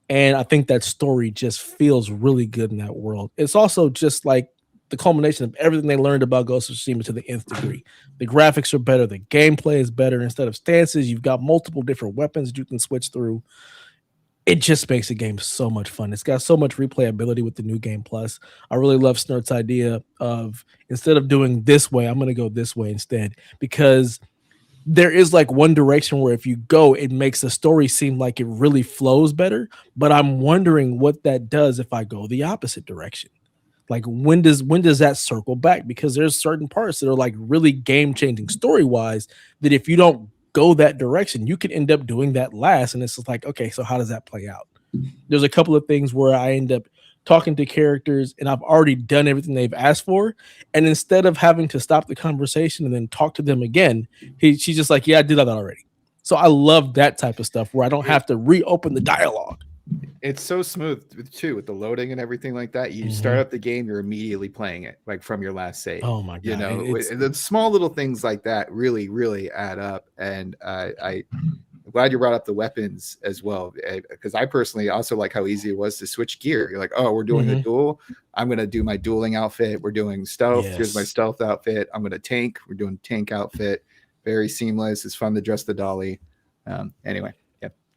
And I think that story just feels really good in that world. It's also just like the culmination of everything they learned about Ghost of Tsushima to the nth degree. The graphics are better, the gameplay is better. Instead of stances, you've got multiple different weapons you can switch through. It just makes the game so much fun. It's got so much replayability with the new game plus. I really love Snurt's idea of instead of doing this way, I'm going to go this way instead, because there is like one direction where if you go, it makes the story seem like it really flows better. But I'm wondering what that does if I go the opposite direction. Like when does that circle back? Because there's certain parts that are like really game-changing story-wise that if you don't go that direction, you could end up doing that last. And it's just like, okay, so how does that play out? There's a couple of things where I end up talking to characters and I've already done everything they've asked for. And instead of having to stop the conversation and then talk to them again, she's just like, yeah, I did that already. So I love that type of stuff where I don't have to reopen the dialogue. It's so smooth too with the loading and everything like that. You start up the game, you're immediately playing it like from your last save. Oh my god! You know, the small little things like that really, really add up. And I'm glad you brought up the weapons as well, because I personally also like how easy it was to switch gear. You're like, oh, we're doing a duel. I'm gonna do my dueling outfit. We're doing stealth. Yes. Here's my stealth outfit. I'm gonna tank. We're doing tank outfit. Very seamless. It's fun to dress the dolly. Anyway.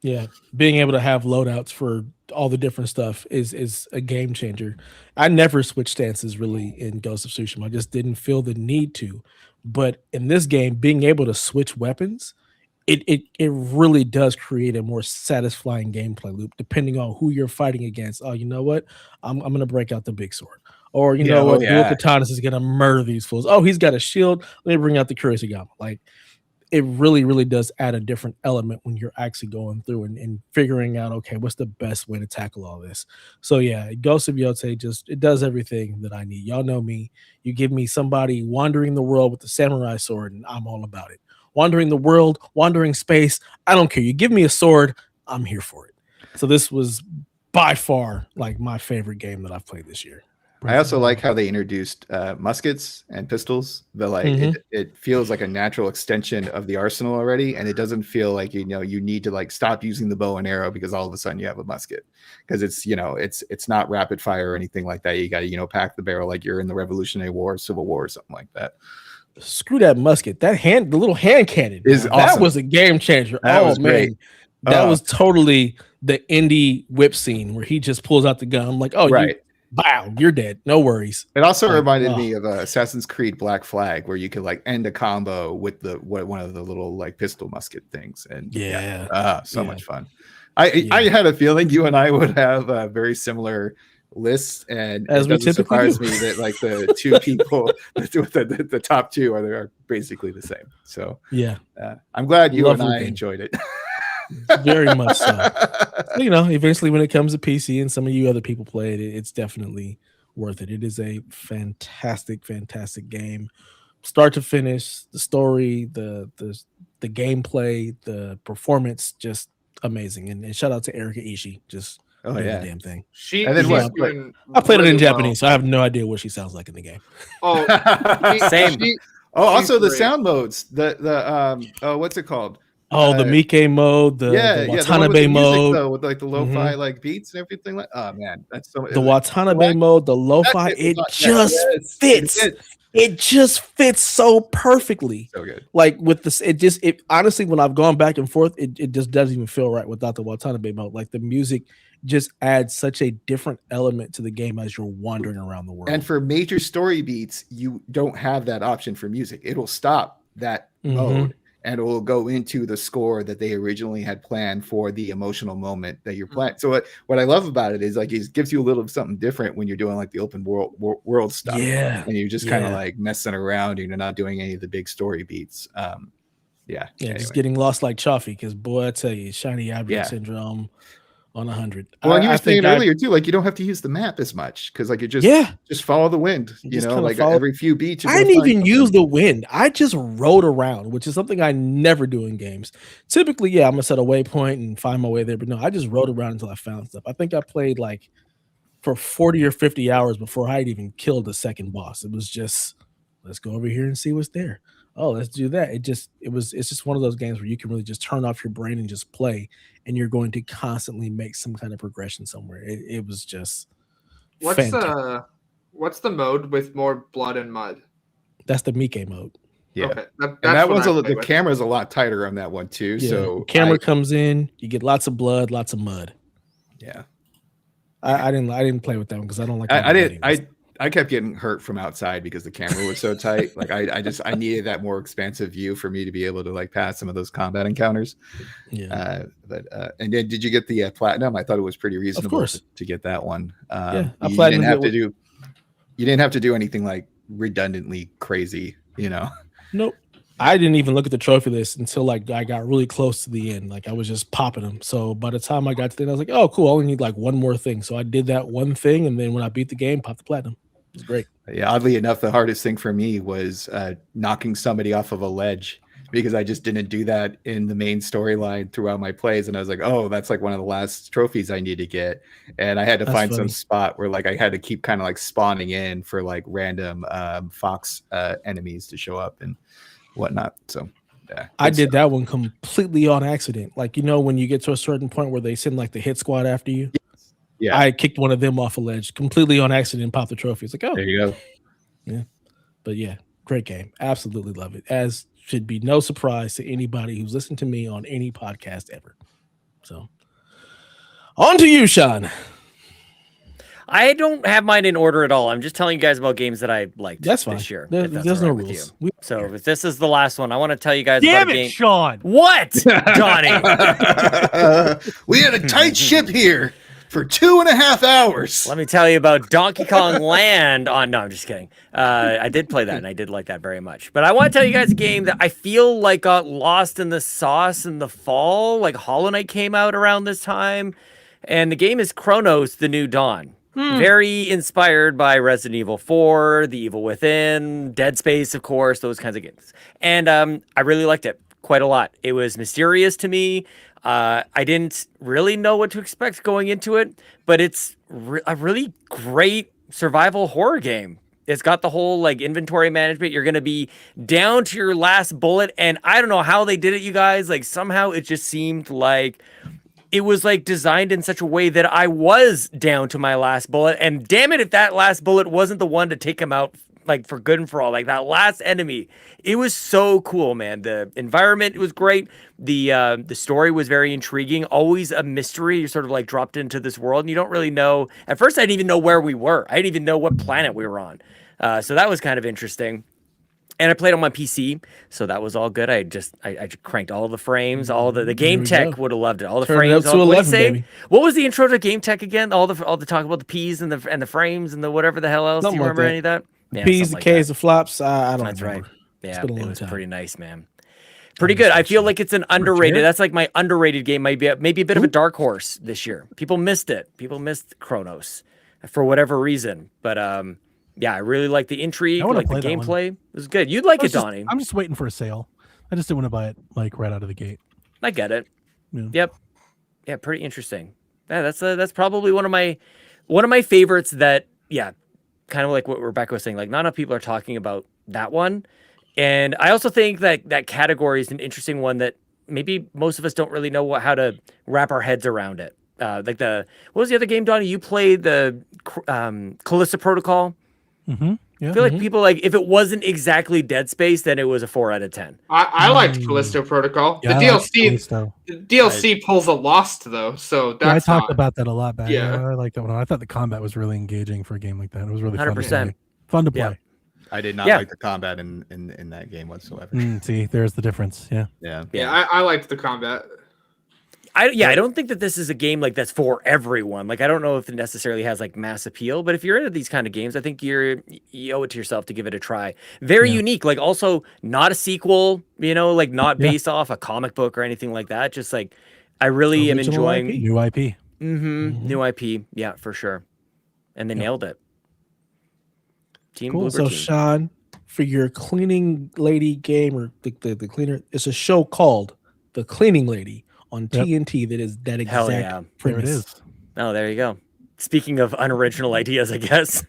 Yeah, being able to have loadouts for all the different stuff is a game changer. I never switched stances really in Ghost of Tsushima. I just didn't feel the need to. But in this game, being able to switch weapons, it really does create a more satisfying gameplay loop depending on who you're fighting against. Oh, you know what? I'm going to break out the big sword. Or you know what? Dual Katanas is going to murder these fools. Oh, he's got a shield. Let me bring out the Kurosagama. Like, it really, really does add a different element when you're actually going through and figuring out, okay, what's the best way to tackle all this? So yeah, Ghost of Yotei it does everything that I need. Y'all know me. You give me somebody wandering the world with the samurai sword and I'm all about it. Wandering the world, wandering space, I don't care. You give me a sword, I'm here for it. So this was by far like my favorite game that I've played this year. I also like how they introduced muskets and pistols. It feels like a natural extension of the arsenal already, and it doesn't feel like you need to like stop using the bow and arrow because all of a sudden you have a musket, because it's not rapid fire or anything like that. You got to pack the barrel like you're in the Revolutionary War, Civil War, or something like that. Screw that musket. The little hand cannon is awesome. That was a game changer. That was man, that was totally the indie whip scene where he just pulls out the gun. I'm like, oh right. Wow, you're dead. No worries. It also reminded me of Assassin's Creed Black Flag, where you could like end a combo with one of the little like pistol musket things, and so much fun. I had a feeling you and I would have very similar lists, and as it doesn't surprise me that like the two people, the top two are basically the same. So yeah, I'm glad you and I enjoyed it. Very much so. Eventually when it comes to PC and some of you other people play it, it's definitely worth it. It is a fantastic game, start to finish. The story, the gameplay, the performance, just amazing. And shout out to Erika Ishii, just the damn thing. I played it in Japanese, so I have no idea what she sounds like in the game. Oh, same. Also the sound modes, the what's it called? The Miike mode, the Watanabe mode, though, with like the lo-fi like beats and everything. Like, oh man, that's so. The Watanabe mode, the lo-fi, it just fits. It just fits so perfectly. So good. Like with this, it honestly, when I've gone back and forth, it just doesn't even feel right without the Watanabe mode. Like the music just adds such a different element to the game as you're wandering around the world. And for major story beats, you don't have that option for music. It'll stop that mode. And it will go into the score that they originally had planned for the emotional moment that you're playing. So what I love about it is like it gives you a little something different when you're doing like the open world stuff. Yeah, and you're just kind of like messing around and you're not doing any of the big story beats. Anyway. Just getting lost like Chaffee, because boy, I tell you, shiny object syndrome. on 100. Well, and you were I saying think earlier too, like you don't have to use the map as much because like you just follow the wind. You know, like every few beats. I didn't even use the wind. I just rode around, which is something I never do in games. Typically, I'm gonna set a waypoint and find my way there, but no, I just rode around until I found stuff. I think I played like for 40 or 50 hours before I had even killed the second boss. It was just, let's go over here and see what's there. Oh, let's do that. It's just one of those games where you can really just turn off your brain and just play, and you're going to constantly make some kind of progression somewhere. It was just what's the mode with more blood and mud? That's the Mike mode. Yeah, okay. And that one's the camera's a lot tighter on that one too. Yeah. So camera comes in, you get lots of blood, lots of mud. Yeah, I didn't play with that one because I don't like. I kept getting hurt from outside because the camera was so tight. Like I needed that more expansive view for me to be able to like pass some of those combat encounters. Yeah. And then did you get the platinum? I thought it was pretty reasonable to get that one. You didn't have to do anything like redundantly crazy, you know. Nope. I didn't even look at the trophy list until like I got really close to the end. Like I was just popping them. So by the time I got to the end, I was like, oh, cool. I only need like one more thing. So I did that one thing. And then when I beat the game, popped the platinum. It was great. Yeah. Oddly enough, the hardest thing for me was knocking somebody off of a ledge because I just didn't do that in the main storyline throughout my plays. And I was like, oh, that's like one of the last trophies I need to get. And I had to find some spot where like I had to keep kind of like spawning in for like random fox enemies to show up and whatnot. So yeah, I did that one completely on accident. Like, you know, when you get to a certain point where they send like the hit squad after you. Yeah, I kicked one of them off a ledge completely on accident and popped the trophy. It's like, oh, there you go. Yeah. But yeah, great game. Absolutely love it. As should be no surprise to anybody who's listened to me on any podcast ever. So on to you, Sean. I don't have mine in order at all. I'm just telling you guys about games that I liked this year. There's no rules. So if this is the last one, I want to tell you guys about a game. Sean. What, Johnny? We had a tight ship here for 2.5 hours. Let me tell you about Donkey Kong Land on. No, I'm just kidding. I did play that and I did like that very much. But I want to tell you guys a game that I feel like got lost in the sauce in the fall. Like Hollow Knight came out around this time. And the game is Chronos: The New Dawn. Very inspired by Resident Evil 4, The Evil Within, Dead Space, of course, those kinds of games. And I really liked it quite a lot. It was mysterious to me. I didn't really know what to expect going into it, but it's a really great survival horror game. It's got the whole like inventory management. You're going to be down to your last bullet. And I don't know how they did it, you guys. Like somehow it just seemed like it was like designed in such a way that I was down to my last bullet. And damn it, if that last bullet wasn't the one to take him out like for good and for all, like that last enemy, it was so cool, man. The environment was great. The story was very intriguing. Always a mystery. You're sort of like dropped into this world and you don't really know. At first, I didn't even know where we were. I didn't even know what planet we were on. So that was kind of interesting. And I played on my PC, so that was all good. I cranked all the frames, all the game tech would have loved it. All the frames. Up to 11, baby. What was the intro to game tech again? All the talk about the P's and the frames and the whatever the hell else. Something Do you remember like any of that? Yeah, P's, the K's, the flops. I don't That's remember. right. Yeah, it was pretty nice, man. Pretty good. I feel like it's an underrated. That's like my underrated game. Maybe a bit of a dark horse this year. People missed it. People missed Chronos for whatever reason. But yeah, I really like the intrigue, like the gameplay. It was good. You'd like it, Donnie. I'm just waiting for a sale. I just didn't want to buy it like right out of the gate. I get it. Yeah. Yep. Yeah, pretty interesting. Yeah, that's probably one of my favorites. That kind of like what Rebecca was saying. Like not enough people are talking about that one, and I also think that category is an interesting one that maybe most of us don't really know how to wrap our heads around it. Like what was the other game, Donnie? You played the Callisto Protocol. Mm-hmm. Yeah. I feel like people like if it wasn't exactly Dead Space, then it was a 4 out of 10. I liked Callisto Protocol. Yeah, the DLC pulls a Lost though, so that's I talked about that a lot back. Yeah. I liked that one. I thought the combat was really engaging for a game like that. It was really 100%. Fun to play. Yeah. I did not like the combat in that game whatsoever. See, there's the difference. Yeah. I liked the combat. I don't think that this is a game like that's for everyone. Like I don't know if it necessarily has like mass appeal, but if you're into these kind of games, I think you owe it to yourself to give it a try. Very unique, like also not a sequel, like not based off a comic book or anything like that. Just like I really am enjoying new IP. New IP, yeah, for sure. And they nailed it. Team Cool. Bloober So, team. Sean, for your cleaning lady game or the cleaner, it's a show called The Cleaning Lady on TNT that is that exact premise. There it is. Oh, there you go. Speaking of unoriginal ideas, I guess.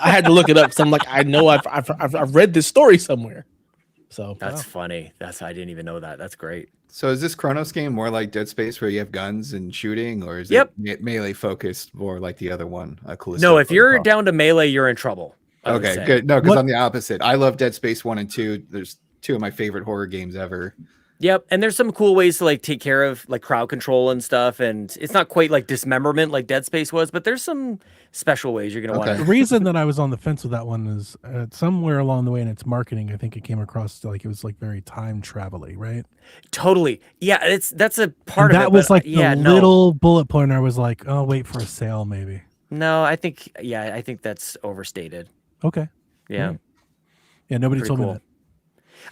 I had to look it up because I'm like, I know I've read this story somewhere. So that's funny. I didn't even know that. That's great. So is this Chronos game more like Dead Space where you have guns and shooting, or is it melee focused more like the other one? No, if you're down to melee, you're in trouble. Okay, good. No, because I'm the opposite. I love Dead Space 1 and 2. There's two of my favorite horror games ever. Yep, and there's some cool ways to like take care of like crowd control and stuff, and it's not quite like dismemberment like Dead Space was, but there's some special ways you're gonna want to. The reason that I was on the fence with that one is somewhere along the way in its marketing, I think it came across like it was like very time travel-y, right? Totally, yeah. That's a part of it. That was like the little bullet point. I was like, oh, wait for a sale, maybe. No, I think that's overstated. Okay. Yeah. Yeah. Nobody told me that.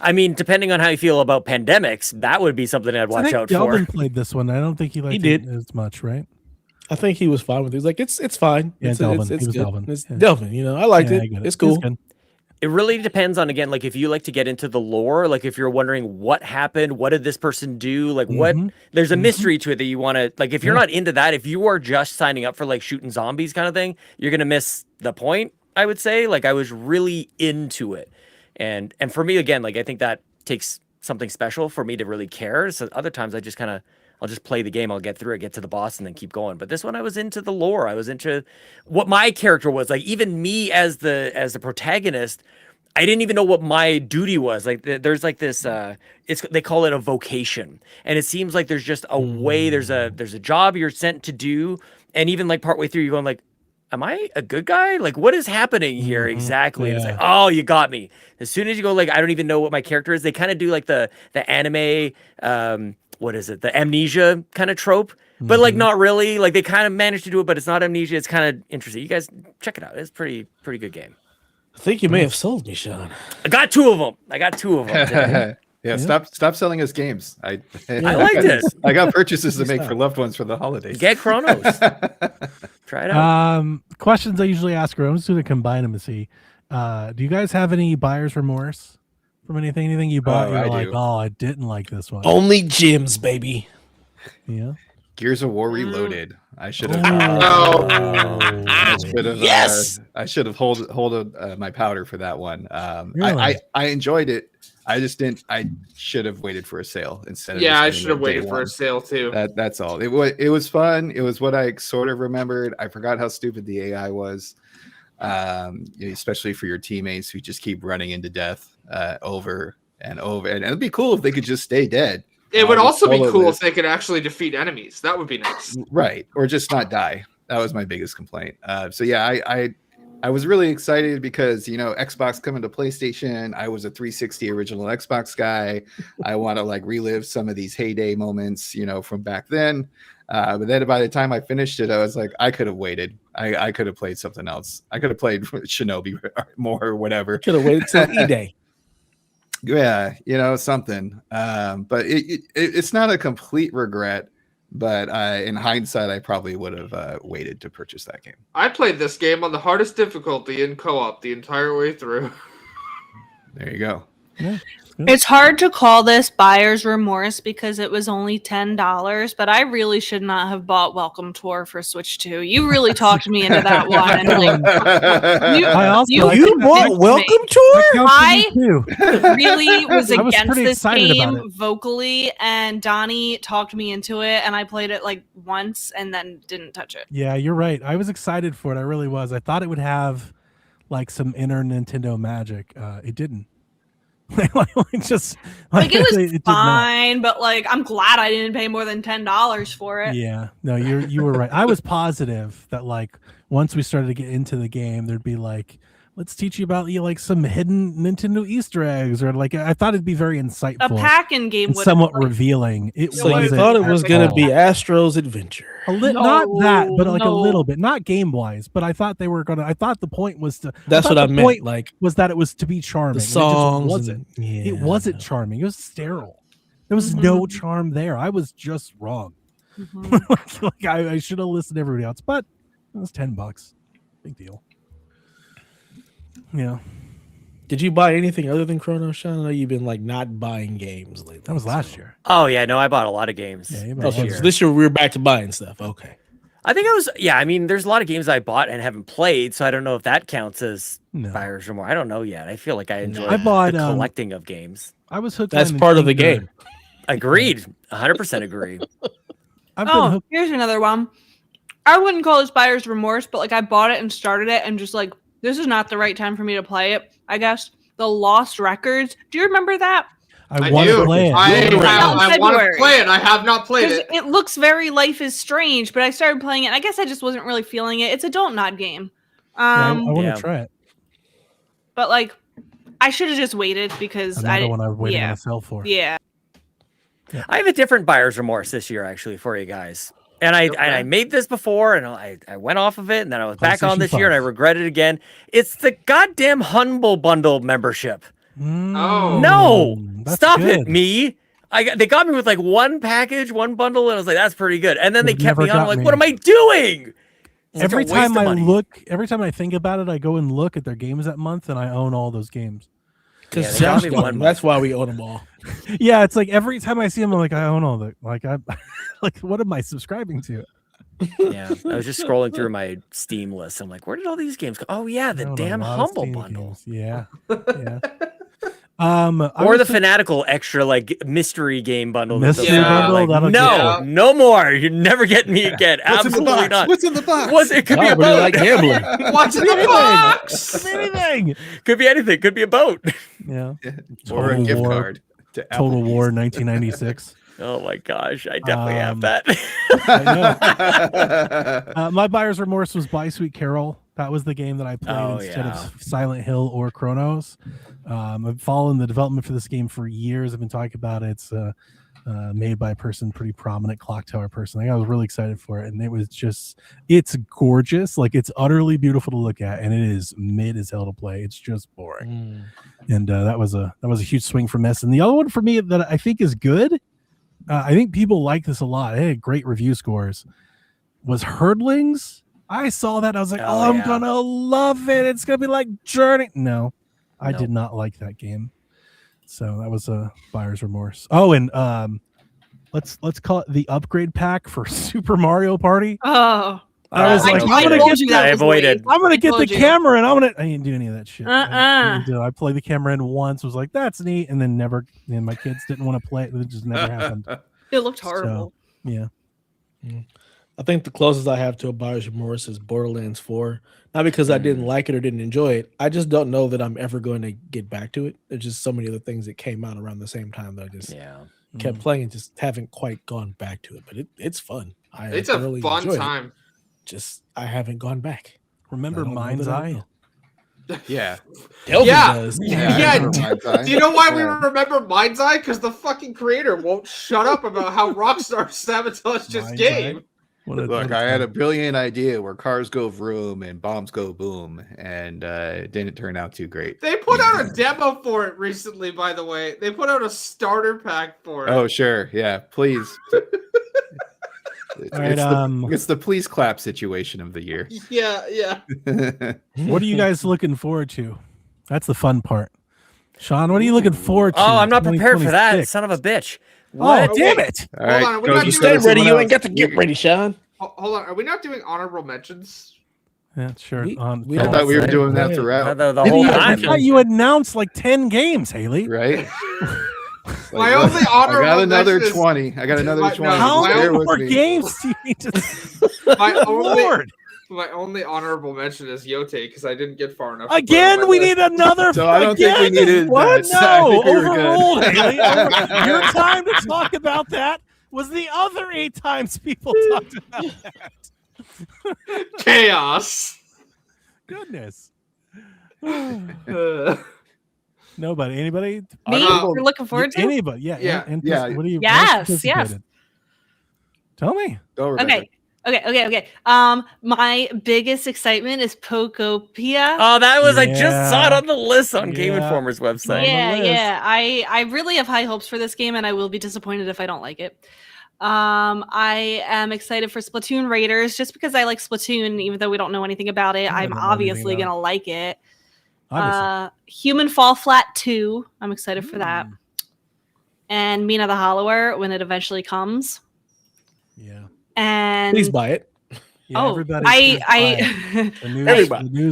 I mean, depending on how you feel about pandemics, that would be something I'd watch out Delvin for. played this one. I don't think he liked it as much, right? I think he was fine with it. He's like, it's fine. Yeah, Delvin. It's good. Delvin. It's Delvin. You know, I liked it. It's cool. It really depends on, again, like if you like to get into the lore, like if you're wondering what happened, what did this person do, like what, there's a mystery to it that you want to, like if you're not into that, if you are just signing up for like shooting zombies kind of thing, you're going to miss the point, I would say. Like I was really into it. And for me, again, like I think that takes something special for me to really care. So other times I just I'll just play the game. I'll get through it, get to the boss, and then keep going. But this one, I was into the lore. I was into what my character was. Like even me as the protagonist, I didn't even know what my duty was. Like there's like this, they call it a vocation, and it seems like there's just a way. There's a job you're sent to do, and even like partway through, you're going like, am I a good guy? Like, what is happening here exactly? And it's like, oh, you got me. As soon as you go, like, I don't even know what my character is. They kind of do like the anime, what is it? The amnesia kind of trope, but like not really. Like they kind of managed to do it, but it's not amnesia. It's kind of interesting. You guys check it out. It's pretty good game. I think you may have sold me, Sean. I got two of them. Yeah, stop selling us games. I liked it. I got purchases to make for loved ones for the holidays. Get Chronos. Try it out. Questions I usually ask her. I'm just going to combine them and see. Do you guys have any buyer's remorse from anything? Anything you bought? You're like, oh, I didn't like this one. Only gyms, baby. Yeah. Gears of War Reloaded. I should have. Yes. I should have hold my powder for that one. Really? I enjoyed it. I just didn't. I should have waited for a sale instead of. Yeah, I should have waited for a sale too. That's all. It was fun. It was what I sort of remembered. I forgot how stupid the AI was, especially for your teammates who just keep running into death over and over. And it'd be cool if they could just stay dead. It would also be cool if they could actually defeat enemies. That would be nice. Right, or just not die. That was my biggest complaint. So yeah, I was really excited because, Xbox coming to PlayStation. I was a 360 original Xbox guy. I want to like relive some of these heyday moments, from back then. But then by the time I finished it, I was like, I could have waited. I could have played something else. I could have played Shinobi more or whatever. Could have waited till E-Day. Yeah, something. But it's not a complete regret. But in hindsight, I probably would have waited to purchase that game. I played this game on the hardest difficulty in co-op the entire way through. There you go. Yeah. It's hard to call this buyer's remorse because it was only $10, but I really should not have bought Welcome Tour for Switch 2. You really talked me into that one. You bought Welcome Tour? I really was against this game it. vocally, and Donnie talked me into it, and I played it like once and then didn't touch it. Yeah, you're right. I was excited for it. I really was. I thought it would have like some inner Nintendo magic. It didn't. It was fine, but like I'm glad I didn't pay more than $10 for it. Yeah, no, you were right. I was positive that like once we started to get into the game, there'd be like, let's teach you about like some hidden Nintendo Easter eggs, or like I thought it'd be very insightful. A pack-in game, somewhat revealing. You thought it was gonna be Astro's Adventure. Not that, but like a little bit, not game wise. But I thought they were gonna. I thought the point was to. That's what I meant. Like, was that it was to be charming. The songs it wasn't charming. It was sterile. There was no charm there. I was just wrong. Like I should have listened to everybody else, but it was $10. Big deal. Yeah. Did you buy anything other than Chrono, Sean? I know you've been like not buying games lately. That was last year. Oh yeah, no, I bought a lot of games. Yeah, So this year we're back to buying stuff. Okay. I think I mean, there's a lot of games I bought and haven't played, so I don't know if that counts as buyer's remorse. I don't know yet. I feel like I enjoy the collecting of games. I was hooked. That's part of the game. Agreed. 100% agree. Here's another one. I wouldn't call this buyer's remorse, but like I bought it and started it and just like, this is not the right time for me to play it. I guess the Lost Records. Do you remember that? I want to play it. I want to play it. I have not played it. It looks very Life is Strange, but I started playing it. I guess I just wasn't really feeling it. It's a Don't Nod game. I want to try it. But like, I should have just waited because Another one I was waiting on a sale for. Yeah. I have a different buyer's remorse this year, actually, for you guys. And I made this before, and I went off of it, and then I was back on this year, and I regret it again. It's the goddamn Humble Bundle membership. Oh no! Stop it, me! They got me with like one package, one bundle, and I was like, "That's pretty good." And then they kept me on. I'm like, "What am I doing?" Every time I think about it, I go and look at their games that month, and I own all those games. Because that's why we own them all. Yeah, it's like every time I see them, I'm like, I own all the like what am I subscribing to? Yeah, I was just scrolling through my Steam list. I'm like, where did all these games go? Oh yeah, the damn Humble Bundle. Games. Yeah. Or the Fanatical extra like mystery game bundle. Mystery bundle. Like, no more. You're never getting me again. Absolutely not. What's in the box? It could be a boat. Like gambling. What's in the box? Anything. Could be anything. Could be a boat. Yeah. Or a gift card. Total War 1996. Oh my gosh, I definitely have that. I know. My buyer's remorse was Buy Sweet Carol. That was the game that I played instead of Silent Hill or Chronos. I've followed the development for this game for years. I've been talking about it. It's made by a person, pretty prominent clock tower person. I was really excited for it, and it's gorgeous. Like, it's utterly beautiful to look at, and it is mid as hell to play. It's just boring. And that was a huge swing for miss. And the other one for me that I think is good, I think people like this a lot. It had great review scores. Was Herdlings. I saw that. I was like, I'm gonna love it. It's gonna be like Journey. No, I did not like that game. So that was a buyer's remorse. Oh, and let's call it the upgrade pack for Super Mario Party. Oh, I was like, I'm gonna get the camera, and I didn't do any of that shit. I played the camera in once. Was like, that's neat, and then never. And my kids didn't want to play it. It just never happened. It looked horrible. So, yeah. I think the closest I have to a buyer's remorse is Borderlands 4. Not because I didn't like it or didn't enjoy it. I just don't know that I'm ever going to get back to it. There's just so many other things that came out around the same time that I just kept playing and just haven't quite gone back to it. But it's fun. It's a really fun time. Just I haven't gone back. Remember Mind's Eye? Yeah. Delvin does. Yeah. Do you know why we remember Mind's Eye? Because the fucking creator won't shut up about how Rockstar sabotaged his game. Look, I had a brilliant idea where cars go vroom and bombs go boom, and it didn't turn out too great. They put out a demo for it recently, by the way. They put out a starter pack for it. Oh, sure. Yeah, please. It's the please clap situation of the year. Yeah. What are you guys looking forward to? That's the fun part. Sean, what are you looking forward to? Oh, I'm not prepared for that, son of a bitch. What? Oh, damn it. All right, hold on. You stay ready. You ain't got to get ready, Sean. Hold on. Are we not doing honorable mentions? Yeah, sure. I thought we were doing that throughout. The whole time. I thought you announced like 10 games, Haley. Right? My only honorable I got another mention 20. I got another 20. How many more games do you need to... My only honorable mention is Yote because I didn't get far enough. Again, we need another. So I don't think we needed what? That. No, overruled, Haley. Your time to talk about that was the other 8 times people talked about that. Chaos. Goodness. Nobody. Anybody? Me? You're looking forward to? Anybody? Yeah. What do you? Yes. Tell me. Okay. My biggest excitement is Pokopia. Oh, that was I just saw it on the list on Game Informer's website. Yeah. I really have high hopes for this game, and I will be disappointed if I don't like it. I am excited for Splatoon Raiders just because I like Splatoon, even though we don't know anything about it. I'm obviously gonna like it. Human Fall Flat 2. I'm excited for that. And Mina the Hollower when it eventually comes. Yeah. And please buy it. Yeah, everybody,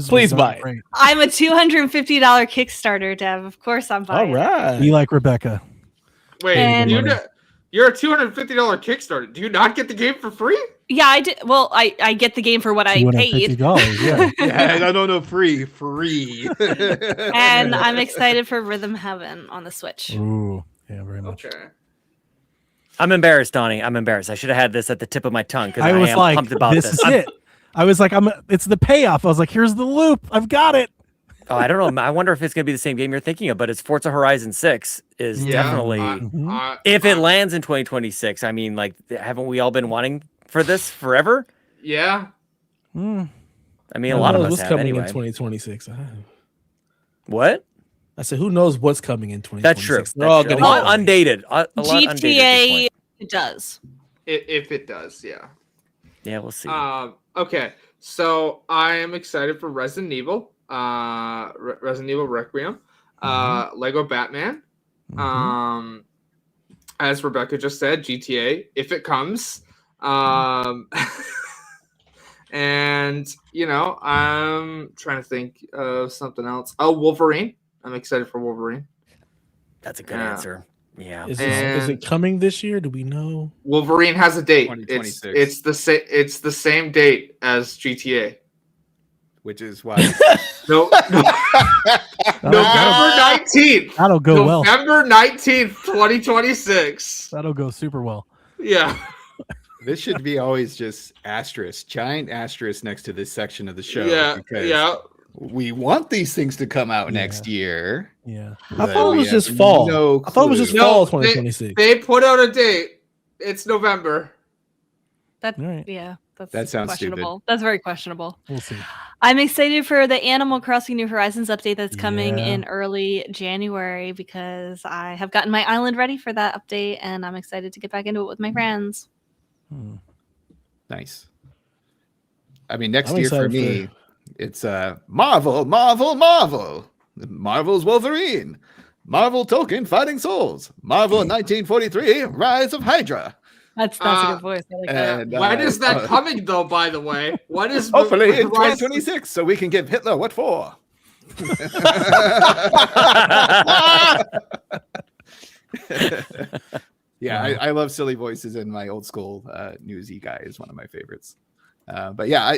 please buy it. I'm a $250 Kickstarter, Dev. Of course I'm buying. All right. Be like Rebecca. Wait, you're a $250 Kickstarter. Do you not get the game for free? Yeah, I did. Well, I get the game for what I paid. Yeah. Yeah, no, free. And I'm excited for Rhythm Heaven on the Switch. Ooh, yeah, very much. Okay. I'm embarrassed, Donnie. I'm embarrassed. I should have had this at the tip of my tongue because I was am like, pumped about this is it. I was like, it's the payoff. I was like, here's the loop. I've got it. Oh, I don't know. I wonder if it's going to be the same game you're thinking of, but it's Forza Horizon 6 is definitely, if it lands in 2026, I mean, like, haven't we all been wanting for this forever? Yeah. I mean, a lot of us have coming anyway. in 2026. What? I said, who knows what's coming in 2026? That's true. They're all going to undated. A lot GTA it does. If it does, yeah. Yeah, we'll see. Okay, so I am excited for Resident Evil. Resident Evil Requiem. Lego Batman. As Rebecca just said, GTA, if it comes. And, I'm trying to think of something else. Oh, Wolverine. I'm excited for Wolverine. That's a good answer. Yeah. Is it coming this year? Do we know? Wolverine has a date. It's the same date as GTA. Which is why November 19th. That'll go well. November 19th, 2026. That'll go super well. Yeah. This should be always just giant asterisk next to this section of the show. Yeah. Because we want these things to come out next year. Yeah. I thought it was just fall. I thought it was just fall 2026. They put out a date. It's November. That sounds questionable. stupid. That's very questionable. We'll see. I'm excited for the Animal Crossing New Horizons update that's coming in early January because I have gotten my island ready for that update and I'm excited to get back into it with my friends. Nice. I mean, next year for me, it's Marvel. Marvel's Wolverine. Marvel Tolkien Fighting Souls. Marvel 1943 Rise of Hydra. That's a good voice. I like that. When is that coming, though, by the way? When is hopefully in 2026, so we can give Hitler what for? Yeah, I love silly voices, and my old school newsy guy is one of my favorites. But yeah,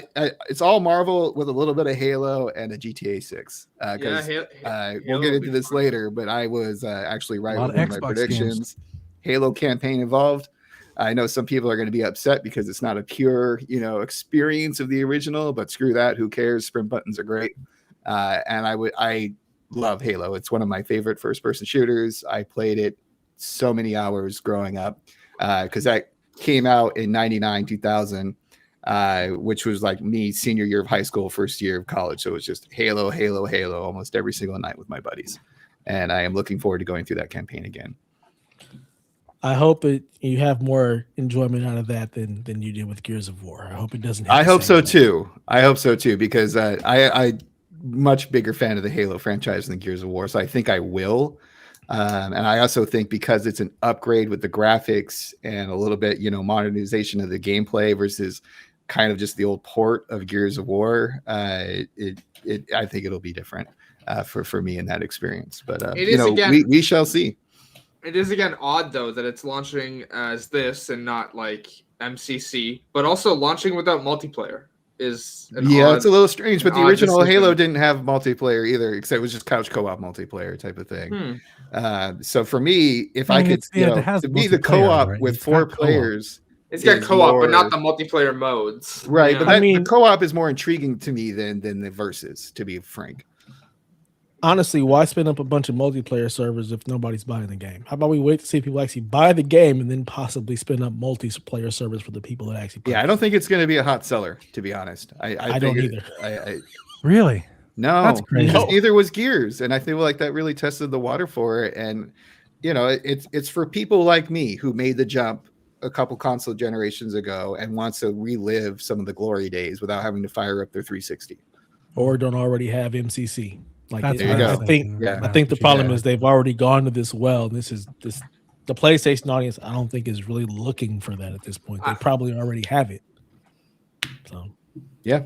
it's all Marvel with a little bit of Halo and a GTA 6. We'll get into this later, but I was actually right with one of my predictions. Halo campaign involved. I know some people are going to be upset because it's not a pure, experience of the original, but screw that. Who cares? Sprint buttons are great. And I love Halo. It's one of my favorite first-person shooters. I played it so many hours growing up because that came out in 99, 2000, which was like me senior year of high school, first year of college. So it was just Halo, Halo, Halo almost every single night with my buddies. And I am looking forward to going through that campaign again. I hope you have more enjoyment out of that than you did with Gears of War. I hope it doesn't. I hope so too. I hope so too because I much bigger fan of the Halo franchise than Gears of War, so I think I will. And I also think because it's an upgrade with the graphics and a little bit, modernization of the gameplay versus kind of just the old port of Gears of War, I think it'll be different for me in that experience. But we shall see. It is again odd though that it's launching as this and not like MCC, but also launching without multiplayer is it's a little strange. But the original Halo didn't have multiplayer either, except it was just couch co-op multiplayer type of thing. So for me, if I could, to be the co-op right? With 4 players, it's got co-op, but not the multiplayer modes, right? Yeah. But the co-op is more intriguing to me than the versus, to be frank. Honestly, why spin up a bunch of multiplayer servers if nobody's buying the game? How about we wait to see if people actually buy the game and then possibly spin up multiplayer servers for the people that actually play? Yeah, I don't think it's going to be a hot seller, to be honest. I don't either. Really? No, that's crazy. Neither was Gears, and I feel like that really tested the water for it. And it's for people like me who made the jump a couple console generations ago and wants to relive some of the glory days without having to fire up their 360. Or don't already have MCC. Like That's there you what I go. was thinking. Yeah. I think the What you problem got. is they've already gone to this well. The PlayStation audience, I don't think is really looking for that at this point. They probably already have it. So Yeah.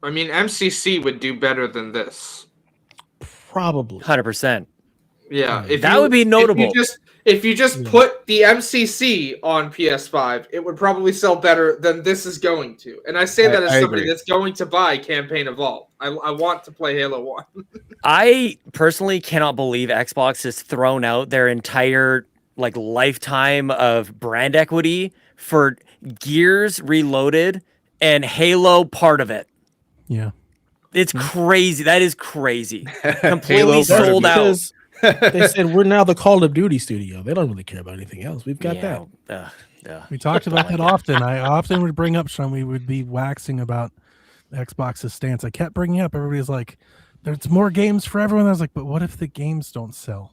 I mean, MCC would do better than this. probably. 100%. Yeah, That would be notable. If you just put the MCC on PS5, it would probably sell better than this is going to. And I say that as somebody agree. that's going to buy Campaign Evolved. I want to play Halo 1. I personally cannot believe Xbox has thrown out their entire like lifetime of brand equity for Gears Reloaded and Halo part of it. Yeah. It's crazy. That is crazy. Halo Completely part of sold it. out. Because they said we're now the Call of Duty studio. They don't really care about anything else. We've got that. We talked about that often. I often would bring up, Sean, we would be waxing about Xbox's stance. I kept bringing up, everybody's like, there's more games for everyone. I was like, but what if the games don't sell?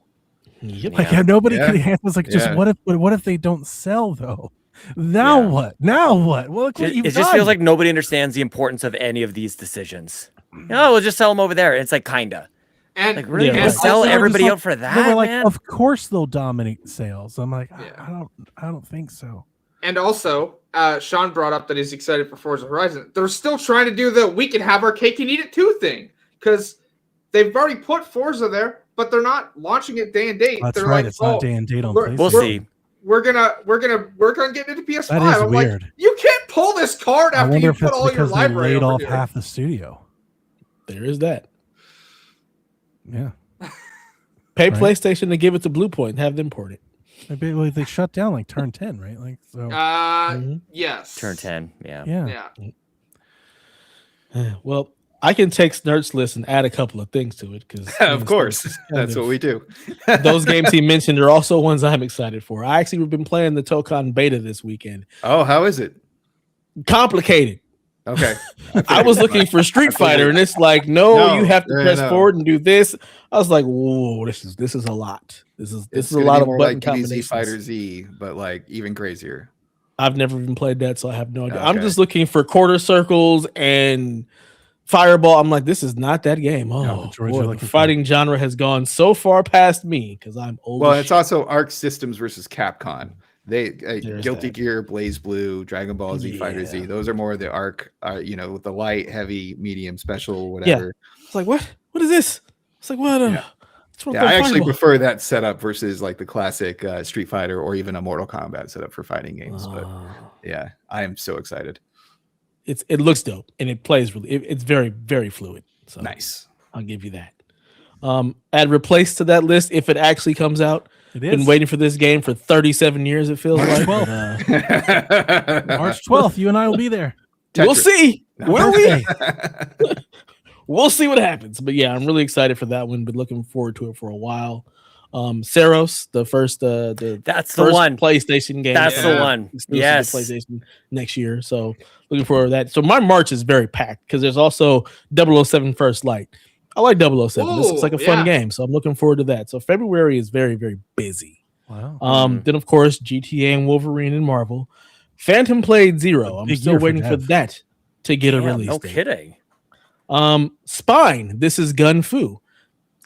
Yep. Like nobody Yeah. could handle. It's like, just what if they don't sell though? Now what? Now what? Well, look what It you've just done. feels like nobody understands the importance of any of these decisions. No, we'll just sell them over there. It's like kinda. And Like really Yeah, gonna right. sell Also, everybody just out for They that, were like, man? of course they'll dominate sales. I'm like, Yeah. I don't think so. And also, Sean brought up that he's excited for Forza Horizon. They're still trying to do the we can have our cake and eat it too thing. Because they've already put Forza there, but they're not launching it day and date. That's They're right. like, It's not day and date on we're- PlayStation. We'll see. We're gonna work on getting into PS5. That is I'm weird. like, you can't pull this card I after wonder you if put it's all your because they library laid over off here. half the studio. There is that. Yeah. Pay Right. PlayStation to give it to Blue Point and have them port it. They shut down like Turn 10, right? Like so. Yes. Turn 10. Yeah. Yeah. Yeah. Well, I can take Snurt's list and add a couple of things to it because Of course. That's what we do. those games he mentioned are also ones I'm excited for. I actually have been playing the Tokon beta this weekend. Oh, how is it? Complicated. Okay. I was looking for Street Fighter, and it's like, no, you have to press no. forward and do this. I was like, whoa, this is a lot. This is a gonna lot be of more button like combinations. DBZ Fighter Z, but like even crazier. I've never even played that, so I have no idea. Okay. I'm just looking for quarter circles and fireball. I'm like, this is not that game. Oh, what droids boy, you're the looking for. fighting genre has gone so far past me because I'm old. Well, as it's shit. also Arc Systems versus Capcom. They There's Guilty that. Gear, Blaze Blue, Dragon Ball Z, Fighter Z. Yeah. Those are more of the Arc, with the light, heavy, medium, special, whatever. It's like, what? What is this? It's like, what? Yeah. Yeah, I actually prefer that setup versus like the classic Street Fighter or even a Mortal Kombat setup for fighting games. But yeah, I am so excited. It looks dope and it plays really. It's very, very fluid. So Nice. I'll give you that. Add replace to that list if it actually comes out. It Been is. waiting for this game for 37 years. It feels March like. 12th. March 12th. You and I will be there. We'll see. Will we? Okay. We'll see what happens. But yeah, I'm really excited for that one. Been looking forward to it for a while. Saros, the first That's the first one. PlayStation game. That's Yeah. the one. exclusive to Yes. PlayStation next year. So looking forward to that. So my March is very packed because there's also 007 First Light. I like 007. This looks like a fun yeah. game. So I'm looking forward to that. So February is very, very busy. Wow. Then of course GTA and Wolverine and Marvel. Phantom Blade Zero. I'm Big still year for waiting for Dev. that to get a Damn, release no date. kidding. Spine. This is Gun Fu.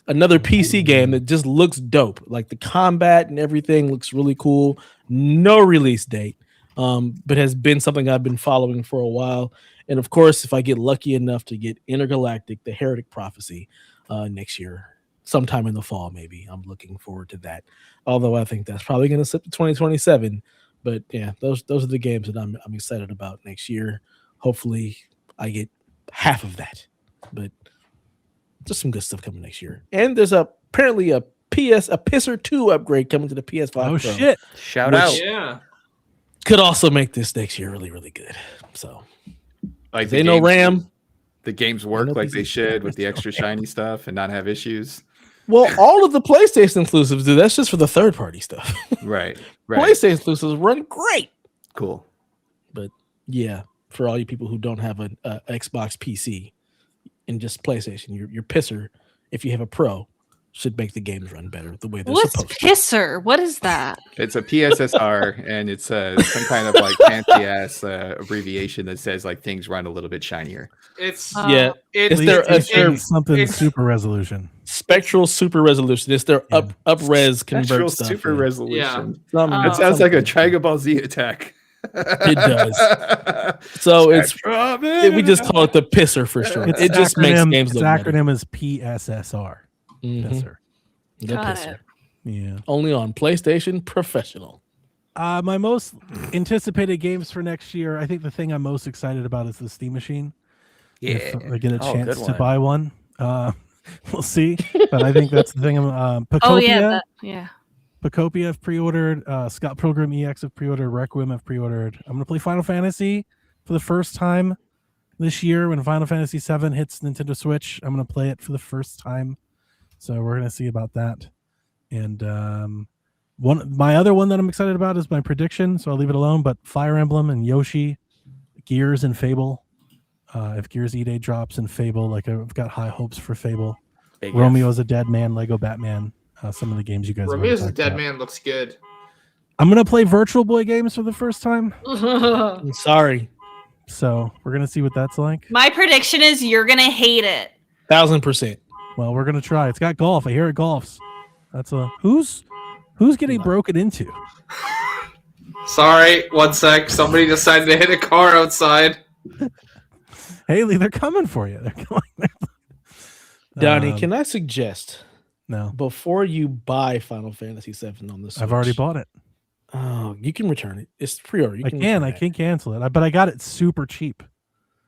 Another PC game that just looks dope. Like the combat and everything looks really cool. No release date, but has been something I've been following for a while. And of course, if I get lucky enough to get Intergalactic, the Heretic Prophecy, next year, sometime in the fall, maybe. I'm looking forward to that. Although I think that's probably going to slip to 2027. But yeah, those are the games that I'm excited about next year. Hopefully, I get half of that. But just some good stuff coming next year. And there's apparently a Pisser 2 upgrade coming to the PS5 Oh Pro. shit. Shout Which- out. Yeah. Could also make this next year really, really good. So Like they know RAM. The games work know like PC. they should with the extra shiny stuff and not have issues. Well, all of the PlayStation exclusives do. That's just for the third party stuff. Right. Right. PlayStation exclusives run great. Cool. But yeah, for all you people who don't have an Xbox PC and just PlayStation, your pisser, if you have a Pro, should make the games run better the way they're What's supposed to. pisser? What is that? It's a PSSR, and it's some kind of like fancy ass abbreviation that says like things run a little bit shinier. It's something super resolution. Spectral super resolution. It's their up res convert stuff. Super resolution. Yeah. That sounds like a Dragon Ball Z attack. It does. So we just call it the pisser for sure. It just makes games look better. Its acronym is PSSR. Pisser. The Got pisser. it. Yeah. Only on PlayStation Professional. My most anticipated games for next year, I think the thing I'm most excited about is the Steam Machine. Yeah. If I get a chance good to one. buy one, we'll see. But I think that's the thing. Pacopia, Oh yeah, Pacopia I've pre-ordered. Scott Pilgrim EX I've pre-ordered. Requiem I've pre-ordered. I'm gonna play Final Fantasy for the first time this year when Final Fantasy VII hits Nintendo Switch. I'm gonna play it for the first time, so we're gonna see about that. And my other one that I'm excited about is my prediction, so I'll leave it alone. But Fire Emblem and Yoshi, Gears and Fable. If Gears E-Day drops and Fable, like I've got high hopes for Fable. Romeo's a Dead Man, Lego Batman. Some of the games you guys. Romeo's a Dead Man looks good. I'm gonna play Virtual Boy games for the first time. I'm sorry. So we're gonna see what that's like. My prediction is you're gonna hate it. 1000%. Well, we're gonna try. It's got golf. I hear it golfs. That's a who's getting broken into. Sorry, 1 sec. Somebody decided to hit a car outside. Haley, they're coming for you. They're going. Donnie, can I suggest? No. Before you buy Final Fantasy VII on the Switch, I've already bought it. Oh, you can return it. It's pre-order. I can cancel it. But I got it super cheap.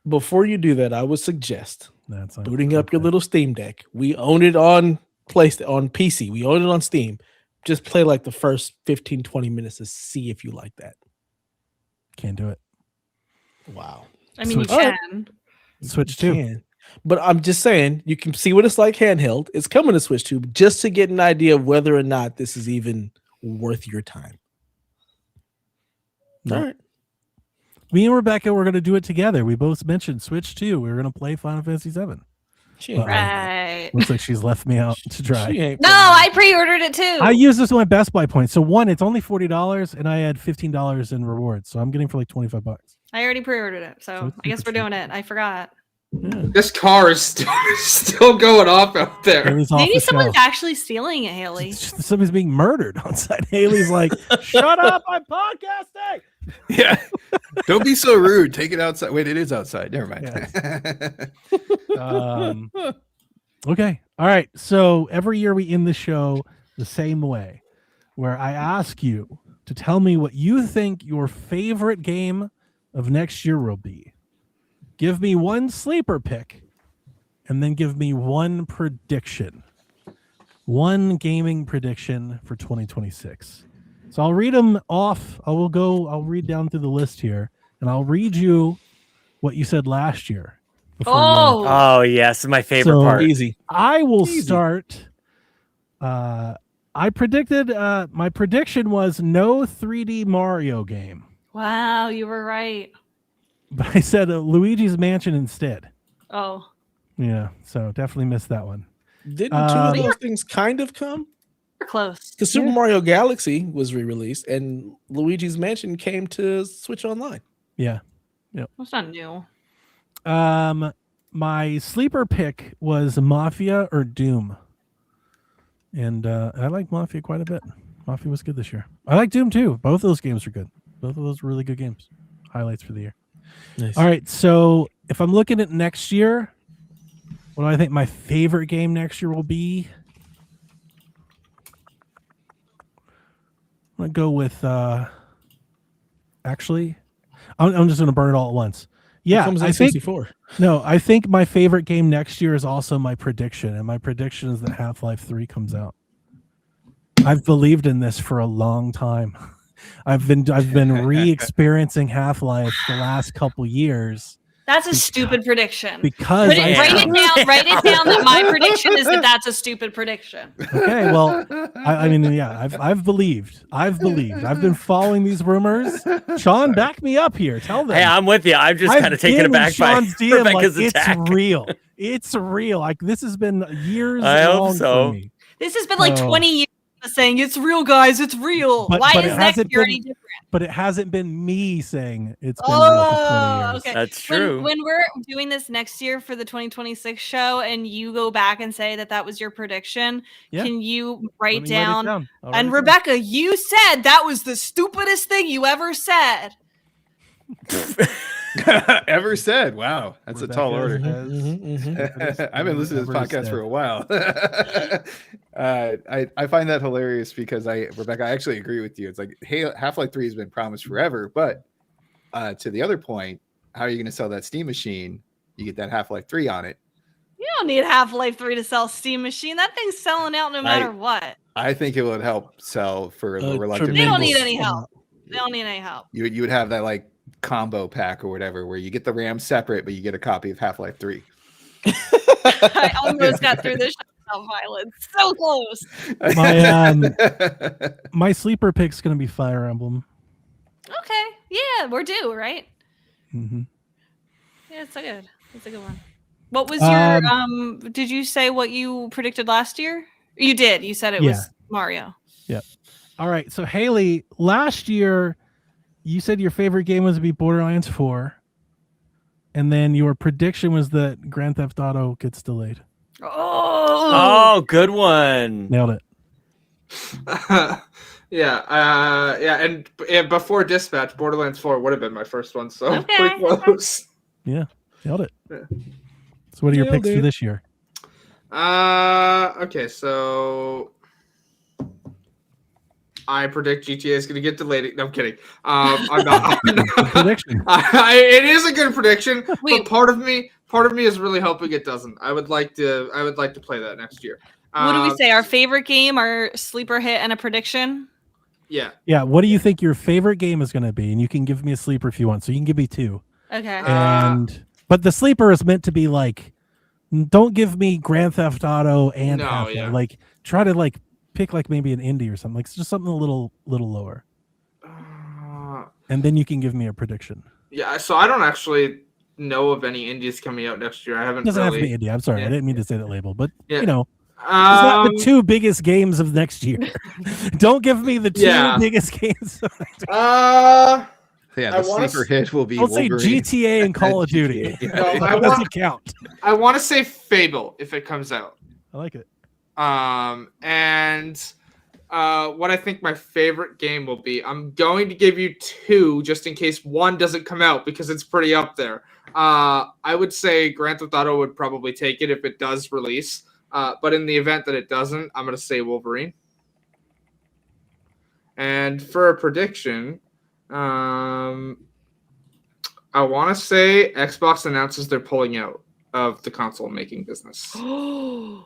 Before you do that, I would suggest That's booting up your little Steam Deck. We own it on PC. We own it on Steam. Just play like the first 15, 20 minutes to see if you like that. Can't do it. Wow. I mean, Switch. you can. Switch You 2. can. But I'm just saying, you can see what it's like handheld. It's coming to Switch 2 just to get an idea of whether or not this is even worth your time. No. All right. Me and Rebecca were going to do it together. We both mentioned Switch 2. We were going to play Final Fantasy 7. Right. Looks like she's left me out to dry. No, I pre-ordered it too. I use this with my Best Buy points. So one, it's only $40, and I had $15 in rewards. So I'm getting for like $25. I already pre-ordered it, so I guess we're doing it. I forgot. Yeah. This car is still going off out there. Haley's off Maybe the someone's shelf. actually stealing it, Haley. Somebody's being murdered on site. Haley's like, shut up, I'm podcasting. Yeah. Don't be so rude. Take it outside. Wait, it is outside. Never mind. Okay. All right. So every year we end the show the same way, where I ask you to tell me what you think your favorite game of next year will be. Give me one sleeper pick, and then give me one prediction. One gaming prediction for 2026. So I'll read them off. I'll read down through the list here, and I'll read you what you said last year. Oh yes, my favorite part. Easy. I will start. I predicted. My prediction was no 3D Mario game, Wow, you were right. but I said Luigi's Mansion instead. Oh, Yeah, so definitely missed that one. Didn't two of those things kind of come? we're close. Because Super Mario Galaxy was re-released and Luigi's Mansion came to Switch Online. Yeah. That's not new. My sleeper pick was Mafia or Doom, and I like Mafia quite a bit. Mafia was good this year. I like Doom too. Both of those games were good. Both of those were really good games. Highlights for the year. Nice. All right, so if I'm looking at next year, what do I think my favorite game next year will be? I'm gonna go with. Actually, I'm just gonna burn it all at once. Yeah, comes I in think 64. no. I think my favorite game next year is also my prediction, and my prediction is that Half-Life 3 comes out. I've believed in this for a long time. I've been re-experiencing Half-Life the last couple years. That's a stupid prediction. Because write it down that my prediction is that that's a stupid prediction. Okay, well, I mean, yeah, I've believed. I've been following these rumors. Sean, back me up here. Tell them. Hey, I'm with you. I'm just kind of taken aback by Sean's DM, Rebecca's like, attack. It's real. It's real. Like this has been years I hope long so. for me. This has been like 20 years of saying it's real, guys. It's real. Why is next year any different? But it hasn't been me saying it's been real for 20 years. Okay. That's true. When we're doing this next year for the 2026 show, and you go back and say that was your prediction, can you write down? And Rebecca, you said that was the stupidest thing you ever said. Ever said? Wow, that's Rebecca a tall order. I've been listening to this podcast for a while. I find that hilarious because Rebecca, I actually agree with you. It's like, hey, Half-Life 3 has been promised forever, but to the other point, how are you going to sell that Steam machine? You get that Half-Life 3 on it. You don't need Half-Life 3 to sell Steam machine. That thing's selling out no matter what. I think it would help sell for the reluctant. They don't need any help. They don't need any help. You would have that like combo pack or whatever where you get the RAM separate, but you get a copy of Half-Life 3. I almost got through this violence. So close. My sleeper pick's gonna be Fire Emblem. Okay. Yeah, we're due, right? Mm-hmm. Yeah, it's so good. It's a good one. What was your did you say what you predicted last year? You did. You said it was Mario. Yeah. All right. So Haley, last year you said your favorite game was to be Borderlands 4. And then your prediction was that Grand Theft Auto gets delayed. Oh, good one. Nailed it. And before Dispatch, Borderlands 4 would have been my first one, so pretty close. Yeah, nailed it. Yeah. So what are your picks for this year? Okay, so I predict GTA is going to get delayed. No, I'm kidding. I'm not. Prediction. It is a good prediction, but part of me is really hoping it doesn't. I would like to play that next year. What do we say? Our favorite game, our sleeper hit, and a prediction? Yeah. Yeah. What do you think your favorite game is going to be? And you can give me a sleeper if you want. So you can give me 2. Okay. But the sleeper is meant to be like, don't give me Grand Theft Auto and like try to like pick like maybe an indie or something. Like it's just something a little lower. And then you can give me a prediction. Yeah. So I don't actually know of any indies coming out next year. I haven't. It doesn't have to be indie. I'm sorry. I didn't mean to say that label, but you know. It's not the 2 biggest games of next year. Don't give me the 2 biggest games. The sleeper hit will be. Don't say GTA and Call of Duty. No, that doesn't count. I want to say Fable if it comes out. I like it. And what I think my favorite game will be. I'm going to give you 2 just in case one doesn't come out because it's pretty up there. I would say Grand Theft Auto would probably take it if it does release. But in the event that it doesn't, I'm going to say Wolverine. And for a prediction, I want to say Xbox announces they're pulling out of the console making business. Pulls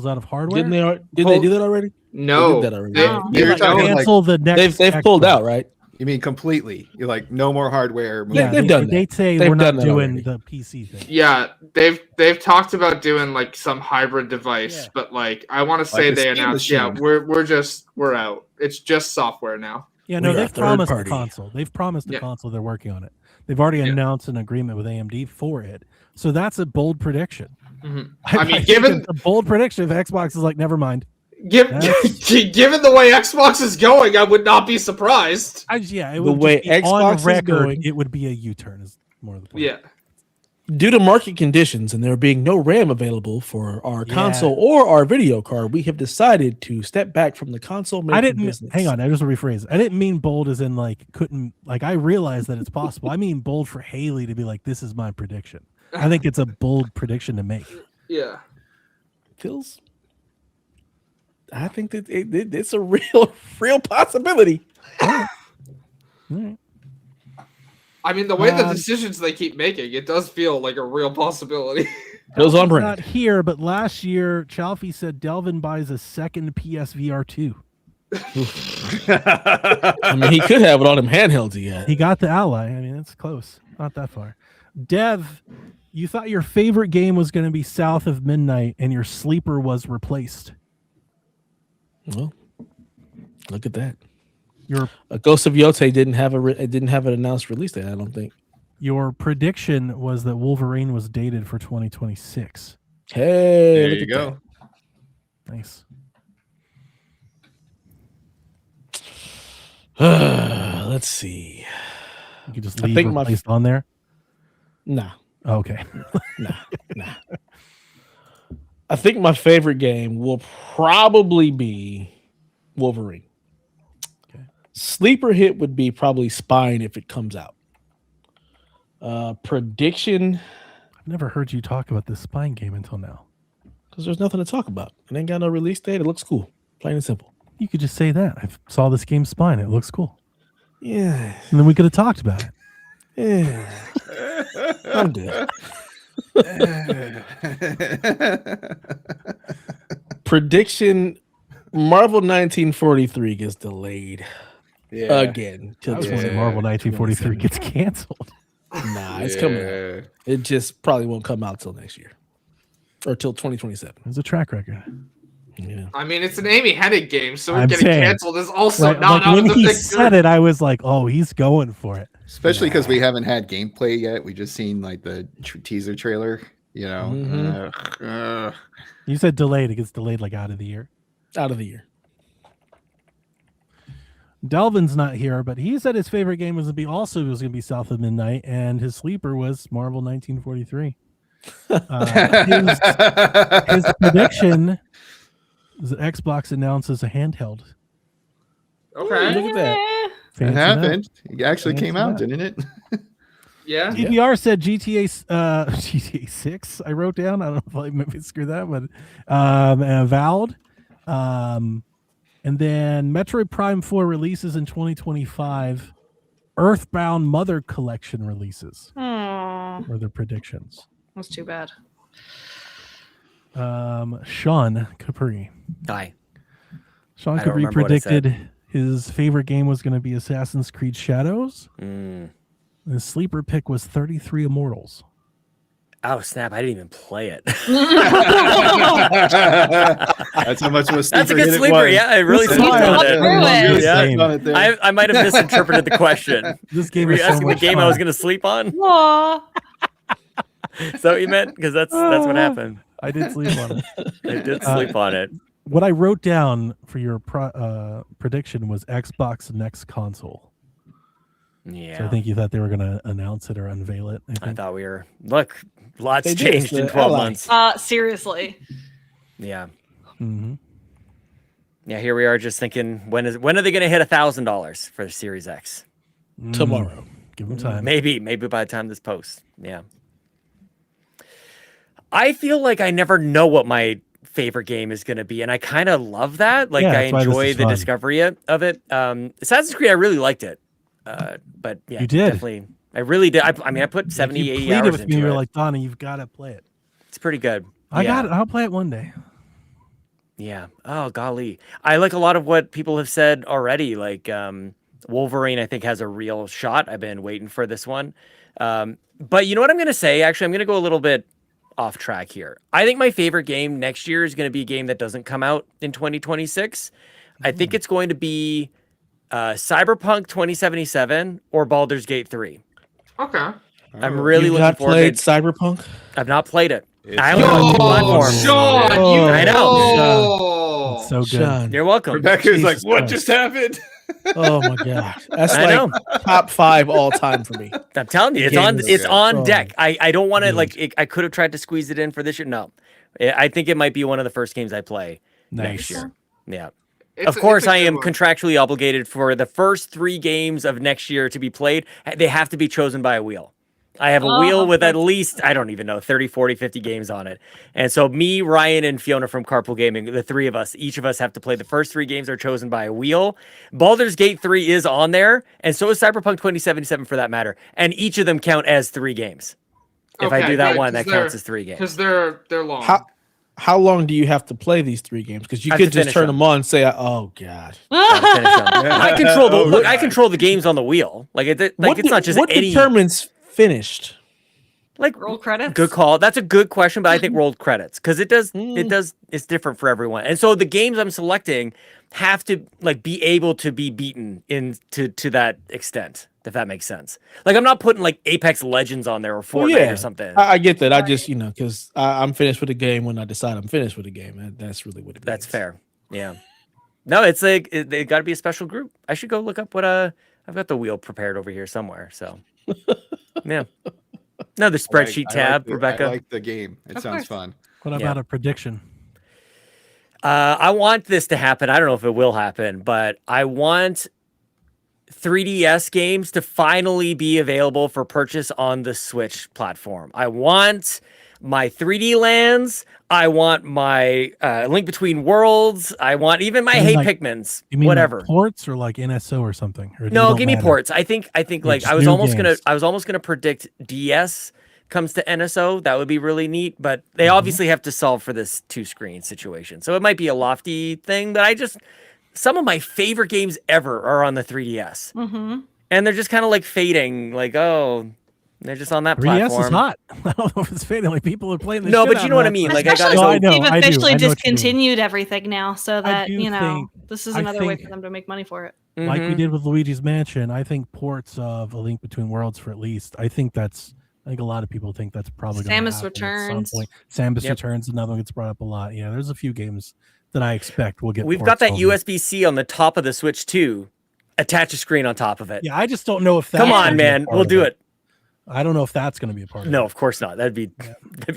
out of hardware? Didn't they do that already? No. They did that already. Cancel the next. They've pulled out, right? You mean completely? You're like no more hardware. Yeah, they've done that. They say we're not doing the PC thing. Yeah, they've talked about doing like some hybrid device, but like I want to say they announced, we're out. It's just software now. Yeah, no, they've promised a console. They've promised a console. They're working on it. They've already announced an agreement with AMD for it. So that's a bold prediction. Mm-hmm. I mean, given a bold prediction, if Xbox is like, never mind. Given the way Xbox is going, I would not be surprised. It would be Xbox on record. It would be a U-turn. Is more of the point. Yeah. Due to market conditions and there being no RAM available for our console or our video card, we have decided to step back from the console making business. Hang on, I just rephrase. I didn't mean bold as in like couldn't like. I realize that it's possible. I mean bold for Haley to be like, this is my prediction. I think it's a bold prediction to make. Yeah. Phil's. I think that it's a real possibility. All right. I mean, the way the decisions they keep making, it does feel like a real possibility. Goes on brand. Not here, but last year, Chalfie said Delvin buys a second PSVR 2. I mean, he could have it on him handhelds he got. He got the Ally. I mean, it's close. Not that far. Dev, you thought your favorite game was going to be South of Midnight, and your sleeper was Replaced. Well, look at that. Your Ghost of Yotei didn't have an announced release date. I don't think. Your prediction was that Wolverine was dated for 2026. Hey, There look you at go. Nice. that. Let's see. You can just I leave think replaced on there. Nah, Okay. nah. I think my favorite game will probably be Wolverine. Okay. Sleeper hit would be probably Spine if it comes out. Prediction, I've never heard you talk about this Spine game until now. because there's nothing to talk about. It ain't got no release date. It looks cool. Plain and simple. You could just say that. I saw this game Spine. It looks cool. Yeah. And then we could have talked about it. Yeah. I'm good. Prediction, Marvel 1943 gets delayed again. I was wondering Marvel 1943 gets canceled. Nah, it's coming out. It just probably won't come out till next year. Or till 2027. There's a track record. Yeah. I mean, it's an Amy Hennig game, so I'm getting saying, canceled is also Right, not like out when of the he picture. said it, I was like, "Oh, he's going for it." Especially because we haven't had gameplay yet. We just seen like the teaser trailer. You know. You said delayed. It gets delayed like out of the year. Out of the year. Delvin's not here, but he said his favorite game was going to be South of Midnight, and his sleeper was Marvel 1943. His prediction is that Xbox announces a handheld. Okay. Look at that. It Fancy happened. It actually Fancy came out, that. didn't it? Yeah. TBR said GTA 6. I wrote down. I don't know if I maybe screwed that, but Avowed. And then Metroid Prime 4 releases in 2025. Earthbound Mother Collection releases. Aw, Were their predictions. that's too bad. Sean Capri. Hi. Sean I don't Capri remember what I said. predicted his favorite game was going to be Assassin's Creed Shadows. His sleeper pick was 33 Immortals. Oh snap! I didn't even play it. That's how much of a sleeper That's a good hit it sleeper. was. Yeah, I really This slept is on why it. I love this Yeah. game. On it there. I might have misinterpreted the question. This game Were is you so asking the much game I fun. was going to sleep on? Aw. Is that what you meant? Because that's what happened. I did sleep on it. I did sleep on it. What I wrote down for your prediction was Xbox next console. Yeah. So I think you thought they were going to announce it or unveil it. I thought we were. Look, lots They did. changed in The 12 Ally. months. Seriously. Yeah. Mm-hmm. Yeah. Here we are, just thinking, when are they going to hit $1,000 for the Series X? Tomorrow. Give them time. Maybe by the time this posts. Yeah. I feel like I never know what my favorite game is going to be, and I kind of love that. Like, Yeah, I that's why this enjoy is the fun. discovery of it. Assassin's Creed, I really liked it. But yeah, You did. definitely. I really did. I mean, I put 70, you 80 pleaded hours with into me. You it. were like, Donna, you've got to play it. It's pretty good. I Yeah. got it. I'll play it one day. Yeah. Oh, golly. I like a lot of what people have said already. Like Wolverine, I think, has a real shot. I've been waiting for this one. But you know what I'm going to say? Actually, I'm going to go a little bit off track here. I think my favorite game next year is going to be a game that doesn't come out in 2026. I think it's going to be Cyberpunk 2077 or Baldur's Gate 3. Okay. I'm really You've looking not forward played to it. Cyberpunk? I've not played it. It's I only have two platforms. Sean, Oh, I know. Oh. It's so good. Sean. You're welcome. Rebecca's like, Jesus what Christ. just happened? Oh my god. That's I like know. top 5 all time for me. I'm telling you, it's Game on. is It's good. on Oh. deck. I don't want to Good. like. I could have tried to squeeze it in for this year. No, I think it might be one of the first games I play next Nice. year. Yeah. It's Of course, it's a I good am one. contractually obligated for the first 3 games of next year to be played. They have to be chosen by a wheel. I have a Oh, wheel with at that's- least, I don't even know, 30, 40, 50 games on it. And so me, Ryan, and Fiona from Carpool Gaming, the 3 of us, each of us have to play. The first 3 games are chosen by a wheel. Baldur's Gate 3 is on there, and so is Cyberpunk 2077 for that matter. And each of them count as 3 games. If I Okay, do that good, one, that 'cause counts they're- as 3 games. Because they're long. How long do you have to play these 3 games? Because you I have could to just finish turn them. them on and say, "Oh God." Gotta finish them. I control the Oh, look. I God. control the games on the wheel. Like it's not just what any determines finished? like Roll credits. good call. That's a good question, but I think rolled credits because it does. It's different for everyone, and so the games I'm selecting have to like be able to be beaten to that extent. if that makes sense. Like I'm not putting like Apex Legends on there or Fortnite or something. I get that. I just, because I'm finished with the game when I decide I'm finished with the game. That's really what it means. That's fair. Yeah. No, it's like it got to be a special group. I should go look up what I've got the wheel prepared over here somewhere. So, yeah. Another spreadsheet tab, Rebecca. I like the game. It sounds fun. What about a prediction? I want this to happen. I don't know if it will happen, but I want 3DS games to finally be available for purchase on the Switch platform. I want my 3D Lands. I want my Link Between Worlds. I want even my Hey Pikmins. You mean whatever. Like ports or like NSO or something? Or no, give me ports. I think like just I was almost gonna predict DS comes to NSO. That would be really neat, but they obviously have to solve for this 2-screen situation. So it might be a lofty thing, but some of my favorite games ever are on the 3DS. Mm-hmm. And they're just kind of like fading, like, they're just on that 3DS platform. is hot. I don't know if it's fading. Like people are playing this. No, but you know what I mean. Like they've officially discontinued everything now, so that this is another way for them to make money for it. Like we did with Luigi's Mansion. I think ports of A Link Between Worlds for at least. I think a lot of people think that's probably going to happen Returns. at some point. Samus Returns, another one gets brought up a lot. Yeah, there's a few games that I expect will get. We've got that USB-C on the top of the Switch too. Attach a screen on top of it. Yeah, I just don't know if that. Come on, man, we'll do it. I don't know if that's going to be a part of it. No, of course not. That'd be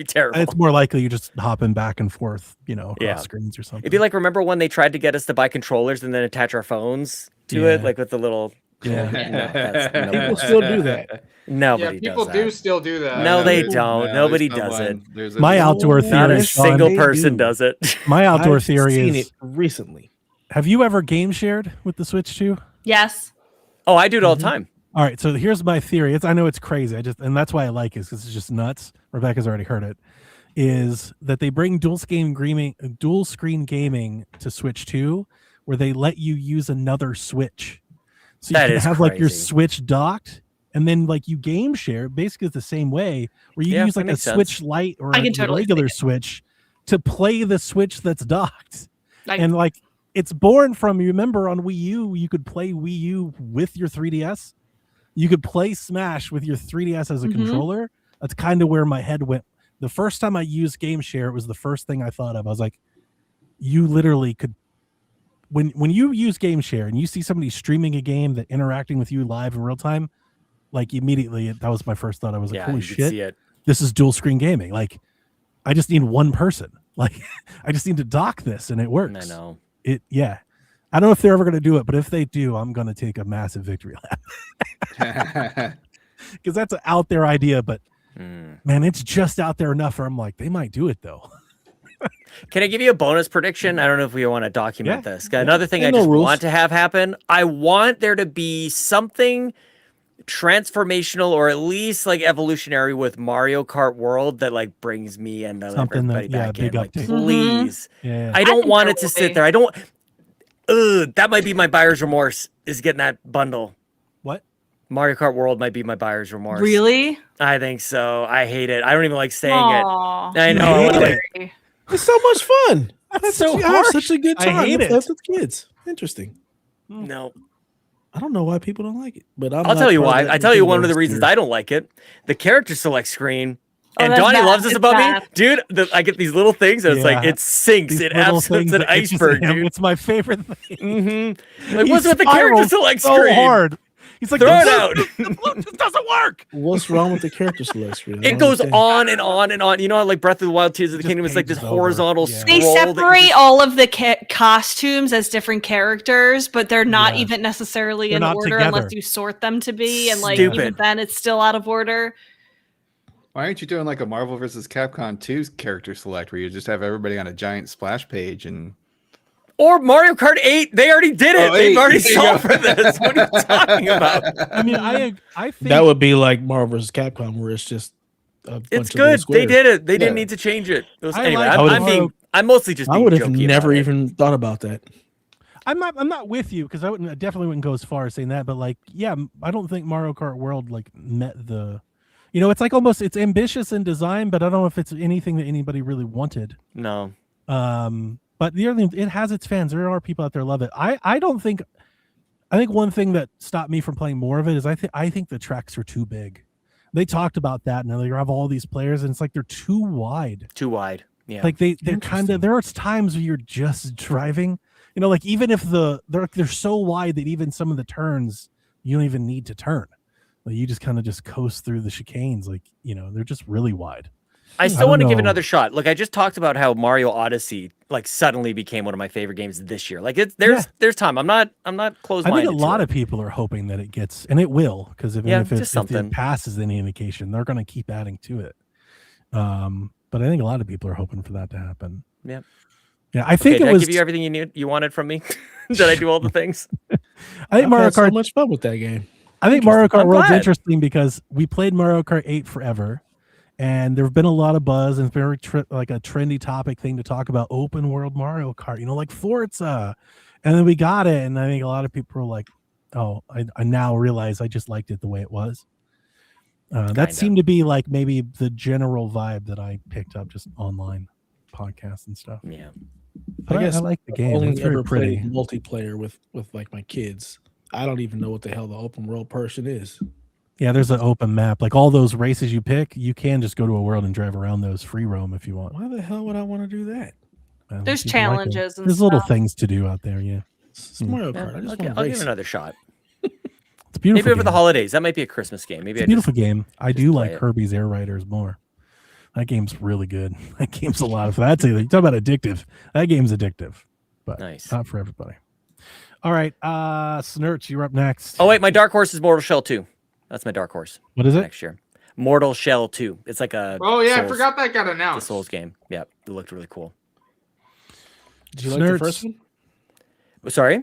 terrible. It's more likely you're just hopping back and forth, across screens or something. It'd be like, remember when they tried to get us to buy controllers and then attach our phones to it, like with the little. Yeah, people still do that. Nobody people does do still do that. No, they don't. Nobody does it. My outdoor theory. Not a single person does it. My outdoor theory is it recently. Have you ever game shared with the Switch 2? Yes. Oh, I do it all the time. All right, so here's my theory. I know it's crazy. And that's why I like it, because it's just nuts. Rebecca's already heard it. Is that they bring dual screen gaming to Switch 2, where they let you use another Switch. So you can have like your Switch docked, and then like you game share. Basically, it's the same way where you use like a Switch Lite or a regular Switch to play the Switch that's docked. And like it's born from, you remember on Wii U, you could play Wii U with your 3DS. You could play Smash with your 3DS as a controller. That's kind of where my head went. The first time I used Game Share, it was the first thing I thought of. I was like, you literally could, when you use Game Share and you see somebody streaming a game that interacting with you live in real time, like immediately, that was my first thought. I was like, holy shit, this is dual screen gaming. Like, I just need one person. Like, I just need to dock this and it works. I know. I don't know if they're ever going to do it, but if they do, I'm going to take a massive victory lap. Because that's an out there idea, but man, it's just out there enough where I'm like, they might do it though. Can I give you a bonus prediction? I don't know if we want to document this. Another thing I just want to have happen. I want there to be something transformational or at least like evolutionary with Mario Kart World that like brings me and everybody back in. Like, please. I don't want it to sit there. I don't. That might be my buyer's remorse, is getting that bundle. What? Mario Kart World might be my buyer's remorse. Really? I think so. I hate it. I don't even like saying it. I know. It's so much fun. That's so hard. I have such a good time. I hate it. With kids. Interesting. No. I don't know why people don't like it, but I'll tell you why. I tell you one of the reasons I don't like it. The character select screen. And Donnie loves this about me, dude. I get these little things, and it's like it sinks. It absolutely an iceberg, dude. It's my favorite thing. Like, what's with the character select screen? So hard. He's like, throw it out. This doesn't work. What's wrong with the character select screen? It goes on and on and on. You know how like Breath of the Wild, Tears of the Kingdom, it's like this horizontal scroll. They separate all of the costumes as different characters, but they're not even necessarily in order unless you sort them to be. And like even then, it's still out of order. Why aren't you doing like a Marvel vs. Capcom 2 character select where you just have everybody on a giant splash page and... Or Mario Kart 8, they already did it. They've already solved for this. What are you talking about? I mean, I think that would be like Marvel vs. Capcom, where it's just it's good. They did it. They didn't need to change it. Anyway, I'm mostly just. I would have never even thought about that. I'm not with you because I definitely wouldn't go as far as saying that, but like, yeah, I don't think Mario Kart World like met the. It's like almost it's ambitious in design, but I don't know if it's anything that anybody really wanted. No. But the other thing, it has its fans. There are people out there who love it. I don't think I think one thing that stopped me from playing more of it is I think the tracks are too big. They talked about that, and they have all these players, and it's like they're too wide. Too wide. Yeah. Like they're kind of, there are times where you're just driving, you know, like even if they're so wide that even some of the turns you don't even need to turn. Like you just kind of just coast through the chicanes. Like, you know, they're just really wide. I still want to give another shot. Look, I just talked about how Mario Odyssey like suddenly became one of my favorite games this year. Like there's time. I'm not close-minded. I think a lot of people are hoping that it gets, and it will, because if it passes any indication, they're going to keep adding to it. But I think a lot of people are hoping for that to happen. Yeah. Yeah, I think did I give you everything you wanted from me? Did I do all the things? I think Mario Kart so much fun with that game. I think Mario Kart World's interesting because we played Mario Kart 8 forever. And there have been a lot of buzz, and it's very like a trendy topic thing to talk about, open world Mario Kart, you know, like Forza. And then we got it, and I think a lot of people were like, oh, I now realize I just liked it the way it was. That seemed to be like maybe the general vibe that I picked up just online podcasts and stuff. Yeah. But I guess I like the game. Only it's very ever pretty. Played multiplayer with like my kids. I don't even know what the hell the open world person is. Yeah, there's an open map. Like all those races you pick, you can just go to a world and drive around those free roam if you want. Why the hell would I want to do that? There's challenges and there's little things to do out there. Yeah, it's Mario Kart. I just I'll give it another shot. It's beautiful. Maybe over the holidays. That might be a Christmas game. Maybe it's a beautiful game. I do like Kirby's Air Riders more. That game's really good. That game's a lot of fun. That's you talk about addictive. That game's addictive, but not for everybody. All right, Snurch, you're up next. Oh wait, my dark horse is Mortal Shell 2. That's my dark horse. What is it? Next year. Mortal Shell 2. It's like a Souls, I forgot that got announced. The Souls game. Yeah, it looked really cool. Did you like the first one? Sorry?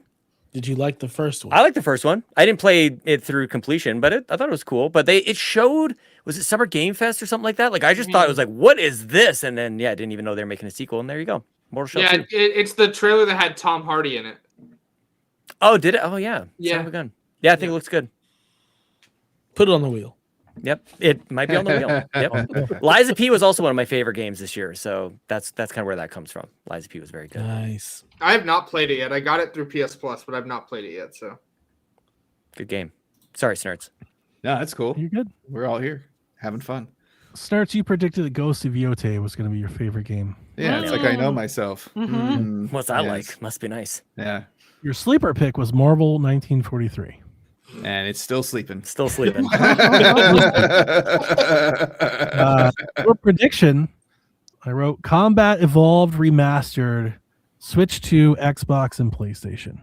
Did you like the first one? I liked the first one. I didn't play it through completion, but I thought it was cool. But it showed, was it Summer Game Fest or something like that? Like I just thought it was like, what is this? And then I didn't even know they were making a sequel. And there you go. Mortal Shell 2. It's the trailer that had Tom Hardy in it. Oh, did it? Oh yeah. Yeah. Son of a gun. Yeah, I think it looks good. Put it on the wheel. Yep, it might be on the wheel. Yep. Liza P was also one of my favorite games this year, so that's kind of where that comes from. Liza P was very good. Nice. I have not played it yet. I got it through PS Plus, but I've not played it yet. So good game. Sorry, Snurts. No, that's cool. You're good. We're all here having fun. Snurts, you predicted that Ghost of Yote was going to be your favorite game. Yeah, it's like I know myself. What's that like? Must be nice. Yeah. Your sleeper pick was Marvel 1943. And it's still sleeping. Still sleeping. Your prediction, I wrote Combat Evolved Remastered, Switch 2, Xbox, and PlayStation.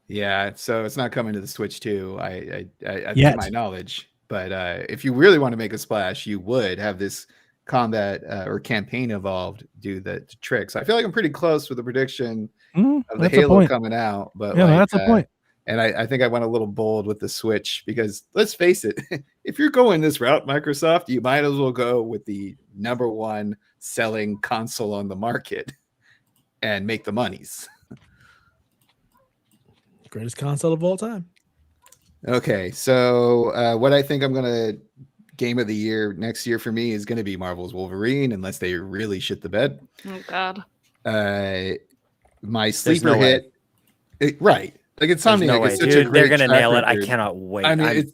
Yeah, so it's not coming to the Switch 2, I to my knowledge. But if you really want to make a splash, you would have this combat or campaign evolved do the tricks. I feel like I'm pretty close with the prediction of the Halo coming out. But yeah, that's a point. And I think I went a little bold with the Switch because let's face it, if you're going this route, Microsoft, you might as well go with the #1 selling console on the market and make the monies. Greatest console of all time. Okay, so what I think I'm going to game of the year next year for me is going to be Marvel's Wolverine, unless they really shit the bed. Oh, God. My sleeper hit. Right. Like it's something no like it's such a great they're gonna nail it. I cannot wait. I mean,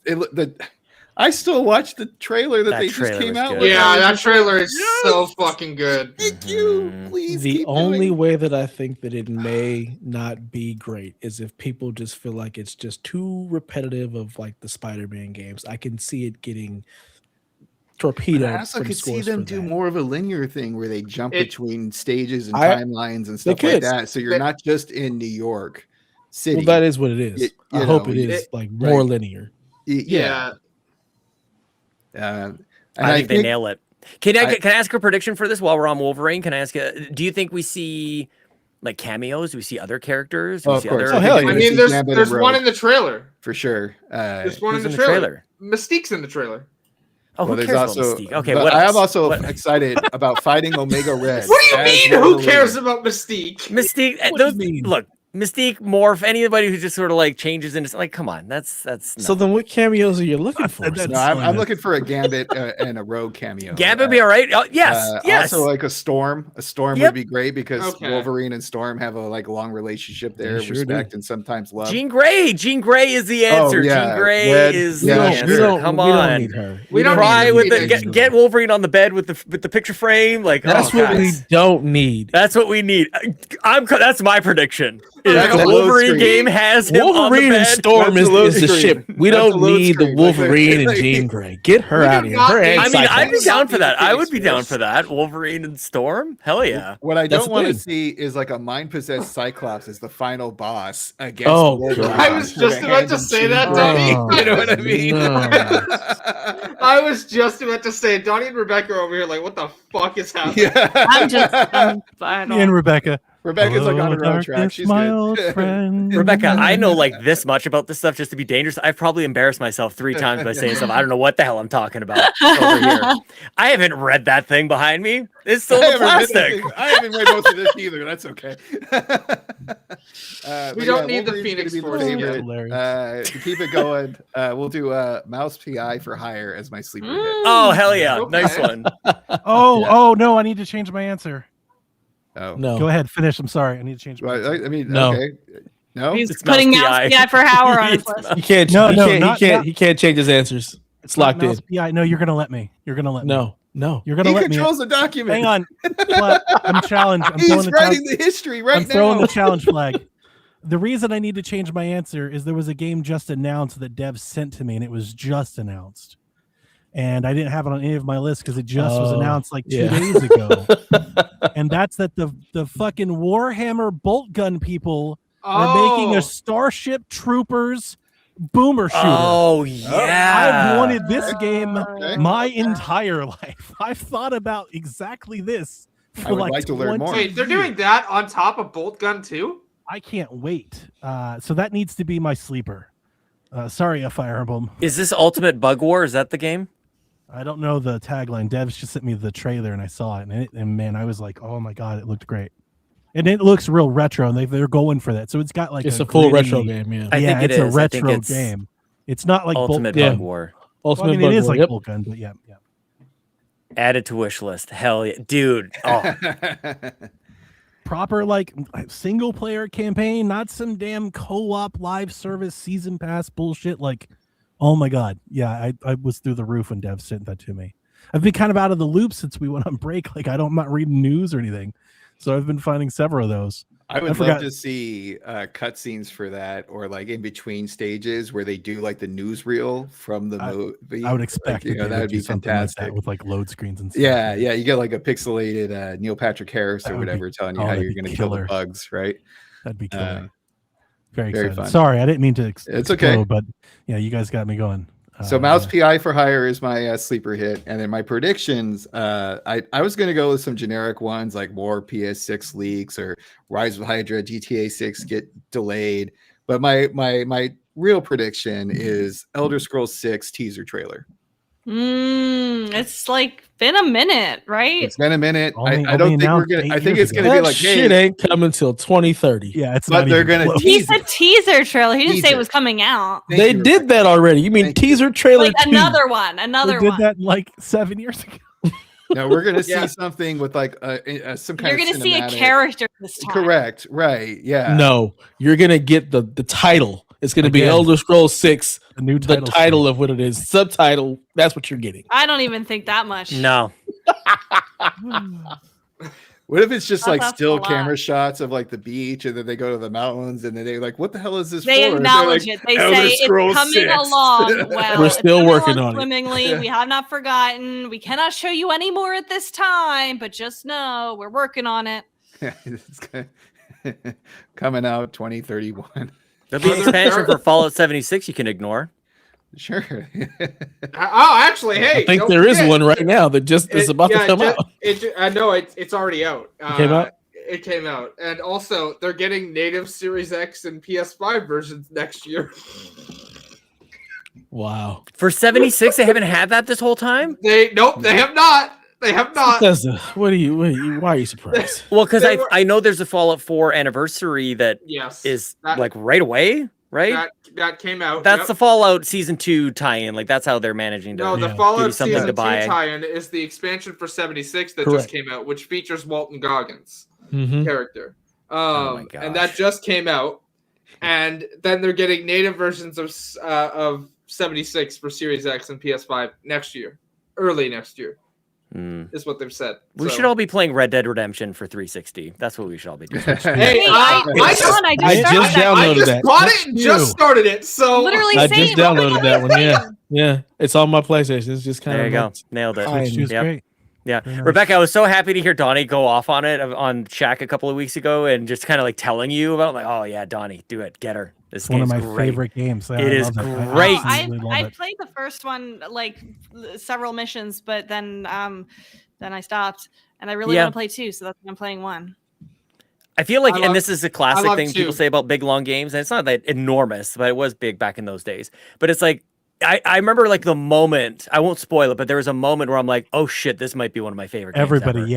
I still watch the trailer that they just came out with. Yeah, that trailer is so fucking good. Thank you. Please. The only way that I think that it may not be great is if people just feel like it's just too repetitive of like the Spider-Man games. I can see it getting torpedoed. I also could see them do more of a linear thing where they jump between stages and timelines and stuff like that. So you're not just in New York City. Well, that is what it is. I hope it is like more linear. Yeah. I think they nail it. Can I ask a prediction for this while we're on Wolverine? Can I ask you, do you think we see like cameos? Do we see other characters? Of course. I mean, there's one in the trailer. For sure. There's one in the trailer. Mystique's in the trailer. Oh, who cares about Mystique? Okay, what else? I am also excited about fighting Omega Red. What do you mean? Who cares about Mystique? Mystique. Look, Mystique, Morph, anybody who just sort of like changes into like, come on, that's So then what cameos are you looking for? No, I'm looking for a Gambit and a Rogue cameo. Gambit would be all right. Yes. Also, like a Storm. A Storm would be great because Wolverine and Storm have a like long relationship there, respect and sometimes love. Jean Grey. Jean Grey is the answer. Jean Grey is the answer. Come on. We don't need her. We don't cry with the get Wolverine on the bed with the picture frame. Like that's what we don't need. That's what we need. That's my prediction. The Wolverine game has him Wolverine on the and bed. Storm is the ship. We don't need the Wolverine and Jean Grey. Get her out of here. I mean, I'd be down for that. I would be down for that. Wolverine and Storm. Hell yeah. What I don't want to see is like a mind-possessed Cyclops as the final boss against Wolverine. I was just about to say that, Donnie. You know what I mean? I was just about to say, Donnie and Rebecca are over here like, what the fuck is happening? And Rebecca. Rebecca's like on her own track. She's my good. old friend. Rebecca, I know like this much about this stuff just to be dangerous. I've probably embarrassed myself 3 times by saying stuff. I don't know what the hell I'm talking about over here. I haven't read that thing behind me. It's still the plastic. I haven't read most of this either. That's okay. We don't need the Phoenix Force favorite. To keep it going, we'll do Mouse PI for hire as my sleeper hit. Oh, hell yeah. Okay. Nice one. Oh, no, I need to change my answer. Oh no! Go ahead, finish. I'm sorry, I need to change. I mean, no. Okay. No, he's putting Mouse PI for Howard on his list. He can't. He can't change his answers. It's locked in. PI. No, you're gonna let me. You're gonna let me. No. You're gonna let me. He controls the document. Hang on. I'm challenged. He's writing the history right now. I'm throwing the challenge flag. The reason I need to change my answer is there was a game just announced that Dev sent to me, and it was just announced. And I didn't have it on any of my lists because it just was announced like 2 days ago. And that's that the fucking Warhammer bolt gun people are making a Starship Troopers boomer shooter. Oh, yeah. I've wanted this game my entire life. I've thought about exactly this for like to learn more. Wait, they're doing that on top of Bolt Gun 2? I can't wait. So that needs to be my sleeper. Sorry, a Fire Emblem. Is this Ultimate Bug War? Is that the game? I don't know the tagline. Dev's just sent me the trailer and I saw it, and man, I was like, oh my god, it looked great. And it looks real retro, and they're going for that. So it's got like it's a full retro game, yeah. I think it's a retro game. It's not like Ultimate Bug War. Ultimate Bug War. It is like Bolt Gun, but yeah. Added to wish list. Hell yeah, dude. Oh. Proper like single player campaign, not some damn co-op live service season pass bullshit. Like, oh my god, yeah, I was through the roof when Dev sent that to me. I've been kind of out of the loop since we went on break. Like, I'm not reading news or anything, so I've been finding several of those. I would love to see cutscenes for that, or like in between stages where they do like the newsreel from the movie. I would expect that would be fantastic like that with like load screens and stuff. Yeah, you get like a pixelated Neil Patrick Harris or whatever telling you how you're going to kill the bugs, right? That'd be killer. Very fun. Sorry, I didn't mean to. It's okay, but yeah, you guys got me going. So Mouse PI for hire is my sleeper hit, and then my predictions. I was going to go with some generic ones like more PS6 leaks or Rise of Hydra, GTA 6 get delayed, but my real prediction is Elder Scrolls 6 teaser trailer. It's like been a minute, right? It's been a minute. I don't think we're gonna. I think it's gonna be like, hey, shit ain't coming till 2030. Yeah, it's. But they're gonna. He said teaser trailer. He didn't say it was coming out. They did that already. You mean teaser trailer? Like another one. Another one. Did that like 7 years ago. No, we're gonna see something with like some kind. You're gonna see a character this time. Correct. Right. Yeah. No, you're gonna get the title. It's going to be Elder Scrolls 6, the title of what it is. Subtitle, that's what you're getting. I don't even think that much. No. What if it's just like still camera shots of like the beach, and then they go to the mountains, and then they're like, what the hell is this they for? Acknowledge it. They say it's coming along. Well, we're still working on swimmingly. We have not forgotten. We cannot show you any more at this time, but just know we're working on it. Yeah, it's coming out 2031. There'll be an expansion for Fallout 76 you can ignore. Sure. Actually, hey, I think there is one right now that just is about to come out. I know it's already out. It came out? It came out. And also, they're getting native Series X and PS5 versions next year. Wow. For 76, they haven't had that this whole time? They have not. They have not. Why are you surprised? Well, because I know there's a Fallout 4 anniversary that is like right away, right? That came out. That's the Fallout Season 2 tie-in. Like that's how they're managing to the Fallout something Season to 2 buy. tie-in is the expansion for 76 that just came out, which features Walton Goggins character. And that just came out. And then they're getting native versions of 76 for Series X and PS5 next year. Early next year. Is what they've said. We should all be playing Red Dead Redemption for 360. That's what we should all be doing. Hey, I just downloaded that. Bought it and just started it. So literally, I just downloaded that one. Yeah, it's on my PlayStation. It's just kind of there you go, nailed it. Great. Yeah, nice. Rebecca, I was so happy to hear Donnie go off on it on Shaq a couple of weeks ago and just kind of like telling you about it. Like, oh yeah, Donnie, do it, get her. This is one of my great. Favorite games. It is great. I played the first one like several missions, but then I stopped, and I really want to play 2, so that's why I'm playing 1. I feel like, and this is a classic thing people say about big long games, and it's not that enormous, but it was big back in those days. But it's like I remember like the moment, I won't spoil it, but there was a moment where I'm like, oh shit, this might be one of my favorite games Everybody,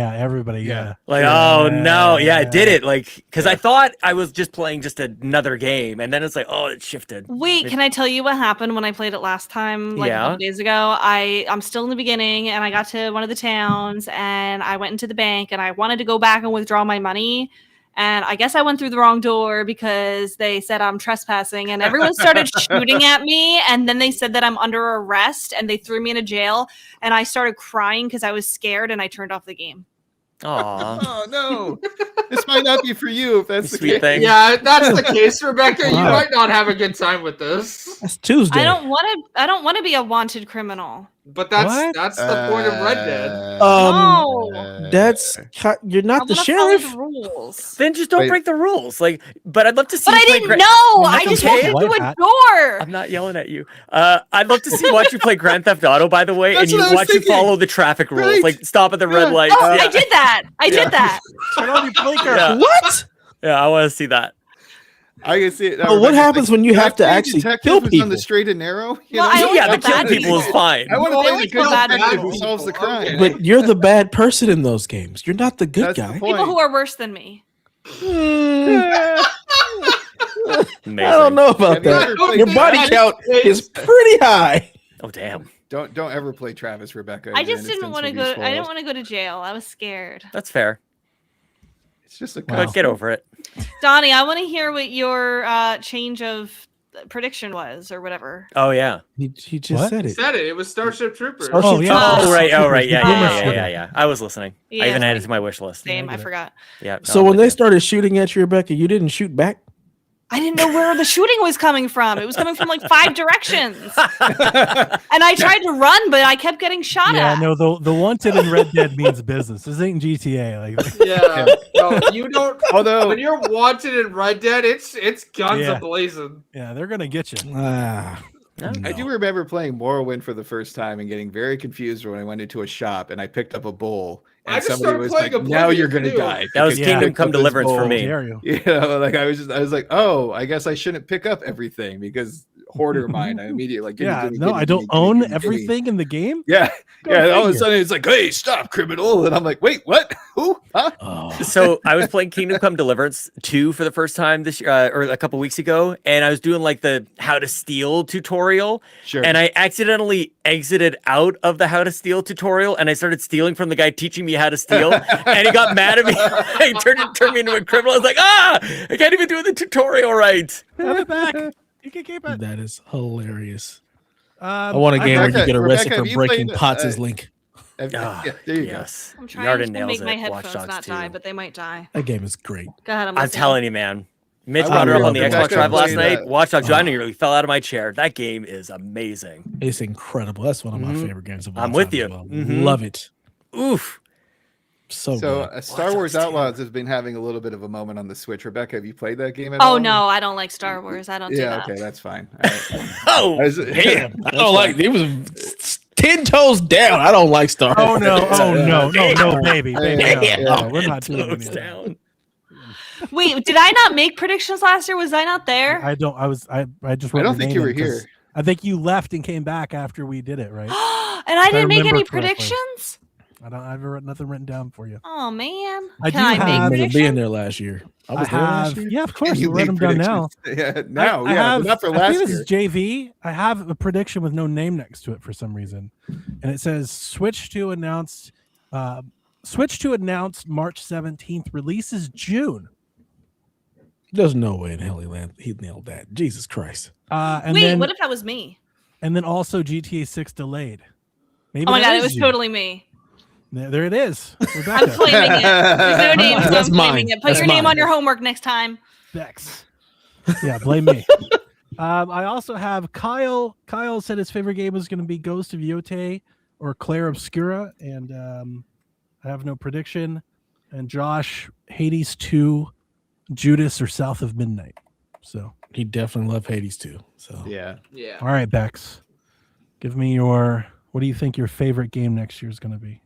yeah. Like, oh no, I did it. Like, because I thought I was just playing just another game, and then it's like, oh, it shifted. Wait, can I tell you what happened when I played it last time, like a couple days ago? I'm still in the beginning, and I got to one of the towns, and I went into the bank, and I wanted to go back and withdraw my money. And I guess I went through the wrong door because they said I'm trespassing, and everyone started shooting at me. And then they said that I'm under arrest, and they threw me in a jail. And I started crying because I was scared, and I turned off the game. Aww. Oh no, this might not be for you if that's the sweet thing. Yeah, that's the case, Rebecca. You might not have a good time with this. It's Tuesday. I don't want to be a wanted criminal. But that's the point of Red Dead. No, you're not the sheriff. The rules. Then just don't break the rules. Like, but I'd love to see. But I didn't know. I just walked into a door. I'm not yelling at you. I'd love to see watch you play Grand Theft Auto, by the way, and you watch you follow the traffic rules, like stop at the red light. Oh, I did that. I did that. Turn on your blinker. Yeah. What? Yeah, I want to see that. I can see it. But what happens when you have to actually kill people? On the straight and narrow? The killing people is fine. I want to play the good detective who solves the crime. But you're the bad person in those games. You're not the good guy. People who are worse than me. I don't know about that. Your body count is pretty high. Oh damn! Don't ever play Travis, Rebecca. I just didn't want to go. I didn't want to go to jail. I was scared. That's fair. It's just but get over it. Donnie, I want to hear what your change of prediction was, or whatever. Oh yeah, he just said it. He said it. It was Starship Troopers. Oh right. Yeah. I was listening. I even added it to my wish list. Same. I forgot. Yeah. So when they started shooting at you, Rebecca, you didn't shoot back? I didn't know where the shooting was coming from. It was coming from like 5 directions. And I tried to run, but I kept getting shot at. Yeah, no, the wanted in Red Dead means business. This ain't GTA. No, you don't. Although when you're wanted in Red Dead, it's guns ablazing. Yeah, they're gonna get you. No. I do remember playing Morrowind for the first time and getting very confused when I went into a shop and I picked up a bowl. And somebody was like, "Now you're gonna die." That was Kingdom Come Deliverance for me. Like I was like, "Oh, I guess I shouldn't pick up everything because hoarder mind." I immediately like, I don't own everything in the game. Yeah. All of a sudden it's like, "Hey, stop, criminal!" And I'm like, "Wait, what? Who? Huh?" So I was playing Kingdom Come Deliverance 2 for the first time this or a couple weeks ago, and I was doing like the how to steal tutorial. Sure. And I accidentally exited out of the how to steal tutorial, and I started stealing from the guy teaching me how to steal, and he got mad at me. He turned me into a criminal. I was like, I can't even do the tutorial right. Have it back. You can keep it. That is hilarious. I want a game where you get arrested for breaking Potts' link. There you go. I'm trying to make my headphones not die, but they might die. That game is great. Go ahead. I'm telling you, man. Mitch brought it up on the Xbox Drive last night. Watch Dogs. I nearly fell out of my chair. That game is amazing. It's incredible. That's one of my favorite games of all time. I'm with you. Well. Love it. Oof. So Star Wars Outlaws has been having a little bit of a moment on the Switch. Rebecca, have you played that game at all? Oh no, I don't like Star Wars. I don't do that. Okay, that's fine. Damn. I don't like it. Was 10 toes down. I don't like Star Wars. No, baby. No, we're not doing down. Wait, did I not make predictions last year? Was I not there? I don't. I was. I just. I don't think you were here. I think you left and came back after we did it, right? And I didn't make any predictions. I have nothing written down for you. Oh man, I can I do have- make remember predictions? being there last year. I was there last year. Yeah, of course. You We'll write them down now. predictions. Yeah, now, I yeah, have, but not for I think last this year. is JV. I have a prediction with no name next to it for some reason, and it says switch to announced March 17th. Releases June. There's no way in hell he nailed that. Jesus Christ. And Wait, then, what if that was me? and then also GTA 6 delayed. Maybe Oh my that god, is it was you. totally me. There it is. I'm Rebecca. claiming it. There's no name, so That's I'm claiming mine. it. Put That's your name mine. on your homework next time. Bex. Yeah, blame me. I also have Kyle. Kyle said his favorite game was going to be Ghost of Yote or Claire Obscura, and I have no prediction. And Josh, Hades 2, Judas, or South of Midnight. So He definitely loved Hades too. So Yeah. Yeah. all right, Bex, give me your. What do you think your favorite game next year is going to be?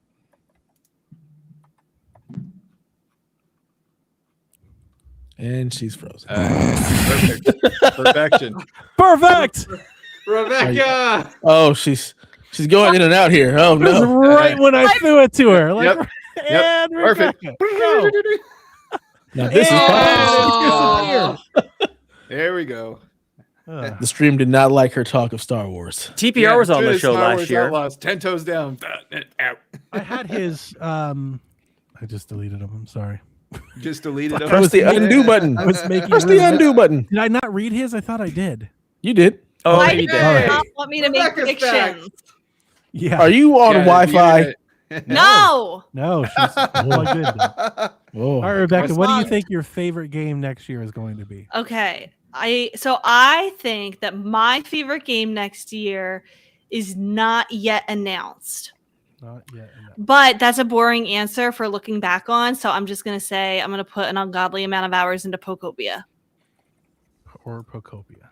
and she's frozen. Perfect. Perfection. Perfect. Rebecca. Oh, she's going in and out here. Oh It was no. right when I threw it to her. Like, Yep. and Perfect. Rebecca, go. Now this is Oh. There we go. the stream did not like her talk of Star Wars. TPR was on the Judas, show Star last Wars year. Outlaws, 10 toes down. Out. I had his. I just deleted him. I'm sorry. Just deleted him. Press the undo button. I was making. Press the undo button. Did I not read his? I thought I did. You did. Oh, Why maybe did you All you did. right. not want me to make Rebecca's back. predictions? Yeah. Are you on Yeah, Wi-Fi? No. No, she's plugged in. All Oh, right, Rebecca. What do you Respond. think your favorite game next year is going to be? Okay. I think that my favorite game next year is not yet announced. Not yet. No. But that's a boring answer for looking back on. So I'm just going to say I'm going to put an ungodly amount of hours into Pokopia. Or Procopia.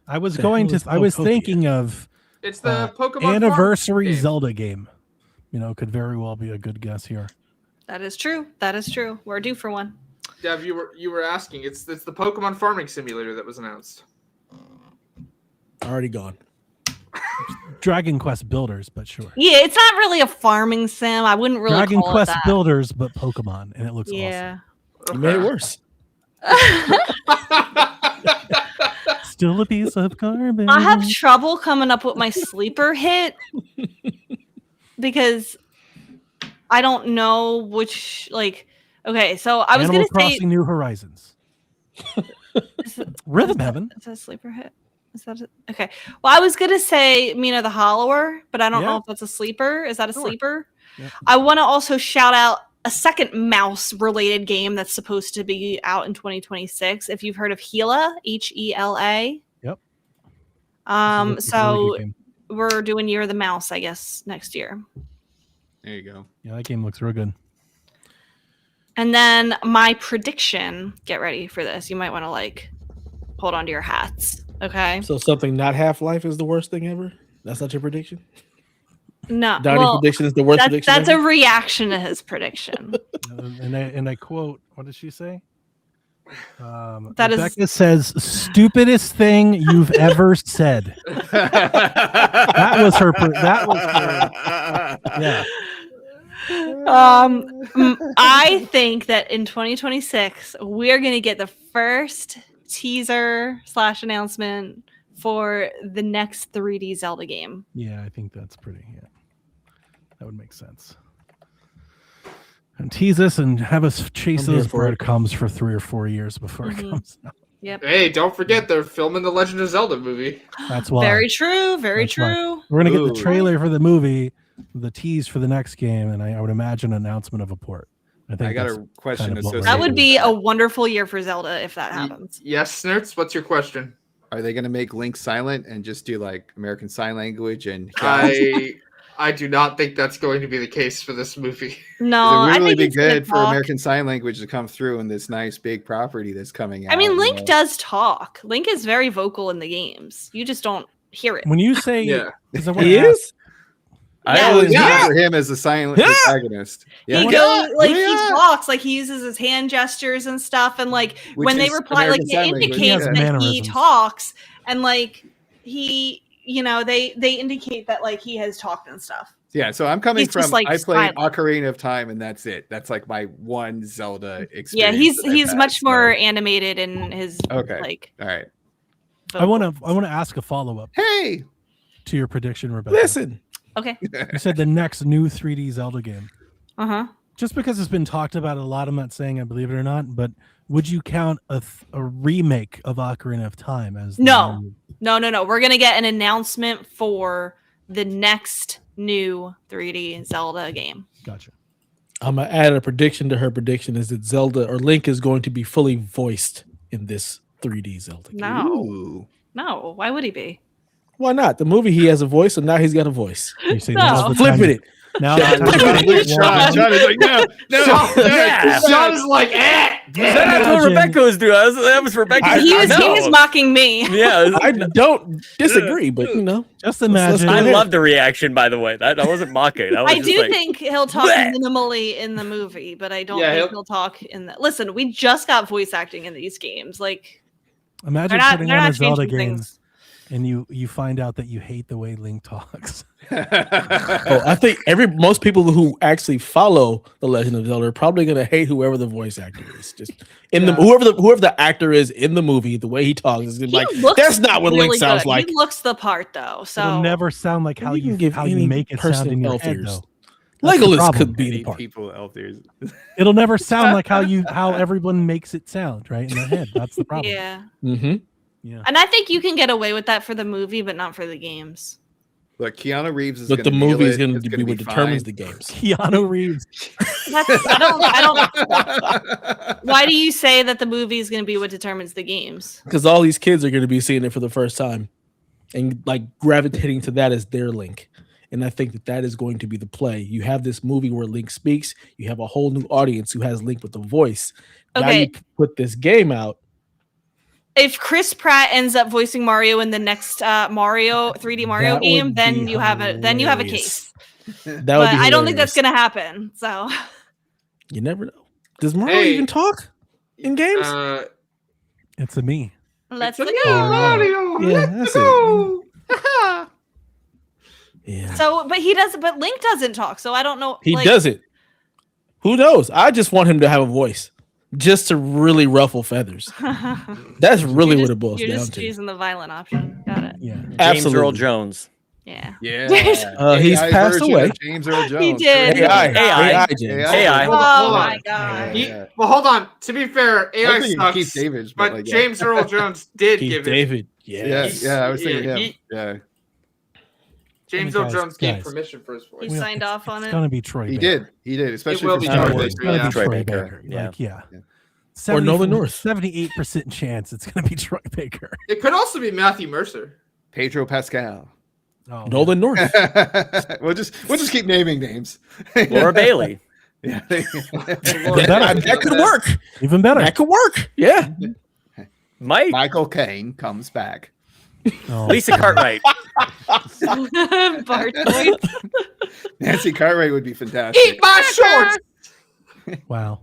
I was The going hell to. is I was Pokopia? thinking of It's the Pokemon anniversary farm game. Zelda game. You know, could very well be a good guess here. That is true. That is true. We're due for one. Dev, you were asking. It's the Pokemon farming simulator that was announced. already gone. Dragon Quest Builders, but sure. Yeah, it's not really a farming sim. I wouldn't really Dragon call Quest it that. Builders, but Pokemon, and it looks Yeah. You made it worse. awesome. Still a piece of garbage. I have trouble coming up with my sleeper hit because I don't know which okay, so I was Animal gonna say Crossing New Horizons. Rhythm Heaven. is that a sleeper hit? Is that okay? Well, I was gonna say Mina the Hollower, but I don't know Yeah. if that's a sleeper. Is that a Sure. sleeper? Yeah. I want to also shout out a second mouse related game that's supposed to be out in 2026. If you've heard of Hela, HELA. Yep. So It's a really good game. we're doing Year of the Mouse, I guess, next year. There you go. Yeah, that game looks real good. And then my prediction, get ready for this. You might want to hold on to your hats. Okay. So something not Half-Life is the worst thing ever? That's not your prediction? No. Donnie's Well, prediction is the worst prediction that's a ever? reaction to his prediction. And I quote, what did she say? That is- Rebecca says, "Stupidest thing you've ever said." That was her. That was her. Yeah. I think that in 2026 we're gonna get the first teaser / announcement for the next 3D Zelda game. Yeah, I think that's pretty. Yeah, that would make sense. And tease us and have us chase I'm here those for it. breadcrumbs for 3 or 4 years before it Mhm. comes out. Yep. Hey, don't forget they're filming the Legend of Zelda movie. That's why. Very true. Very That's why. true. We're gonna get Ooh. the trailer for the movie, the tease for the next game, and I would imagine an announcement of a port. I think I got that's a question kind of what we're associated. That would with be that. a wonderful year for Zelda if that happens. Yes, Snurts, what's your question? Are they going to make Link silent and just do like American Sign Language and? I do not think that's going to be the case for this movie. No, It would I really think be he's gonna good for talk. American Sign Language to come through in this nice big property that's coming out. I mean, you Link know? does talk. Link is very vocal in the games. You just don't hear it. when you say Yeah. 'cause I wanna He ask- is? I Yeah. always Yeah. remember him as a silent protagonist. Yeah. He goes he talks he uses his hand gestures and stuff, and Which when they is reply, American it Sign Language, indicates yeah. that he Mannerisms. talks, and he you know, they indicate that like he has talked and stuff. Yeah, so I'm coming He's just, from like, I played silent. Ocarina of Time, and that's it. That's like my one Zelda experience. Yeah, he's that I've had, much so- more animated in his Okay. like. All right. I want to ask a follow up Hey, to your prediction, Rebecca. Listen, Okay. You said the next new 3D Zelda game. Uh-huh. Just because it's been talked about a lot, I'm not saying I believe it or not, but would you count a remake of Ocarina of Time as No. new? No. We're gonna get an announcement for the next new 3D Zelda game. Gotcha. I'm gonna add a prediction to her prediction is that Zelda or Link is going to be fully voiced in this 3D Zelda game. No. No, why would he be? Why not? The movie he has a voice, so now he's got a voice. You say No. now's the Flipping time- it. Now that's the time- John is like, no. Yeah. Sean is like, eh. That's what Rebecca was doing. That was Rebecca. He was mocking me. Yeah. I don't disagree, but you know, Just imagine. I ahead. love the reaction, by the way. That wasn't mocking. That was I just do like, think he'll talk bleh. minimally in the movie, but I don't Yeah, think he'll talk in the. Listen, we just got voice acting in these games. Like Imagine they're putting not on a Zelda changing game things. and you find out that you hate the way Link talks. oh, I think most people who actually follow the Legend of Zelda are probably gonna hate whoever the voice actor is. Just in the whoever the actor is in the movie, the way he talks is gonna be like looks that's not what Link really sounds good. like. He looks the part though. So It'll never sound like how You can you give how any you make it sound person in your elf head, ears. though. That's the Legolas problem. could be the Many part. people elf ears. It'll never sound like how everyone makes it sound, right? In their head. That's the problem. yeah, Mm-hmm. Yeah. and I think you can get away with that for the movie, but not for the games. Look, Keanu Reeves is But the gonna nail movie is it. going It's to be what fine. determines the games. Keanu Reeves. I don't. Why do you say that the movie is going to be what determines the games? Because all these kids are going to be seeing it for the first time and like gravitating to that as their Link. And I think that is going to be the play. You have this movie where Link speaks. You have a whole new audience who has Link with the voice. Now Okay. you put this game out. If Chris Pratt ends up voicing Mario in the next Mario 3D Mario That game, would then be you have a hilarious. case. That would But be I don't think that's hilarious. going to happen. So You never know. Does Mario Hey. even talk in games? It's a me. let's It's a go. new Mario. Yeah, Let's that's go. Yeah. So, but he doesn't. But Link doesn't talk. So I don't know. He like, doesn't. Who knows? I just want him to have a voice. Just to really ruffle feathers. That's really what it boils You're down just to. choosing the violent option. Got it. Yeah. James Absolutely. Earl Jones. Yeah. Yeah. He's AI passed version away. of James Earl Jones. He did. AI. AI. James. AI. Hold on, Oh hold my on. god. Yeah. Well, hold on. To be fair, AI I'm thinking sucks. Keith David, but like, yeah. James Earl Jones did Keith give it. David. Yeah, Yeah. I was thinking Yeah, him. Yeah, James Guys, Earl Jones gave guys. permission for his voice. He signed off on It's it. gonna be Troy. he Baker. did, especially will for be Star Troy Wars. It's Baker, gonna yeah. be Troy Troy Baker, Baker. yeah. Like, yeah. Or Nolan North. 78% chance it's gonna be Troy Baker. It could also be Matthew Mercer. Pedro Pascal. Oh, Nolan North. we'll just keep naming names. Laura Bailey. Yeah. That could work. even better. That could work. Yeah. Mike. Michael Caine comes back. Oh, Lisa Cartwright. Bart voice. Nancy Cartwright would be fantastic. Eat my shorts. wow.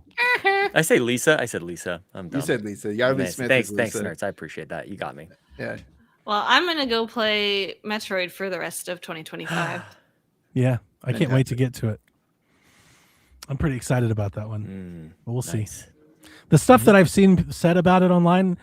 I say Lisa. I said Lisa. I'm dumb. You said Lisa. Yardley Nice. Smith. Thanks, is thanks, Lisa. nerds. I appreciate that. You got me. Yeah. Well, I'm gonna go play Metroid for the rest of 2025. Yeah, I can't wait to get to it. I'm pretty excited about that one. But we'll see. Nice. The stuff that I've seen said about it online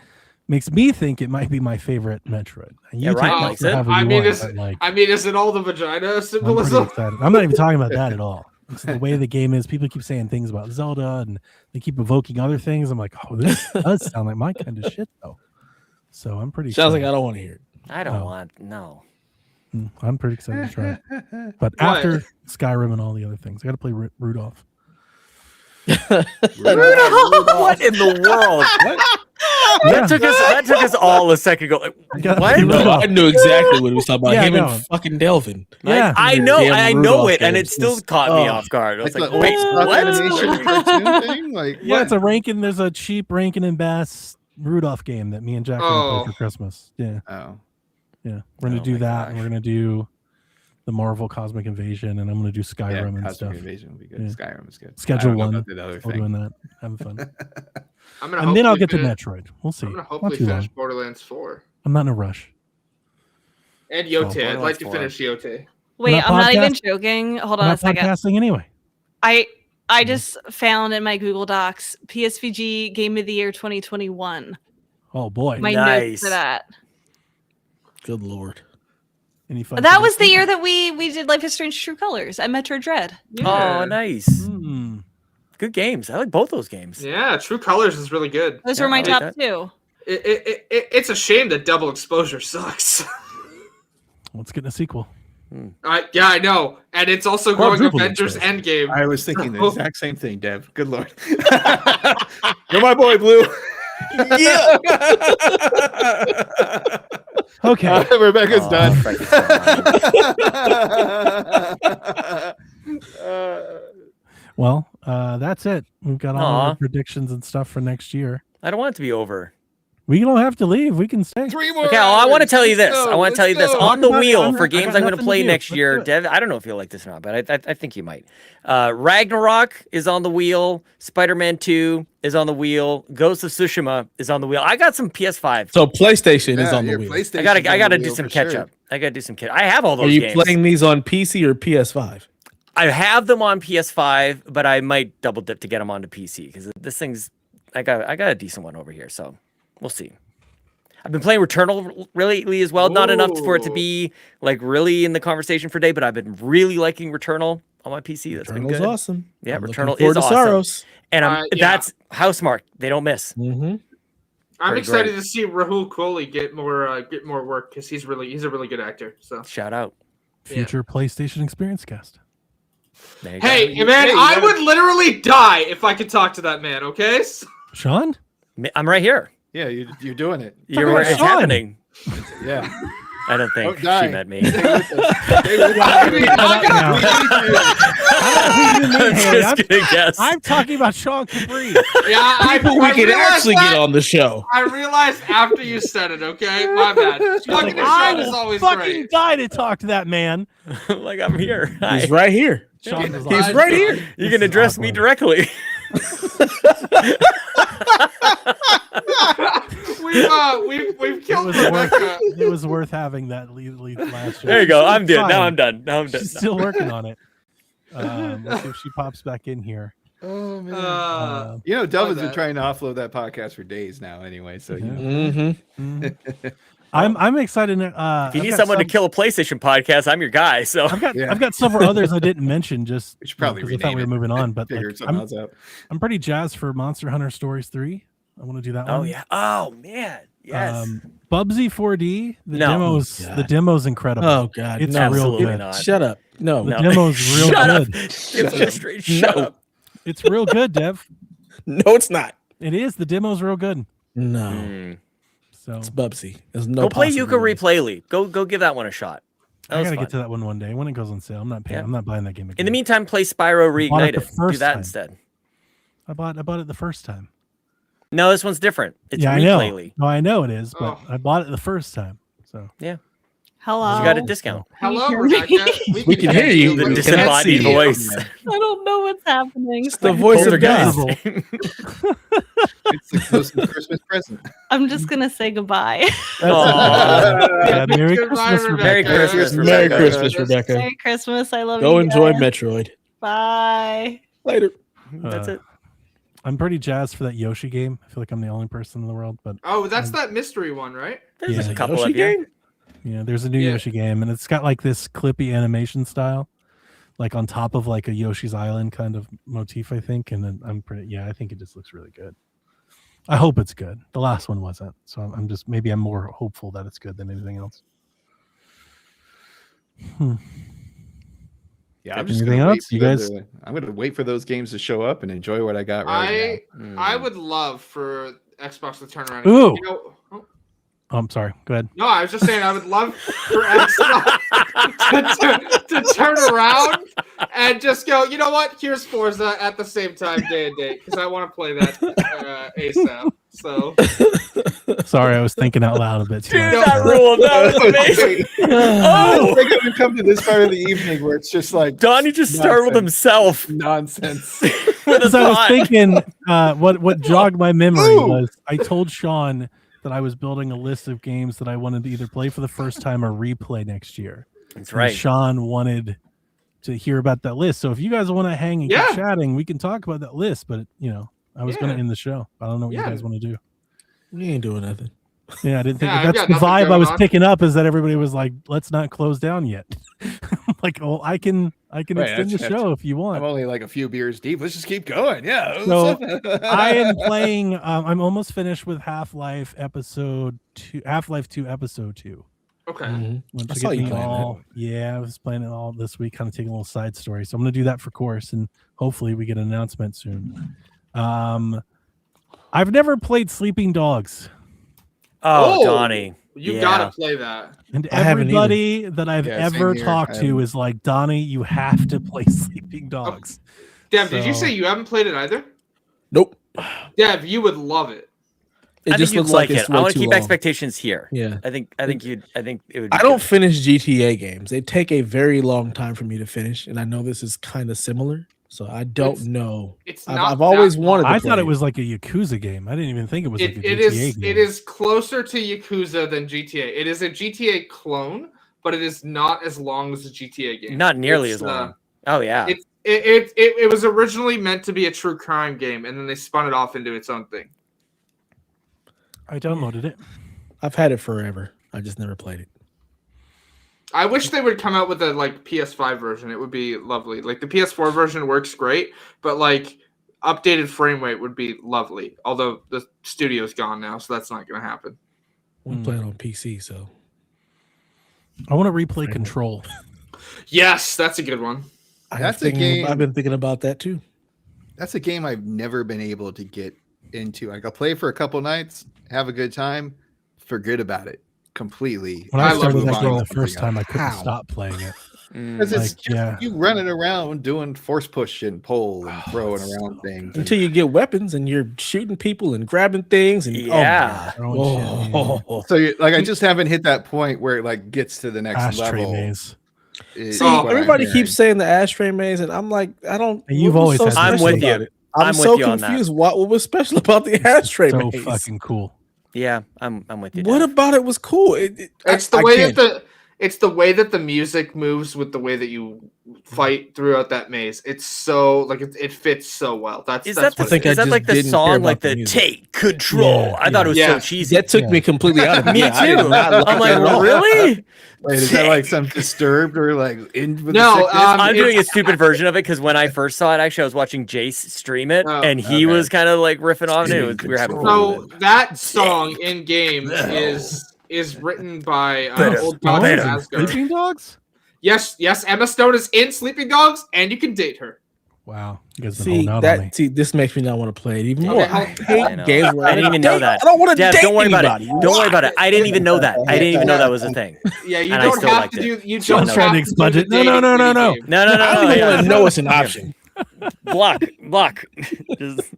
makes me think it might be my favorite Metroid. And Yeah, you Ryan take likes that it. however I you mean, want, is but, like, it all the vagina I'm pretty symbolism? excited. I'm not even talking about that at all. It's the way the game is. People keep saying things about Zelda, and they keep evoking other things. I'm like, oh, this does sound like my kind of shit, though. So I'm pretty. Sounds like excited. I don't want to hear it. I don't Oh. want no. I'm pretty excited to try it. But after Skyrim and all the other things, I got to play Rudolph. What in the world? Yeah. That took us all a second to go. Like, gotta what? be No, Rudolph. I knew exactly what he was talking about. Yeah, I Him know. and fucking Delvin. Yeah. I know, Damn I know Rudolph it, and it games. still Just- caught me oh. off guard. I was Like like, the wait, old what? animation cartoon thing? Like, Yeah, what? it's a Rankin. There's a cheap Rankin and Bass Rudolph game that me and Jack are gonna Oh. play for Christmas. Yeah, Oh. yeah. We're gonna Oh do my that, and gosh. we're gonna do the Marvel Cosmic Invasion, and I'm gonna do Yeah, Skyrim and Cosmic stuff. Invasion would be good. Yeah. Skyrim is good. Schedule I don't know one. about the other We're thing. doing that, having fun, I'm gonna and then I'll hopefully get to finish- Metroid. We'll see. I'm gonna Not hopefully too finish long. Borderlands 4. I'm not in a rush. And Yote. I'd Borderlands like to 4. finish Yote. Wait, We're not I'm not even podcasting. joking. Hold We're on a not second. podcasting anyway. I just found in my Google Docs PSVG Game of the Year 2021. Oh boy. My notes Nice. for that. Good lord. Any fun That was the predictions? year that we did Life is Strange True Colors at Metro Dread. Oh, nice. Hmm. Good games. I like both those games. Yeah, True Colors is really good. Those Yeah, were my I like top that. two. It's a shame that Double Exposure sucks. Let's get a sequel. Yeah, I know. And it's also going Quadruple Avengers exposure. Endgame. I was thinking the exact same thing, Dev. Good lord. You're my boy, Blue. Yeah. Okay. Rebecca's Aw, done. Frankie's Well, that's it. We've got all Aw. our predictions and stuff for next year. I don't want it to be over. We don't have to leave. We can stay. 3 more. Okay, well, I want to hours. tell you Let's this. go. I want to tell you Let's this. go. On the Talk about it. wheel I for got games I'm going nothing to to play do. next Let's year. do it. Dev, I don't know if you'll like this or not, but I think you might. Ragnarok is on the wheel. Spider-Man 2 is on the wheel. Ghost of Tsushima is on the wheel. I got some PS5. So PlayStation is Yeah, on the your wheel. PlayStation's I gotta on the do wheel some for catch sure. up. I gotta do some catch. I have all those Are you games. playing these on PC or PS5? I have them on PS5, but I might double dip to get them onto PC because this thing's. I got a decent one over here, so we'll see. I've been playing Returnal lately as well. Not enough for it to Ooh. be like really in the conversation for today, but I've been really liking Returnal on my PC. That's been Returnal's good. awesome. Yeah, I'm Returnal looking forward is to awesome. Saros. And Yeah. that's Housemark. They don't miss. Mm-hmm. I'm Pretty excited great. to see Rahul Kohli get more work because he's a really good actor. So Shout out. Future PlayStation Experience Cast. There you go. hey, man, you I gotta- would literally die if I could talk to that man. Okay. Sean? I'm right here. Yeah, you're doing it. You're about it's Sean. happening. Yeah. I don't think Don't she die. met me. Stay with us. Stay with us. I mean, I'm Haley. just gonna guess. I'm talking about Sean Capri. Yeah, People we can actually get on the show. I realized after you said it. Okay, my bad. Talking to I Sean is will always fucking great. die to talk to that man. Like I'm here. Hi. He's right here. Sean was He's like, right here. You This can is address me awkward. directly. We've It killed was, worth, Rebecca. it was worth having that lead last year. There you go. She's I'm done. Now fine. I'm done. Now I'm done. She's still working on it. Let's see if she pops back in here. Oh man. Uh, Delvin's my been bad. trying to offload that podcast for days now. Anyway, so you know. Mm-hmm. Mhm. I'm excited. If you I've need got someone to some- kill a PlayStation podcast, I'm your guy. So I've got several others I didn't mention just We should probably because I thought we were rename it. moving on. But Figure like, something I'm, else out. I'm pretty jazzed for Monster Hunter Stories 3. I want to do that one. oh yeah. Oh man. Yes. Bubsy 4D. The No. the demo's incredible. Oh God, It's no. real Absolutely good. not. Shut up. No, The No. demo's real Shut up. good. Give me a straight shut No. up. It's real good, Dev. no, it's not. It is. The demo's real good. No, Mm. So it's Bubsy. There's no. Go play Yuka possibility. Replay League. Go give that one a shot. That I was gotta fun. get to that one day when it goes on sale. I'm not paying. Yeah. I'm not buying that game again. In the meantime, play Spyro bought it the Reignited. Do first that time. instead. I bought it the first time. No, this one's different. It's I Replay know. League. No, I know it is, but Oh. I bought it the first time. So Hello. You got a discount. Hello, Can you hear Rebecca. We can hear you. The We can't disembodied see you. voice. I don't know what's happening. It's the voice of God. Poltergeist. It's the closest Christmas present. I'm just gonna say goodbye. Aw. Yeah, Merry Goodbye, Christmas, Rebecca. Merry Christmas, Merry Rebecca. Christmas, Rebecca. Merry Christmas. I love Go you. enjoy guys. Metroid. Bye. Later. That's it. I'm pretty jazzed for that Yoshi game. I feel like I'm the only person in the world, but Oh, that's that mystery one, right? There's Yeah. a couple Yoshi of you. game? yeah, there's a new Yeah. Yoshi game, and it's got like this clippy animation style, like on top of like a Yoshi's Island kind of motif, I think. And then I think it just looks really good. I hope it's good. The last one wasn't, so I'm just maybe I'm more hopeful that it's good than anything else. Yeah, I'm just Anything gonna wait else? for You them guys- I'm gonna wait for those games to show up and enjoy what I got right I would love for Xbox to turn around. Ooh. You know, oh, Oh, I'm sorry. Go ahead. no, I was just saying I would love for Xbox to turn around and just go, you know what? Here's Forza at the same time, day and date, because I want to play that ASAP. So Sorry, I was thinking out loud a bit too Dude, much. that ruled. That was amazing. now. Oh, I think we've come to this part of the evening where it's just like Donnie just startled nonsense. himself Nonsense. with a Because I was thought. thinking, what jogged my memory Ooh. was I told Sean that I was building a list of games that I wanted to either play for the first time or replay next year. That's right. And Sean wanted to hear about that list. So if you guys want to hang and keep chatting, we can talk about that list. But I was going to end the show. I don't know what you guys want to do. We ain't doing nothing. Yeah, I didn't think that's the vibe I was picking up, is that everybody was like, let's not close down yet. Like, oh, I can extend the show if you want. I'm only like a few beers deep. Let's just keep going. Yeah. So I am playing, I'm almost finished with Half-Life 2, Episode 2. Okay. I saw you playing that. Yeah, I was playing it all this week, kind of taking a little side story. So I'm going to do that for course, and hopefully we get an announcement soon. I've never played Sleeping Dogs. Oh, Donnie. You gotta play that. And everybody that I've ever talked to is like, Donnie, you have to play Sleeping Dogs. Dev, did you say you haven't played it either? Nope. Dev, you would love it. I think you'd like it. I want to keep expectations here. Yeah. I think it would be I don't finish GTA games. They take a very long time for me to finish, and I know this is kind of similar. So I don't know. I've always wanted to play. I thought it was like a Yakuza game. I didn't even think it was like a GTA game. It is closer to Yakuza than GTA. It is a GTA clone, but it is not as long as a GTA game. Not nearly as long. Oh yeah. It was originally meant to be a true crime game, and then they spun it off into its own thing. I downloaded it. I've had it forever. I just never played it. I wish they would come out with a PS5 version. It would be lovely. Like the PS4 version works great, but updated frame rate would be lovely. Although the studio's gone now, so that's not going to happen. I'm playing on PC, so I want to replay Control. Yes, that's a good one. That's a game. I've been thinking about that too. That's a game I've never been able to get into. Like, I'll play for a couple nights, have a good time, forget about it completely. When I started that game the first time, I couldn't stop playing it. Because it's you running around doing force push and pull and throwing around things until you get weapons and you're shooting people and grabbing things and so I just haven't hit that point where it gets to the next level. Maze. See, everybody keeps saying the ashtray maze, and I'm like, I don't. You've always had. I'm with you. I'm so confused. What was special about the ashtray maze? So fucking cool. Yeah, I'm with you. What about it was cool? It's the way that the music moves with the way that you fight throughout that maze. It's so it fits so well. Is that the song the Take Control? Yeah, I thought it was so cheesy. That took me completely out of it. Me too. I'm like, really? Wait, is that some Disturbed or in with no? I'm doing a stupid version of it because when I first saw it, actually, I was watching Jace stream it, and he was kind of riffing on it. We were having fun. So that song in game is written by old Dr. Asgard. Sleeping Dogs? Yes, Emma Stone is in Sleeping Dogs, and you can date her. Wow. You guys been holding out on me. This makes me not want to play it even more. I hate games where I didn't even know that. I don't want to date don't worry anybody. about it. Don't worry about it. I didn't even know that. I didn't even know that was a thing. Yeah, you don't have to do. You don't have to do the No. I don't even want to know it's an option. Block. Just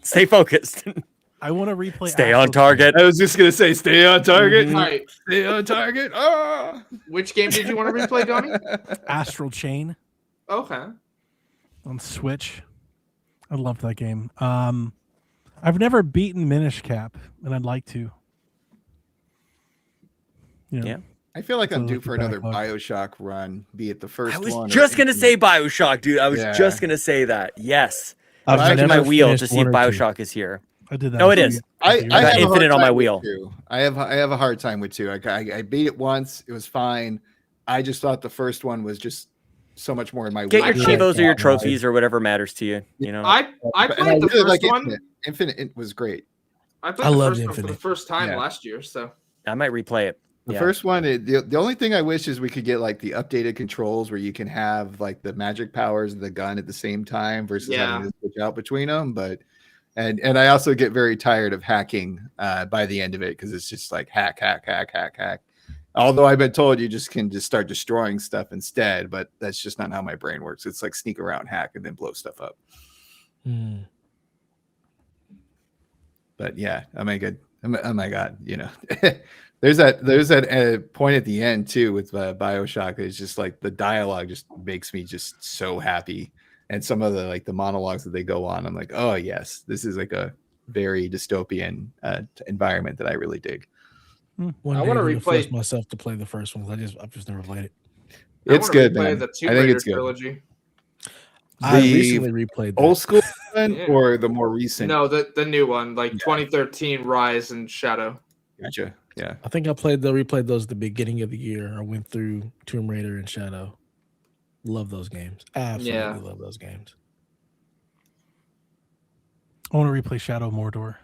stay focused. I want to replay. Stay on target. I was just gonna say, stay on target. Right. Stay on target. Oh. Which game did you want to replay, Donnie? Astral Chain. Okay. On Switch. I love that game. I've never beaten Minish Cap, and I'd like to. Yeah. I feel like I'm due for another BioShock run, be it the first one. I was just gonna say BioShock, dude. I was just gonna say that. Yes. I'm checking my wheel to see if BioShock is here. I did that. No, it is. I got Infinite on my wheel. I have a hard time with 2. I beat it once. It was fine. I just thought the first one was just so much more in my Get your Chivos or your trophies or whatever matters to you. You know. I played the first one. Infinite was great. I played the first one for the first time last year, so I might replay it. The first one, the only thing I wish is we could get the updated controls where you can have the magic powers of the gun at the same time versus having to switch out between them. But and I also get very tired of hacking by the end of it because it's just hack. Although I've been told you can start destroying stuff instead, but that's just not how my brain works. It's sneak around, hack, and then blow stuff up. But yeah, oh my god, there's that point at the end too with BioShock. It's just the dialogue just makes me just so happy, and some of the the monologues that they go on, I'm like, oh yes, this is a very dystopian environment that I really dig. One I day wanna I'm gonna force replay- myself to play the first one. I've just never played it. It's good, man. The I Tomb think Raider it's good. trilogy. I The recently replayed that. Old school one Yeah. or the more recent? No, the new one, like Yeah. 2013 Rise and Shadow. Gotcha. Yeah. I think I replayed those at the beginning of the year. I went through Tomb Raider and Shadow. Love those games. Absolutely love those games. I want to replay Shadow Mordor.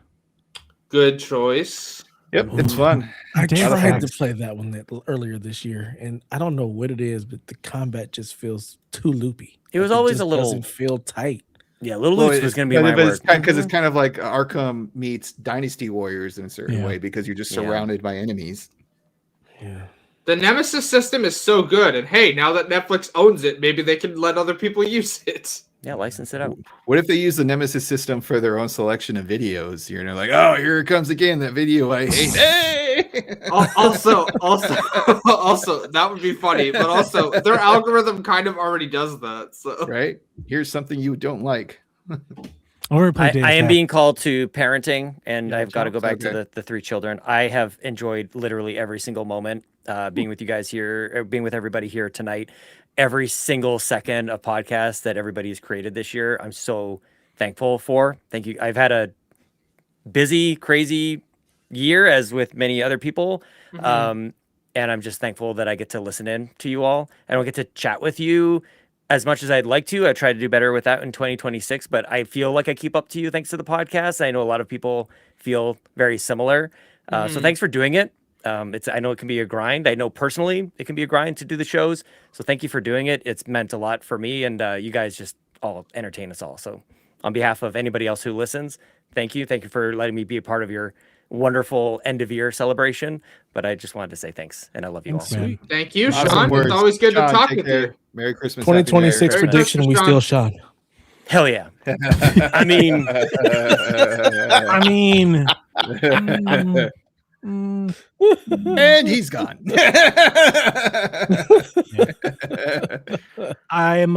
Good choice. Yep, it's fun. I Damn tried facts. to play that one earlier this year, and I don't know what it is, but the combat just feels too loopy. It was Like, always just a little- doesn't feel tight. Yeah, Little Loose was going to be my word. Because it's kind of like Arkham meets Dynasty Warriors in a certain Yeah. way because you're just Yeah. surrounded by enemies. Yeah. The Nemesis system is so good, and hey, now that Netflix owns it, maybe they can let other people use it. Yeah, license it out. What if they use the Nemesis system for their own selection of videos? You're like, oh, here it comes again, that video I hate. Hey! Also, that would be funny, but also their algorithm kind of already does that. So Right? Here's something you don't like. I want to replay Dave I am Tech. being called to parenting, and Yeah, I've got to go back okay. to the three children. I have enjoyed literally every single moment being with you guys here, being with everybody here tonight. Every single second of podcast that everybody has created this year, I'm so thankful for. Thank you. I've had a busy, crazy year, as with many other people. And I'm just thankful that I get to listen in to you all. I don't get to chat with you as much as I'd like to. I try to do better with that in 2026, but I feel like I keep up to you thanks to the podcast. I know a lot of people feel very similar. So thanks for doing it. I know it can be a grind. I know personally it can be a grind to do the shows. So thank you for doing it. It's meant a lot for me, and you guys just all entertain us all. So on behalf of anybody else who listens, thank you. Thank you for letting me be a part of your wonderful end of year celebration. But I just wanted to say thanks, and I love you all. Sweet. thank you, Awesome Sean. words. It's always good Sean, to talk take with care. you. Merry Christmas. Happy New Year. 2026 Merry prediction, we Christmas, still Sean. Sean. Hell yeah. I mean, I mean, And he's gone. I'm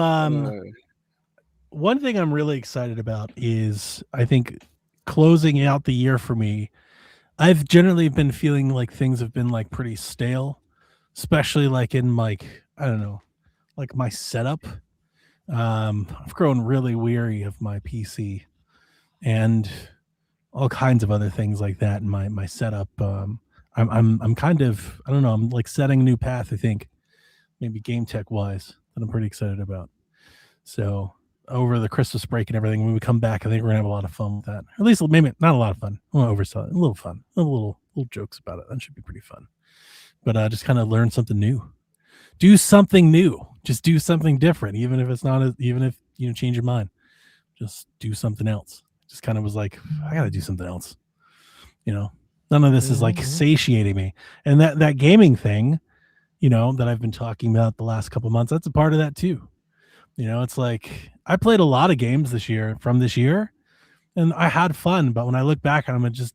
one thing I'm really excited about is I think closing out the year for me. I've generally been feeling like things have been like pretty stale, especially like in like, I don't know, like my setup. I've grown really weary of my PC and all kinds of other things like that in my setup. I'm kind of, I don't know, I'm like setting a new path, I think, maybe game tech wise, that I'm pretty excited about. So over the Christmas break and everything, when we come back, I think we're gonna have a lot of fun with that. At least maybe not a lot of fun. I won't oversell it. A little fun. A little jokes about it. That should be pretty fun. But just kind of learn something new. Do something new. Just do something different, even if it's not even if you change your mind. Just do something else. Just kind of was like, I gotta do something else. None of this is like satiating me. And that gaming thing, that I've been talking about the last couple months, that's a part of that too. It's like I played a lot of games this year, and I had fun. But when I look back on them, it just,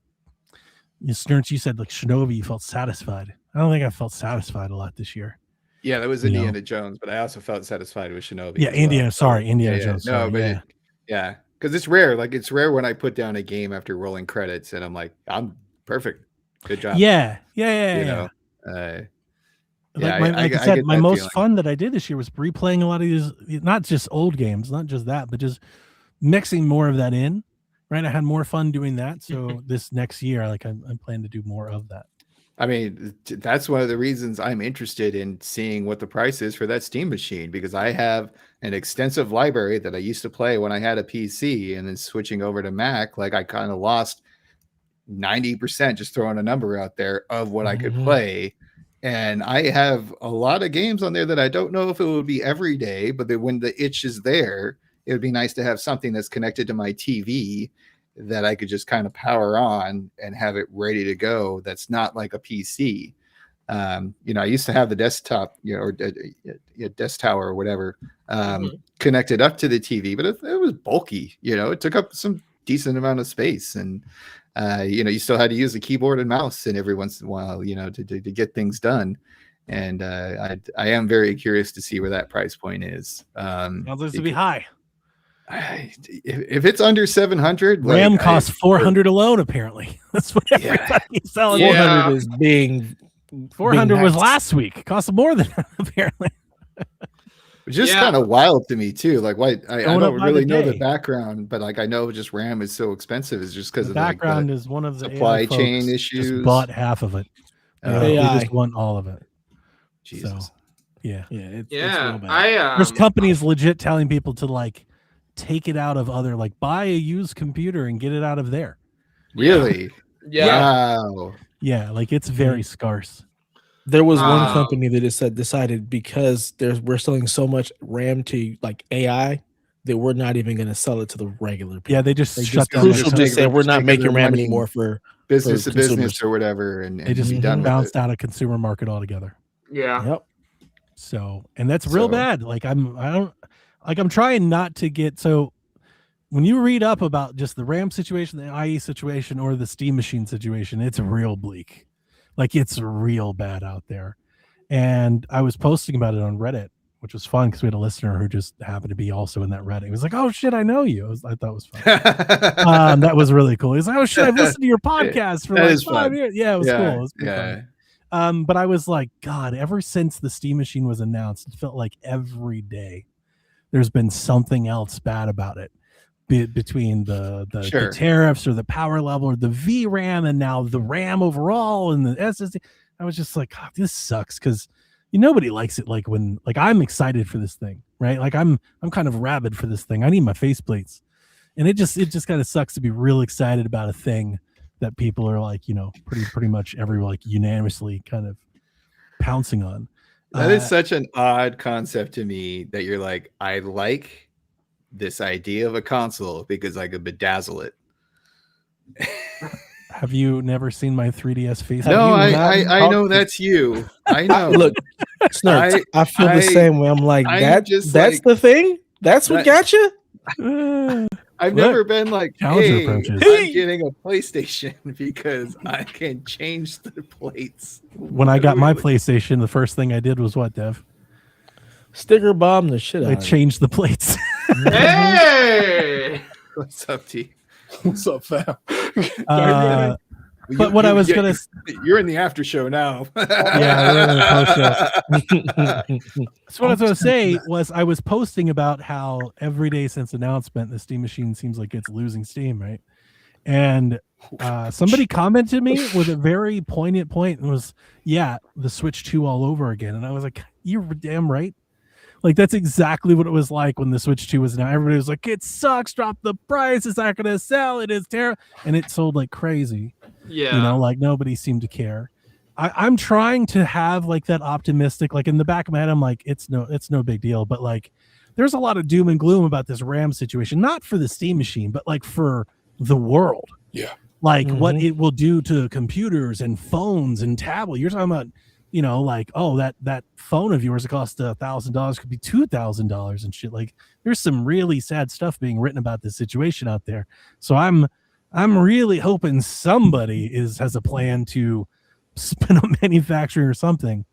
Snurch, you said like Shinobi, you felt satisfied. I don't think I felt satisfied a lot this year. Yeah, that was Indiana Jones, but I also felt satisfied with Shinobi. Yeah, Indiana Jones. No, Sorry, but yeah. Because it's rare. Like it's rare when I put down a game after rolling credits, and I'm like, I'm perfect. Good job. Yeah. Like I said, my most feeling. fun that I did this year was replaying a lot of these, not just old games, not just that, but just mixing more of that in. Right, I had more fun doing that. So this next year, like I'm planning to do more of that. I mean, that's one of the reasons I'm interested in seeing what the price is for that Steam machine, because I have an extensive library that I used to play when I had a PC, and then switching over to Mac, like I kind of lost 90%, just throwing a number out there, of what I could play. And I have a lot of games on there that I don't know if it would be every day, but when the itch is there, it would be nice to have something that's connected to my TV that I could just kind of power on and have it ready to go. That's not like a PC. I used to have the desktop, or desk tower or whatever, connected up to the TV, but it was bulky. It took up some decent amount of space, and you still had to use a keyboard and mouse, and every once in a while, to get things done. And I am very curious to see where that price point is. Now, this to be high. If it's under 700, RAM costs 400 alone. Apparently, that's what everybody's selling. 400 is being 400 was last week. Costs more than apparently. Which is kind of wild to me too. Like, why I don't really know the background, but like I know just RAM is so expensive. It's just because of background like is one of the supply chain issues. Just bought half of it. They just want all of it. Jesus. So, yeah. It's real bad. There's companies legit telling people to like take it out of other, like buy a used computer and get it out of there. Really? Yeah. Wow. Yeah, like it's very scarce. There was one company that decided because we're selling so much RAM to like AI that we're not even going to sell it to the regular people. Yeah, they just shut down. Crucial just said we're not making RAM anymore for business to business or whatever, and they just bounced out of consumer market altogether. Yeah. Yep. So, and that's real bad. Like I'm trying not to get so. When you read up about just the RAM situation, the IE situation, or the Steam Machine situation, it's real bleak. Like it's real bad out there. And I was posting about it on Reddit, which was fun because we had a listener who just happened to be also in that Reddit. He was like, "Oh shit, I know you." I thought it was fun. That was really cool. He was like, "Oh shit, I've listened to your podcast for like 5 years." Yeah, it was cool. It was fun. But I was like, God, ever since the Steam Machine was announced, it felt like every day there's been something else bad about it. Between the tariffs or the power level or the VRAM and now the RAM overall and the SSD, I was just like, God, this sucks because nobody likes it. Like when I'm excited for this thing, right? Like I'm kind of rabid for this thing. I need my faceplates, and it just kind of sucks to be real excited about a thing that people are like pretty much unanimously kind of pouncing on. That is such an odd concept to me that you're like, I like this idea of a console because I could bedazzle it. Have you never seen my 3DS face? No, I know that's you. I know. Look, Snurks, I feel the same way. I'm like, that's like, the thing? That's what got you? I've never been like, hey, I'm getting a PlayStation because I can change the plates. When I got my PlayStation, the first thing I did was what, Dev? Sticker bomb the shit out. I changed the plates. Hey, what's up, T? What's up, fam? But what I was gonna, you're in the after show now. Yeah, we're in the post show. So what I was gonna say was I was posting about how every day since announcement the Steam Machine seems like it's losing steam, right? And somebody commented me with a very poignant point and was, "Yeah, the Switch 2 all over again." And I was like, "You're damn right." Like that's exactly what it was like when the Switch 2 was now. Everybody was like, "It sucks, drop the price, it's not gonna sell, it is terrible," and it sold like crazy. Yeah, like nobody seemed to care. I'm trying to have like that optimistic, like in the back of my head, I'm like, it's no big deal. But like, there's a lot of doom and gloom about this RAM situation, not for the Steam Machine, but like for the world. Yeah, like what it will do to computers and phones and tablets. You're talking about. Like, oh, that phone of yours that cost $1,000 could be $2,000 and shit. Like, there's some really sad stuff being written about this situation out there. So I'm really hoping somebody has a plan to spin up manufacturing or something.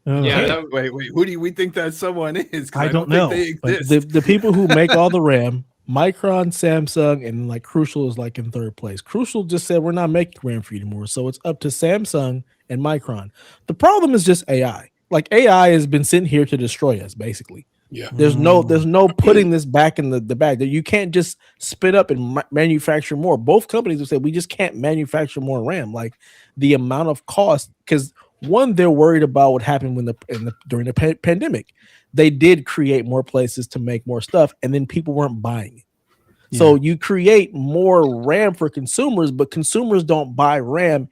Yeah. Wait. Who do we think that someone is? I don't know. Think they exist. The people who make all the RAM, Micron, Samsung, and like Crucial is like in third place. Crucial just said we're not making RAM for you anymore, so it's up to Samsung and Micron. The problem is just AI. Like AI has been sent here to destroy us, basically. Yeah. There's no putting this back in the bag. That you can't just spit up and manufacture more. Both companies have said we just can't manufacture more RAM. Like the amount of cost, because one, they're worried about what happened during the pandemic. They did create more places to make more stuff, and then people weren't buying it. Yeah. So you create more RAM for consumers, but consumers don't buy RAM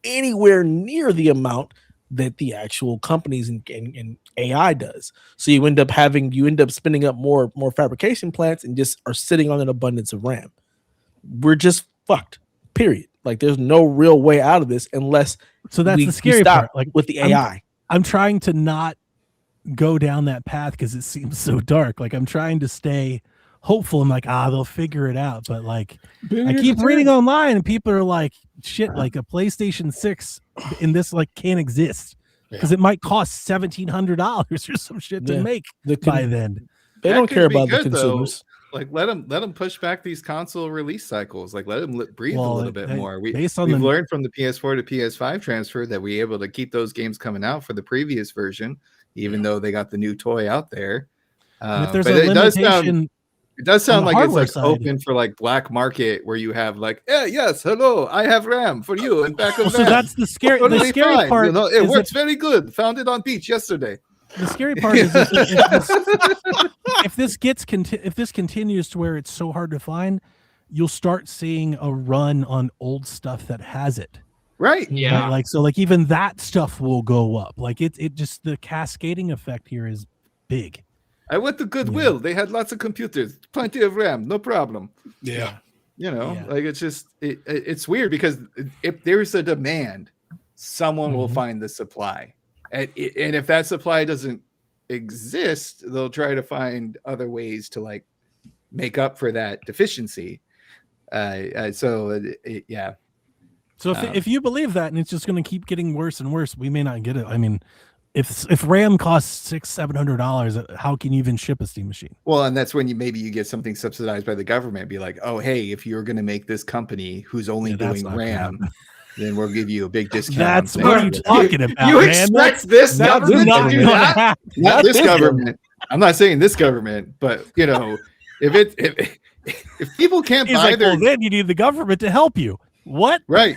anywhere near the amount that the actual companies and AI does. So you end up spinning up more fabrication plants and just are sitting on an abundance of RAM. We're just fucked. Period. Like there's no real way out of this unless that's the scary part. Like with the AI. I'm trying to not go down that path because it seems so dark. Like I'm trying to stay hopeful. I'm like, they'll figure it out. But like I keep reading online and people are like, shit, like a PlayStation 6 in this like can't exist because it might cost $1,700 or some shit to make by then. They don't care about the consumers. Like let them push back these console release cycles. Like let them breathe a little bit more. We've learned from the PS4 to PS5 transfer that we're able to keep those games coming out for the previous version, even though they got the new toy out there. If there's a limitation, it does sound like it's like side. open for like black market where you have like, yes, hello, I have RAM for you and back of RAM. So that's the scary part. You know, it works very good. Found it on beach yesterday. The scary part is if this continues to where it's so hard to find, you'll start seeing a run on old stuff that has it. Right. Yeah. Right? Like even that stuff will go up. Like it just the cascading effect here is big. I went to Goodwill. Yeah. They had lots of computers, plenty of RAM, no problem. Yeah. You know, like it's just it's weird because if there's a demand, someone will find the supply. And if that supply doesn't exist, they'll try to find other ways to like make up for that deficiency. Yeah. So if you believe that and it's just going to keep getting worse and worse, we may not get it. I mean, if RAM costs $600-700, how can you even ship a Steam machine? Well, and that's when you get something subsidized by the government. Be like, oh, hey, if you're going to make this company who's only doing RAM, then we'll give you a big discount. That's what I'm talking about. You expect this government to do that? Not this government. I'm not saying this government, but you know, if people can't buy their, well, then you need the government to help you. What? Right?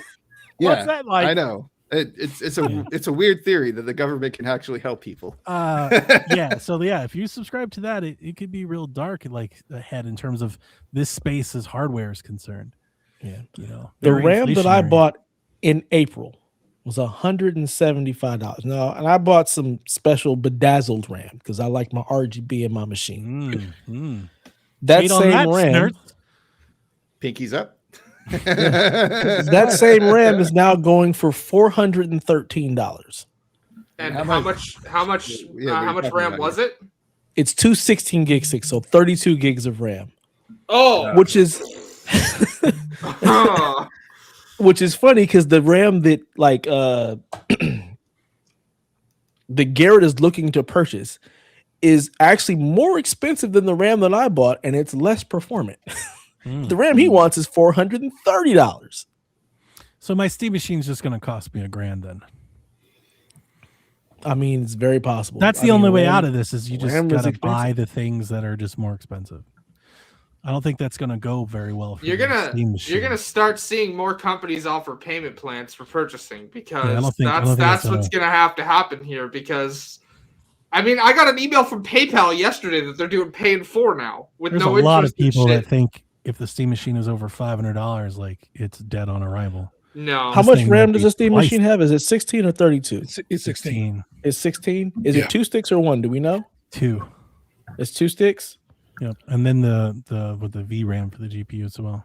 Yeah, what's that like? I know. It's a weird theory that the government can actually help people. Yeah. So yeah, if you subscribe to that, it could be real dark like ahead in terms of this space as hardware is concerned. Yeah, you know, the RAM that I bought in April was $175. Now, and I bought some special bedazzled RAM because I like my RGB in my machine. That same RAM, pinkies up. That same RAM is now going for $413. And how much RAM was it? It's two 16 gig sticks, so 32 gigs of RAM. Oh, which is which is funny because the RAM that like the Garrett is looking to purchase is actually more expensive than the RAM that I bought, and it's less performant. The RAM he wants is $430. So my Steam machine is just going to cost me $1,000 then. I mean, it's very possible. That's the only way out of this is you just got to buy the things that are just more expensive. I don't think that's going to go very well for you're gonna start seeing more companies offer payment plans for purchasing because that's what's gonna have to happen here. Because I mean, I got an email from PayPal yesterday that they're doing pay in 4 now with There's no interest. There's a lot of in people shit. that think if the Steam machine is over $500, like it's dead on arrival. No. How much RAM does a Steam machine have? Is it 16 or 32? It's 16. It's 16. Is it 2 sticks or 1? Do we know? 2. It's 2 sticks. Yep, and then the VRAM for the GPU as well.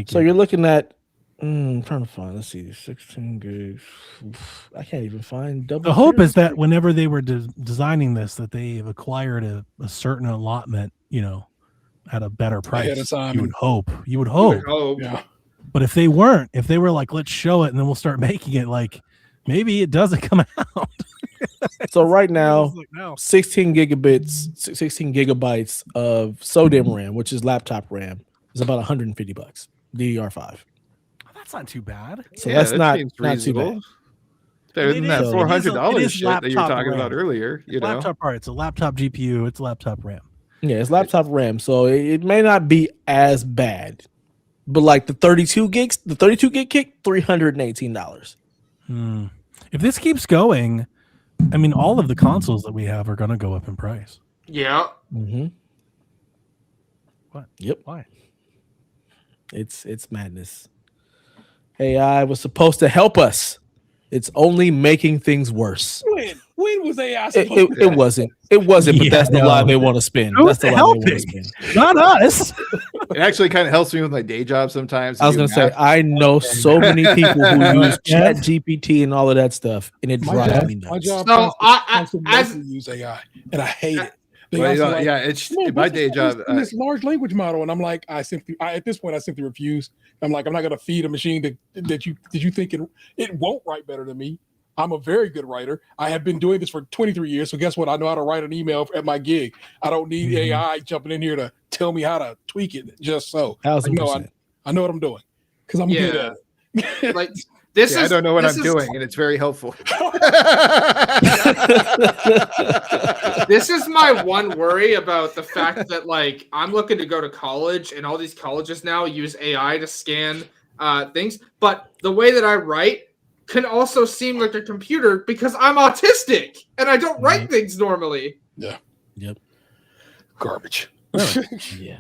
So you're looking at. I'm trying to find. Let's see, 16 gigs. I can't even find double. The hope is that whenever they were designing this, that they've acquired a certain allotment, you know, at a better price. You would hope. You would hope. Yeah. But if they weren't, if they were like, let's show it, and then we'll start making it, like maybe it doesn't come out. So right now, 16 gigabytes of SODIMM RAM, which is laptop RAM, is about $150. DDR5. That's not too bad. So that's not too bad. Better than that $400 shit that you were talking about earlier. You know, laptop part. It's a laptop GPU. It's a laptop RAM. Yeah, it's laptop RAM. So it may not be as bad, but like the 32 gig kick, $318. If this keeps going, I mean, all of the consoles that we have are going to go up in price. Yeah. Mm-hmm. What? Yep. Why? It's madness. AI was supposed to help us. It's only making things worse. When was AI supposed to? It wasn't. It wasn't, but that's the lie they want to spin. That's the lie they want to spin. Not us. It actually kind of helps me with my day job sometimes. I was going to say, I know so many people who use Chat GPT and all of that stuff, and it drives me nuts. My job So I use AI, and I hate it. It's my day job. This large language model, and I'm like, at this point, I simply refuse. I'm like, I'm not going to feed a machine that you think it won't write better than me. I'm a very good writer. I have been doing this for 23 years. So guess what? I know how to write an email at my gig. I don't need AI jumping in here to tell me how to tweak it. Just so I know what I'm doing because I'm good at it. Like this is. I don't know what I'm doing, and it's very helpful. This is my one worry about the fact that like I'm looking to go to college, and all these colleges now use AI to scan things. But the way that I write can also seem like a computer because I'm autistic and I don't write things normally. Yeah. Yep. Garbage. Yeah.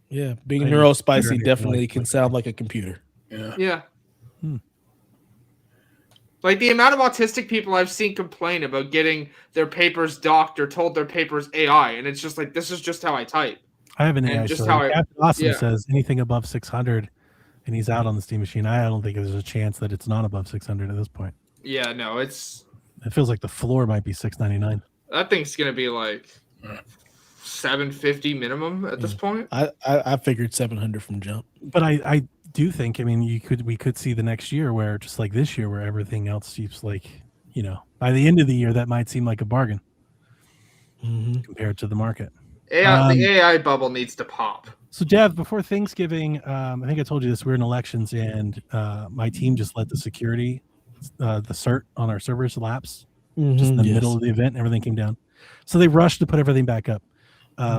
Yeah. Being neurospicy definitely can sound like a computer. Yeah. Like the amount of autistic people I've seen complain about getting their papers docked or told their papers AI, and it's just like, this is just how I type. I have an AI just story. Captain Awesome says anything above 600 and he's out on the Steam Machine. I don't think there's a chance that it's not above 600 at this point. Yeah, no, it feels like the floor might be 699. That thing's gonna be like 750 minimum at this point. I figured 700 from jump. But I do think, I mean, we could see the next year where just like this year where everything else seems like, by the end of the year that might seem like a bargain compared to the market. The AI bubble needs to pop. So, Dev, before Thanksgiving, I think I told you this, we were in elections, and my team just let the security, the cert on our servers lapse just in the middle of the event, and everything came down. So they rushed to put everything back up.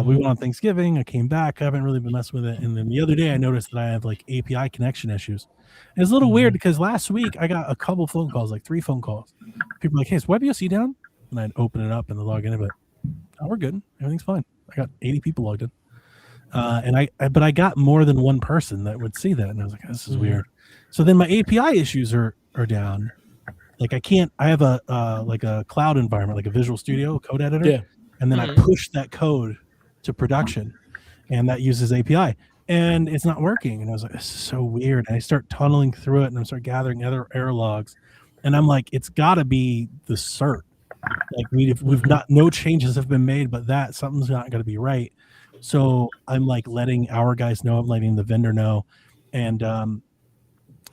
We went on Thanksgiving. I came back. I haven't really been messing with it. And then the other day, I noticed that I have like API connection issues. And it's a little weird because last week I got a couple phone calls, like 3 phone calls. People were like, "Hey, is WebUC down?" And I'd open it up and log in, but we're good. Everything's fine. I got 80 people logged in. But I got more than one person that would see that, and I was like, "This is weird." So then my API issues are down. Like I have a like a cloud environment, like a Visual Studio code editor, and then I push that code to production, and that uses API, and it's not working. And I was like, "This is so weird." And I start tunneling through it, and I start gathering other error logs, and I'm like, "It's got to be the cert. Like we've not, no changes have been made, but something's not going to be right." So I'm like letting our guys know, I'm letting the vendor know. And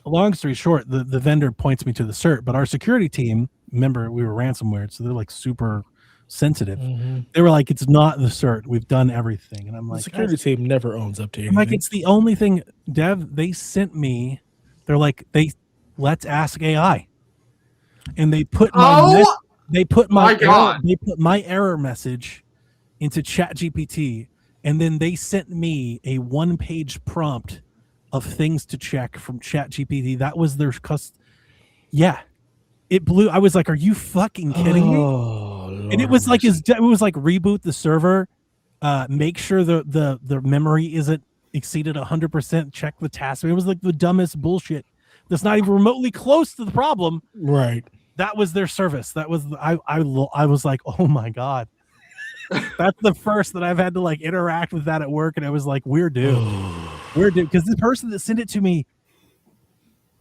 long story short, the vendor points me to the cert, but our security team, remember we were ransomware, so they're like super sensitive. They were like, "It's not the cert. We've done everything." And I'm like, the security team never owns up to anything. I'm like, "It's the only thing, Dev, they sent me." They're like, let's ask AI. And they put my error message into ChatGPT. And then they sent me a 1-page prompt of things to check from ChatGPT. That was their it blew. I was like, "Are you fucking kidding me?" Lord. And it was like reboot the server, make sure the memory isn't exceeded 100%, check the task. It was like the dumbest bullshit. That's not even remotely close to the problem. Right. That was their service. That was I was like, "Oh my God." That's the first that I've had to like interact with that at work, and I was like, we're due, because the person that sent it to me,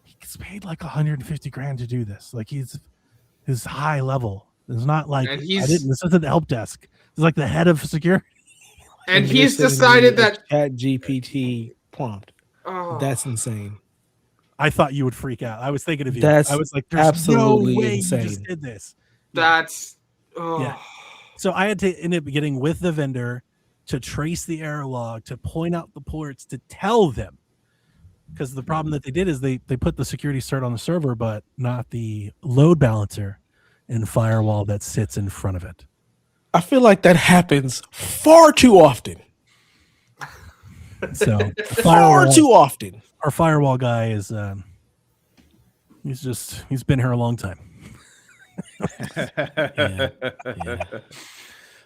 he gets paid like 150 grand to do this. Like he's high level. It's not like this isn't the help desk. It's like the head of security. And he's decided that ChatGPT prompt. That's insane. I thought you would freak out. I was thinking of you. That's I was like, "There's absolutely no way insane. you just did this." That's yeah. So I had to end up getting with the vendor to trace the error log, to point out the ports, to tell them, because the problem that they did is they put the security cert on the server, but not the load balancer and firewall that sits in front of it. I feel like that happens far too often. So far too often. Our firewall guy is he's been here a long time. Yeah.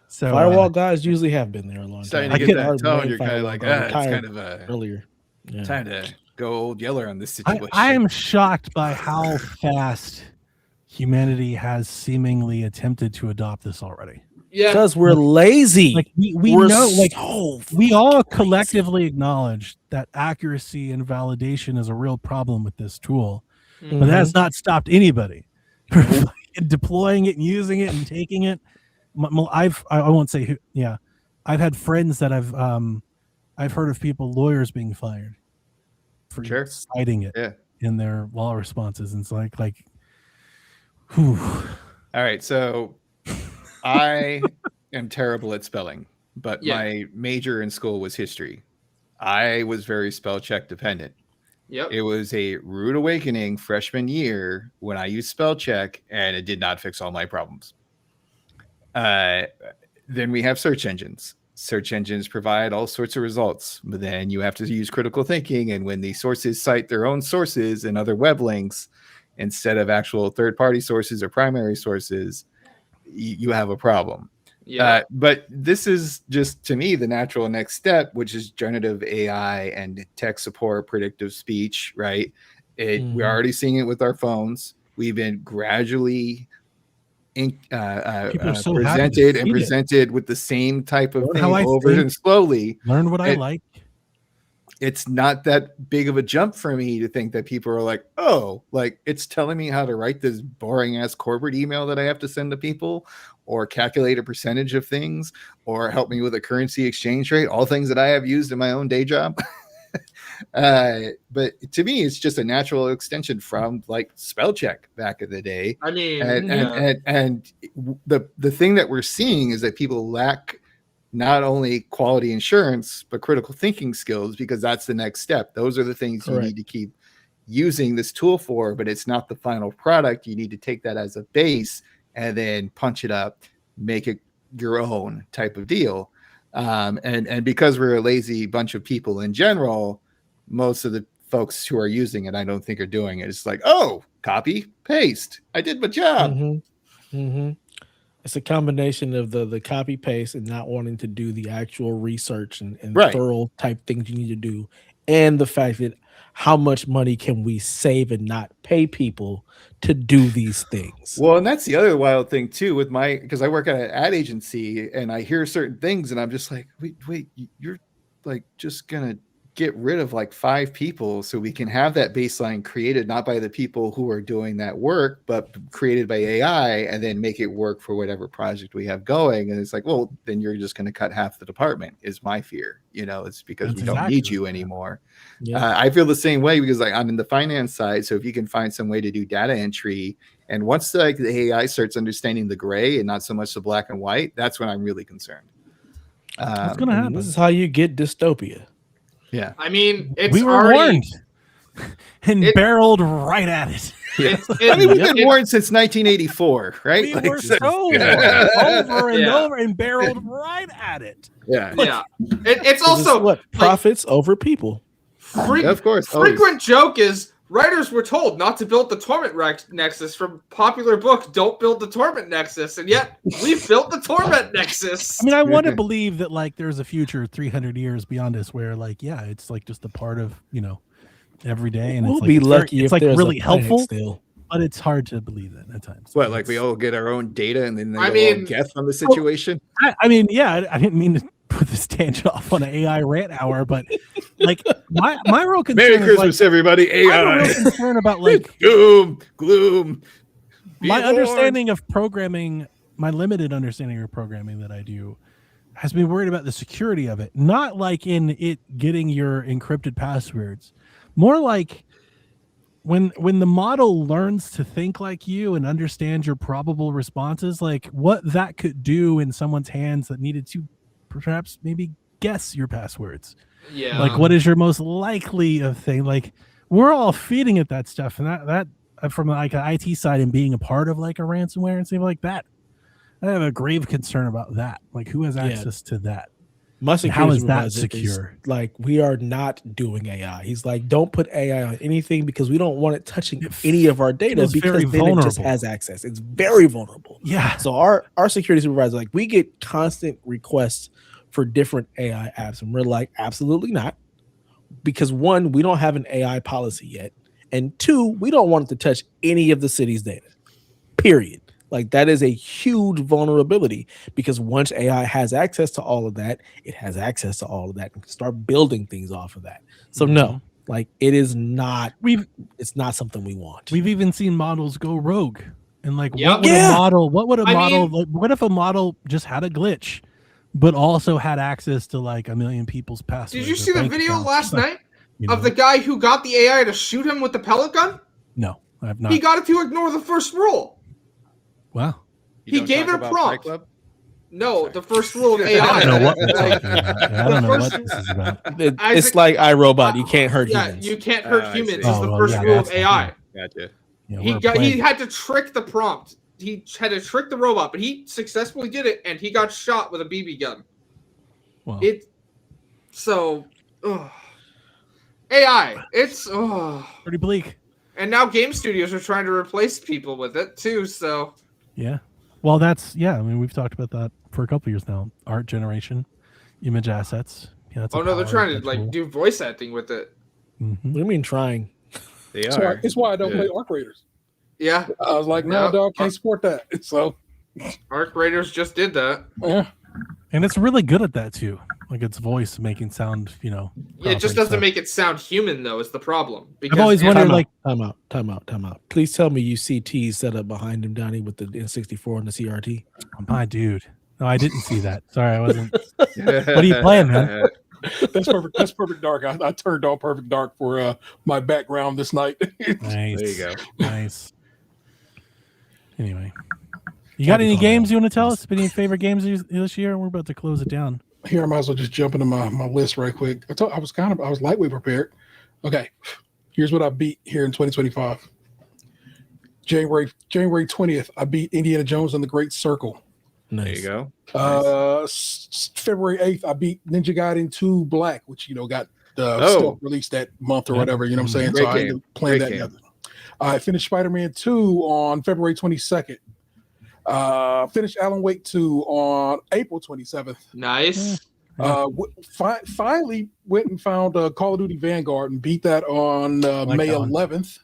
So firewall guys usually have been there a long time. Starting to get that tone, you're kind of like, it's kind of earlier. Time to go old Yeller on this situation. I am shocked by how fast humanity has seemingly attempted to adopt this already. Yeah, because we're lazy. Like we know, like we all collectively acknowledge that accuracy and validation is a real problem with this tool, but that has not stopped anybody from deploying it and using it and taking it. I won't say who. Yeah, I've had friends that I've heard of people, lawyers being fired for citing it in their law responses, and it's like All right, so I am terrible at spelling, but my major in school was history. I was very spell check dependent. Yep. It was a rude awakening freshman year when I used spell check, and it did not fix all my problems. Then we have search engines. Search engines provide all sorts of results, but then you have to use critical thinking. And when the sources cite their own sources and other web links instead of actual third-party sources or primary sources, you have a problem. Yeah. But this is just, to me, the natural next step, which is generative AI and tech support, predictive speech, right? We're already seeing it with our phones. We've been gradually presented with the same type of thing over and slowly. Learn what I like. It's not that big of a jump for me to think that people are like, oh, like it's telling me how to write this boring ass corporate email that I have to send to people, or calculate a percentage of things, or help me with a currency exchange rate, all things that I have used in my own day job. But to me, it's just a natural extension from like spell check back in the day. I mean, and the thing that we're seeing is that people lack not only quality insurance, but critical thinking skills, because that's the next step. Those are the things you need to keep using this tool for, but it's not the final product. You need to take that as a base and then punch it up, make it your own type of deal. And because we're a lazy bunch of people in general, most of the folks who are using it, I don't think are doing it. It's like, oh, copy, paste. I did my job. It's a combination of the copy paste and not wanting to do the actual research and thorough type things you need to do, and the fact that how much money can we save and not pay people to do these things. Well, and that's the other wild thing too with because I work at an ad agency and I hear certain things and I'm just like, wait, you're like just gonna get rid of like 5 people so we can have that baseline created not by the people who are doing that work, but created by AI, and then make it work for whatever project we have going. And it's like, well, then you're just going to cut half the department is my fear. It's because we don't need you anymore. I feel the same way because like I'm in the finance side. So if you can find some way to do data entry, and once the AI starts understanding the gray and not so much the black and white, that's when I'm really concerned. What's going to happen? This is how you get dystopia. Yeah, I mean, we were warned and barreled right at it. I mean, we've been warned since 1984, right? We were so warned over and over and barreled right at it. It's also what profits over people. Of course, frequent joke is writers were told not to build the Torment Nexus from popular book. Don't build the Torment Nexus, and yet we built the Torment Nexus. I mean, I want to believe that like there's a future 300 years beyond us where like it's like just a part of every day, and we'll be lucky. It's like really helpful still, but it's hard to believe that at times. What, like we all get our own data and then they all guess on the situation? I mean, I didn't mean to put this tangent off on an AI rant hour, but like my real concern Merry Christmas, everybody. AI. I'm real concerned about like gloom. My understanding of programming, my limited understanding of programming that I do, has been worried about the security of it. Not like in it getting your encrypted passwords, more like when the model learns to think like you and understand your probable responses, like what that could do in someone's hands that needed to perhaps maybe guess your passwords. Yeah. Like what is your most likely of thing? Like we're all feeding it that stuff, and that from like an IT side and being a part of like a ransomware and stuff like that, I have a grave concern about that. Like who has access to that? How is that secure? Like we are not doing AI. He's like, don't put AI on anything because we don't want it touching any of our data because then it just has access. It's very vulnerable. Yeah. So our security supervisor, like we get constant requests for different AI apps, and we're like, absolutely not. Because 1, we don't have an AI policy yet. And 2, we don't want it to touch any of the city's data. Period. Like that is a huge vulnerability because once AI has access to all of that, it has access to all of that and can start building ththings off of that. So no, like it is not. It's not something we want. We've even seen models go rogue, and like what would a model? Like, what if a model just had a glitch, but also had access to like 1 million people's passwords? Did you see the video last night of the guy who got the AI to shoot him with the pellet gun? No, I have not. He got it to ignore the first rule. Wow. He gave her a prompt. No, the first rule of AI. I don't know what we're talking about. I don't know what this is about. It's like iRobot. You can't hurt humans. You can't hurt humans. Oh, It's the well, first yeah, rule of that's the AI. Gotcha. Yeah, He had to trick the prompt. He had to trick the robot, but he successfully did it, and he got shot with a BB gun. Well, AI. It's pretty bleak. And now game studios are trying to replace people with it too. So yeah. Well, I mean, we've talked about that for a couple years now. Art generation, image assets. Yeah, that's they're trying to do voice acting with it. Mm-hmm. What do you mean trying? They are. It's why I don't play Arc Raiders. Yeah. I was like, no, dog, can't support that. So Arc Raiders just did that. Yeah. And it's really good at that too. Like its voice making sound, It just doesn't make it sound human though, is the problem. I've always wondered, time out. Please tell me you see T set up behind him, Donnie, with the N64 and the CRT. My dude. No, I didn't see that. Sorry, I wasn't. What are you playing, man? That's perfect. That's Perfect Dark. I turned on Perfect Dark for my background this night. Nice. There you go. Nice. Anyway, you got any games you want to tell us? Any favorite games this year? We're about to close it down. Here, I might as well just jump into my list right quick. I was lightweight prepared. Okay, here's what I beat here in 2025. January 20th, I beat Indiana Jones and the Great Circle. Nice. There you go. February 8th, I beat Ninja Gaiden 2 Black, which got still released that month or whatever. You know what I'm saying? Great so game. I played that together. I finished Spider-Man 2 on February 22nd. Finished Alan Wake 2 on April 27th. Nice. Finally went and found Call of Duty Vanguard and beat that on May 11th.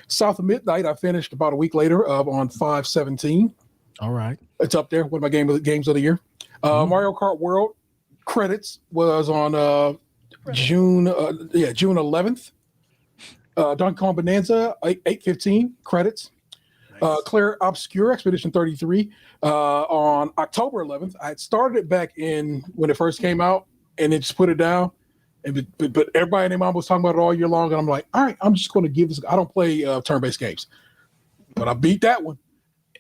South of Midnight, I finished about a week later on 5/17. All right. It's up there. One of my games of the year. Mario Kart World credits was on June 11th. Donkey Kong Bonanza 8/15 credits. Nice. Claire Obscure Expedition 33 on October 11th. I had started it back in when it first came out and then just put it down. But everybody and their mom was talking about it all year long, and I'm like, all right, I'm just going to give this. I don't play turn-based games, but I beat that one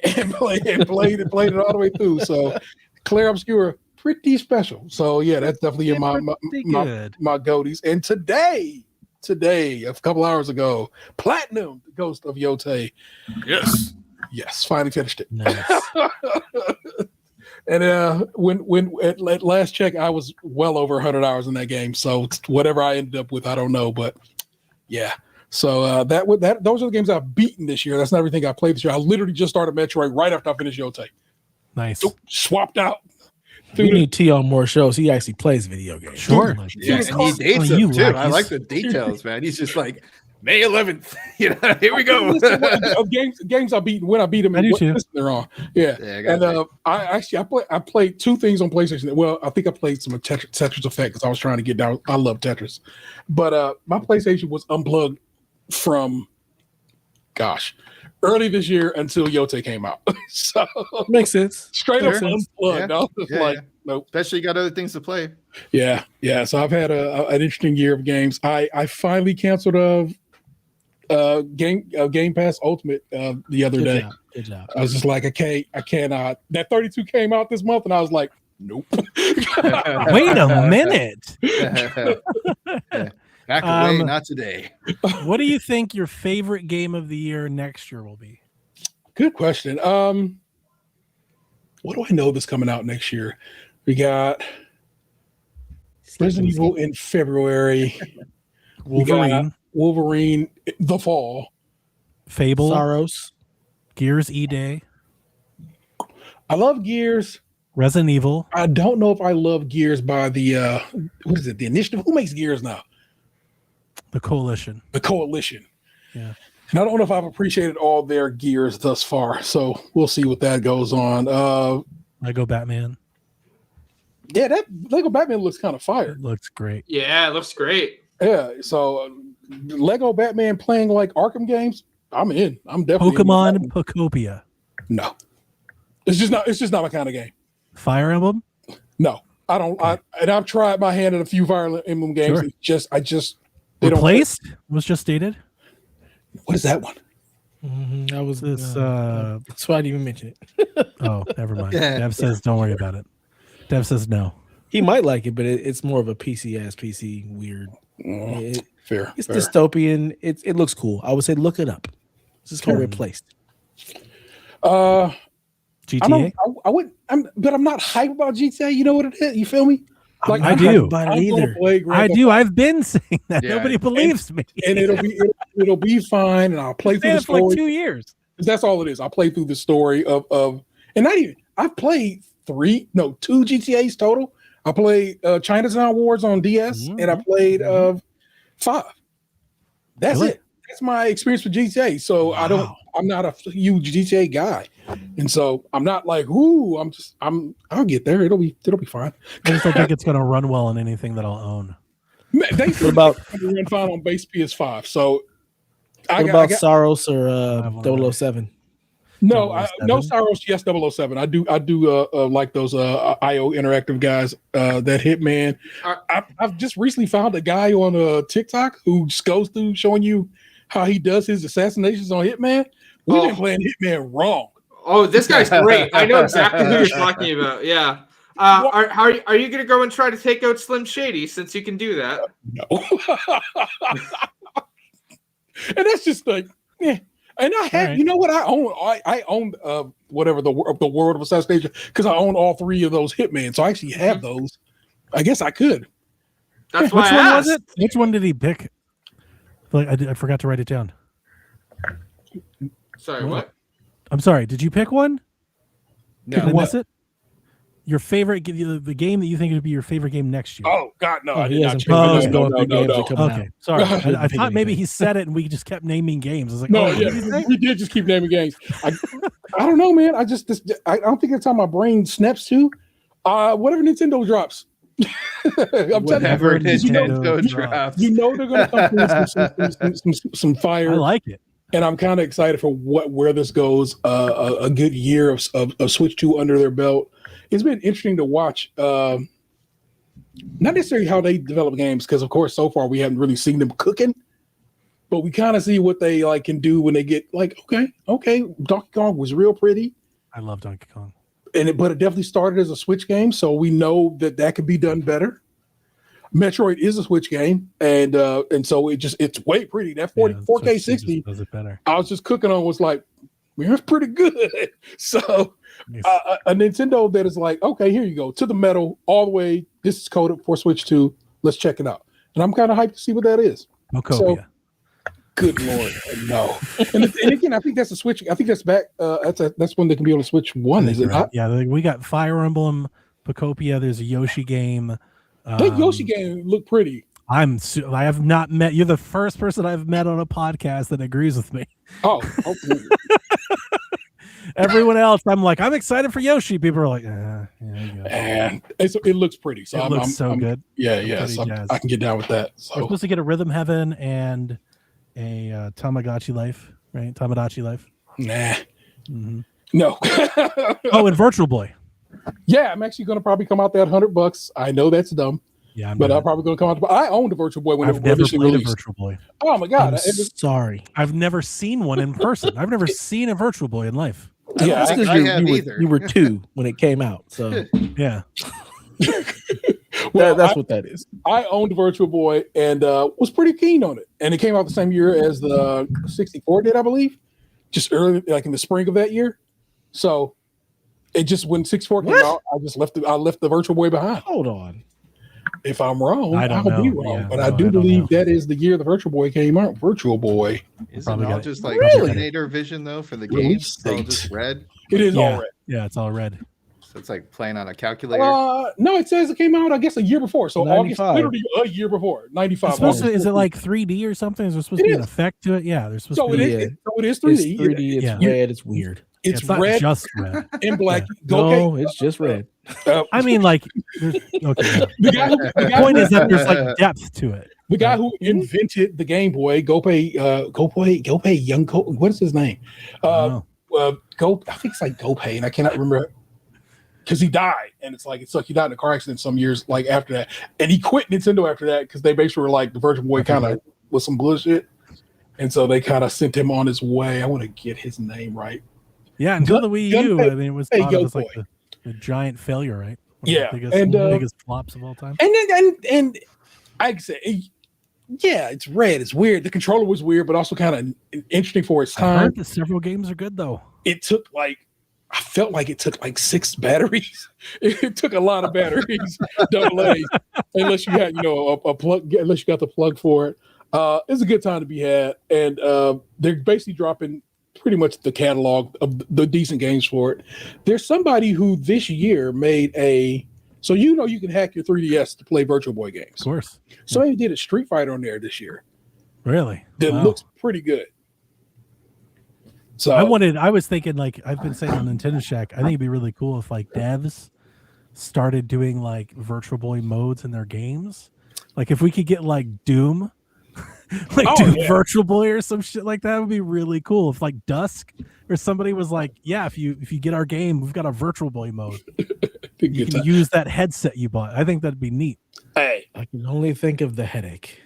and played it all the way through. So Claire Obscure, pretty special. So yeah, that's definitely in my goaties. And today, a couple hours ago, Platinum, the Ghost of Yotei. Yes, finally finished it. Nice. And when at last check, I was well over 100 hours in that game. So whatever I ended up with, I don't know, but yeah. So those are the games I've beaten this year. That's not everything I played this year. I literally just started Metroid right after I finished Yotei. Nice. Swapped out. We need T on more shows. He actually plays video games. Sure. Yeah, and he dates them too. I like the details, man. He's just like May 11th. Here we go. games I beat when I beat them. I do too. They're on. Yeah. And I played two things on PlayStation. Well, I think I played some Tetris Effect because I was trying to get down. I love Tetris, but my PlayStation was unplugged from, early this year until Yotei came out. So makes sense. Straight up unplugged. I was just nope. Especially got other things to play. Yeah. So I've had an interesting year of games. I finally canceled Game Pass Ultimate the other day. Good job. I was just like, I cannot. That 32 came out this month, and I was like, nope. Wait a minute. Back away, not today. What do you think your favorite game of the year next year will be? Good question. What do I know that's coming out next year? We got Resident Evil in February. Wolverine the fall. Fable. Saros. Gears E-Day. I love Gears. Resident Evil. I don't know if I love Gears by the what is it? The Initiative? Who makes Gears now? The Coalition. The Coalition. Yeah. And I don't know if I've appreciated all their Gears thus far. So we'll see what that goes on. Lego Batman. Yeah, that Lego Batman looks kind of fire. It looks great. Yeah, it looks great. Yeah, so Lego Batman playing like Arkham games, I'm in. I'm definitely Pokemon in. Pokopia. No. It's just not my kind of game. Fire Emblem? No. I don't and I've tried my hand at a few Fire Emblem games. Sure. They Replaced? Was just stated. What is that one? I was this. That's why I didn't even mention it. Oh, never mind. Dev says don't worry about it. Dev says no. He might like it, but it's more of a PC weird. Fair. It's dystopian. It looks cool. I would say look it up. This is called Replaced. GTA. But I'm not hype about GTA. You know what it is? You feel me? Like I do. I do. I've been saying that. Nobody believes me. And it'll be fine. And I'll play through the story for like 2 years. That's all it is. I'll play through the story of and not even. I've played 2 GTAs total. I played Chinatown Wars on DS, and I played 5. That's it. That's my experience with GTA. So I'm not a huge GTA guy, and so I'm not like, ooh, I'll get there. It'll be fine. I just don't think it's gonna run well on anything that I'll own. They what about run fine on base PS5? So what about Saros or 007? No, no Saros. Yes, 007. I do like those IO Interactive guys. That Hitman. I've just recently found a guy on TikTok who just goes through showing you how he does his assassinations on Hitman. We've been playing Hitman wrong. Oh, this guy's great. I know exactly who you're talking about. Yeah. Are you going to go and try to take out Slim Shady since you can do that? No. And that's just like, yeah. And I have, you know what? I own whatever the World of Assassination because I own all 3 of those Hitmen. So I actually have those. I guess I could. That's why Which one was it? Which one did he pick? I forgot to write it down. Sorry, what? I'm sorry. Did you pick one? No. Who was it? Your favorite, the game that you think would be your favorite game next year? Oh God, no! I did not. Okay, sorry. I thought maybe he said it and we just kept naming games. I was like, no, we did just keep naming games. I don't know, man. I don't think that's how my brain snaps to. Whatever Nintendo drops. Whatever Nintendo drops. You know they're going to come through some fire. I like it. And I'm kind of excited for where this goes. A good year of Switch 2 under their belt. It's been interesting to watch. Not necessarily how they develop games, because of course so far we haven't really seen them cooking. But we kind of see what they can do when they get okay. Donkey Kong was real pretty. I love Donkey Kong. But it definitely started as a Switch game, so we know that could be done better. Metroid is a Switch game, and so it's way pretty. That 4K 60 does it better. I was just cooking on was like, man, it's pretty good. So a Nintendo that is like, okay, here you go to the metal all the way. This is coded for Switch 2. Let's check it out. And I'm kind of hyped to see what that is. Mokopia. So, good Lord, no. And again, I think that's a Switch. I think that's back. That's when they can be on the Switch 1, is it not? Yeah, we got Fire Emblem, Mokopia. There's a Yoshi game. That Yoshi game looked pretty. I have not met. You're the first person I've met on a podcast that agrees with me. Oh. Everyone else, I'm excited for Yoshi. People are like, yeah. And it looks pretty. So it looks so good. Yeah. So I can get down with that. So we're supposed to get a Rhythm Heaven and a Tamagotchi Life, right? Tamagotchi Life. Nah. Mm-hmm. No. Oh, and Virtual Boy. Yeah, I'm actually going to probably come out that $100. I know that's dumb. Yeah, but I'm probably going to come out. I owned a Virtual Boy when I've never played a Virtual Boy. Oh my God! Sorry, I've never seen one in person. I've never seen a Virtual Boy in life. Yeah, you were 2 when it came out. So yeah, that's what that is. I owned a Virtual Boy and was pretty keen on it. And it came out the same year as the 64 did, I believe, just early, like in the spring of that year. So it just when 64 came out, I left the Virtual Boy behind. Hold on. If I'm wrong, I'll be wrong. Yeah, but I do believe that is the year the Virtual Boy came out. Virtual Boy. Isn't it all just like Terminator vision though for the game? It's all just red. It is all red. Yeah, it's all red. So it's like playing on a calculator. No, it says it came out, I guess, a year before. So 95. August, literally a year before. 95. Is it like 3D or something? Is there supposed to be an effect to it? Yeah, there's supposed to be. So it is 3D. It's 3D. It's red. It's weird. It's not red, just red and black. No, it's just red. I mean, okay. The point is that there's like depth to it. The guy who invented the Game Boy, Gopay Young. What is his name? I think it's like Gopay, and I cannot remember because he died, and it's like he died in a car accident some years like after that, and he quit Nintendo after that because they basically were like the Virtual Boy kind of was some bullshit. And so they kind of sent him on his way. I want to get his name right. Yeah, until the Wii U, I mean, it was thought of as like the giant failure, right? Yeah, biggest flops of all time. And I say, yeah, it's red. It's weird. The controller was weird, but also kind of interesting for its time. I heard that several games are good though. I felt like it took like 6 batteries. It took a lot of batteries, AA, unless you had, a plug, unless you got the plug for it. It's a good time to be had. And they're basically dropping pretty much the catalog of the decent games for it. There's somebody who this year made so you can hack your 3DS to play Virtual Boy games. Of course. So they did a Street Fighter on there this year. Really? That looks pretty good. So I was thinking, like I've been saying on Nintendo Shack, I think it'd be really cool if like devs started doing like Virtual Boy modes in their games. Like if we could get like Doom, Virtual Boy or some shit like that would be really cool. If like Dusk or somebody was like, yeah, if you get our game, we've got a Virtual Boy mode. You can use that headset you bought. I think that'd be neat. Hey, I can only think of the headache.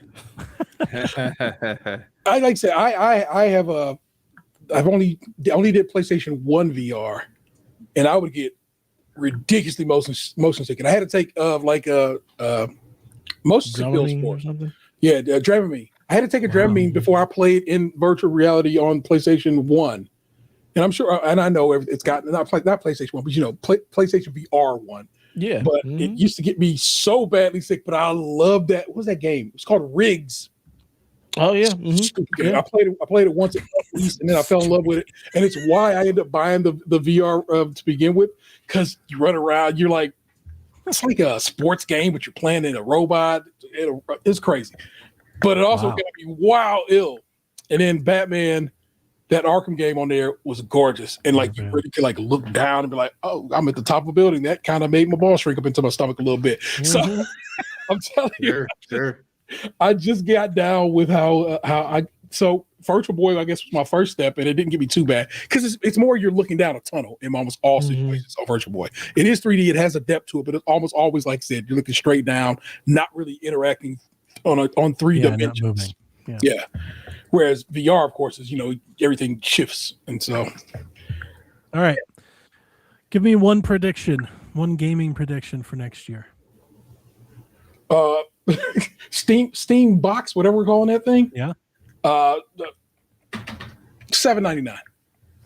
I've only did PlayStation 1 VR, and I would get ridiculously motion sick. And I had to take motion sick pills for something. Yeah, Dramamine. I had to take a Dramamine before I played in virtual reality on PlayStation 1. And I'm sure, and I know it's got not PlayStation 1, but PlayStation VR 1. Yeah. But it used to get me so badly sick, but I love that. What was that game? It's called Riggs. Oh yeah. Yeah. I played it once at least, and then I fell in love with it. And it's why I ended up buying the VR to begin with, because you run around, you're like, it's like a sports game, but you're playing in a robot. It's crazy. But it also got me ill. And then Batman, that Arkham game on there was gorgeous. And like you really could like look down and be like, oh, I'm at the top of a building. That kind of made my balls shrink up into my stomach a little bit. So I'm telling you. Sure. I just got down with so Virtual Boy, I guess, was my first step, and it didn't get me too bad because it's more you're looking down a tunnel in almost all situations on Virtual Boy. It is 3D, it has a depth to it, but it's almost always, like I said, you're looking straight down, not really interacting on 3 dimensions. Yeah. Whereas VR, of course, is everything shifts, and so. All right, give me one gaming prediction for next year. Steam box, whatever we're calling that thing. Yeah. $7.99.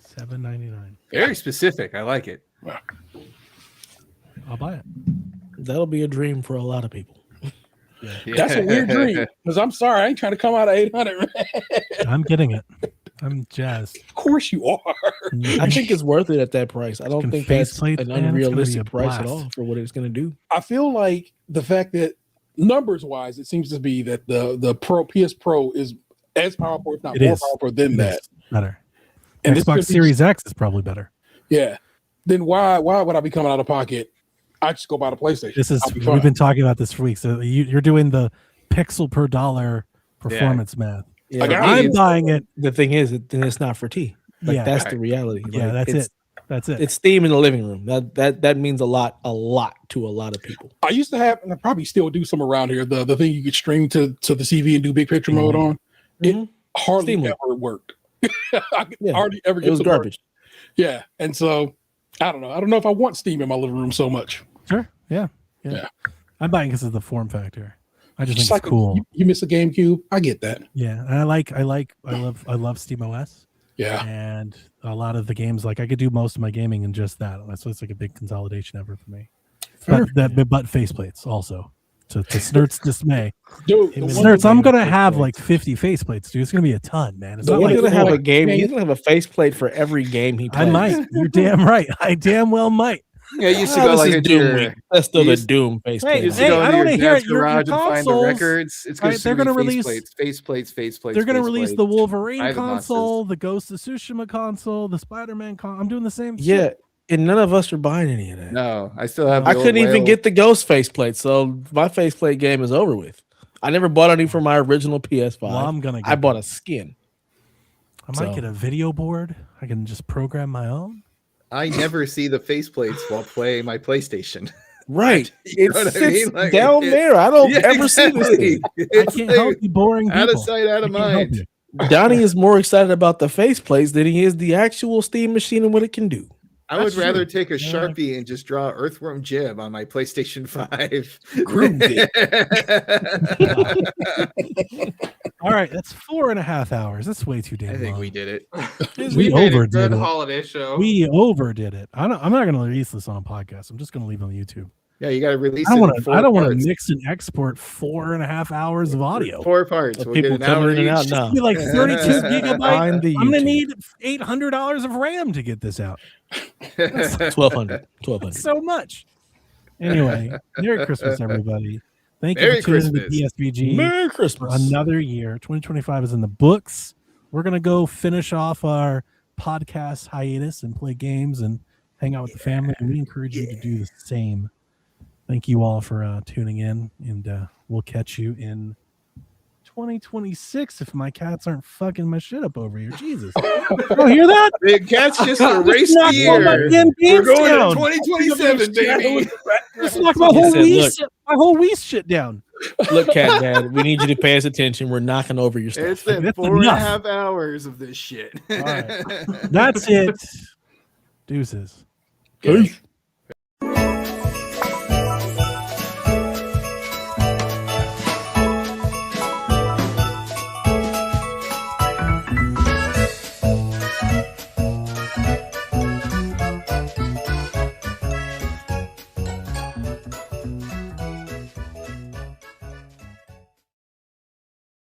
$7.99. Very specific. I like it. I'll buy it. That'll be a dream for a lot of people. Yeah. That's a weird dream. Because I'm sorry, I ain't trying to come out of 800. I'm getting it. I'm jazzed. Of course you are. I think it's worth it at that price. I don't think that's an unrealistic price at all for what it's going to do. I feel like the fact that numbers wise, it seems to be that the PS Pro is as powerful, if not more powerful than that. Better. And Xbox Series X is probably better. Yeah. Then why would I be coming out of pocket? I just go buy the PlayStation. We've been talking about this for weeks. So you're doing the pixel per dollar performance math. Yeah. Like I'm buying it. The thing is, then it's not for T. That's the reality. Yeah, that's it. It's Steam in the living room. That means a lot to a lot of people. I used to have, and I probably still do some around here. The thing you could stream to the TV and do big picture mode on. It hardly ever worked. Hardly ever get. It was garbage. Yeah, and so I don't know. I don't know if I want Steam in my living room so much. Sure. Yeah. I'm buying because of the form factor. I just think it's cool. You miss a GameCube. I get that. Yeah, and I love SteamOS. Yeah, and a lot of the games, like I could do most of my gaming in just that. So it's like a big consolidation effort for me. But faceplates also. To Snurt's dismay, dude. Snurt's, I'm gonna have like 50 faceplates, dude. It's gonna be a ton, man. It's not like gonna have a game. He's gonna have a faceplate for every game he plays. I might. You're damn right. I damn well might. Yeah, you used to go like Doom. That's still the Doom faceplate. I don't want to hear it. Your garage and find the records. It's going they're going to release faceplates. They're going to release the Wolverine console, the Ghost of Tsushima console, the Spider-Man console. I'm doing the same. Yeah, and none of us are buying any of that. No, I still have. I couldn't even get the Ghost faceplate, so my faceplate game is over with. I never bought any for my original PS5. Well, I bought a skin. I might get a video board. I can just program my own. I never see the faceplates while playing my PlayStation. Right. It sits down there. I don't ever see this thing. I can't help you boring people. Out of sight, out of mind. Donnie is more excited about the faceplates than he is the actual Steam machine and what it can do. I would rather take a Sharpie and just draw Earthworm Jib on my PlayStation 5. All right, that's 4.5 hours. That's way too damn long. I think we did it. We overdid it. Holiday show. We overdid it. I'm not going to release this on a podcast. I'm just going to leave it on YouTube. Yeah, you got to release I it. I don't want to mix and export 4.5 hours of audio. 4 parts. We'll people coming in and out now. Be like 32 gigabytes. I'm going to need $800 of RAM to get this out. $1,200. So much. Anyway, Merry Christmas, everybody. Thank Merry you for tuning Christmas. to PSVG. Merry Christmas. For another year. 2025 is in the books. We're going to go finish off our podcast hiatus and play games and hang out with the family. And we encourage you to do the same. Thank you all for tuning in, and we'll catch you in 2026 if my cats aren't fucking my shit up over here. Jesus. You hear that? The cats just erased the year. We're going to 2027, baby. Just knock my whole Wii shit down. Look, Cat Dad, we need you to pay us attention. We're knocking over your stuff. It's been 4.5 hours of this shit. All right. That's it. Deuces. Peace.